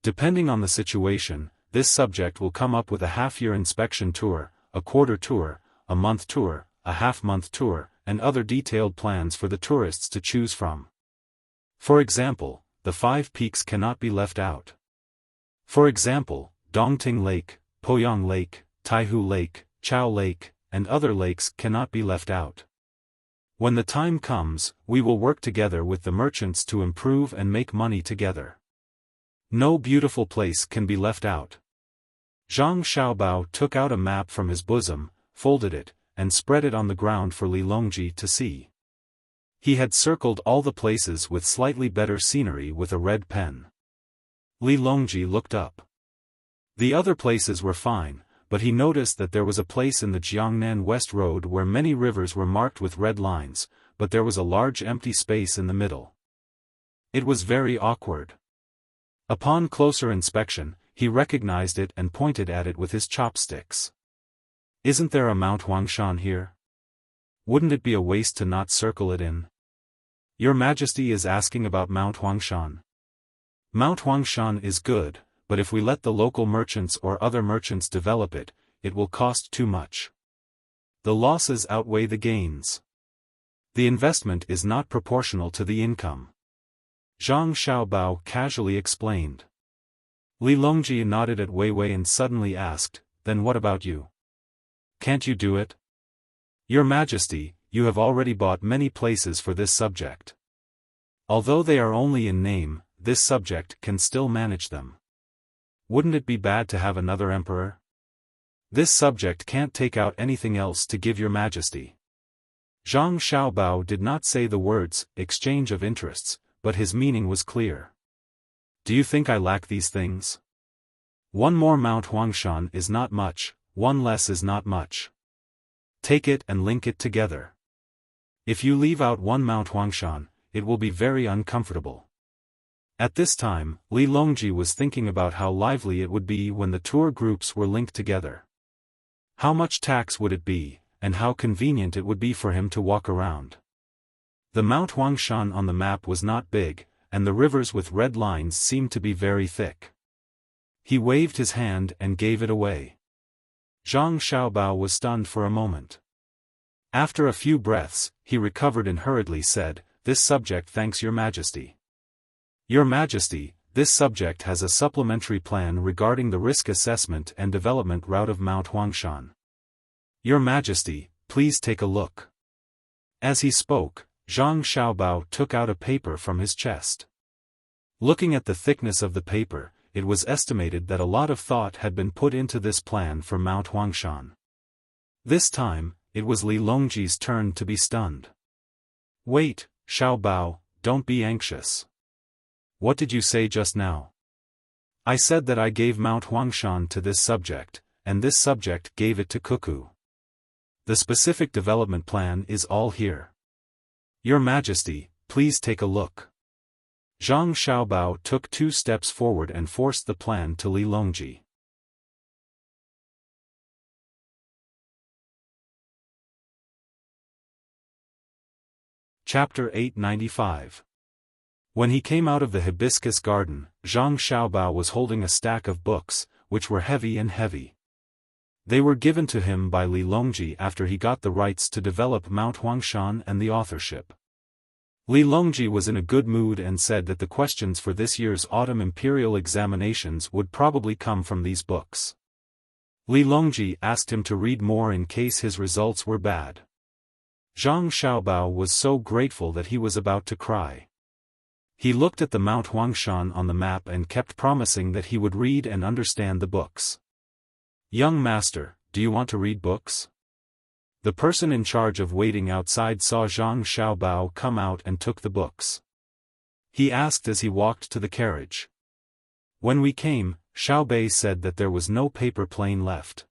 Depending on the situation, this subject will come up with a half-year inspection tour, a quarter tour, a month tour, a half-month tour, and other detailed plans for the tourists to choose from. For example, the 5 peaks cannot be left out. For example, Dongting Lake, Poyang Lake, Taihu Lake, Chao Lake, and other lakes cannot be left out. When the time comes, we will work together with the merchants to improve and make money together. No beautiful place can be left out. Zhang Xiaobao took out a map from his bosom, folded it, and spread it on the ground for Li Longji to see. He had circled all the places with slightly better scenery with a red pen. Li Longji looked up. The other places were fine, but he noticed that there was a place in the Jiangnan West Road where many rivers were marked with red lines, but there was a large empty space in the middle. It was very awkward. Upon closer inspection, he recognized it and pointed at it with his chopsticks. Isn't there a Mount Huangshan here? Wouldn't it be a waste to not circle it in? Your Majesty is asking about Mount Huangshan. Mount Huangshan is good, but if we let the local merchants or other merchants develop it, it will cost too much. The losses outweigh the gains. The investment is not proportional to the income. Zhang Xiaobao casually explained. Li Longji nodded at Wei Wei and suddenly asked, then what about you? Can't you do it? Your Majesty, you have already bought many places for this subject. Although they are only in name, this subject can still manage them. Wouldn't it be bad to have another emperor? This subject can't take out anything else to give your Majesty. Zhang Xiaobao did not say the words, exchange of interests, but his meaning was clear. Do you think I lack these things? One more Mount Huangshan is not much, one less is not much. Take it and link it together. If you leave out one Mount Huangshan, it will be very uncomfortable. At this time, Li Longji was thinking about how lively it would be when the tour groups were linked together. How much tax would it be, and how convenient it would be for him to walk around. The Mount Huangshan on the map was not big, and the rivers with red lines seemed to be very thick. He waved his hand and gave it away. Zhang Xiaobao was stunned for a moment. After a few breaths, he recovered and hurriedly said, "This subject thanks your Majesty." Your Majesty, this subject has a supplementary plan regarding the risk assessment and development route of Mount Huangshan. Your Majesty, please take a look. As he spoke, Zhang Xiaobao took out a paper from his chest. Looking at the thickness of the paper, it was estimated that a lot of thought had been put into this plan for Mount Huangshan. This time, it was Li Longji's turn to be stunned. Wait, Xiaobao, don't be anxious. What did you say just now? I said that I gave Mount Huangshan to this subject, and this subject gave it to Cuckoo. The specific development plan is all here. Your Majesty, please take a look. Zhang Xiaobao took 2 steps forward and forced the plan to Li Longji. Chapter 895. When he came out of the hibiscus garden, Zhang Xiaobao was holding a stack of books, which were heavy and heavy. They were given to him by Li Longji after he got the rights to develop Mount Huangshan and the authorship. Li Longji was in a good mood and said that the questions for this year's autumn imperial examinations would probably come from these books. Li Longji asked him to read more in case his results were bad. Zhang Xiaobao was so grateful that he was about to cry. He looked at the Mount Huangshan on the map and kept promising that he would read and understand the books. "Young master, do you want to read books?" The person in charge of waiting outside saw Zhang Xiaobao come out and took the books. He asked as he walked to the carriage. "When we came, Xiaobei said that there was no paper plane left.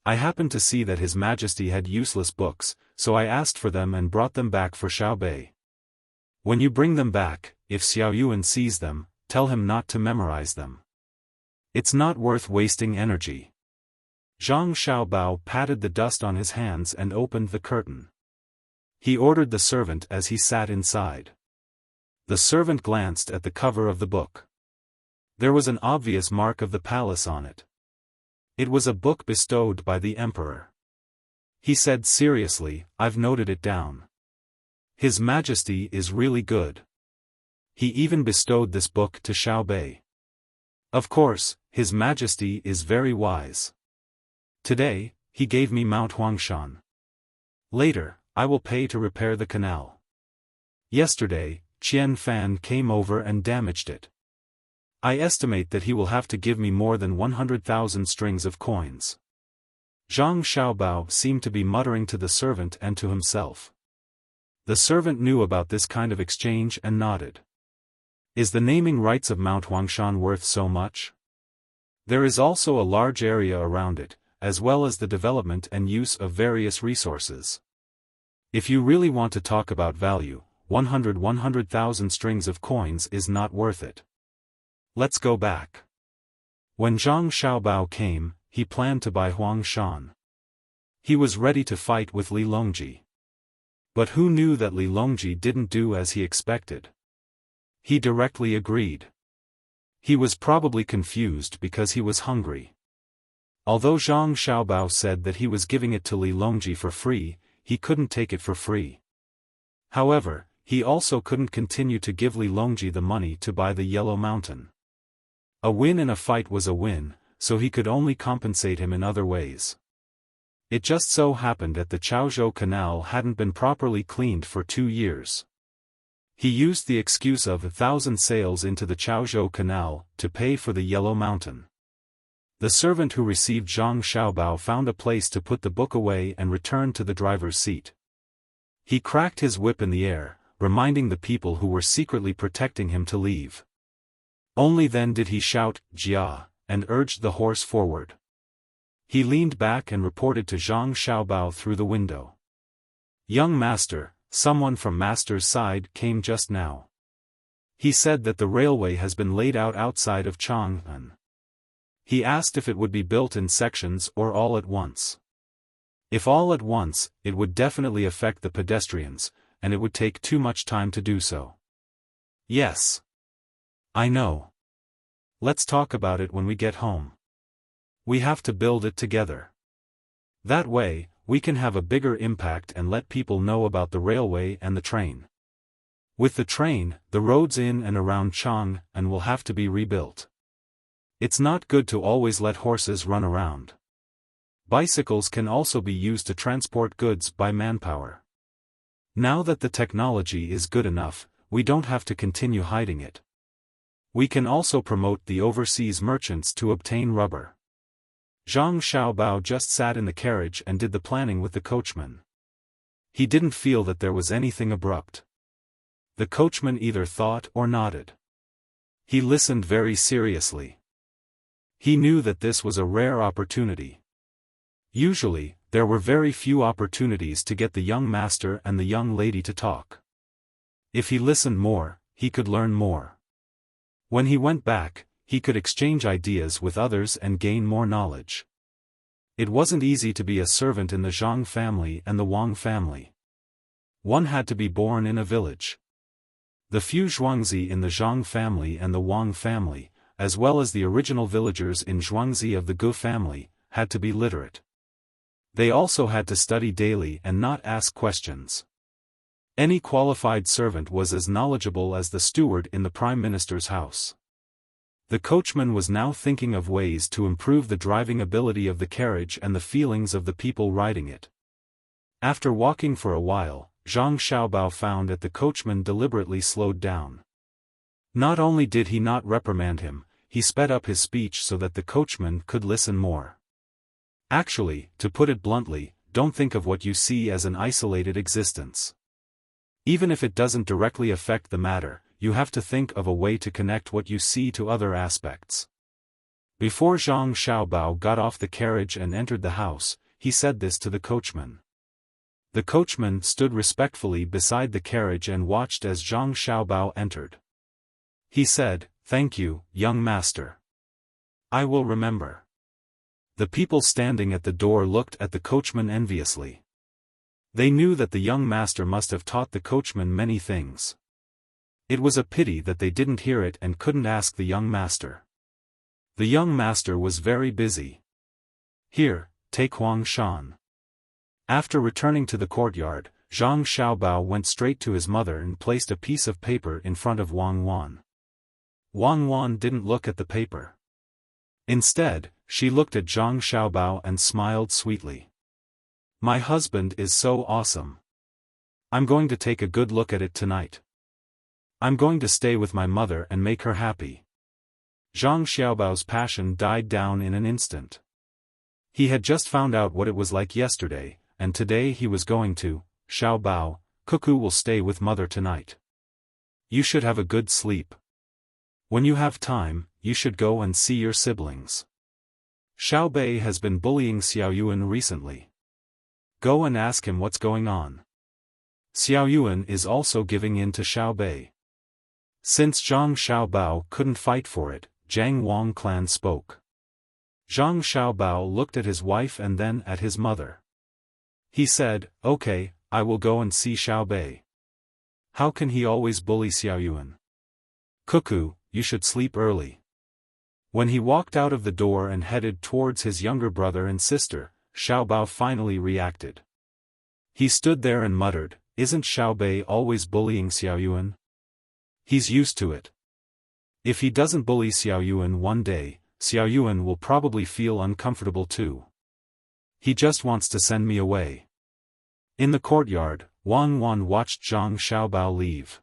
I happened to see that His Majesty had useless books, so I asked for them and brought them back for Xiaobei. When you bring them back, if Xiao Yuan sees them, tell him not to memorize them. It's not worth wasting energy." Zhang Xiaobao patted the dust on his hands and opened the curtain. He ordered the servant as he sat inside. The servant glanced at the cover of the book. There was an obvious mark of the palace on it. It was a book bestowed by the emperor. He said seriously, "I've noted it down. His Majesty is really good. He even bestowed this book to Xiaobei. Of course, His Majesty is very wise. Today, he gave me Mount Huangshan. Later, I will pay to repair the canal. Yesterday, Xiaofan came over and damaged it. I estimate that he will have to give me more than 100,000 strings of coins." Zhang Xiaobao seemed to be muttering to the servant and to himself. The servant knew about this kind of exchange and nodded. "Is the naming rights of Mount Huangshan worth so much? There is also a large area around it, as well as the development and use of various resources. If you really want to talk about value, 100,000 strings of coins is not worth it. Let's go back." When Zhang Xiaobao came, he planned to buy Huangshan. He was ready to fight with Li Longji. But who knew that Li Longji didn't do as he expected? He directly agreed. He was probably confused because he was hungry. Although Zhang Xiaobao said that he was giving it to Li Longji for free, he couldn't take it for free. However, he also couldn't continue to give Li Longji the money to buy the Yellow Mountain. A win in a fight was a win, so he could only compensate him in other ways. It just so happened that the Chaozhou Canal hadn't been properly cleaned for 2 years. He used the excuse of 1,000 sails into the Chaozhou Canal to pay for the Yellow Mountain. The servant who received Zhang Xiaobao found a place to put the book away and returned to the driver's seat. He cracked his whip in the air, reminding the people who were secretly protecting him to leave. Only then did he shout, "Jia," and urged the horse forward. He leaned back and reported to Zhang Xiaobao through the window. "Young master, someone from master's side came just now. He said that the railway has been laid out outside of Chang'an. He asked if it would be built in sections or all at once. If all at once, it would definitely affect the pedestrians, and it would take too much time to do so." "Yes. I know. Let's talk about it when we get home. We have to build it together. That way, we can have a bigger impact and let people know about the railway and the train. With the train, the roads in and around Chang'an will have to be rebuilt. It's not good to always let horses run around. Bicycles can also be used to transport goods by manpower. Now that the technology is good enough, we don't have to continue hiding it. We can also promote the overseas merchants to obtain rubber." Zhang Xiaobao just sat in the carriage and did the planning with the coachman. He didn't feel that there was anything abrupt. The coachman either thought or nodded. He listened very seriously. He knew that this was a rare opportunity. Usually, there were very few opportunities to get the young master and the young lady to talk. If he listened more, he could learn more. When he went back, he could exchange ideas with others and gain more knowledge. It wasn't easy to be a servant in the Zhang family and the Wang family. One had to be born in a village. The few Zhuangzi in the Zhang family and the Wang family, as well as the original villagers in Zhuangzi of the Gu family, had to be literate. They also had to study daily and not ask questions. Any qualified servant was as knowledgeable as the steward in the Prime Minister's house. The coachman was now thinking of ways to improve the driving ability of the carriage and the feelings of the people riding it. After walking for a while, Zhang Xiaobao found that the coachman deliberately slowed down. Not only did he not reprimand him, he sped up his speech so that the coachman could listen more. Actually, to put it bluntly, don't think of what you see as an isolated existence. Even if it doesn't directly affect the matter, you have to think of a way to connect what you see to other aspects. Before Zhang Xiaobao got off the carriage and entered the house, he said this to the coachman. The coachman stood respectfully beside the carriage and watched as Zhang Xiaobao entered. He said, "Thank you, young master. I will remember." The people standing at the door looked at the coachman enviously. They knew that the young master must have taught the coachman many things. It was a pity that they didn't hear it and couldn't ask the young master. The young master was very busy. "Here, take Huang Shan." After returning to the courtyard, Zhang Xiaobao went straight to his mother and placed a piece of paper in front of Wang Wan. Wang Wan didn't look at the paper. Instead, she looked at Zhang Xiaobao and smiled sweetly. "My husband is so awesome. I'm going to take a good look at it tonight. I'm going to stay with my mother and make her happy." Zhang Xiaobao's passion died down in an instant. He had just found out what it was like yesterday, and today he was going to. "Xiaobao, Cuckoo will stay with mother tonight. You should have a good sleep. When you have time, you should go and see your siblings. Xiaobei has been bullying Xiaoyuan recently. Go and ask him what's going on. Xiaoyuan is also giving in to Xiaobei." Since Zhang Xiaobao couldn't fight for it, Jiang Wang clan spoke. Zhang Xiaobao looked at his wife and then at his mother. He said, "Okay, I will go and see Xiaobei. How can he always bully Xiaoyuan? Cuckoo, you should sleep early." When he walked out of the door and headed towards his younger brother and sister, Xiaobao finally reacted. He stood there and muttered, "Isn't Xiaobei always bullying Xiaoyuan? He's used to it. If he doesn't bully Xiaoyuan one day, Xiaoyuan will probably feel uncomfortable too. He just wants to send me away." In the courtyard, Wang Wan watched Zhang Xiaobao leave.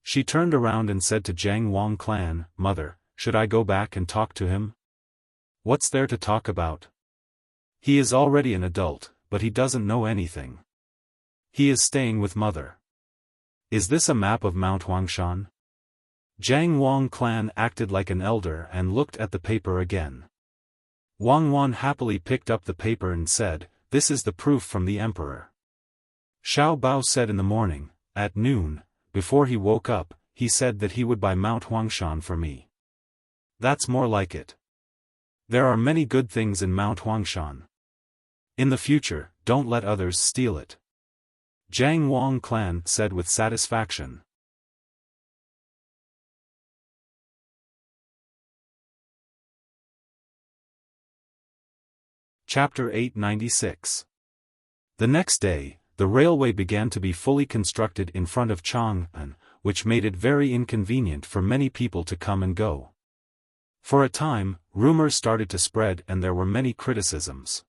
She turned around and said to Jiang Wang clan, "Mother, should I go back and talk to him? What's there to talk about? He is already an adult, but he doesn't know anything. He is staying with mother. Is this a map of Mount Huangshan?" Jiang Wang clan acted like an elder and looked at the paper again. Wang Wan happily picked up the paper and said, "This is the proof from the emperor." Xiao Bao said in the morning, at noon, before he woke up, he said that he would buy Mount Huangshan for me. That's more like it. There are many good things in Mount Huangshan. In the future, don't let others steal it. Jiang Wang clan said with satisfaction. Chapter 896. The next day, the railway began to be fully constructed in front of Chang'an, which made it very inconvenient for many people to come and go. For a time, rumors started to spread and there were many criticisms.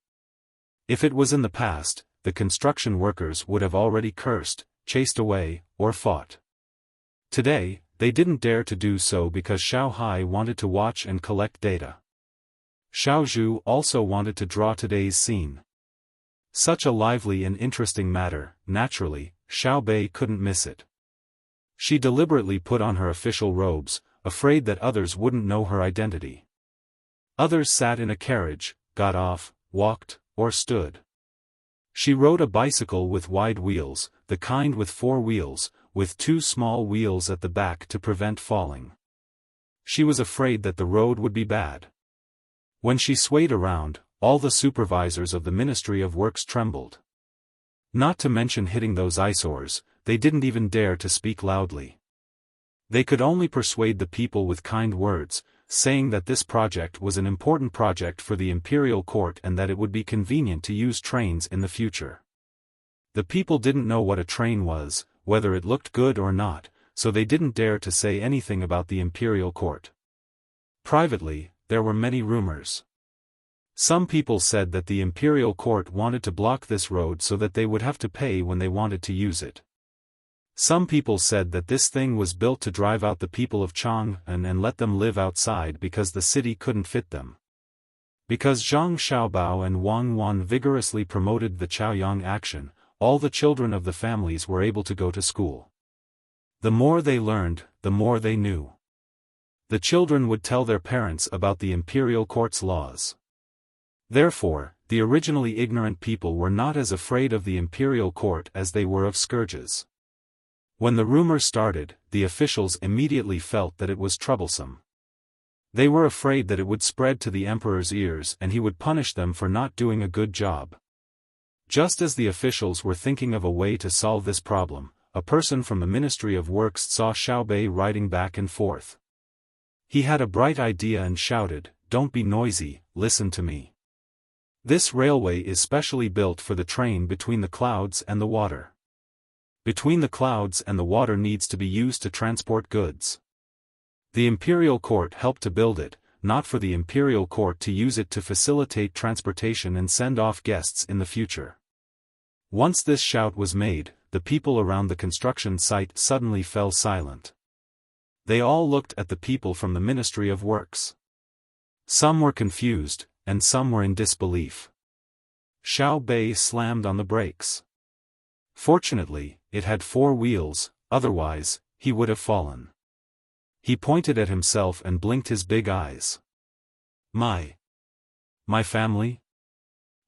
If it was in the past, the construction workers would have already cursed, chased away, or fought. Today, they didn't dare to do so because Xiao Hai wanted to watch and collect data. Xiao Zhu also wanted to draw today's scene. Such a lively and interesting matter, naturally, Xiao Bei couldn't miss it. She deliberately put on her official robes, afraid that others wouldn't know her identity. Others sat in a carriage, got off, walked, or stood. She rode a bicycle with wide wheels, the kind with 4 wheels, with 2 small wheels at the back to prevent falling. She was afraid that the road would be bad. When she swayed around, all the supervisors of the Ministry of Works trembled. Not to mention hitting those eyesores, they didn't even dare to speak loudly. They could only persuade the people with kind words, saying that this project was an important project for the imperial court and that it would be convenient to use trains in the future. The people didn't know what a train was, whether it looked good or not, so they didn't dare to say anything about the imperial court. Privately, there were many rumors. Some people said that the imperial court wanted to block this road so that they would have to pay when they wanted to use it. Some people said that this thing was built to drive out the people of Chang'an and let them live outside because the city couldn't fit them. Because Zhang Xiaobao and Wang Wan vigorously promoted the Chaoyang action, all the children of the families were able to go to school. The more they learned, the more they knew. The children would tell their parents about the imperial court's laws. Therefore, the originally ignorant people were not as afraid of the imperial court as they were of scourges. When the rumor started, the officials immediately felt that it was troublesome. They were afraid that it would spread to the emperor's ears and he would punish them for not doing a good job. Just as the officials were thinking of a way to solve this problem, a person from the Ministry of Works saw Xiaobei riding back and forth. He had a bright idea and shouted, "Don't be noisy, listen to me. This railway is specially built for the train between the clouds and the water. Between the clouds and the water needs to be used to transport goods. The imperial court helped to build it, not for the imperial court to use it to facilitate transportation and send off guests in the future." Once this shout was made, the people around the construction site suddenly fell silent. They all looked at the people from the Ministry of Works. Some were confused, and some were in disbelief. Xiaobei slammed on the brakes. Fortunately, it had 4 wheels, otherwise, he would have fallen. He pointed at himself and blinked his big eyes. My family?"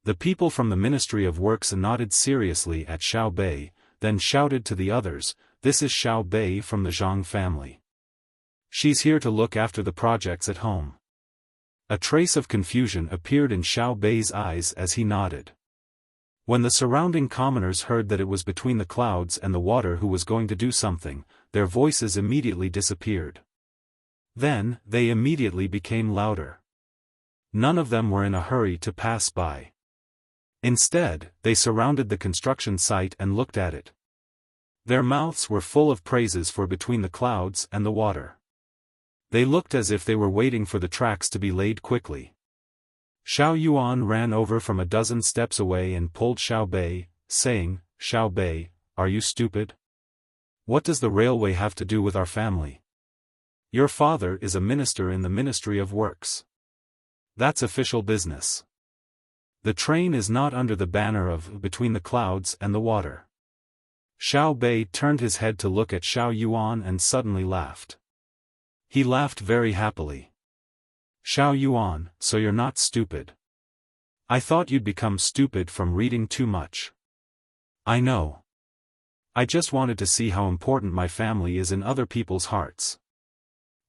The people from the Ministry of Works nodded seriously at Xiaobei, then shouted to the others, "This is Xiaobei from the Zhang family. She's here to look after the projects at home." A trace of confusion appeared in Xiaobei's eyes as he nodded. When the surrounding commoners heard that it was between the clouds and the water who was going to do something, their voices immediately disappeared. Then, they immediately became louder. None of them were in a hurry to pass by. Instead, they surrounded the construction site and looked at it. Their mouths were full of praises for between the clouds and the water. They looked as if they were waiting for the tracks to be laid quickly. Xiao Yuan ran over from a dozen steps away and pulled Xiaobei, saying, "Xiaobei, are you stupid? What does the railway have to do with our family? Your father is a minister in the Ministry of Works. That's official business. The train is not under the banner of between the clouds and the water." Xiaobei turned his head to look at Xiao Yuan and suddenly laughed. He laughed very happily. "Xiao Yuan, so you're not stupid. I thought you'd become stupid from reading too much. I know. I just wanted to see how important my family is in other people's hearts.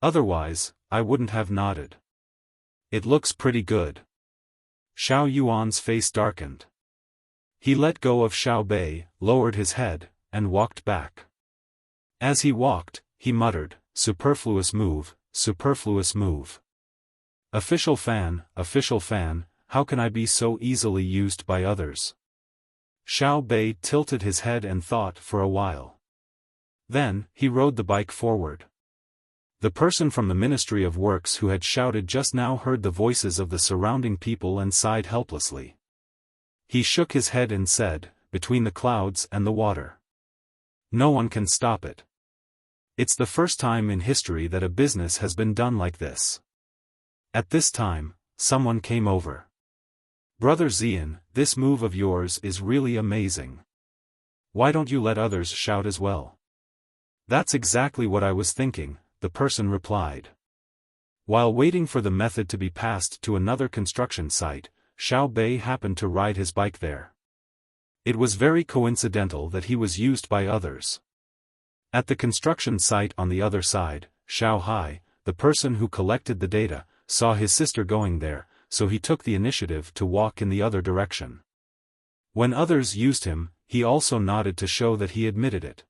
Otherwise, I wouldn't have nodded. It looks pretty good." Xiao Yuan's face darkened. He let go of Xiaobei, lowered his head, and walked back. As he walked, he muttered, "Superfluous move, superfluous move. Official fan, how can I be so easily used by others?" Xiaobei tilted his head and thought for a while. Then, he rode the bike forward. The person from the Ministry of Works who had shouted just now heard the voices of the surrounding people and sighed helplessly. He shook his head and said, "Between the clouds and the water. No one can stop it. It's the first time in history that a business has been done like this." At this time, someone came over. "Brother Xian, this move of yours is really amazing. Why don't you let others shout as well?" "That's exactly what I was thinking," the person replied. While waiting for the method to be passed to another construction site, Xiaobei happened to ride his bike there. It was very coincidental that he was used by others. At the construction site on the other side, Xiao Hai, the person who collected the data, saw his sister going there, so he took the initiative to walk in the other direction. When others used him, he also nodded to show that he admitted it.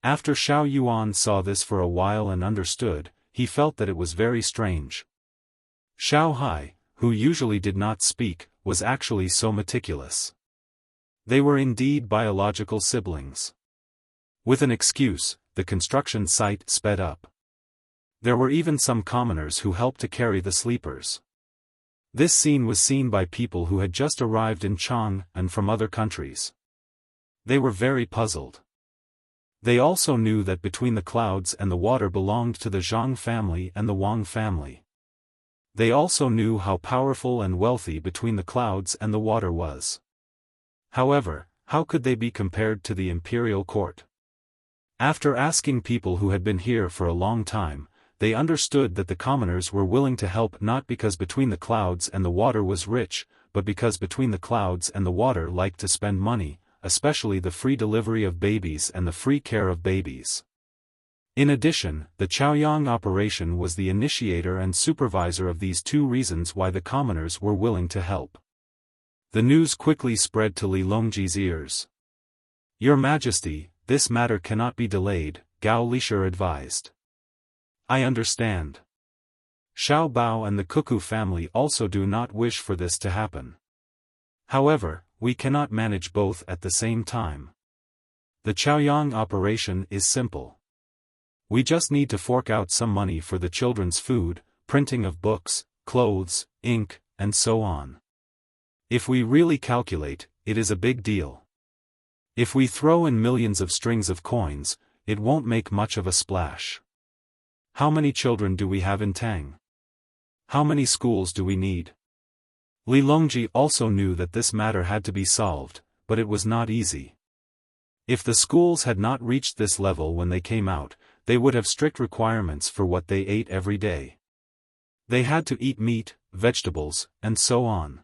After Xiao Yuan saw this for a while and understood, he felt that it was very strange. Xiao Hai, who usually did not speak, was actually so meticulous. They were indeed biological siblings. With an excuse, the construction site sped up. There were even some commoners who helped to carry the sleepers. This scene was seen by people who had just arrived in Chang and from other countries. They were very puzzled. They also knew that between the clouds and the water belonged to the Zhang family and the Wang family. They also knew how powerful and wealthy between the clouds and the water was. However, how could they be compared to the imperial court? After asking people who had been here for a long time, they understood that the commoners were willing to help not because between the clouds and the water was rich, but because between the clouds and the water liked to spend money, especially the free delivery of babies and the free care of babies. In addition, the Chaoyang operation was the initiator and supervisor of these two reasons why the commoners were willing to help. The news quickly spread to Li Longji's ears. "Your Majesty, this matter cannot be delayed," Gao Lisher advised. "I understand. Xiao Bao and the Cuckoo family also do not wish for this to happen. However, we cannot manage both at the same time. The Chaoyang operation is simple. We just need to fork out some money for the children's food, printing of books, clothes, ink, and so on. If we really calculate, it is a big deal. If we throw in millions of strings of coins, it won't make much of a splash. How many children do we have in Tang? How many schools do we need?" Li Longji also knew that this matter had to be solved, but it was not easy. If the schools had not reached this level when they came out, they would have strict requirements for what they ate every day. They had to eat meat, vegetables, and so on.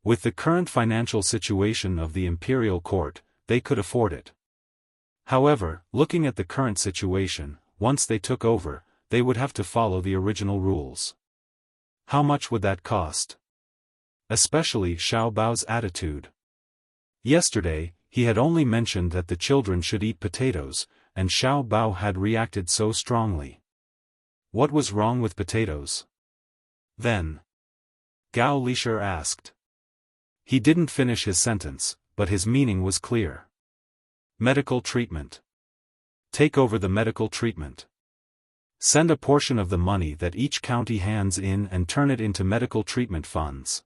With the current financial situation of the imperial court, they could afford it. However, looking at the current situation, once they took over, they would have to follow the original rules. How much would that cost? Especially Xiao Bao's attitude. Yesterday, he had only mentioned that the children should eat potatoes, and Xiao Bao had reacted so strongly. What was wrong with potatoes? Then? Gao Lisher asked. He didn't finish his sentence, but his meaning was clear. Medical treatment. Take over the medical treatment. Send a portion of the money that each county hands in and turn it into medical treatment funds.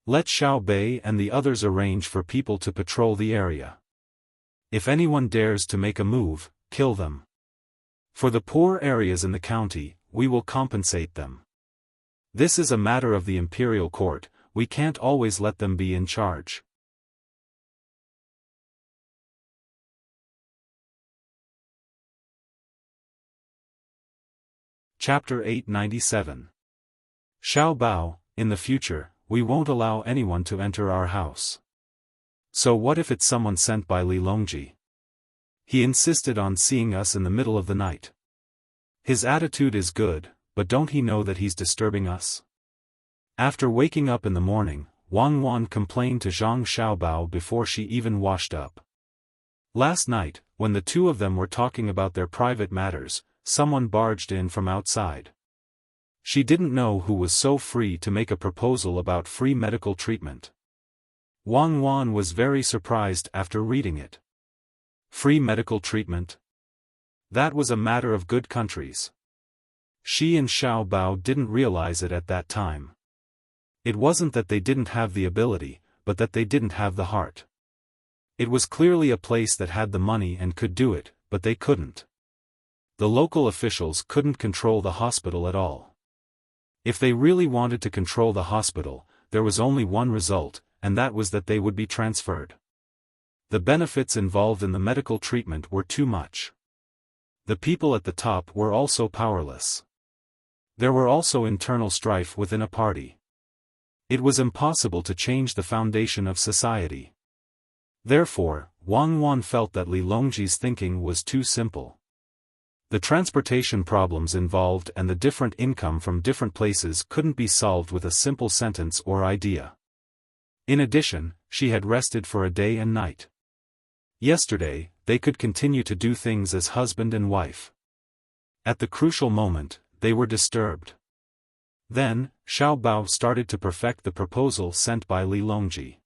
Let Xiao Bei and the others arrange for people to patrol the area. If anyone dares to make a move, kill them. For the poor areas in the county, we will compensate them. This is a matter of the imperial court, we can't always let them be in charge. Chapter 897. Xiao Bao, in the future, we won't allow anyone to enter our house. So what if it's someone sent by Li Longji? He insisted on seeing us in the middle of the night. His attitude is good, but don't he know that he's disturbing us? After waking up in the morning, Wang Wan complained to Zhang Xiaobao before she even washed up. Last night, when the two of them were talking about their private matters, someone barged in from outside. She didn't know who was so free to make a proposal about free medical treatment. Wang Wan was very surprised after reading it. Free medical treatment? That was a matter of good countries. She and Xiao Bao didn't realize it at that time. It wasn't that they didn't have the ability, but that they didn't have the heart. It was clearly a place that had the money and could do it, but they couldn't. The local officials couldn't control the hospital at all. If they really wanted to control the hospital, there was only one result, and that was that they would be transferred. The benefits involved in the medical treatment were too much. The people at the top were also powerless. There were also internal strife within a party. It was impossible to change the foundation of society. Therefore, Wang Wan felt that Li Longji's thinking was too simple. The transportation problems involved and the different income from different places couldn't be solved with a simple sentence or idea. In addition, she had rested for a day and night. Yesterday, they could continue to do things as husband and wife. At the crucial moment, they were disturbed. Then, Xiao Bao started to perfect the proposal sent by Li Longji.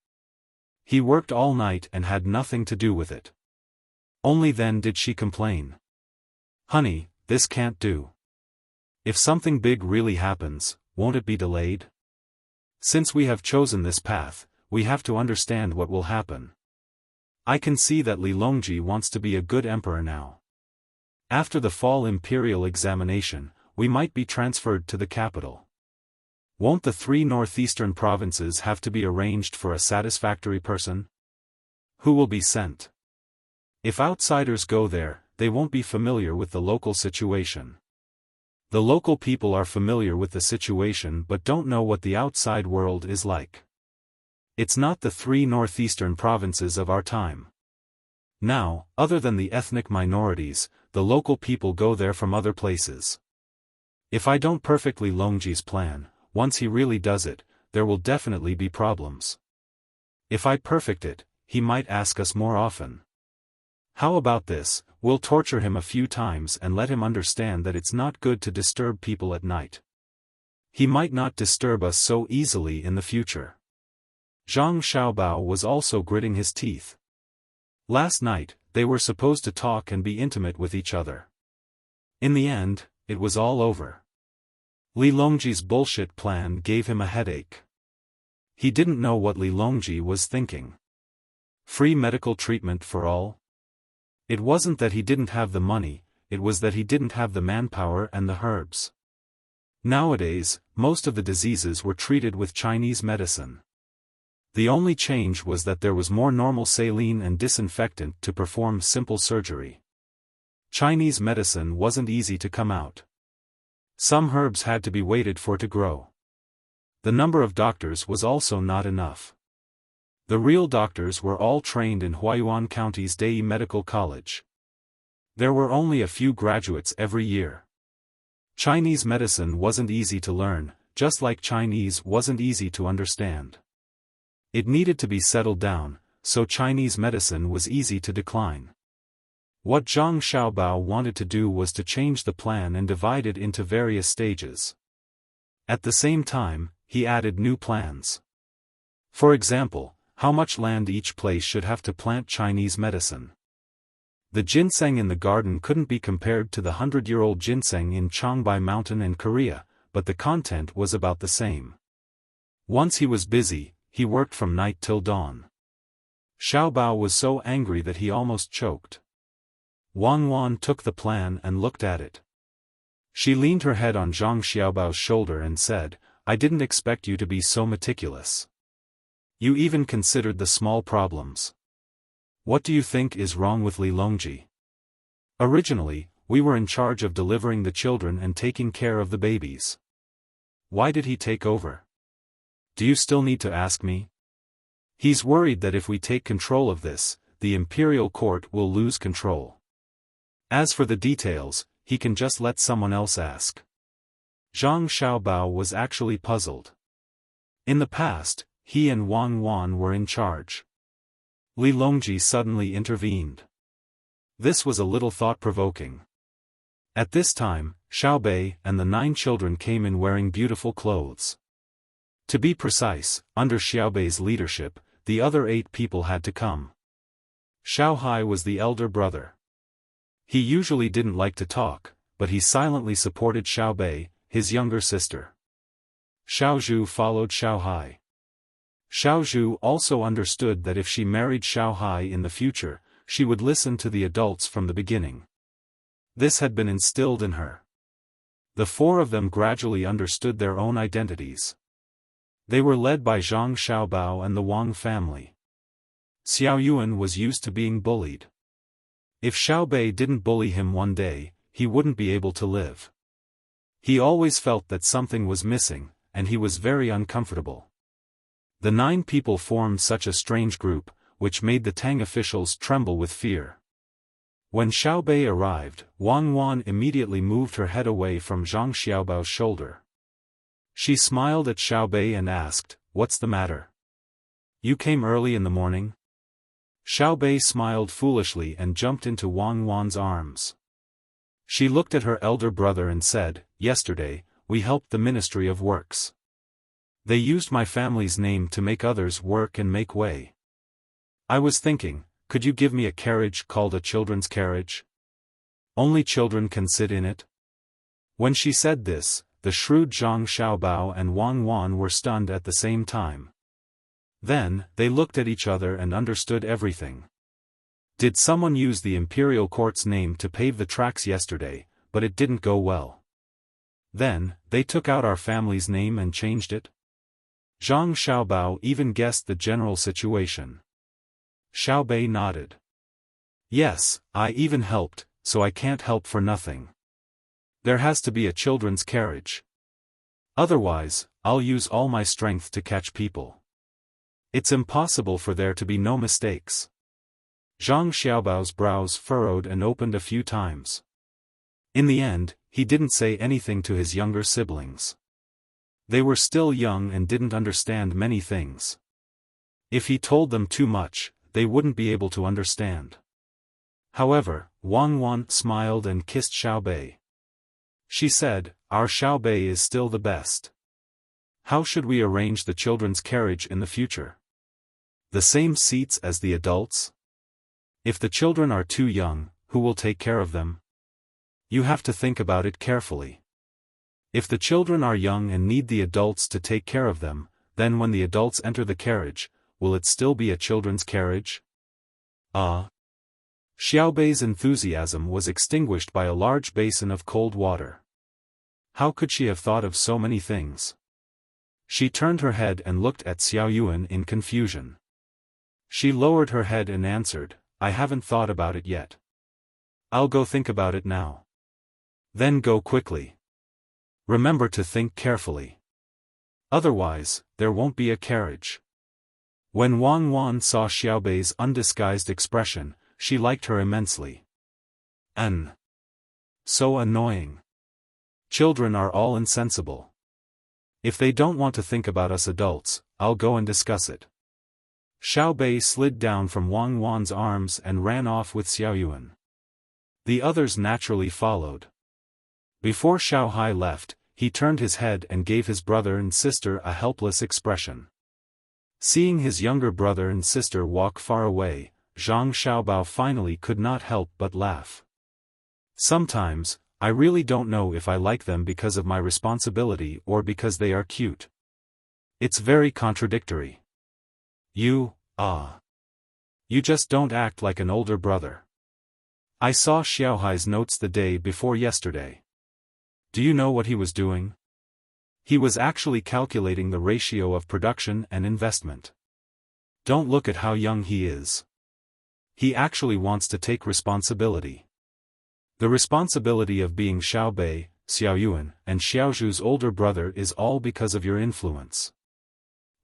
He worked all night and had nothing to do with it. Only then did she complain. "Honey, this can't do. If something big really happens, won't it be delayed? Since we have chosen this path, we have to understand what will happen. I can see that Li Longji wants to be a good emperor now. After the fall imperial examination, we might be transferred to the capital. Won't the 3 northeastern provinces have to be arranged for a satisfactory person? Who will be sent? If outsiders go there, they won't be familiar with the local situation. The local people are familiar with the situation but don't know what the outside world is like. It's not the 3 northeastern provinces of our time. Now, other than the ethnic minorities, the local people go there from other places. If I don't perfectly Longji's plan, once he really does it, there will definitely be problems. If I perfect it, he might ask us more often. How about this, we'll torture him a few times and let him understand that it's not good to disturb people at night. He might not disturb us so easily in the future." Zhang Xiaobao was also gritting his teeth. Last night, they were supposed to talk and be intimate with each other. In the end, it was all over. Li Longji's bullshit plan gave him a headache. He didn't know what Li Longji was thinking. Free medical treatment for all? It wasn't that he didn't have the money, it was that he didn't have the manpower and the herbs. Nowadays, most of the diseases were treated with Chinese medicine. The only change was that there was more normal saline and disinfectant to perform simple surgery. Chinese medicine wasn't easy to come out. Some herbs had to be waited for to grow. The number of doctors was also not enough. The real doctors were all trained in Huayuan County's Dei Medical College. There were only a few graduates every year. Chinese medicine wasn't easy to learn, just like Chinese wasn't easy to understand. It needed to be settled down, so Chinese medicine was easy to decline. What Zhang Xiaobao wanted to do was to change the plan and divide it into various stages. At the same time, he added new plans. For example, how much land each place should have to plant Chinese medicine. The ginseng in the garden couldn't be compared to the 100-year-old ginseng in Changbai Mountain in Korea, but the content was about the same. Once he was busy, he worked from night till dawn. Xiaobao was so angry that he almost choked. Wang Wan took the plan and looked at it. She leaned her head on Zhang Xiaobao's shoulder and said, "I didn't expect you to be so meticulous. You even considered the small problems. What do you think is wrong with Li Longji? Originally, we were in charge of delivering the children and taking care of the babies. Why did he take over? Do you still need to ask me? He's worried that if we take control of this, the imperial court will lose control. As for the details, he can just let someone else ask." Zhang Xiaobao was actually puzzled. In the past, he and Wang Wan were in charge. Li Longji suddenly intervened. This was a little thought-provoking. At this time, Xiaobei and the 9 children came in wearing beautiful clothes. To be precise, under Xiaobei's leadership, the other 8 people had to come. Xiaohai was the elder brother. He usually didn't like to talk, but he silently supported Xiaobei, his younger sister. Xiaozhu followed Xiaohai. Xiaozhu also understood that if she married Xiaohai in the future, she would listen to the adults from the beginning. This had been instilled in her. The 4 of them gradually understood their own identities. They were led by Zhang Xiaobao and the Wang family. Xiao Yuan was used to being bullied. If Xiaobei didn't bully him one day, he wouldn't be able to live. He always felt that something was missing, and he was very uncomfortable. The 9 people formed such a strange group, which made the Tang officials tremble with fear. When Xiaobei arrived, Wang Wan immediately moved her head away from Zhang Xiaobao's shoulder. She smiled at Xiaobei and asked, "What's the matter?" You came early in the morning? Xiaobei smiled foolishly and jumped into Wang Wan's arms. She looked at her elder brother and said, "Yesterday, we helped the Ministry of Works. They used my family's name to make others work and make way. I was thinking, could you give me a carriage called a children's carriage? Only children can sit in it." When she said this, the shrewd Zhang Xiaobao and Wang Wan were stunned at the same time. Then, they looked at each other and understood everything. Did someone use the imperial court's name to pave the tracks yesterday, but it didn't go well? Then, they took out our family's name and changed it? Zhang Xiaobao even guessed the general situation. Xiaobei nodded. Yes, I even helped, so I can't help for nothing. There has to be a children's carriage. Otherwise, I'll use all my strength to catch people. It's impossible for there to be no mistakes. Zhang Xiaobao's brows furrowed and opened a few times. In the end, he didn't say anything to his younger siblings. They were still young and didn't understand many things. If he told them too much, they wouldn't be able to understand. However, Wang Wan smiled and kissed Xiaobei. She said, "Our Xiaobei is still the best. How should we arrange the children's carriage in the future? The same seats as the adults? If the children are too young, who will take care of them? You have to think about it carefully. If the children are young and need the adults to take care of them, then when the adults enter the carriage, will it still be a children's carriage?" Xiaobei's enthusiasm was extinguished by a large basin of cold water. How could she have thought of so many things? She turned her head and looked at Xiaoyuan in confusion. She lowered her head and answered, "I haven't thought about it yet. I'll go think about it now." "Then go quickly. Remember to think carefully. Otherwise, there won't be a carriage." When Wang Wan saw Xiaobei's undisguised expression, she liked her immensely. So annoying. Children are all insensible. If they don't want to think about us adults, I'll go and discuss it. Xiaobei slid down from Wang Wan's arms and ran off with Xiaoyuan. The others naturally followed. Before Xiaohai left, he turned his head and gave his brother and sister a helpless expression. Seeing his younger brother and sister walk far away, Zhang Xiaobao finally could not help but laugh. Sometimes, I really don't know if I like them because of my responsibility or because they are cute. It's very contradictory. You just don't act like an older brother. I saw Xiaohai's notes the day before yesterday. Do you know what he was doing? He was actually calculating the ratio of production and investment. Don't look at how young he is. He actually wants to take responsibility. The responsibility of being Xiaobei, Xiaoyuan, and Xiaozhu's older brother is all because of your influence.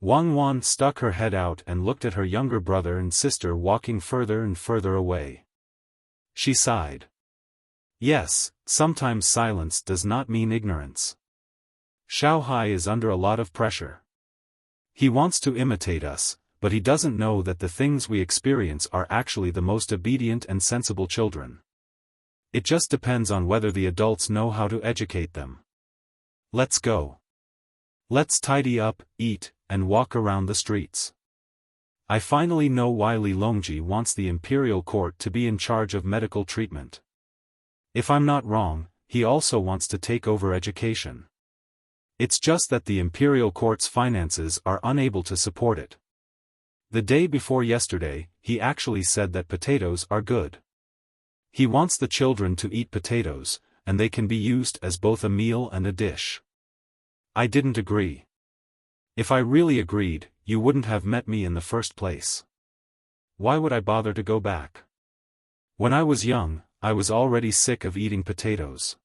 Wang Wan stuck her head out and looked at her younger brother and sister walking further and further away. She sighed. Yes, sometimes silence does not mean ignorance. Xiaohai is under a lot of pressure. He wants to imitate us, but he doesn't know that the things we experience are actually the most obedient and sensible children. It just depends on whether the adults know how to educate them. Let's go. Let's tidy up, eat, and walk around the streets. I finally know why Li Longji wants the imperial court to be in charge of medical treatment. If I'm not wrong, he also wants to take over education. It's just that the imperial court's finances are unable to support it. The day before yesterday, he actually said that potatoes are good. He wants the children to eat potatoes, and they can be used as both a meal and a dish. I didn't agree. If I really agreed, you wouldn't have met me in the first place. Why would I bother to go back? When I was young, I was already sick of eating potatoes.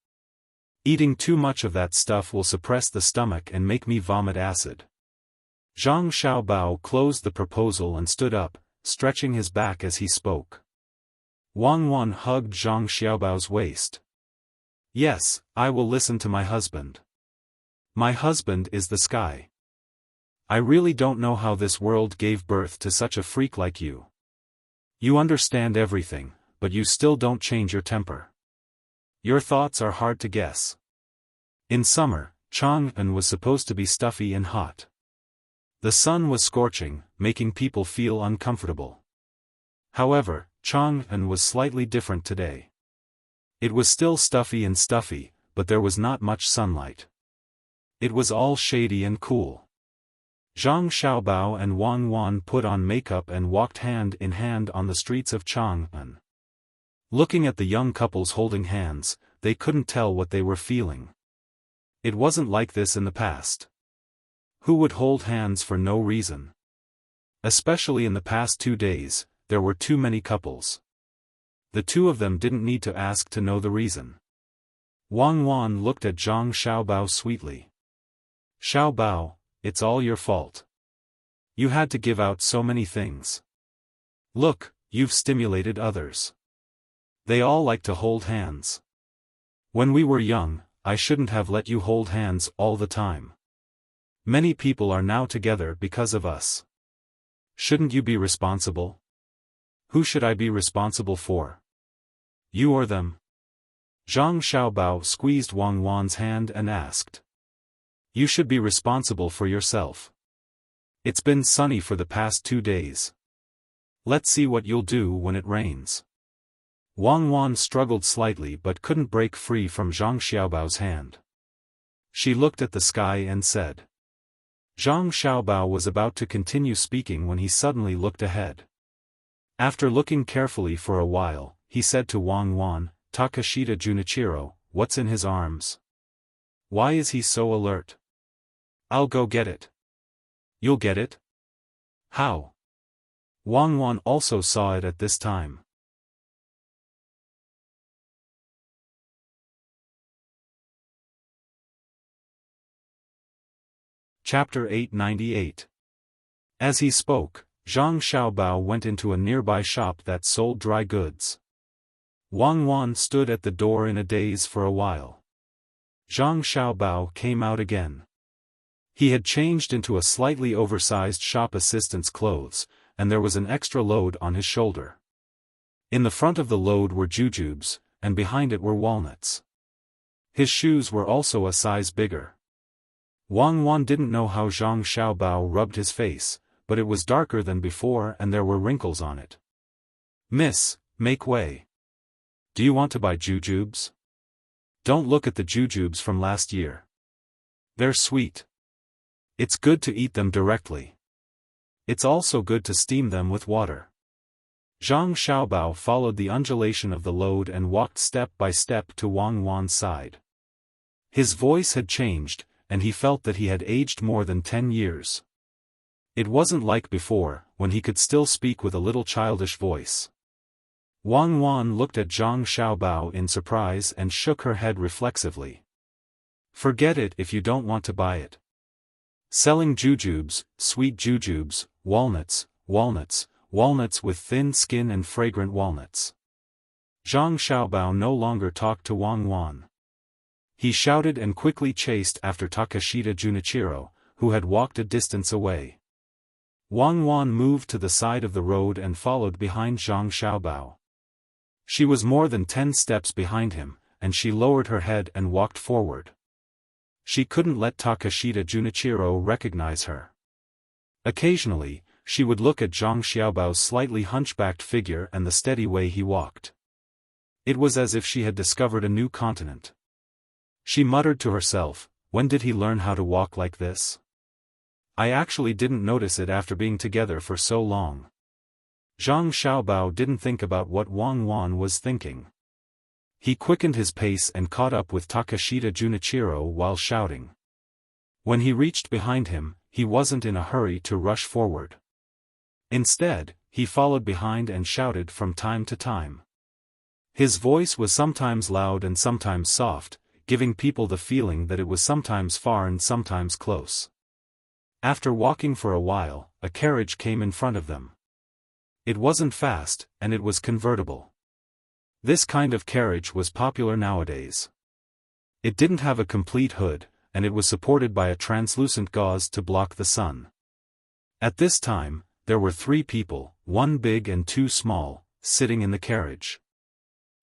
Eating too much of that stuff will suppress the stomach and make me vomit acid. Zhang Xiaobao closed the proposal and stood up, stretching his back as he spoke. Wang Wan hugged Zhang Xiaobao's waist. Yes, I will listen to my husband. My husband is the sky. I really don't know how this world gave birth to such a freak like you. You understand everything, but you still don't change your temper. Your thoughts are hard to guess. In summer, Chang'an was supposed to be stuffy and hot. The sun was scorching, making people feel uncomfortable. However, Chang'an was slightly different today. It was still stuffy, but there was not much sunlight. It was all shady and cool. Zhang Xiaobao and Wang Wan put on makeup and walked hand in hand on the streets of Chang'an. Looking at the young couples holding hands, they couldn't tell what they were feeling. It wasn't like this in the past. Who would hold hands for no reason? Especially in the past 2 days, there were too many couples. The two of them didn't need to ask to know the reason. Wang Wan looked at Zhang Xiaobao sweetly. Xiaobao, it's all your fault. You had to give out so many things. Look, you've stimulated others. They all like to hold hands. When we were young, I shouldn't have let you hold hands all the time. Many people are now together because of us. Shouldn't you be responsible? Who should I be responsible for? You or them? Zhang Xiaobao squeezed Wang Wan's hand and asked. You should be responsible for yourself. It's been sunny for the past 2 days. Let's see what you'll do when it rains. Wang Wan struggled slightly but couldn't break free from Zhang Xiaobao's hand. She looked at the sky and said. Zhang Xiaobao was about to continue speaking when he suddenly looked ahead. After looking carefully for a while, he said to Wang Wan, Takashita Junichiro, what's in his arms? Why is he so alert? I'll go get it. You'll get it? How? Wang Wan also saw it at this time. Chapter 898. As he spoke, Zhang Xiaobao went into a nearby shop that sold dry goods. Wang Wan stood at the door in a daze for a while. Zhang Xiaobao came out again. He had changed into a slightly oversized shop assistant's clothes, and there was an extra load on his shoulder. In the front of the load were jujubes, and behind it were walnuts. His shoes were also a size bigger. Wang Wan didn't know how Zhang Xiaobao rubbed his face, but it was darker than before and there were wrinkles on it. Miss, make way. Do you want to buy jujubes? Don't look at the jujubes from last year. They're sweet. It's good to eat them directly. It's also good to steam them with water. Zhang Xiaobao followed the undulation of the load and walked step by step to Wang Wan's side. His voice had changed, and he felt that he had aged more than 10 years. It wasn't like before, when he could still speak with a little childish voice. Wang Wan looked at Zhang Xiaobao in surprise and shook her head reflexively. Forget it if you don't want to buy it. Selling jujubes, sweet jujubes, walnuts with thin skin and fragrant walnuts. Zhang Xiaobao no longer talked to Wang Wan. He shouted and quickly chased after Takashita Junichiro, who had walked a distance away. Wang Wan moved to the side of the road and followed behind Zhang Xiaobao. She was more than 10 steps behind him, and she lowered her head and walked forward. She couldn't let Takashita Junichiro recognize her. Occasionally, she would look at Zhang Xiaobao's slightly hunchbacked figure and the steady way he walked. It was as if she had discovered a new continent. She muttered to herself, when did he learn how to walk like this? I actually didn't notice it after being together for so long. Zhang Xiaobao didn't think about what Wang Wan was thinking. He quickened his pace and caught up with Takashita Junichiro while shouting. When he reached behind him, he wasn't in a hurry to rush forward. Instead, he followed behind and shouted from time to time. His voice was sometimes loud and sometimes soft, giving people the feeling that it was sometimes far and sometimes close. After walking for a while, a carriage came in front of them. It wasn't fast, and it was convertible. This kind of carriage was popular nowadays. It didn't have a complete hood, and it was supported by a translucent gauze to block the sun. At this time, there were 3 people, 1 big and 2 small, sitting in the carriage.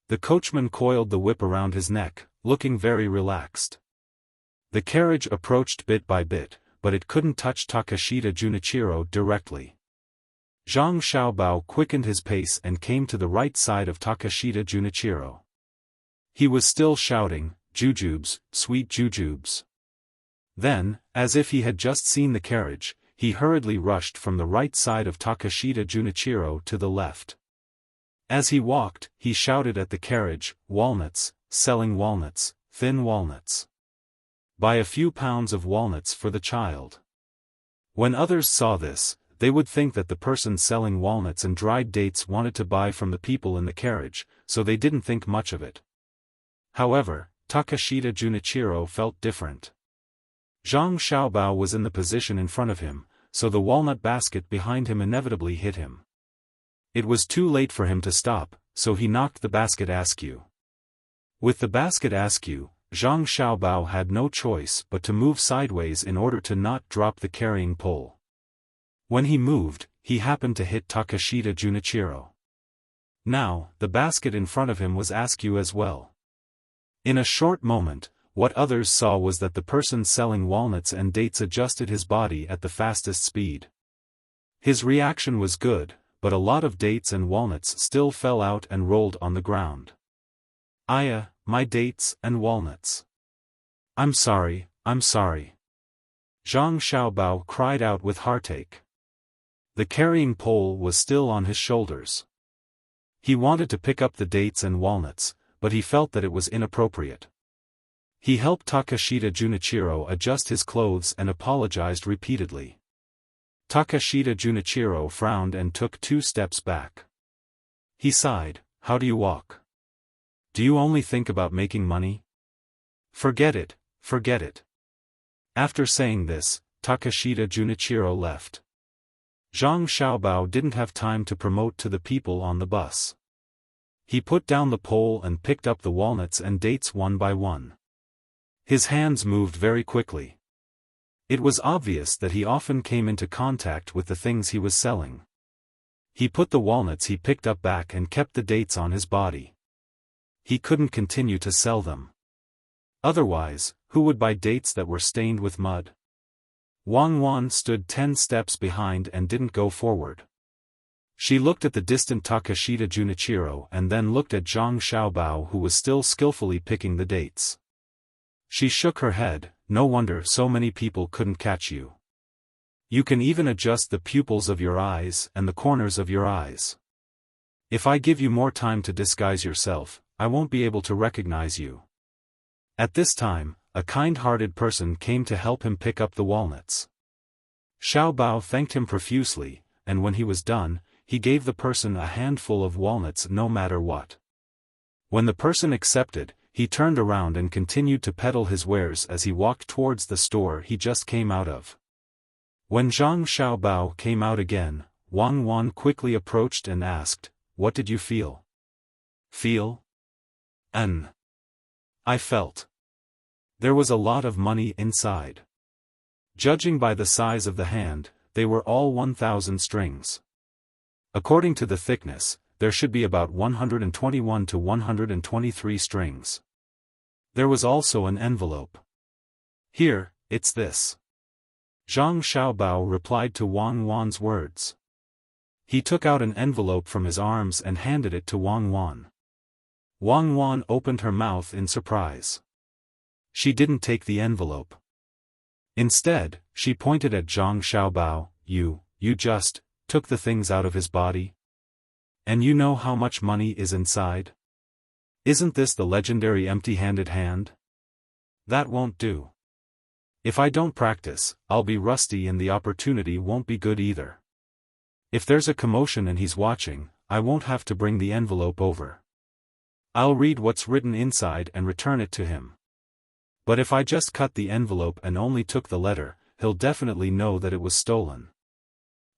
The coachman coiled the whip around his neck, looking very relaxed. The carriage approached bit by bit, but it couldn't touch Takashita Junichiro directly. Zhang Xiaobao quickened his pace and came to the right side of Takashita Junichiro. He was still shouting, "Jujubes, sweet jujubes." Then, as if he had just seen the carriage, he hurriedly rushed from the right side of Takashita Junichiro to the left. As he walked, he shouted at the carriage, "Walnuts, selling walnuts, thin walnuts. Buy a few pounds of walnuts for the child." When others saw this, they would think that the person selling walnuts and dried dates wanted to buy from the people in the carriage, so they didn't think much of it. However, Takashita Junichiro felt different. Zhang Xiaobao was in the position in front of him, so the walnut basket behind him inevitably hit him. It was too late for him to stop, so he knocked the basket askew. With the basket askew, Zhang Xiaobao had no choice but to move sideways in order to not drop the carrying pole. When he moved, he happened to hit Takashita Junichiro. Now, the basket in front of him was askew as well. In a short moment, what others saw was that the person selling walnuts and dates adjusted his body at the fastest speed. His reaction was good, but a lot of dates and walnuts still fell out and rolled on the ground. "Aya, my dates and walnuts. I'm sorry, I'm sorry." Zhang Xiaobao cried out with heartache. The carrying pole was still on his shoulders. He wanted to pick up the dates and walnuts, but he felt that it was inappropriate. He helped Takashita Junichiro adjust his clothes and apologized repeatedly. Takashita Junichiro frowned and took 2 steps back. He sighed, "How do you walk? Do you only think about making money? Forget it, forget it." After saying this, Takashita Junichiro left. Zhang Xiaobao didn't have time to promote to the people on the bus. He put down the pole and picked up the walnuts and dates one by one. His hands moved very quickly. It was obvious that he often came into contact with the things he was selling. He put the walnuts he picked up back and kept the dates on his body. He couldn't continue to sell them. Otherwise, who would buy dates that were stained with mud? Wang Wan stood 10 steps behind and didn't go forward. She looked at the distant Takashita Junichiro and then looked at Zhang Xiaobao, who was still skillfully picking the dates. She shook her head, "No wonder so many people couldn't catch you. You can even adjust the pupils of your eyes and the corners of your eyes. If I give you more time to disguise yourself, I won't be able to recognize you." At this time, a kind-hearted person came to help him pick up the walnuts. Xiaobao thanked him profusely, and when he was done, he gave the person a handful of walnuts no matter what. When the person accepted, he turned around and continued to peddle his wares as he walked towards the store he just came out of. When Zhang Xiaobao came out again, Wang Wan quickly approached and asked, "What did you feel?" "Feel? I felt. There was a lot of money inside. Judging by the size of the hand, they were all 1,000 strings. According to the thickness, there should be about 121 to 123 strings. There was also an envelope. Here, it's this." Zhang Xiaobao replied to Wang Wan's words. He took out an envelope from his arms and handed it to Wang Wan. Wang Wan opened her mouth in surprise. She didn't take the envelope. Instead, she pointed at Zhang Xiaobao, You just took the things out of his body? And you know how much money is inside? Isn't this the legendary empty-handed hand? That won't do. If I don't practice, I'll be rusty and the opportunity won't be good either. If there's a commotion and he's watching, I won't have to bring the envelope over. I'll read what's written inside and return it to him. But if I just cut the envelope and only took the letter, he'll definitely know that it was stolen.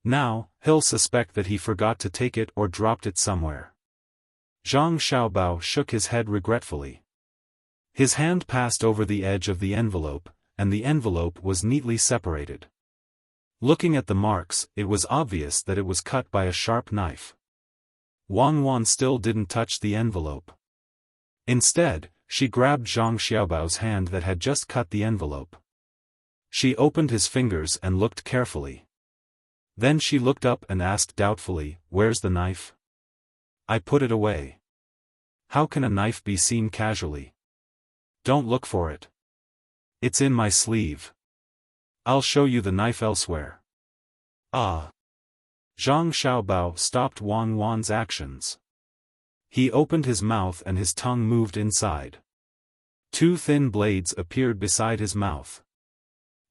Now, he'll suspect that he forgot to take it or dropped it somewhere." Zhang Xiaobao shook his head regretfully. His hand passed over the edge of the envelope, and the envelope was neatly separated. Looking at the marks, it was obvious that it was cut by a sharp knife. Wang Wan still didn't touch the envelope. Instead, she grabbed Zhang Xiaobao's hand that had just cut the envelope. She opened his fingers and looked carefully. Then she looked up and asked doubtfully, "Where's the knife?" "I put it away." "How can a knife be seen casually?" "Don't look for it. It's in my sleeve. I'll show you the knife elsewhere." "Ah." Zhang Xiaobao stopped Wang Wan's actions. He opened his mouth and his tongue moved inside. Two thin blades appeared beside his mouth.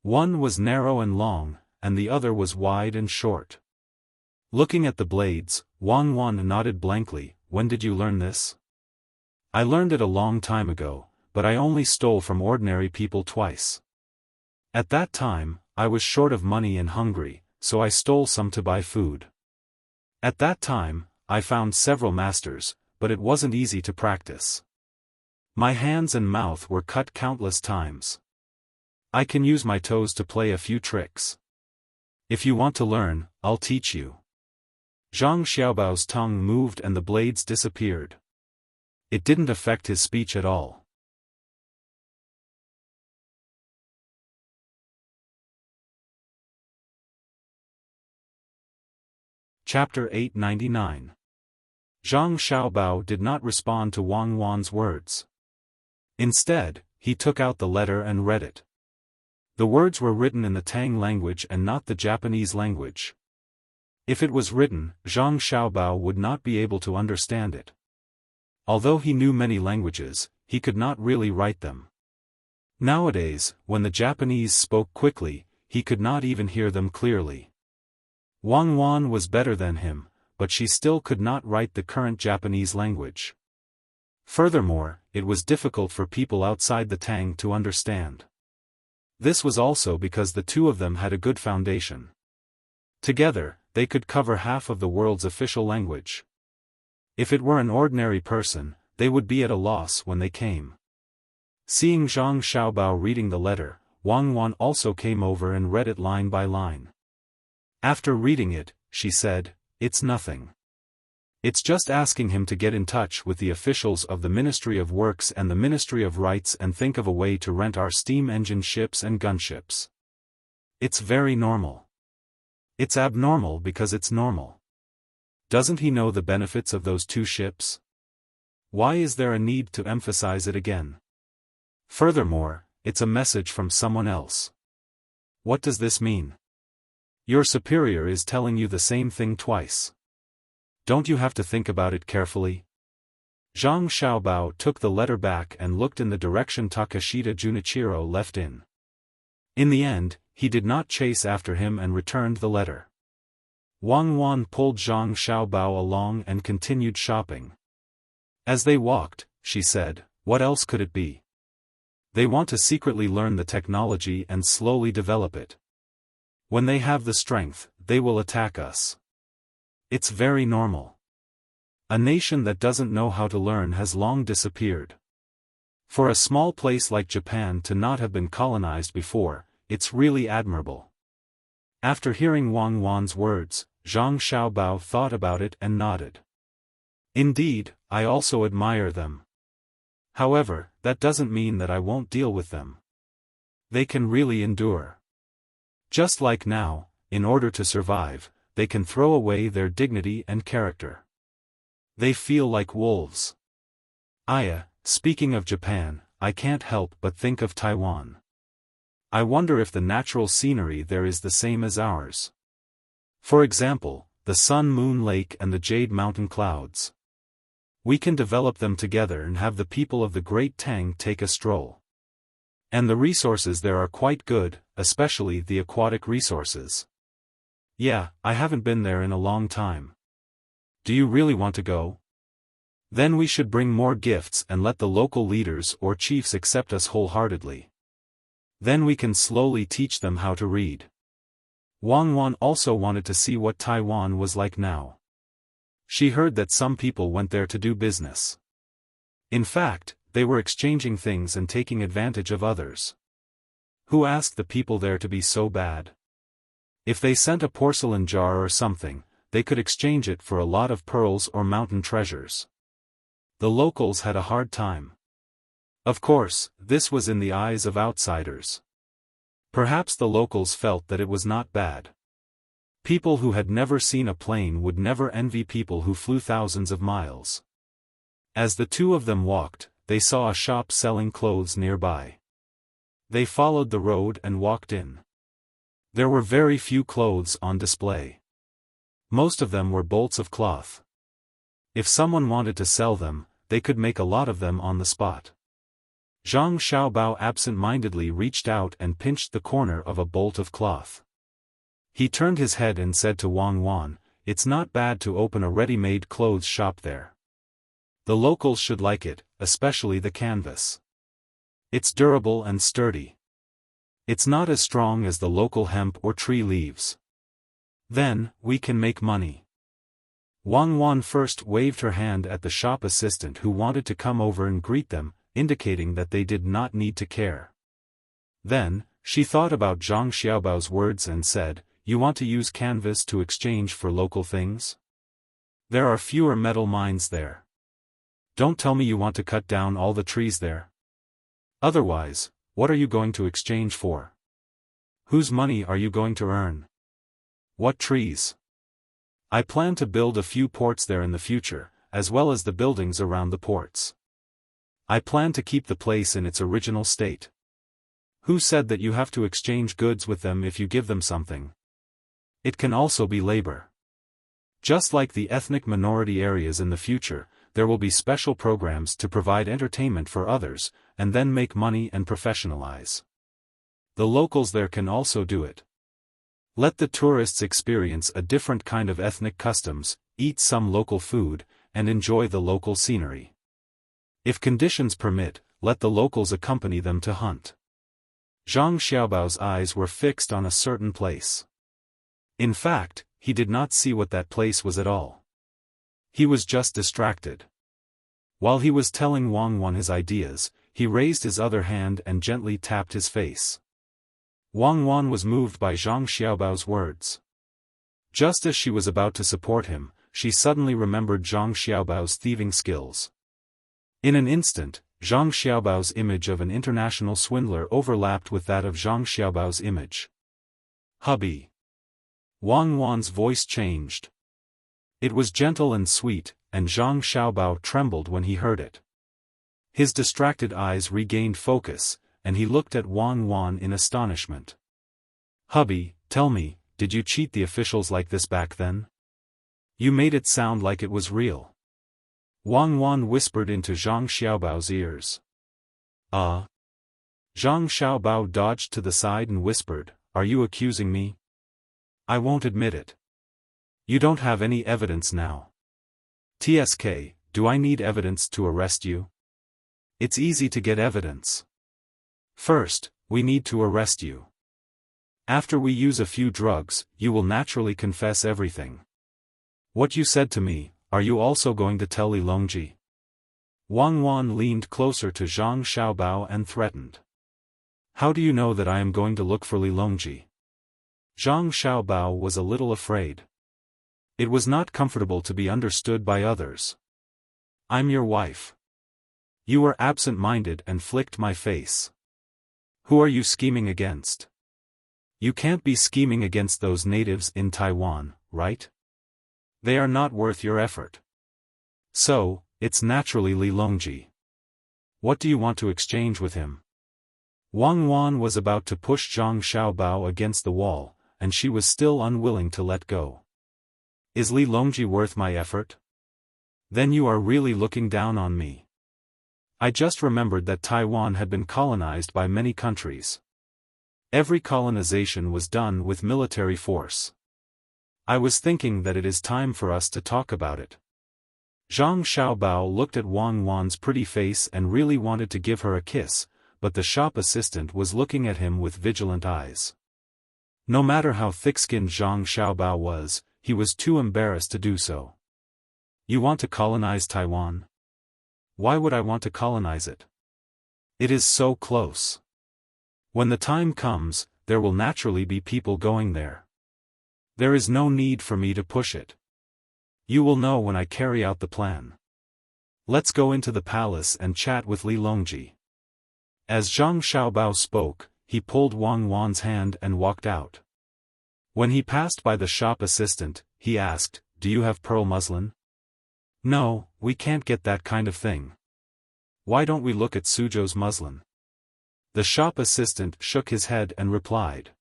One was narrow and long, and the other was wide and short. Looking at the blades, Wang Wan nodded blankly. "When did you learn this?" "I learned it a long time ago, but I only stole from ordinary people twice. At that time, I was short of money and hungry, so I stole some to buy food. At that time, I found several masters, but it wasn't easy to practice. My hands and mouth were cut countless times. I can use my toes to play a few tricks. If you want to learn, I'll teach you." Zhang Xiaobao's tongue moved and the blades disappeared. It didn't affect his speech at all. Chapter 899. Zhang Xiaobao did not respond to Wang Wan's words. Instead, he took out the letter and read it. The words were written in the Tang language and not the Japanese language. If it was written, Zhang Xiaobao would not be able to understand it. Although he knew many languages, he could not really write them. Nowadays, when the Japanese spoke quickly, he could not even hear them clearly. Wang Wan was better than him, but she still could not write the current Japanese language. Furthermore, it was difficult for people outside the Tang to understand. This was also because the two of them had a good foundation. Together, they could cover half of the world's official language. If it were an ordinary person, they would be at a loss when they came. Seeing Zhang Xiaobao reading the letter, Wang Wan also came over and read it line by line. After reading it, she said, "It's nothing. It's just asking him to get in touch with the officials of the Ministry of Works and the Ministry of Rights and think of a way to rent our steam engine ships and gunships. It's very normal. It's abnormal because it's normal. Doesn't he know the benefits of those two ships? Why is there a need to emphasize it again? Furthermore, it's a message from someone else. What does this mean? Your superior is telling you the same thing twice. Don't you have to think about it carefully?" Zhang Xiaobao took the letter back and looked in the direction Takashita Junichiro left in. In the end, he did not chase after him and returned the letter. Wang Wan pulled Zhang Xiaobao along and continued shopping. As they walked, she said, "What else could it be? They want to secretly learn the technology and slowly develop it. When they have the strength, they will attack us. It's very normal. A nation that doesn't know how to learn has long disappeared. For a small place like Japan to not have been colonized before, it's really admirable." After hearing Wang Wan's words, Zhang Xiaobao thought about it and nodded. "Indeed, I also admire them. However, that doesn't mean that I won't deal with them. They can really endure. Just like now, in order to survive, they can throw away their dignity and character. They feel like wolves. Speaking of Japan, I can't help but think of Taiwan. I wonder if the natural scenery there is the same as ours. For example, the Sun-Moon Lake and the Jade Mountain clouds. We can develop them together and have the people of the Great Tang take a stroll. And the resources there are quite good, especially the aquatic resources. Yeah, I haven't been there in a long time. Do you really want to go? Then we should bring more gifts and let the local leaders or chiefs accept us wholeheartedly. Then we can slowly teach them how to read." Wang Wan also wanted to see what Taiwan was like now. She heard that some people went there to do business. In fact, they were exchanging things and taking advantage of others. Who asked the people there to be so bad? If they sent a porcelain jar or something, they could exchange it for a lot of pearls or mountain treasures. The locals had a hard time. Of course, this was in the eyes of outsiders. Perhaps the locals felt that it was not bad. People who had never seen a plane would never envy people who flew thousands of miles. As the two of them walked, they saw a shop selling clothes nearby. They followed the road and walked in. There were very few clothes on display. Most of them were bolts of cloth. If someone wanted to sell them, they could make a lot of them on the spot. Zhang Xiaobao absent-mindedly reached out and pinched the corner of a bolt of cloth. He turned his head and said to Wang Wan, "It's not bad to open a ready-made clothes shop there. The locals should like it, especially the canvas. It's durable and sturdy. It's not as strong as the local hemp or tree leaves. Then, we can make money." Wang Wan first waved her hand at the shop assistant who wanted to come over and greet them, indicating that they did not need to care. Then, she thought about Zhang Xiaobao's words and said, "You want to use canvas to exchange for local things? There are fewer metal mines there. Don't tell me you want to cut down all the trees there. Otherwise, what are you going to exchange for? Whose money are you going to earn? What trees? I plan to build a few ports there in the future, as well as the buildings around the ports. I plan to keep the place in its original state. Who said that you have to exchange goods with them if you give them something? It can also be labor. Just like the ethnic minority areas in the future, there will be special programs to provide entertainment for others, and then make money and professionalize. The locals there can also do it. Let the tourists experience a different kind of ethnic customs, eat some local food, and enjoy the local scenery. If conditions permit, let the locals accompany them to hunt. Zhang Xiaobao's eyes were fixed on a certain place. In fact, he did not see what that place was at all. He was just distracted. While he was telling Wang Wan his ideas, he raised his other hand and gently tapped his face. Wang Wan was moved by Zhang Xiaobao's words. Just as she was about to support him, she suddenly remembered Zhang Xiaobao's thieving skills. In an instant, Zhang Xiaobao's image of an international swindler overlapped with that of Zhang Xiaobao's image. "Hubby." Wang Wan's voice changed. It was gentle and sweet, and Zhang Xiaobao trembled when he heard it. His distracted eyes regained focus, and he looked at Wang Wan in astonishment. "Hubby, tell me, did you cheat the officials like this back then? You made it sound like it was real." Wang Wan whispered into Zhang Xiaobao's ears. Zhang Xiaobao dodged to the side and whispered, "Are you accusing me? I won't admit it. You don't have any evidence now. TSK, do I need evidence to arrest you? It's easy to get evidence. First, we need to arrest you. After we use a few drugs, you will naturally confess everything. What you said to me, are you also going to tell Li Longji?" Wang Wan leaned closer to Zhang Xiaobao and threatened. "How do you know that I am going to look for Li Longji?" Zhang Xiaobao was a little afraid. It was not comfortable to be understood by others. "I'm your wife. You were absent-minded and flicked my face. Who are you scheming against? You can't be scheming against those natives in Taiwan, right? They are not worth your effort. So, it's naturally Li Longji. What do you want to exchange with him?" Wang Wan was about to push Zhang Xiaobao against the wall, and she was still unwilling to let go. "Is Li Longji worth my effort? Then you are really looking down on me. I just remembered that Taiwan had been colonized by many countries. Every colonization was done with military force. I was thinking that it is time for us to talk about it." Zhang Xiaobao looked at Wang Wan's pretty face and really wanted to give her a kiss, but the shop assistant was looking at him with vigilant eyes. No matter how thick-skinned Zhang Xiaobao was, he was too embarrassed to do so. "You want to colonize Taiwan? Why would I want to colonize it? It is so close. When the time comes, there will naturally be people going there. There is no need for me to push it. You will know when I carry out the plan. Let's go into the palace and chat with Li Longji. As Zhang Xiaobao spoke, he pulled Wang Wan's hand and walked out. When he passed by the shop assistant, he asked, "Do you have pearl muslin?" "No, we can't get that kind of thing." "Why don't we look at Suzhou's muslin?" The shop assistant shook his head and replied,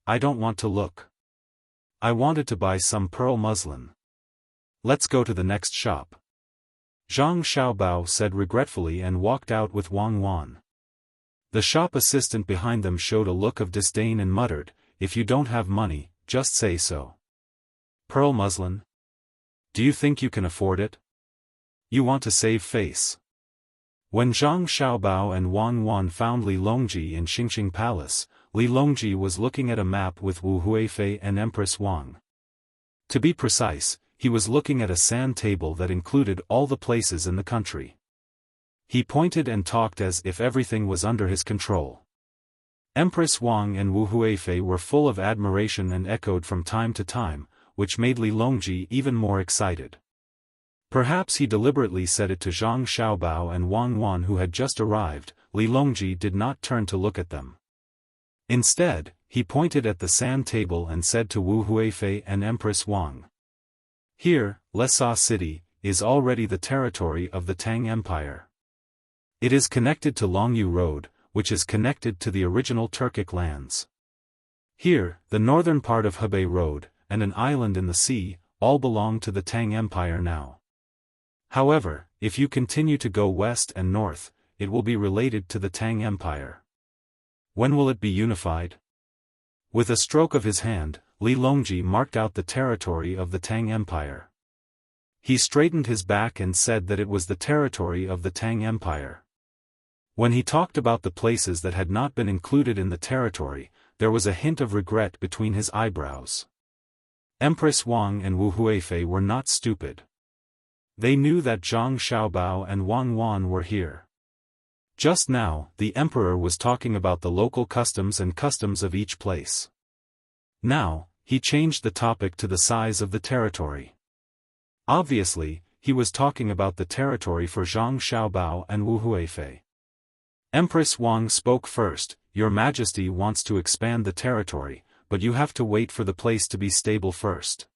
I don't want to look. I wanted to buy some pearl muslin. Let's go to the next shop. Zhang Xiaobao said regretfully and walked out with Wang Wan. The shop assistant behind them showed a look of disdain and muttered, "If you don't have money, just say so." Pearl muslin? Do you think you can afford it? You want to save face. When Zhang Xiaobao and Wang Wan found Li Longji in Xingxing Palace, Li Longji was looking at a map with Wu Huifei and Empress Wang. To be precise, he was looking at a sand table that included all the places in the country. He pointed and talked as if everything was under his control. Empress Wang and Wu Huifei were full of admiration and echoed from time to time, which made Li Longji even more excited. Perhaps he deliberately said it to Zhang Xiaobao and Wang Wan who had just arrived. Li Longji did not turn to look at them. Instead, he pointed at the sand table and said to Wu Huifei and Empress Wang. Here, Lesa City, is already the territory of the Tang Empire. It is connected to Longyu Road, which is connected to the original Turkic lands. Here, the northern part of Hebei Road, and an island in the sea, all belong to the Tang Empire now. However, if you continue to go west and north, it will be related to the Tang Empire. When will it be unified? With a stroke of his hand, Li Longji marked out the territory of the Tang Empire. He straightened his back and said that it was the territory of the Tang Empire. When he talked about the places that had not been included in the territory, there was a hint of regret between his eyebrows. Empress Wang and Wu Huifei were not stupid. They knew that Zhang Xiaobao and Wang Wan were here. Just now, the emperor was talking about the local customs and customs of each place. Now, he changed the topic to the size of the territory. Obviously, he was talking about the territory for Zhang Xiaobao and Wu Huifei. Empress Wang spoke first. "Your Majesty wants to expand the territory, but you have to wait for the place to be stable first.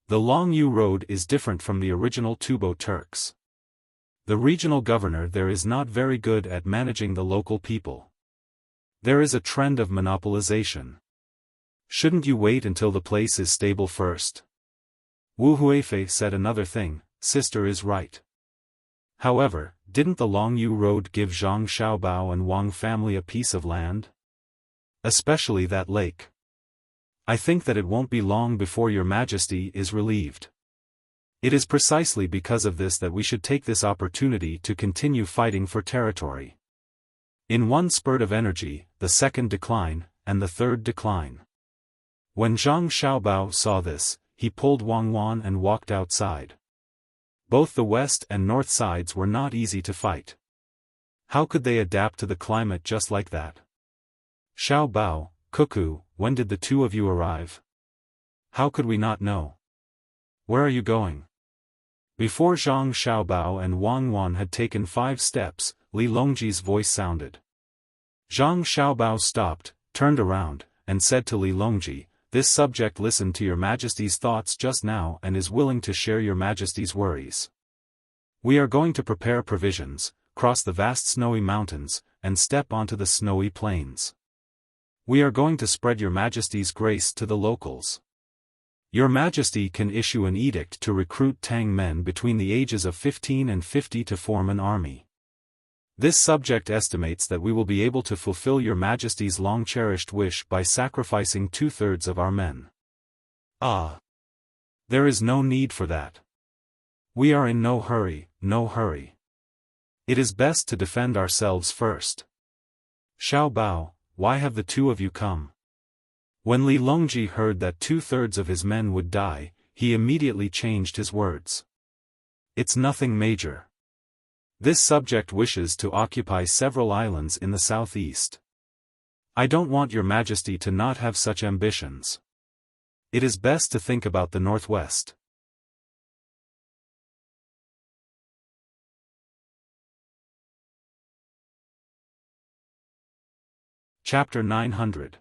The Longyu Road is different from the original Tubo Turks. The regional governor there is not very good at managing the local people. There is a trend of monopolization. Shouldn't you wait until the place is stable first?" Wu Huifei said another thing. "Sister is right. However, didn't the Longyu Road give Zhang Xiaobao and Wang family a piece of land? Especially that lake. I think that it won't be long before your Majesty is relieved. It is precisely because of this that we should take this opportunity to continue fighting for territory." In one spurt of energy, the second decline, and the third decline. When Zhang Xiaobao saw this, he pulled Wang Wan and walked outside. Both the west and north sides were not easy to fight. How could they adapt to the climate just like that? "Xiaobao, Cuckoo, when did the two of you arrive? How could we not know? Where are you going?" Before Zhang Xiaobao and Wang Wan had taken 5 steps, Li Longji's voice sounded. Zhang Xiaobao stopped, turned around, and said to Li Longji, "This subject listened to your Majesty's thoughts just now and is willing to share your Majesty's worries. We are going to prepare provisions, cross the vast snowy mountains, and step onto the snowy plains. We are going to spread your Majesty's grace to the locals. Your Majesty can issue an edict to recruit Tang men between the ages of 15 and 50 to form an army. This subject estimates that we will be able to fulfill your Majesty's long-cherished wish by sacrificing 2/3 of our men." "Ah! There is no need for that. We are in no hurry, no hurry. It is best to defend ourselves first. Xiaobao, why have the two of you come?" When Li Longji heard that 2/3 of his men would die, he immediately changed his words. "It's nothing major. This subject wishes to occupy several islands in the southeast. I don't want your Majesty to not have such ambitions. It is best to think about the northwest. Chapter 900.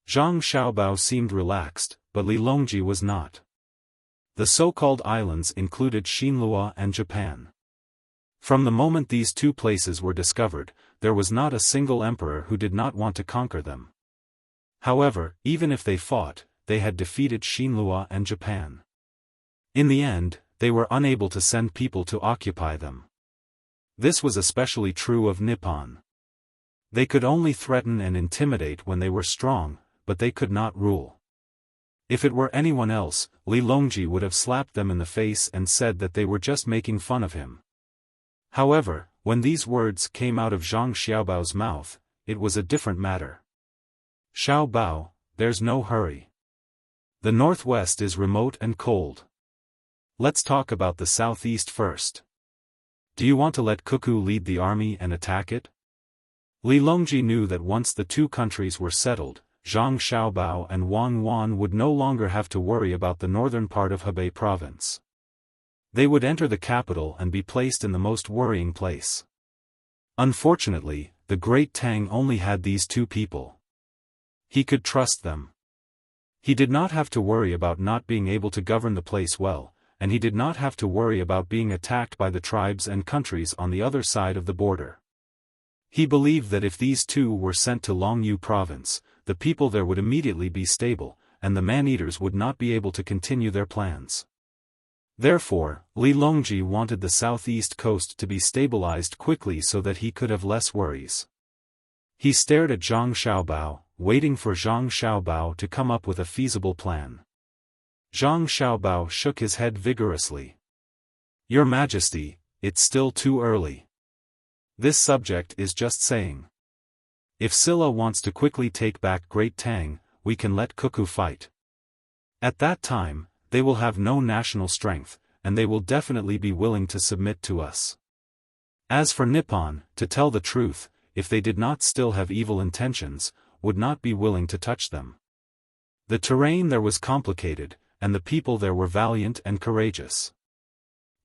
Zhang Xiaobao seemed relaxed, but Li Longji was not. The so-called islands included Xinlua and Japan. From the moment these two places were discovered, there was not a single emperor who did not want to conquer them. However, even if they fought, they had defeated Xinlua and Japan. In the end, they were unable to send people to occupy them. This was especially true of Nippon. They could only threaten and intimidate when they were strong, but they could not rule. If it were anyone else, Li Longji would have slapped them in the face and said that they were just making fun of him. However, when these words came out of Zhang Xiaobao's mouth, it was a different matter. Xiaobao, there's no hurry. The northwest is remote and cold. Let's talk about the southeast first. Do you want to let Cuckoo lead the army and attack it? Li Longji knew that once the two countries were settled, Zhang Xiaobao and Wang Wan would no longer have to worry about the northern part of Hebei province. They would enter the capital and be placed in the most worrying place. Unfortunately, the great Tang only had these two people. He could trust them. He did not have to worry about not being able to govern the place well, and he did not have to worry about being attacked by the tribes and countries on the other side of the border. He believed that if these two were sent to Longyu province, the people there would immediately be stable, and the man-eaters would not be able to continue their plans. Therefore, Li Longji wanted the southeast coast to be stabilized quickly so that he could have less worries. He stared at Zhang Xiaobao, waiting for Zhang Xiaobao to come up with a feasible plan. Zhang Xiaobao shook his head vigorously. Your Majesty, it's still too early. This subject is just saying. If Silla wants to quickly take back Great Tang, we can let Cuckoo fight. At that time, they will have no national strength, and they will definitely be willing to submit to us. As for Nippon, to tell the truth, if they did not still have evil intentions, would not be willing to touch them. The terrain there was complicated, and the people there were valiant and courageous.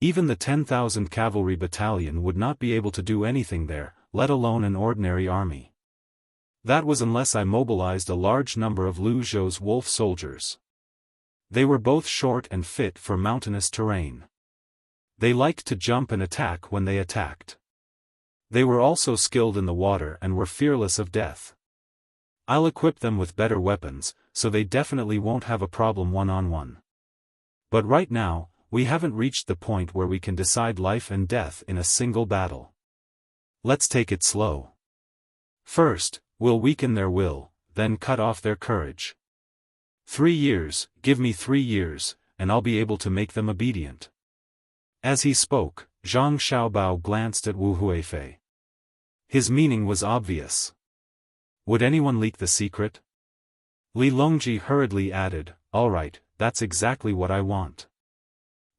Even the 10,000 cavalry battalion would not be able to do anything there, let alone an ordinary army. That was unless I mobilized a large number of Lu Zhou's wolf soldiers. They were both short and fit for mountainous terrain. They liked to jump and attack when they attacked. They were also skilled in the water and were fearless of death. I'll equip them with better weapons, so they definitely won't have a problem one-on-one. But right now, we haven't reached the point where we can decide life and death in a single battle. Let's take it slow. First, we'll weaken their will, then cut off their courage. 3 years, give me 3 years, and I'll be able to make them obedient. As he spoke, Zhang Xiaobao glanced at Wu Huifei. His meaning was obvious. Would anyone leak the secret? Li Longji hurriedly added, all right, that's exactly what I want.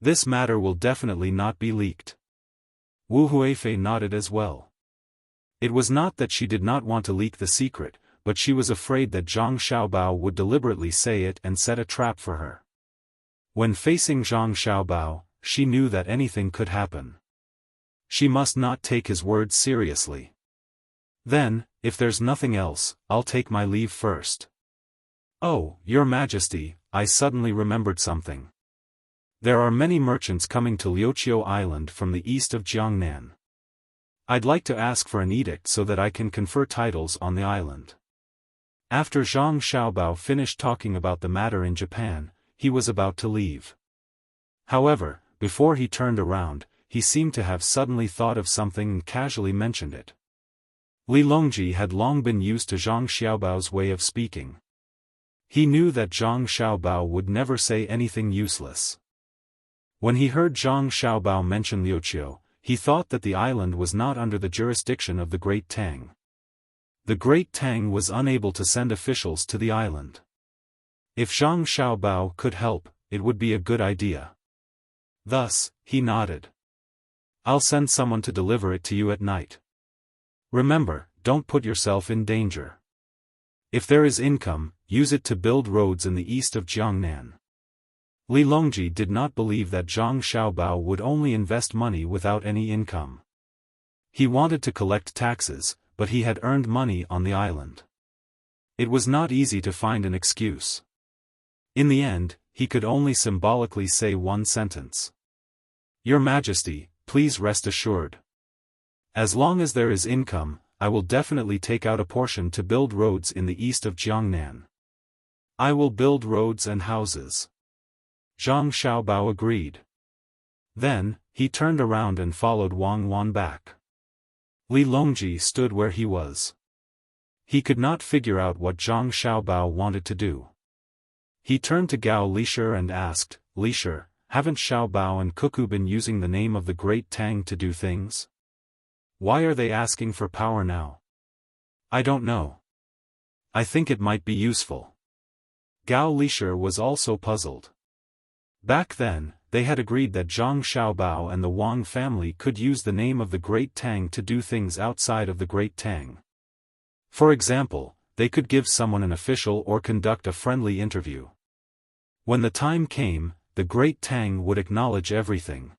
This matter will definitely not be leaked. Wu Huifei nodded as well. It was not that she did not want to leak the secret, but she was afraid that Zhang Xiaobao would deliberately say it and set a trap for her. When facing Zhang Xiaobao, she knew that anything could happen. She must not take his words seriously. Then, if there's nothing else, I'll take my leave first. Oh, Your Majesty, I suddenly remembered something. There are many merchants coming to Liuqiu Island from the east of Jiangnan. I'd like to ask for an edict so that I can confer titles on the island. After Zhang Xiaobao finished talking about the matter in Japan, he was about to leave. However, before he turned around, he seemed to have suddenly thought of something and casually mentioned it. Li Longji had long been used to Zhang Xiaobao's way of speaking. He knew that Zhang Xiaobao would never say anything useless. When he heard Zhang Xiaobao mention Liuqiu, he thought that the island was not under the jurisdiction of the Great Tang. The Great Tang was unable to send officials to the island. If Zhang Xiaobao could help, it would be a good idea. Thus, he nodded. I'll send someone to deliver it to you at night. Remember, don't put yourself in danger. If there is income, use it to build roads in the east of Jiangnan. Li Longji did not believe that Zhang Xiaobao would only invest money without any income. He wanted to collect taxes, but he had earned money on the island. It was not easy to find an excuse. In the end, he could only symbolically say one sentence. Your Majesty, please rest assured. As long as there is income, I will definitely take out a portion to build roads in the east of Jiangnan. I will build roads and houses. Zhang Xiaobao agreed. Then, he turned around and followed Wang Wan back. Li Longji stood where he was. He could not figure out what Zhang Xiaobao wanted to do. He turned to Gao Lishir and asked, Lishir, haven't Xiaobao and Cuckoo been using the name of the great Tang to do things? Why are they asking for power now? I don't know. I think it might be useful. Gao Lishir was also puzzled. Back then, they had agreed that Zhang Xiaobao and the Wang family could use the name of the great Tang to do things outside of the great Tang. For example, they could give someone an official or conduct a friendly interview. When the time came, the great Tang would acknowledge everything.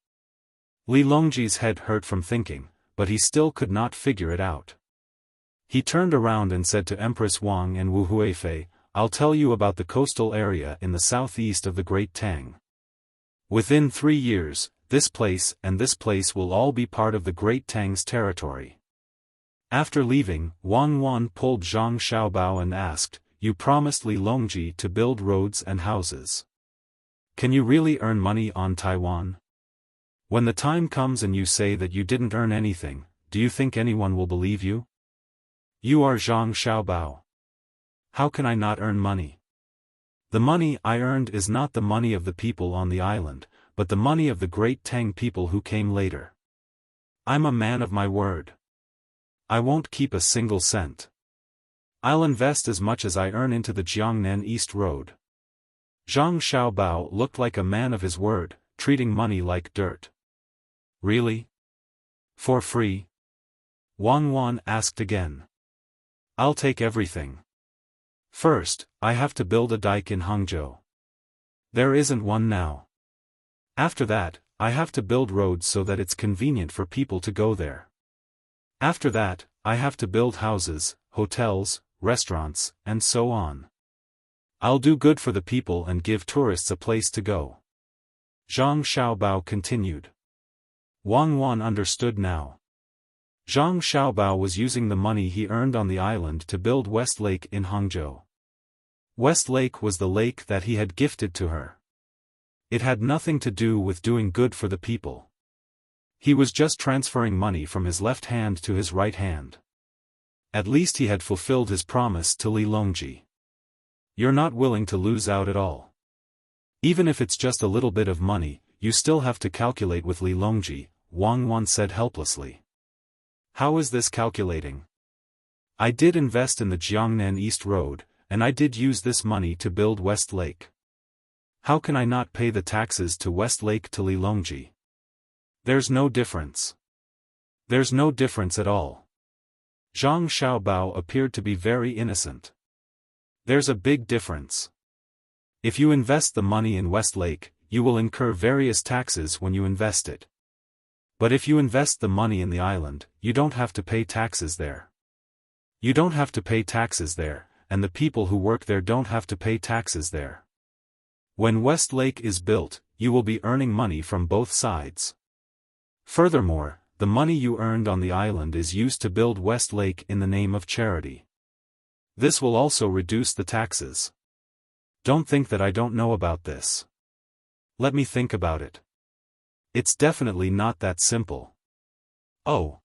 Li Longji's head hurt from thinking, but he still could not figure it out. He turned around and said to Empress Wang and Wu Huifei, I'll tell you about the coastal area in the southeast of the great Tang. Within 3 years, this place and this place will all be part of the great Tang's territory. After leaving, Wang Wan pulled Zhang Xiaobao and asked, You promised Li Longji to build roads and houses. Can you really earn money on Taiwan? When the time comes and you say that you didn't earn anything, do you think anyone will believe you? You are Zhang Xiaobao. How can I not earn money? The money I earned is not the money of the people on the island, but the money of the great Tang people who came later. I'm a man of my word. I won't keep a single cent. I'll invest as much as I earn into the Jiangnan East Road. Zhang Xiaobao looked like a man of his word, treating money like dirt. Really? For free? Wang Wan asked again. I'll take everything. First, I have to build a dike in Hangzhou. There isn't one now. After that, I have to build roads so that it's convenient for people to go there. After that, I have to build houses, hotels, restaurants, and so on. I'll do good for the people and give tourists a place to go. Zhang Xiaobao continued. Wang Wan understood now. Zhang Xiaobao was using the money he earned on the island to build West Lake in Hangzhou. West Lake was the lake that he had gifted to her. It had nothing to do with doing good for the people. He was just transferring money from his left hand to his right hand. At least he had fulfilled his promise to Li Longji. You're not willing to lose out at all. Even if it's just a little bit of money, you still have to calculate with Li Longji, Wang Wan said helplessly. How is this calculating? I did invest in the Jiangnan East Road, and I did use this money to build West Lake. How can I not pay the taxes to West Lake to Li Longji? There's no difference. There's no difference at all. Zhang Xiaobao appeared to be very innocent. There's a big difference. If you invest the money in West Lake, you will incur various taxes when you invest it. But if you invest the money in the island, you don't have to pay taxes there. You don't have to pay taxes there, and the people who work there don't have to pay taxes there. When West Lake is built, you will be earning money from both sides. Furthermore, the money you earned on the island is used to build West Lake in the name of charity. This will also reduce the taxes. Don't think that I don't know about this. Let me think about it. It's definitely not that simple. Oh.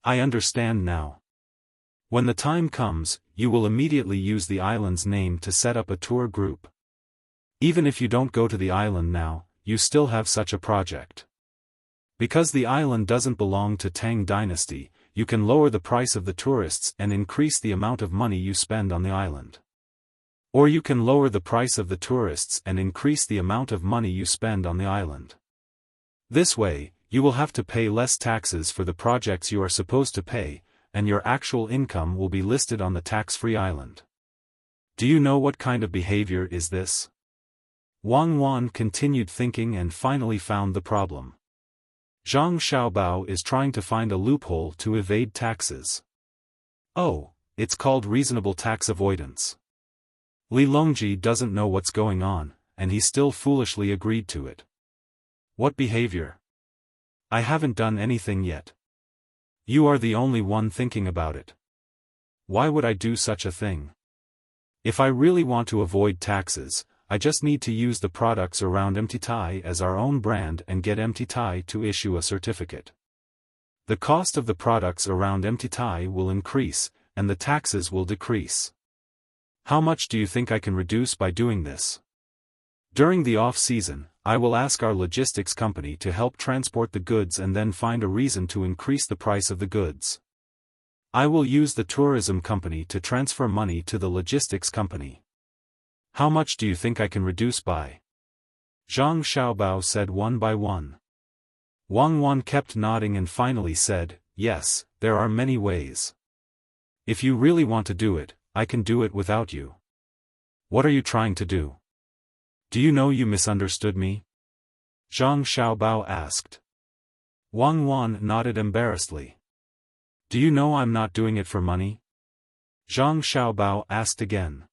I understand now. When the time comes, you will immediately use the island's name to set up a tour group. Even if you don't go to the island now, you still have such a project. Because the island doesn't belong to Tang Dynasty, you can lower the price of the tourists and increase the amount of money you spend on the island. Or you can lower the price of the tourists and increase the amount of money you spend on the island. This way, you will have to pay less taxes for the projects you are supposed to pay, and your actual income will be listed on the tax-free island. Do you know what kind of behavior is this? Wang Wan continued thinking and finally found the problem. Zhang Xiaobao is trying to find a loophole to evade taxes. Oh, it's called reasonable tax avoidance. Li Longji doesn't know what's going on, and he still foolishly agreed to it. What behavior? I haven't done anything yet. You are the only one thinking about it. Why would I do such a thing? If I really want to avoid taxes, I just need to use the products around MTTI as our own brand and get MTTI to issue a certificate. The cost of the products around MTTI will increase, and the taxes will decrease. How much do you think I can reduce by doing this? During the off-season, I will ask our logistics company to help transport the goods and then find a reason to increase the price of the goods. I will use the tourism company to transfer money to the logistics company. How much do you think I can reduce by? Zhang Xiaobao said one by one. Wang Wan kept nodding and finally said, yes, there are many ways. If you really want to do it, I can do it without you. What are you trying to do? Do you know you misunderstood me? Zhang Xiaobao asked. Wang Wan nodded embarrassedly. Do you know I'm not doing it for money? Zhang Xiaobao asked again.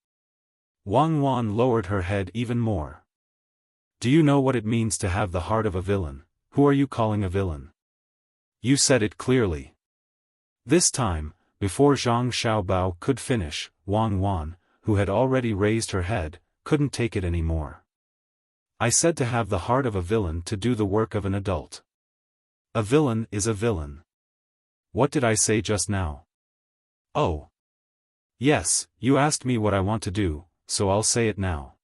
Wang Wan lowered her head even more. Do you know what it means to have the heart of a villain? Who are you calling a villain? You said it clearly. This time, before Zhang Xiaobao could finish, Wang Wan, who had already raised her head, couldn't take it anymore. I said to have the heart of a villain to do the work of an adult. A villain is a villain. What did I say just now? Oh. Yes, you asked me what I want to do, so I'll say it now.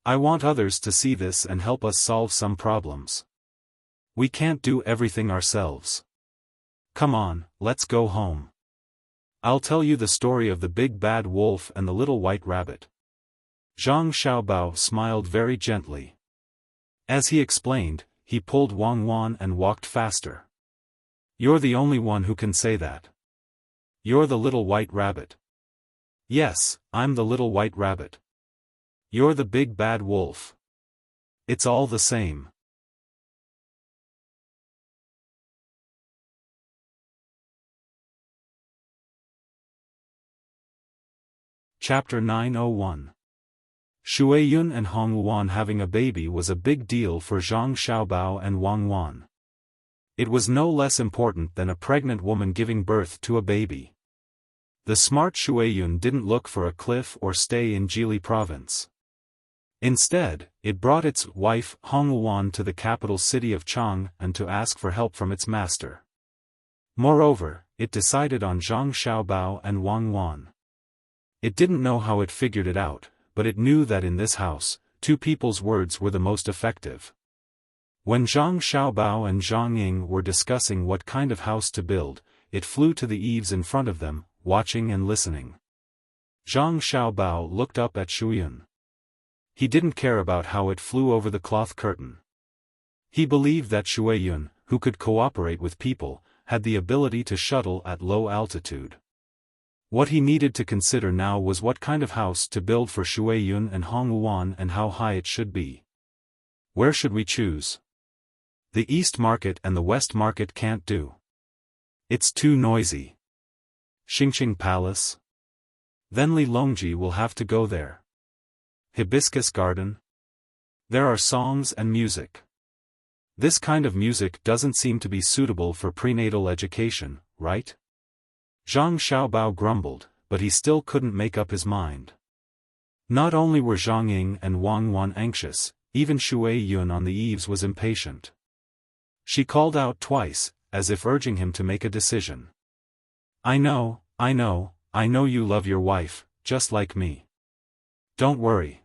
I want others to see this and help us solve some problems. We can't do everything ourselves. Come on, let's go home. I'll tell you the story of the big bad wolf and the little white rabbit. Zhang Xiaobao smiled very gently. As he explained, he pulled Wang Wan and walked faster. You're the only one who can say that. You're the little white rabbit. Yes, I'm the little white rabbit. You're the big bad wolf. It's all the same. Chapter 901. Shuiyun and Hongwan having a baby was a big deal for Zhang Xiaobao and Wang Wan. It was no less important than a pregnant woman giving birth to a baby. The smart Shuiyun didn't look for a cliff or stay in Jili province. Instead, it brought its wife Hongwan to the capital city of Chang and to ask for help from its master. Moreover, it decided on Zhang Xiaobao and Wang Wan. It didn't know how it figured it out, but it knew that in this house, two people's words were the most effective. When Zhang Xiaobao and Zhang Ying were discussing what kind of house to build, it flew to the eaves in front of them, watching and listening. Zhang Xiaobao looked up at Shuiyun. He didn't care about how it flew over the cloth curtain. He believed that Shuiyun, who could cooperate with people, had the ability to shuttle at low altitude. What he needed to consider now was what kind of house to build for Shuiyun and Hongwan and how high it should be. Where should we choose? The East Market and the West Market can't do. It's too noisy. Xingqing Palace? Then Li Longji will have to go there. Hibiscus Garden? There are songs and music. This kind of music doesn't seem to be suitable for prenatal education, right? Zhang Xiaobao grumbled, but he still couldn't make up his mind. Not only were Zhang Ying and Wang Wan anxious, even Shuiyun on the eaves was impatient. She called out twice, as if urging him to make a decision. I know you love your wife, just like me. Don't worry.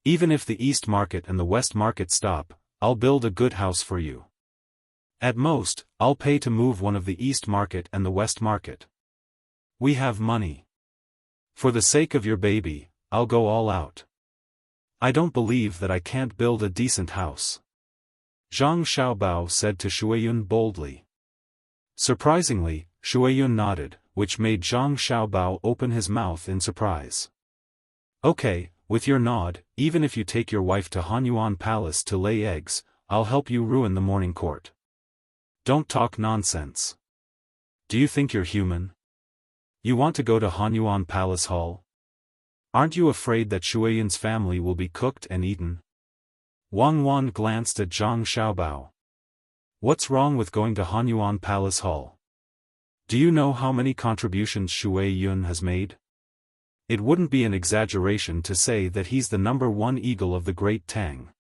Even if the East Market and the West Market stop, I'll build a good house for you. At most, I'll pay to move one of the East Market and the West Market. We have money. For the sake of your baby, I'll go all out. I don't believe that I can't build a decent house. Zhang Xiaobao said to Shuiyun boldly. Surprisingly, Shuiyun nodded, which made Zhang Xiaobao open his mouth in surprise. Okay, with your nod, even if you take your wife to Hanyuan Palace to lay eggs, I'll help you ruin the morning court. Don't talk nonsense. Do you think you're human? You want to go to Hanyuan Palace Hall? Aren't you afraid that Shuiyan's family will be cooked and eaten? Wang Wan glanced at Zhang Xiaobao. What's wrong with going to Hanyuan Palace Hall? Do you know how many contributions Shui Yun has made? It wouldn't be an exaggeration to say that he's the #1 eagle of the great Tang.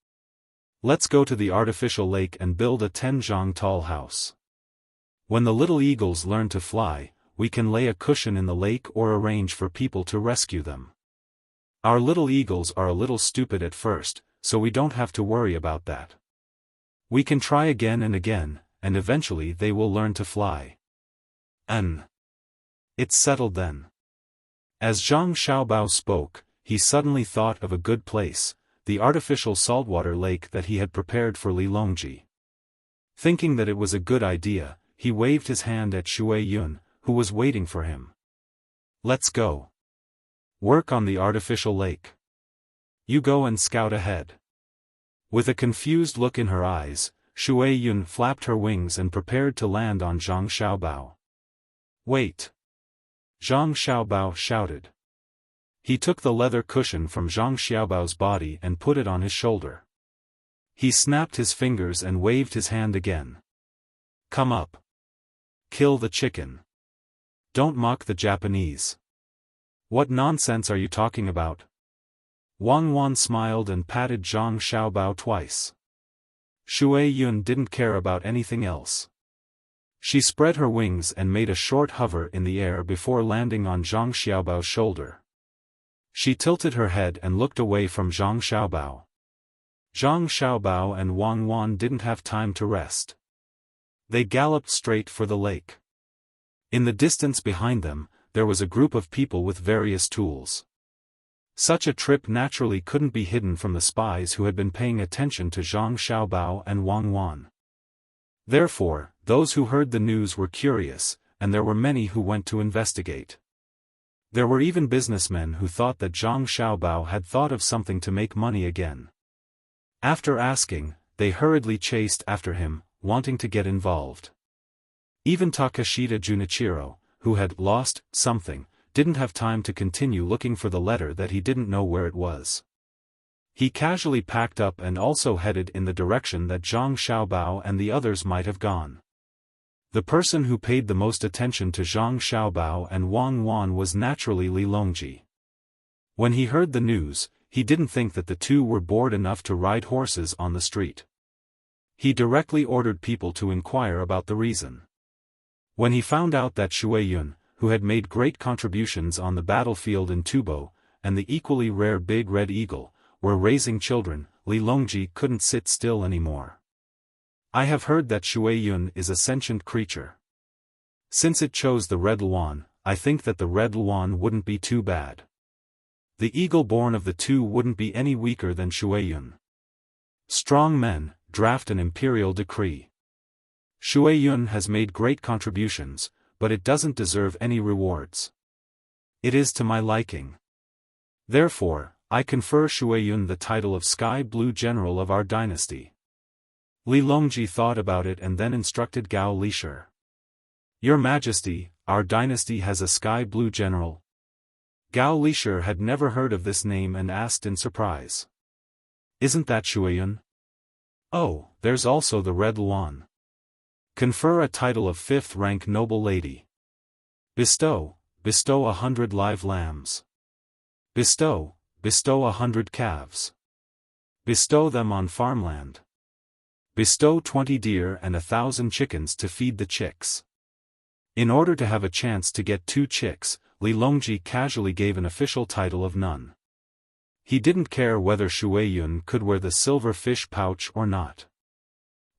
Let's go to the artificial lake and build a 10-zhang tall house. When the little eagles learn to fly, we can lay a cushion in the lake or arrange for people to rescue them. Our little eagles are a little stupid at first, so we don't have to worry about that. We can try again and again, and eventually they will learn to fly. It's settled then. As Zhang Xiaobao spoke, he suddenly thought of a good place, the artificial saltwater lake that he had prepared for Li Longji. Thinking that it was a good idea, he waved his hand at Shui Yun, who was waiting for him. Let's go. Work on the artificial lake. You go and scout ahead. With a confused look in her eyes, Shui Yun flapped her wings and prepared to land on Zhang Xiaobao. Wait! Zhang Xiaobao shouted. He took the leather cushion from Zhang Xiaobao's body and put it on his shoulder. He snapped his fingers and waved his hand again. Come up. Kill the chicken. Don't mock the Japanese. What nonsense are you talking about? Wang Wan smiled and patted Zhang Xiaobao twice. Shui Yun didn't care about anything else. She spread her wings and made a short hover in the air before landing on Zhang Xiaobao's shoulder. She tilted her head and looked away from Zhang Xiaobao. Zhang Xiaobao and Wang Wan didn't have time to rest. They galloped straight for the lake. In the distance behind them, there was a group of people with various tools. Such a trip naturally couldn't be hidden from the spies who had been paying attention to Zhang Xiaobao and Wang Wan. Therefore, those who heard the news were curious, and there were many who went to investigate. There were even businessmen who thought that Zhang Xiaobao had thought of something to make money again. After asking, they hurriedly chased after him, wanting to get involved. Even Takashita Junichiro, who had lost something, didn't have time to continue looking for the letter that he didn't know where it was. He casually packed up and also headed in the direction that Zhang Xiaobao and the others might have gone. The person who paid the most attention to Zhang Xiaobao and Wang Wan was naturally Li Longji. When he heard the news, he didn't think that the two were bored enough to ride horses on the street. He directly ordered people to inquire about the reason. When he found out that Shui Yun, who had made great contributions on the battlefield in Tubo, and the equally rare Big Red Eagle, were raising children, Li Longji couldn't sit still anymore. I have heard that Shui Yun is a sentient creature. Since it chose the Red Luan, I think that the Red Luan wouldn't be too bad. The eagle born of the two wouldn't be any weaker than Shui Yun. Strong men, draft an imperial decree. Shui Yun has made great contributions, but it doesn't deserve any rewards. It is to my liking. Therefore, I confer Shui Yun the title of Sky Blue General of our dynasty. Li Longji thought about it and then instructed Gao Lisher. Your Majesty, our dynasty has a Sky Blue General. Gao Lisher had never heard of this name and asked in surprise. Isn't that Shui Yun? Oh, there's also the Red Luan. Confer a title of 5th rank noble lady. Bestow 100 live lambs. Bestow 100 calves. Bestow them on farmland. Bestow 20 deer and 1,000 chickens to feed the chicks. In order to have a chance to get 2 chicks, Li Longji casually gave an official title of none. He didn't care whether Shui Yun could wear the silver fish pouch or not.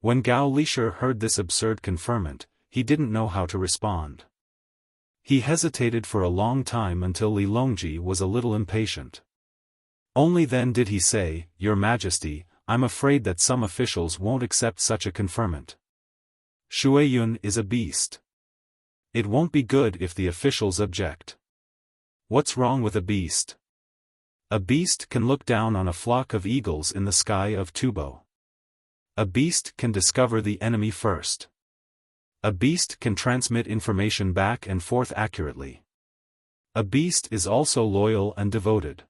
When Gao Lisher heard this absurd conferment, he didn't know how to respond. He hesitated for a long time until Li Longji was a little impatient. Only then did he say, Your Majesty, I'm afraid that some officials won't accept such a conferment. Shui Yun is a beast. It won't be good if the officials object. What's wrong with a beast? A beast can look down on a flock of eagles in the sky of Tubo. A beast can discover the enemy first. A beast can transmit information back and forth accurately. A beast is also loyal and devoted.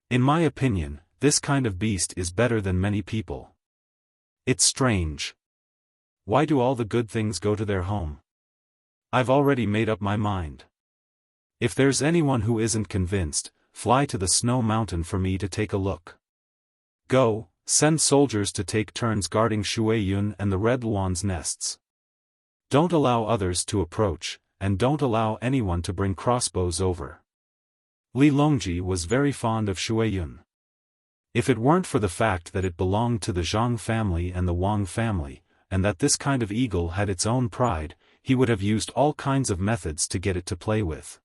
In my opinion, this kind of beast is better than many people. It's strange. Why do all the good things go to their home? I've already made up my mind. If there's anyone who isn't convinced, fly to the snow mountain for me to take a look. Go, send soldiers to take turns guarding Shui Yun and the Red Luan's nests. Don't allow others to approach, and don't allow anyone to bring crossbows over. Li Longji was very fond of Shui Yun. If it weren't for the fact that it belonged to the Zhang family and the Wang family, and that this kind of eagle had its own pride, he would have used all kinds of methods to get it to play with.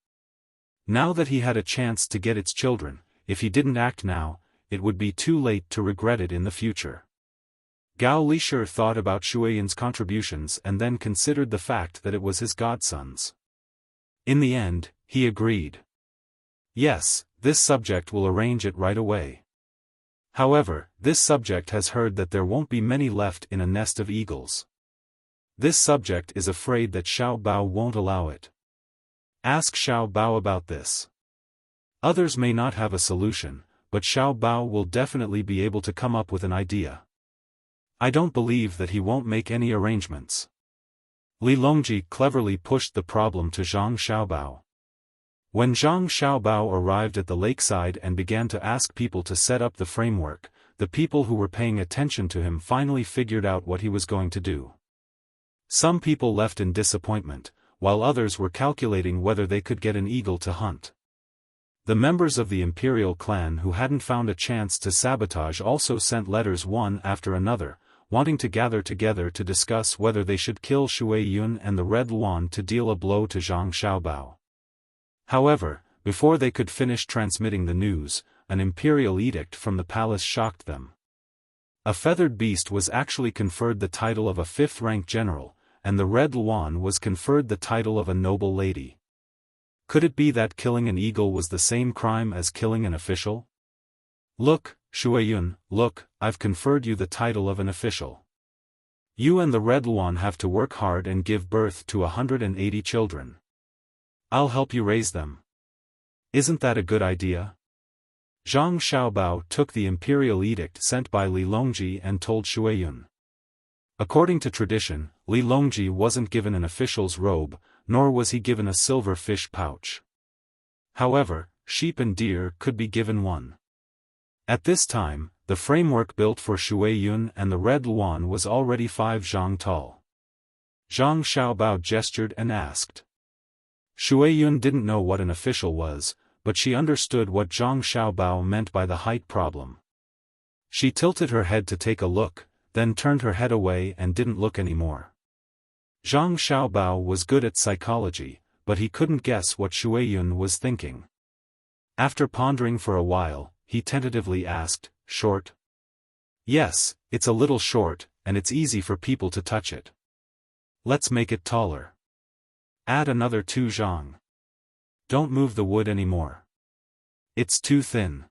Now that he had a chance to get its children, if he didn't act now, it would be too late to regret it in the future. Gao Lishur thought about Shuiyan's contributions and then considered the fact that it was his godsons. In the end, he agreed. Yes, this subject will arrange it right away. However, this subject has heard that there won't be many left in a nest of eagles. This subject is afraid that Xiao Bao won't allow it. Ask Xiao Bao about this. Others may not have a solution, but Xiao Bao will definitely be able to come up with an idea. I don't believe that he won't make any arrangements. Li Longji cleverly pushed the problem to Zhang Xiaobao. When Zhang Xiaobao arrived at the lakeside and began to ask people to set up the framework, the people who were paying attention to him finally figured out what he was going to do. Some people left in disappointment, while others were calculating whether they could get an eagle to hunt. The members of the imperial clan who hadn't found a chance to sabotage also sent letters one after another, wanting to gather together to discuss whether they should kill Shui Yun and the Red Luan to deal a blow to Zhang Xiaobao. However, before they could finish transmitting the news, an imperial edict from the palace shocked them. A feathered beast was actually conferred the title of a fifth-rank general, and the Red Luan was conferred the title of a noble lady. Could it be that killing an eagle was the same crime as killing an official? Look, Shui Yun, look, I've conferred you the title of an official. You and the Red Luan have to work hard and give birth to 180 children. I'll help you raise them. Isn't that a good idea? Zhang Xiaobao took the imperial edict sent by Li Longji and told Shui Yun. According to tradition, Li Longji wasn't given an official's robe, nor was he given a silver fish pouch. However, sheep and deer could be given one. At this time, the framework built for Shui Yun and the Red Luan was already 5 zhang tall. Zhang Xiaobao gestured and asked. Shui Yun didn't know what an official was, but she understood what Zhang Xiaobao meant by the height problem. She tilted her head to take a look, then turned her head away and didn't look anymore. Zhang Xiaobao was good at psychology, but he couldn't guess what Shui Yun was thinking. After pondering for a while, he tentatively asked, "Short?" "Yes, it's a little short, and it's easy for people to touch it." "Let's make it taller. Add another 2 zhang. Don't move the wood anymore. It's too thin."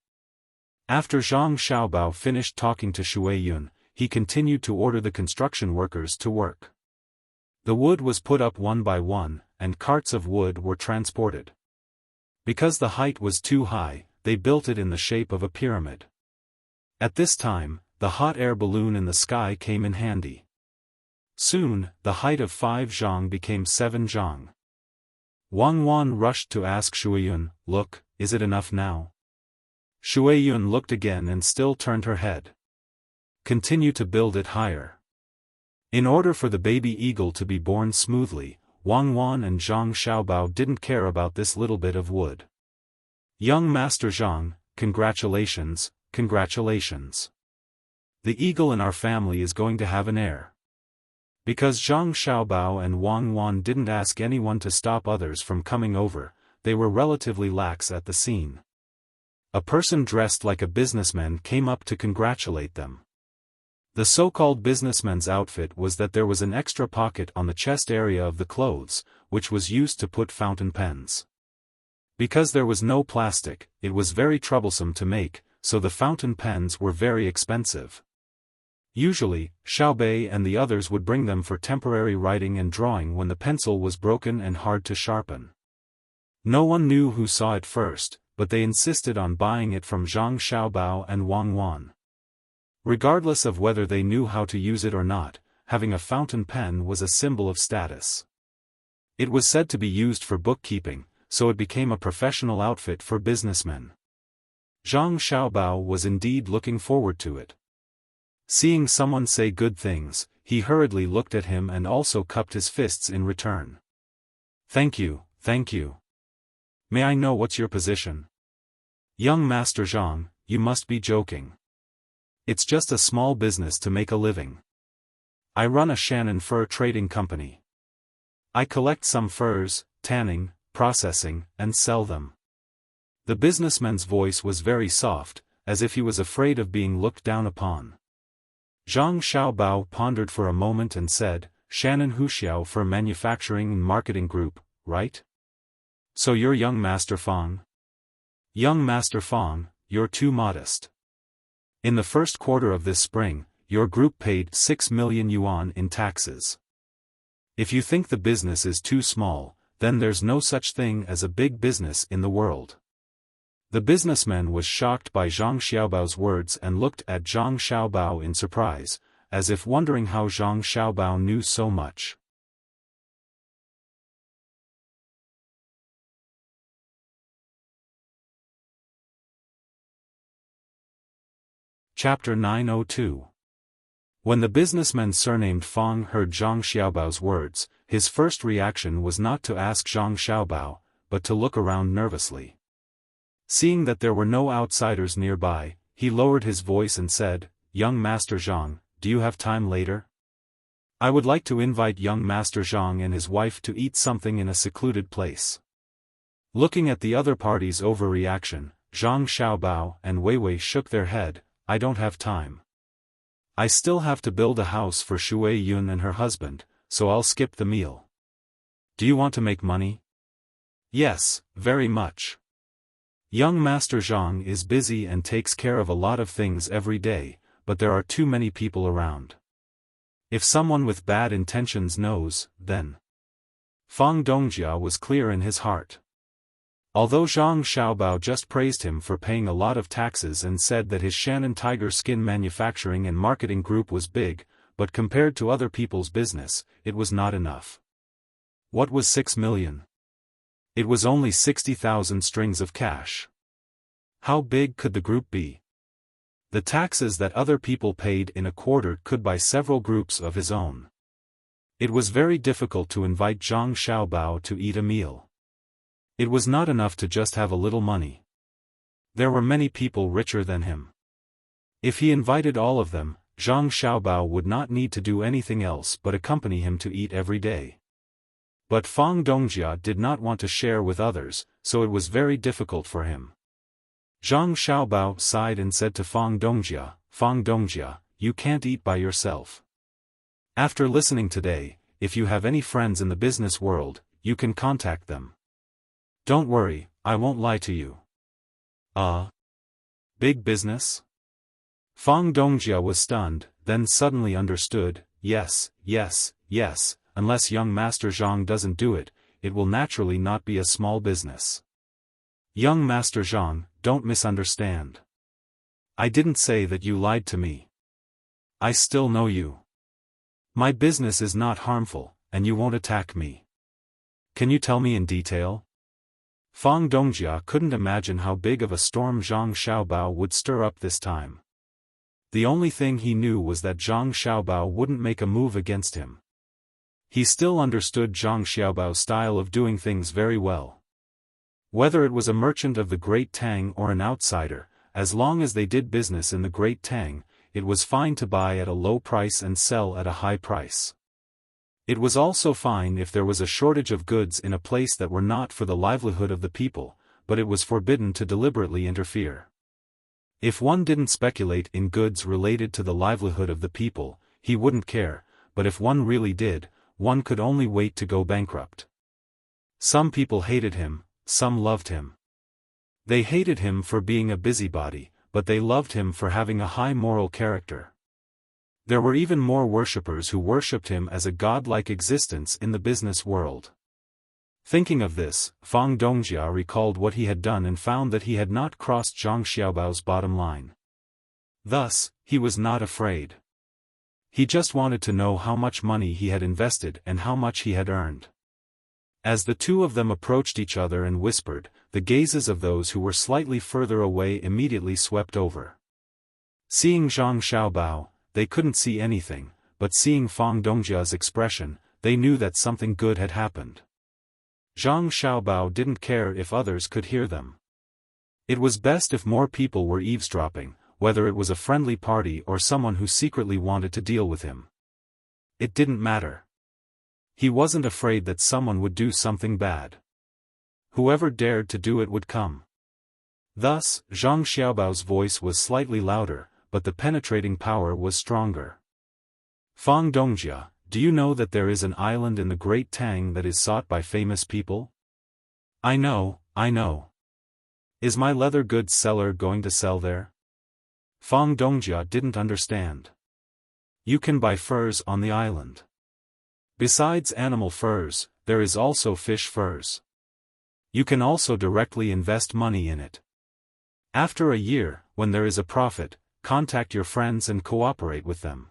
After Zhang Xiaobao finished talking to Shui Yun, he continued to order the construction workers to work. The wood was put up one by one, and carts of wood were transported. Because the height was too high, they built it in the shape of a pyramid. At this time, the hot air balloon in the sky came in handy. Soon, the height of 5 zhang became 7 zhang. Wang Wan rushed to ask Shui Yun, "Look, is it enough now?" Shui Yun looked again and still turned her head. "Continue to build it higher." In order for the baby eagle to be born smoothly, Wang Wan and Zhang Xiaobao didn't care about this little bit of wood. "Young Master Zhang, congratulations, congratulations. The eagle in our family is going to have an heir." Because Zhang Xiaobao and Wang Wan didn't ask anyone to stop others from coming over, they were relatively lax at the scene. A person dressed like a businessman came up to congratulate them. The so-called businessman's outfit was that there was an extra pocket on the chest area of the clothes, which was used to put fountain pens. Because there was no plastic, it was very troublesome to make, so the fountain pens were very expensive. Usually, Xiaobei and the others would bring them for temporary writing and drawing when the pencil was broken and hard to sharpen. No one knew who saw it first, but they insisted on buying it from Zhang Xiaobao and Wang Wan. Regardless of whether they knew how to use it or not, having a fountain pen was a symbol of status. It was said to be used for bookkeeping, so it became a professional outfit for businessmen. Zhang Xiaobao was indeed looking forward to it. Seeing someone say good things, he hurriedly looked at him and also cupped his fists in return. Thank you, thank you. May I know what's your position? Young Master Zhang, you must be joking. It's just a small business to make a living. I run a Shannon fur trading company. I collect some furs, tanning, processing, and sell them. The businessman's voice was very soft, as if he was afraid of being looked down upon. Zhang Xiaobao pondered for a moment and said, Shannon Wuxia for Manufacturing and Marketing Group, right? So you're young Master Fang? Young Master Fang, you're too modest. In the first quarter of this spring, your group paid 6 million yuan in taxes. If you think the business is too small, then there's no such thing as a big business in the world. The businessman was shocked by Zhang Xiaobao's words and looked at Zhang Xiaobao in surprise, as if wondering how Zhang Xiaobao knew so much. Chapter 902. When the businessman surnamed Fang heard Zhang Xiaobao's words, his first reaction was not to ask Zhang Xiaobao, but to look around nervously. Seeing that there were no outsiders nearby, he lowered his voice and said, Young Master Zhang, do you have time later? I would like to invite young Master Zhang and his wife to eat something in a secluded place. Looking at the other party's overreaction, Zhang Xiaobao and Weiwei shook their head, I don't have time. I still have to build a house for Shui Yun and her husband, so I'll skip the meal. Do you want to make money? Yes, very much. Young Master Zhang is busy and takes care of a lot of things every day, but there are too many people around. If someone with bad intentions knows, then... Fang Dongjia was clear in his heart. Although Zhang Xiaobao just praised him for paying a lot of taxes and said that his Shannon Tiger Skin Manufacturing and Marketing Group was big, but compared to other people's business, it was not enough. What was 6 million? It was only 60,000 strings of cash. How big could the group be? The taxes that other people paid in a quarter could buy several groups of his own. It was very difficult to invite Zhang Xiaobao to eat a meal. It was not enough to just have a little money. There were many people richer than him. If he invited all of them, Zhang Xiaobao would not need to do anything else but accompany him to eat every day. But Fang Dongjia did not want to share with others, so it was very difficult for him. Zhang Xiaobao sighed and said to Fang Dongjia, you can't eat by yourself. After listening today, if you have any friends in the business world, you can contact them. Don't worry, I won't lie to you. Big business? Fang Dongjia was stunned, then suddenly understood, yes, unless young Master Zhang doesn't do it, it will naturally not be a small business. Young Master Zhang, don't misunderstand. I didn't say that you lied to me. I still know you. My business is not harmful, and you won't attack me. Can you tell me in detail? Fang Dongjia couldn't imagine how big of a storm Zhang Xiaobao would stir up this time. The only thing he knew was that Zhang Xiaobao wouldn't make a move against him. He still understood Zhang Xiaobao's style of doing things very well. Whether it was a merchant of the Great Tang or an outsider, as long as they did business in the Great Tang, it was fine to buy at a low price and sell at a high price. It was also fine if there was a shortage of goods in a place that were not for the livelihood of the people, but it was forbidden to deliberately interfere. If one didn't speculate in goods related to the livelihood of the people, he wouldn't care, but if one really did, one could only wait to go bankrupt. Some people hated him, some loved him. They hated him for being a busybody, but they loved him for having a high moral character. There were even more worshippers who worshipped him as a godlike existence in the business world. Thinking of this, Fang Dongjia recalled what he had done and found that he had not crossed Zhang Xiaobao's bottom line. Thus, he was not afraid. He just wanted to know how much money he had invested and how much he had earned. As the two of them approached each other and whispered, the gazes of those who were slightly further away immediately swept over. Seeing Zhang Xiaobao, they couldn't see anything, but seeing Fang Dongjia's expression, they knew that something good had happened. Zhang Xiaobao didn't care if others could hear them. It was best if more people were eavesdropping, whether it was a friendly party or someone who secretly wanted to deal with him. It didn't matter. He wasn't afraid that someone would do something bad. Whoever dared to do it would come. Thus, Zhang Xiaobao's voice was slightly louder, but the penetrating power was stronger. Fang Dongjia, do you know that there is an island in the Great Tang that is sought by famous people? I know. Is my leather goods seller going to sell there? Fang Dongjia didn't understand. You can buy furs on the island. Besides animal furs, there is also fish furs. You can also directly invest money in it. After a year, when there is a profit, contact your friends and cooperate with them.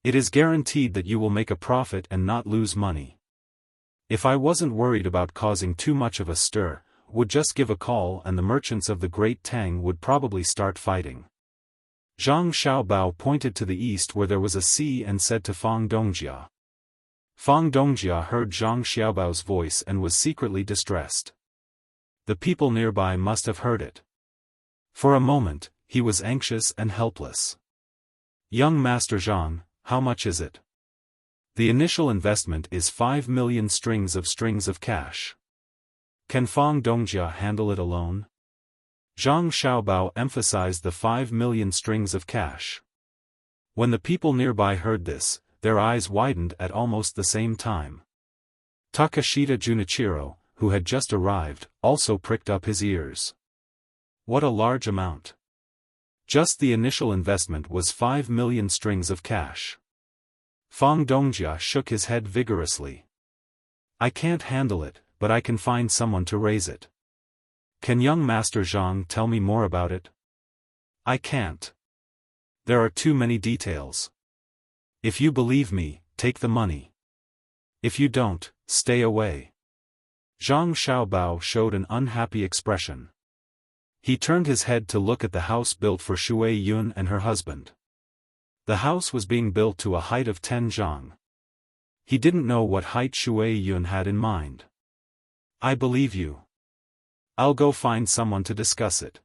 It is guaranteed that you will make a profit and not lose money. If I wasn't worried about causing too much of a stir, would just give a call and the merchants of the Great Tang would probably start fighting. Zhang Xiaobao pointed to the east where there was a sea and said to Fang Dongjia. Fang Dongjia heard Zhang Xiaobao's voice and was secretly distressed. The people nearby must have heard it. For a moment, he was anxious and helpless. Young Master Zhang, how much is it? The initial investment is 5 million strings of cash. Can Fang Dongjia handle it alone? Zhang Xiaobao emphasized the 5 million strings of cash. When the people nearby heard this, their eyes widened at almost the same time. Takashita Junichiro, who had just arrived, also pricked up his ears. What a large amount. Just the initial investment was 5 million strings of cash. Fang Dongjia shook his head vigorously. I can't handle it, but I can find someone to raise it. Can young Master Zhang tell me more about it? I can't. There are too many details. If you believe me, take the money. If you don't, stay away. Zhang Xiaobao showed an unhappy expression. He turned his head to look at the house built for Shui Yun and her husband. The house was being built to a height of 10 zhang. He didn't know what height Shui Yun had in mind. I believe you. I'll go find someone to discuss it.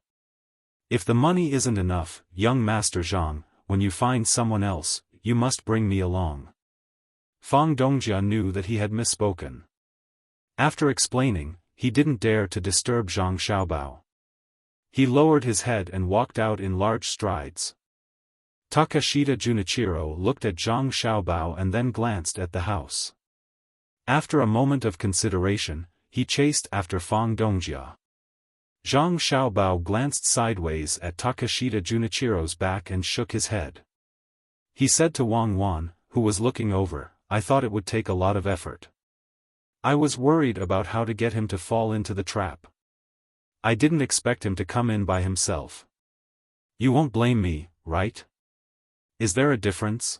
If the money isn't enough, young Master Zhang, when you find someone else, you must bring me along. Fang Dongjia knew that he had misspoken. After explaining, he didn't dare to disturb Zhang Xiaobao. He lowered his head and walked out in large strides. Takashita Junichiro looked at Zhang Xiaobao and then glanced at the house. After a moment of consideration, he chased after Fang Dongjia. Zhang Xiaobao glanced sideways at Takashita Junichiro's back and shook his head. He said to Wang Wan, who was looking over, I thought it would take a lot of effort. I was worried about how to get him to fall into the trap. I didn't expect him to come in by himself. You won't blame me, right? Is there a difference?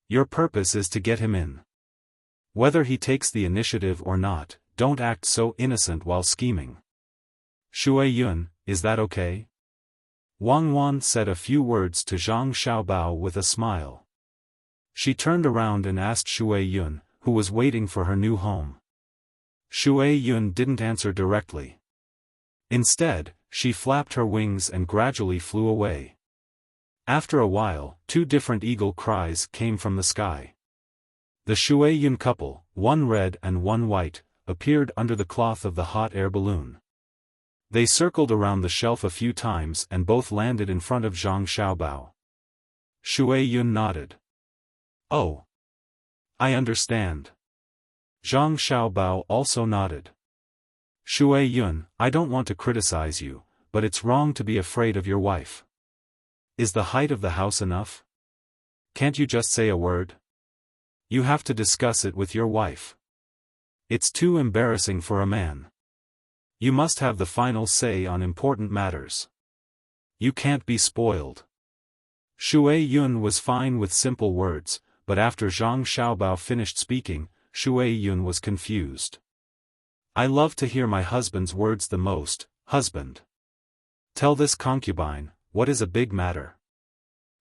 Your purpose is to get him in. Whether he takes the initiative or not, don't act so innocent while scheming. Shui Yun, is that okay? Wang Wan said a few words to Zhang Xiaobao with a smile. She turned around and asked Shui Yun, who was waiting for her new home. Shui Yun didn't answer directly. Instead, she flapped her wings and gradually flew away. After a while, 2 different eagle cries came from the sky. The Shui Yun couple, one red and one white, appeared under the cloth of the hot air balloon. They circled around the shelf a few times and both landed in front of Zhang Xiaobao. Shui Yun nodded. Oh. I understand. Zhang Xiaobao also nodded. Shui Yun, I don't want to criticize you, but it's wrong to be afraid of your wife. Is the height of the house enough? Can't you just say a word? You have to discuss it with your wife. It's too embarrassing for a man. You must have the final say on important matters. You can't be spoiled. Shui Yun was fine with simple words, but after Zhang Xiaobao finished speaking, Shui Yun was confused. I love to hear my husband's words the most, husband. Tell this concubine, what is a big matter?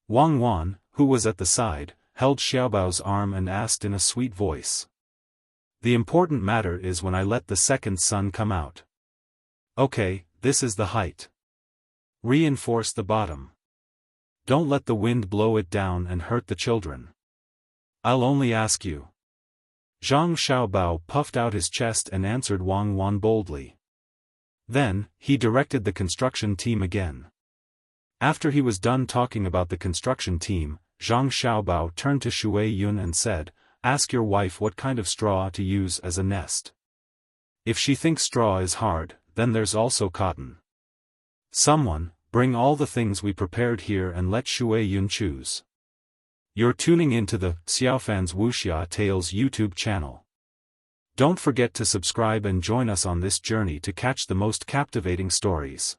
Wang Wan, who was at the side, held Xiaobao's arm and asked in a sweet voice. The important matter is when I let the second son come out. Okay, this is the height. Reinforce the bottom. Don't let the wind blow it down and hurt the children. I'll only ask you. Zhang Xiaobao puffed out his chest and answered Wang Wan boldly. Then, he directed the construction team again. After he was done talking about the construction team, Zhang Xiaobao turned to Shui Yun and said, ask your wife what kind of straw to use as a nest. If she thinks straw is hard, then there's also cotton. Someone, bring all the things we prepared here and let Shui Yun choose. You're tuning into the Xiaofan's Wuxia Tales YouTube channel. Don't forget to subscribe and join us on this journey to catch the most captivating stories.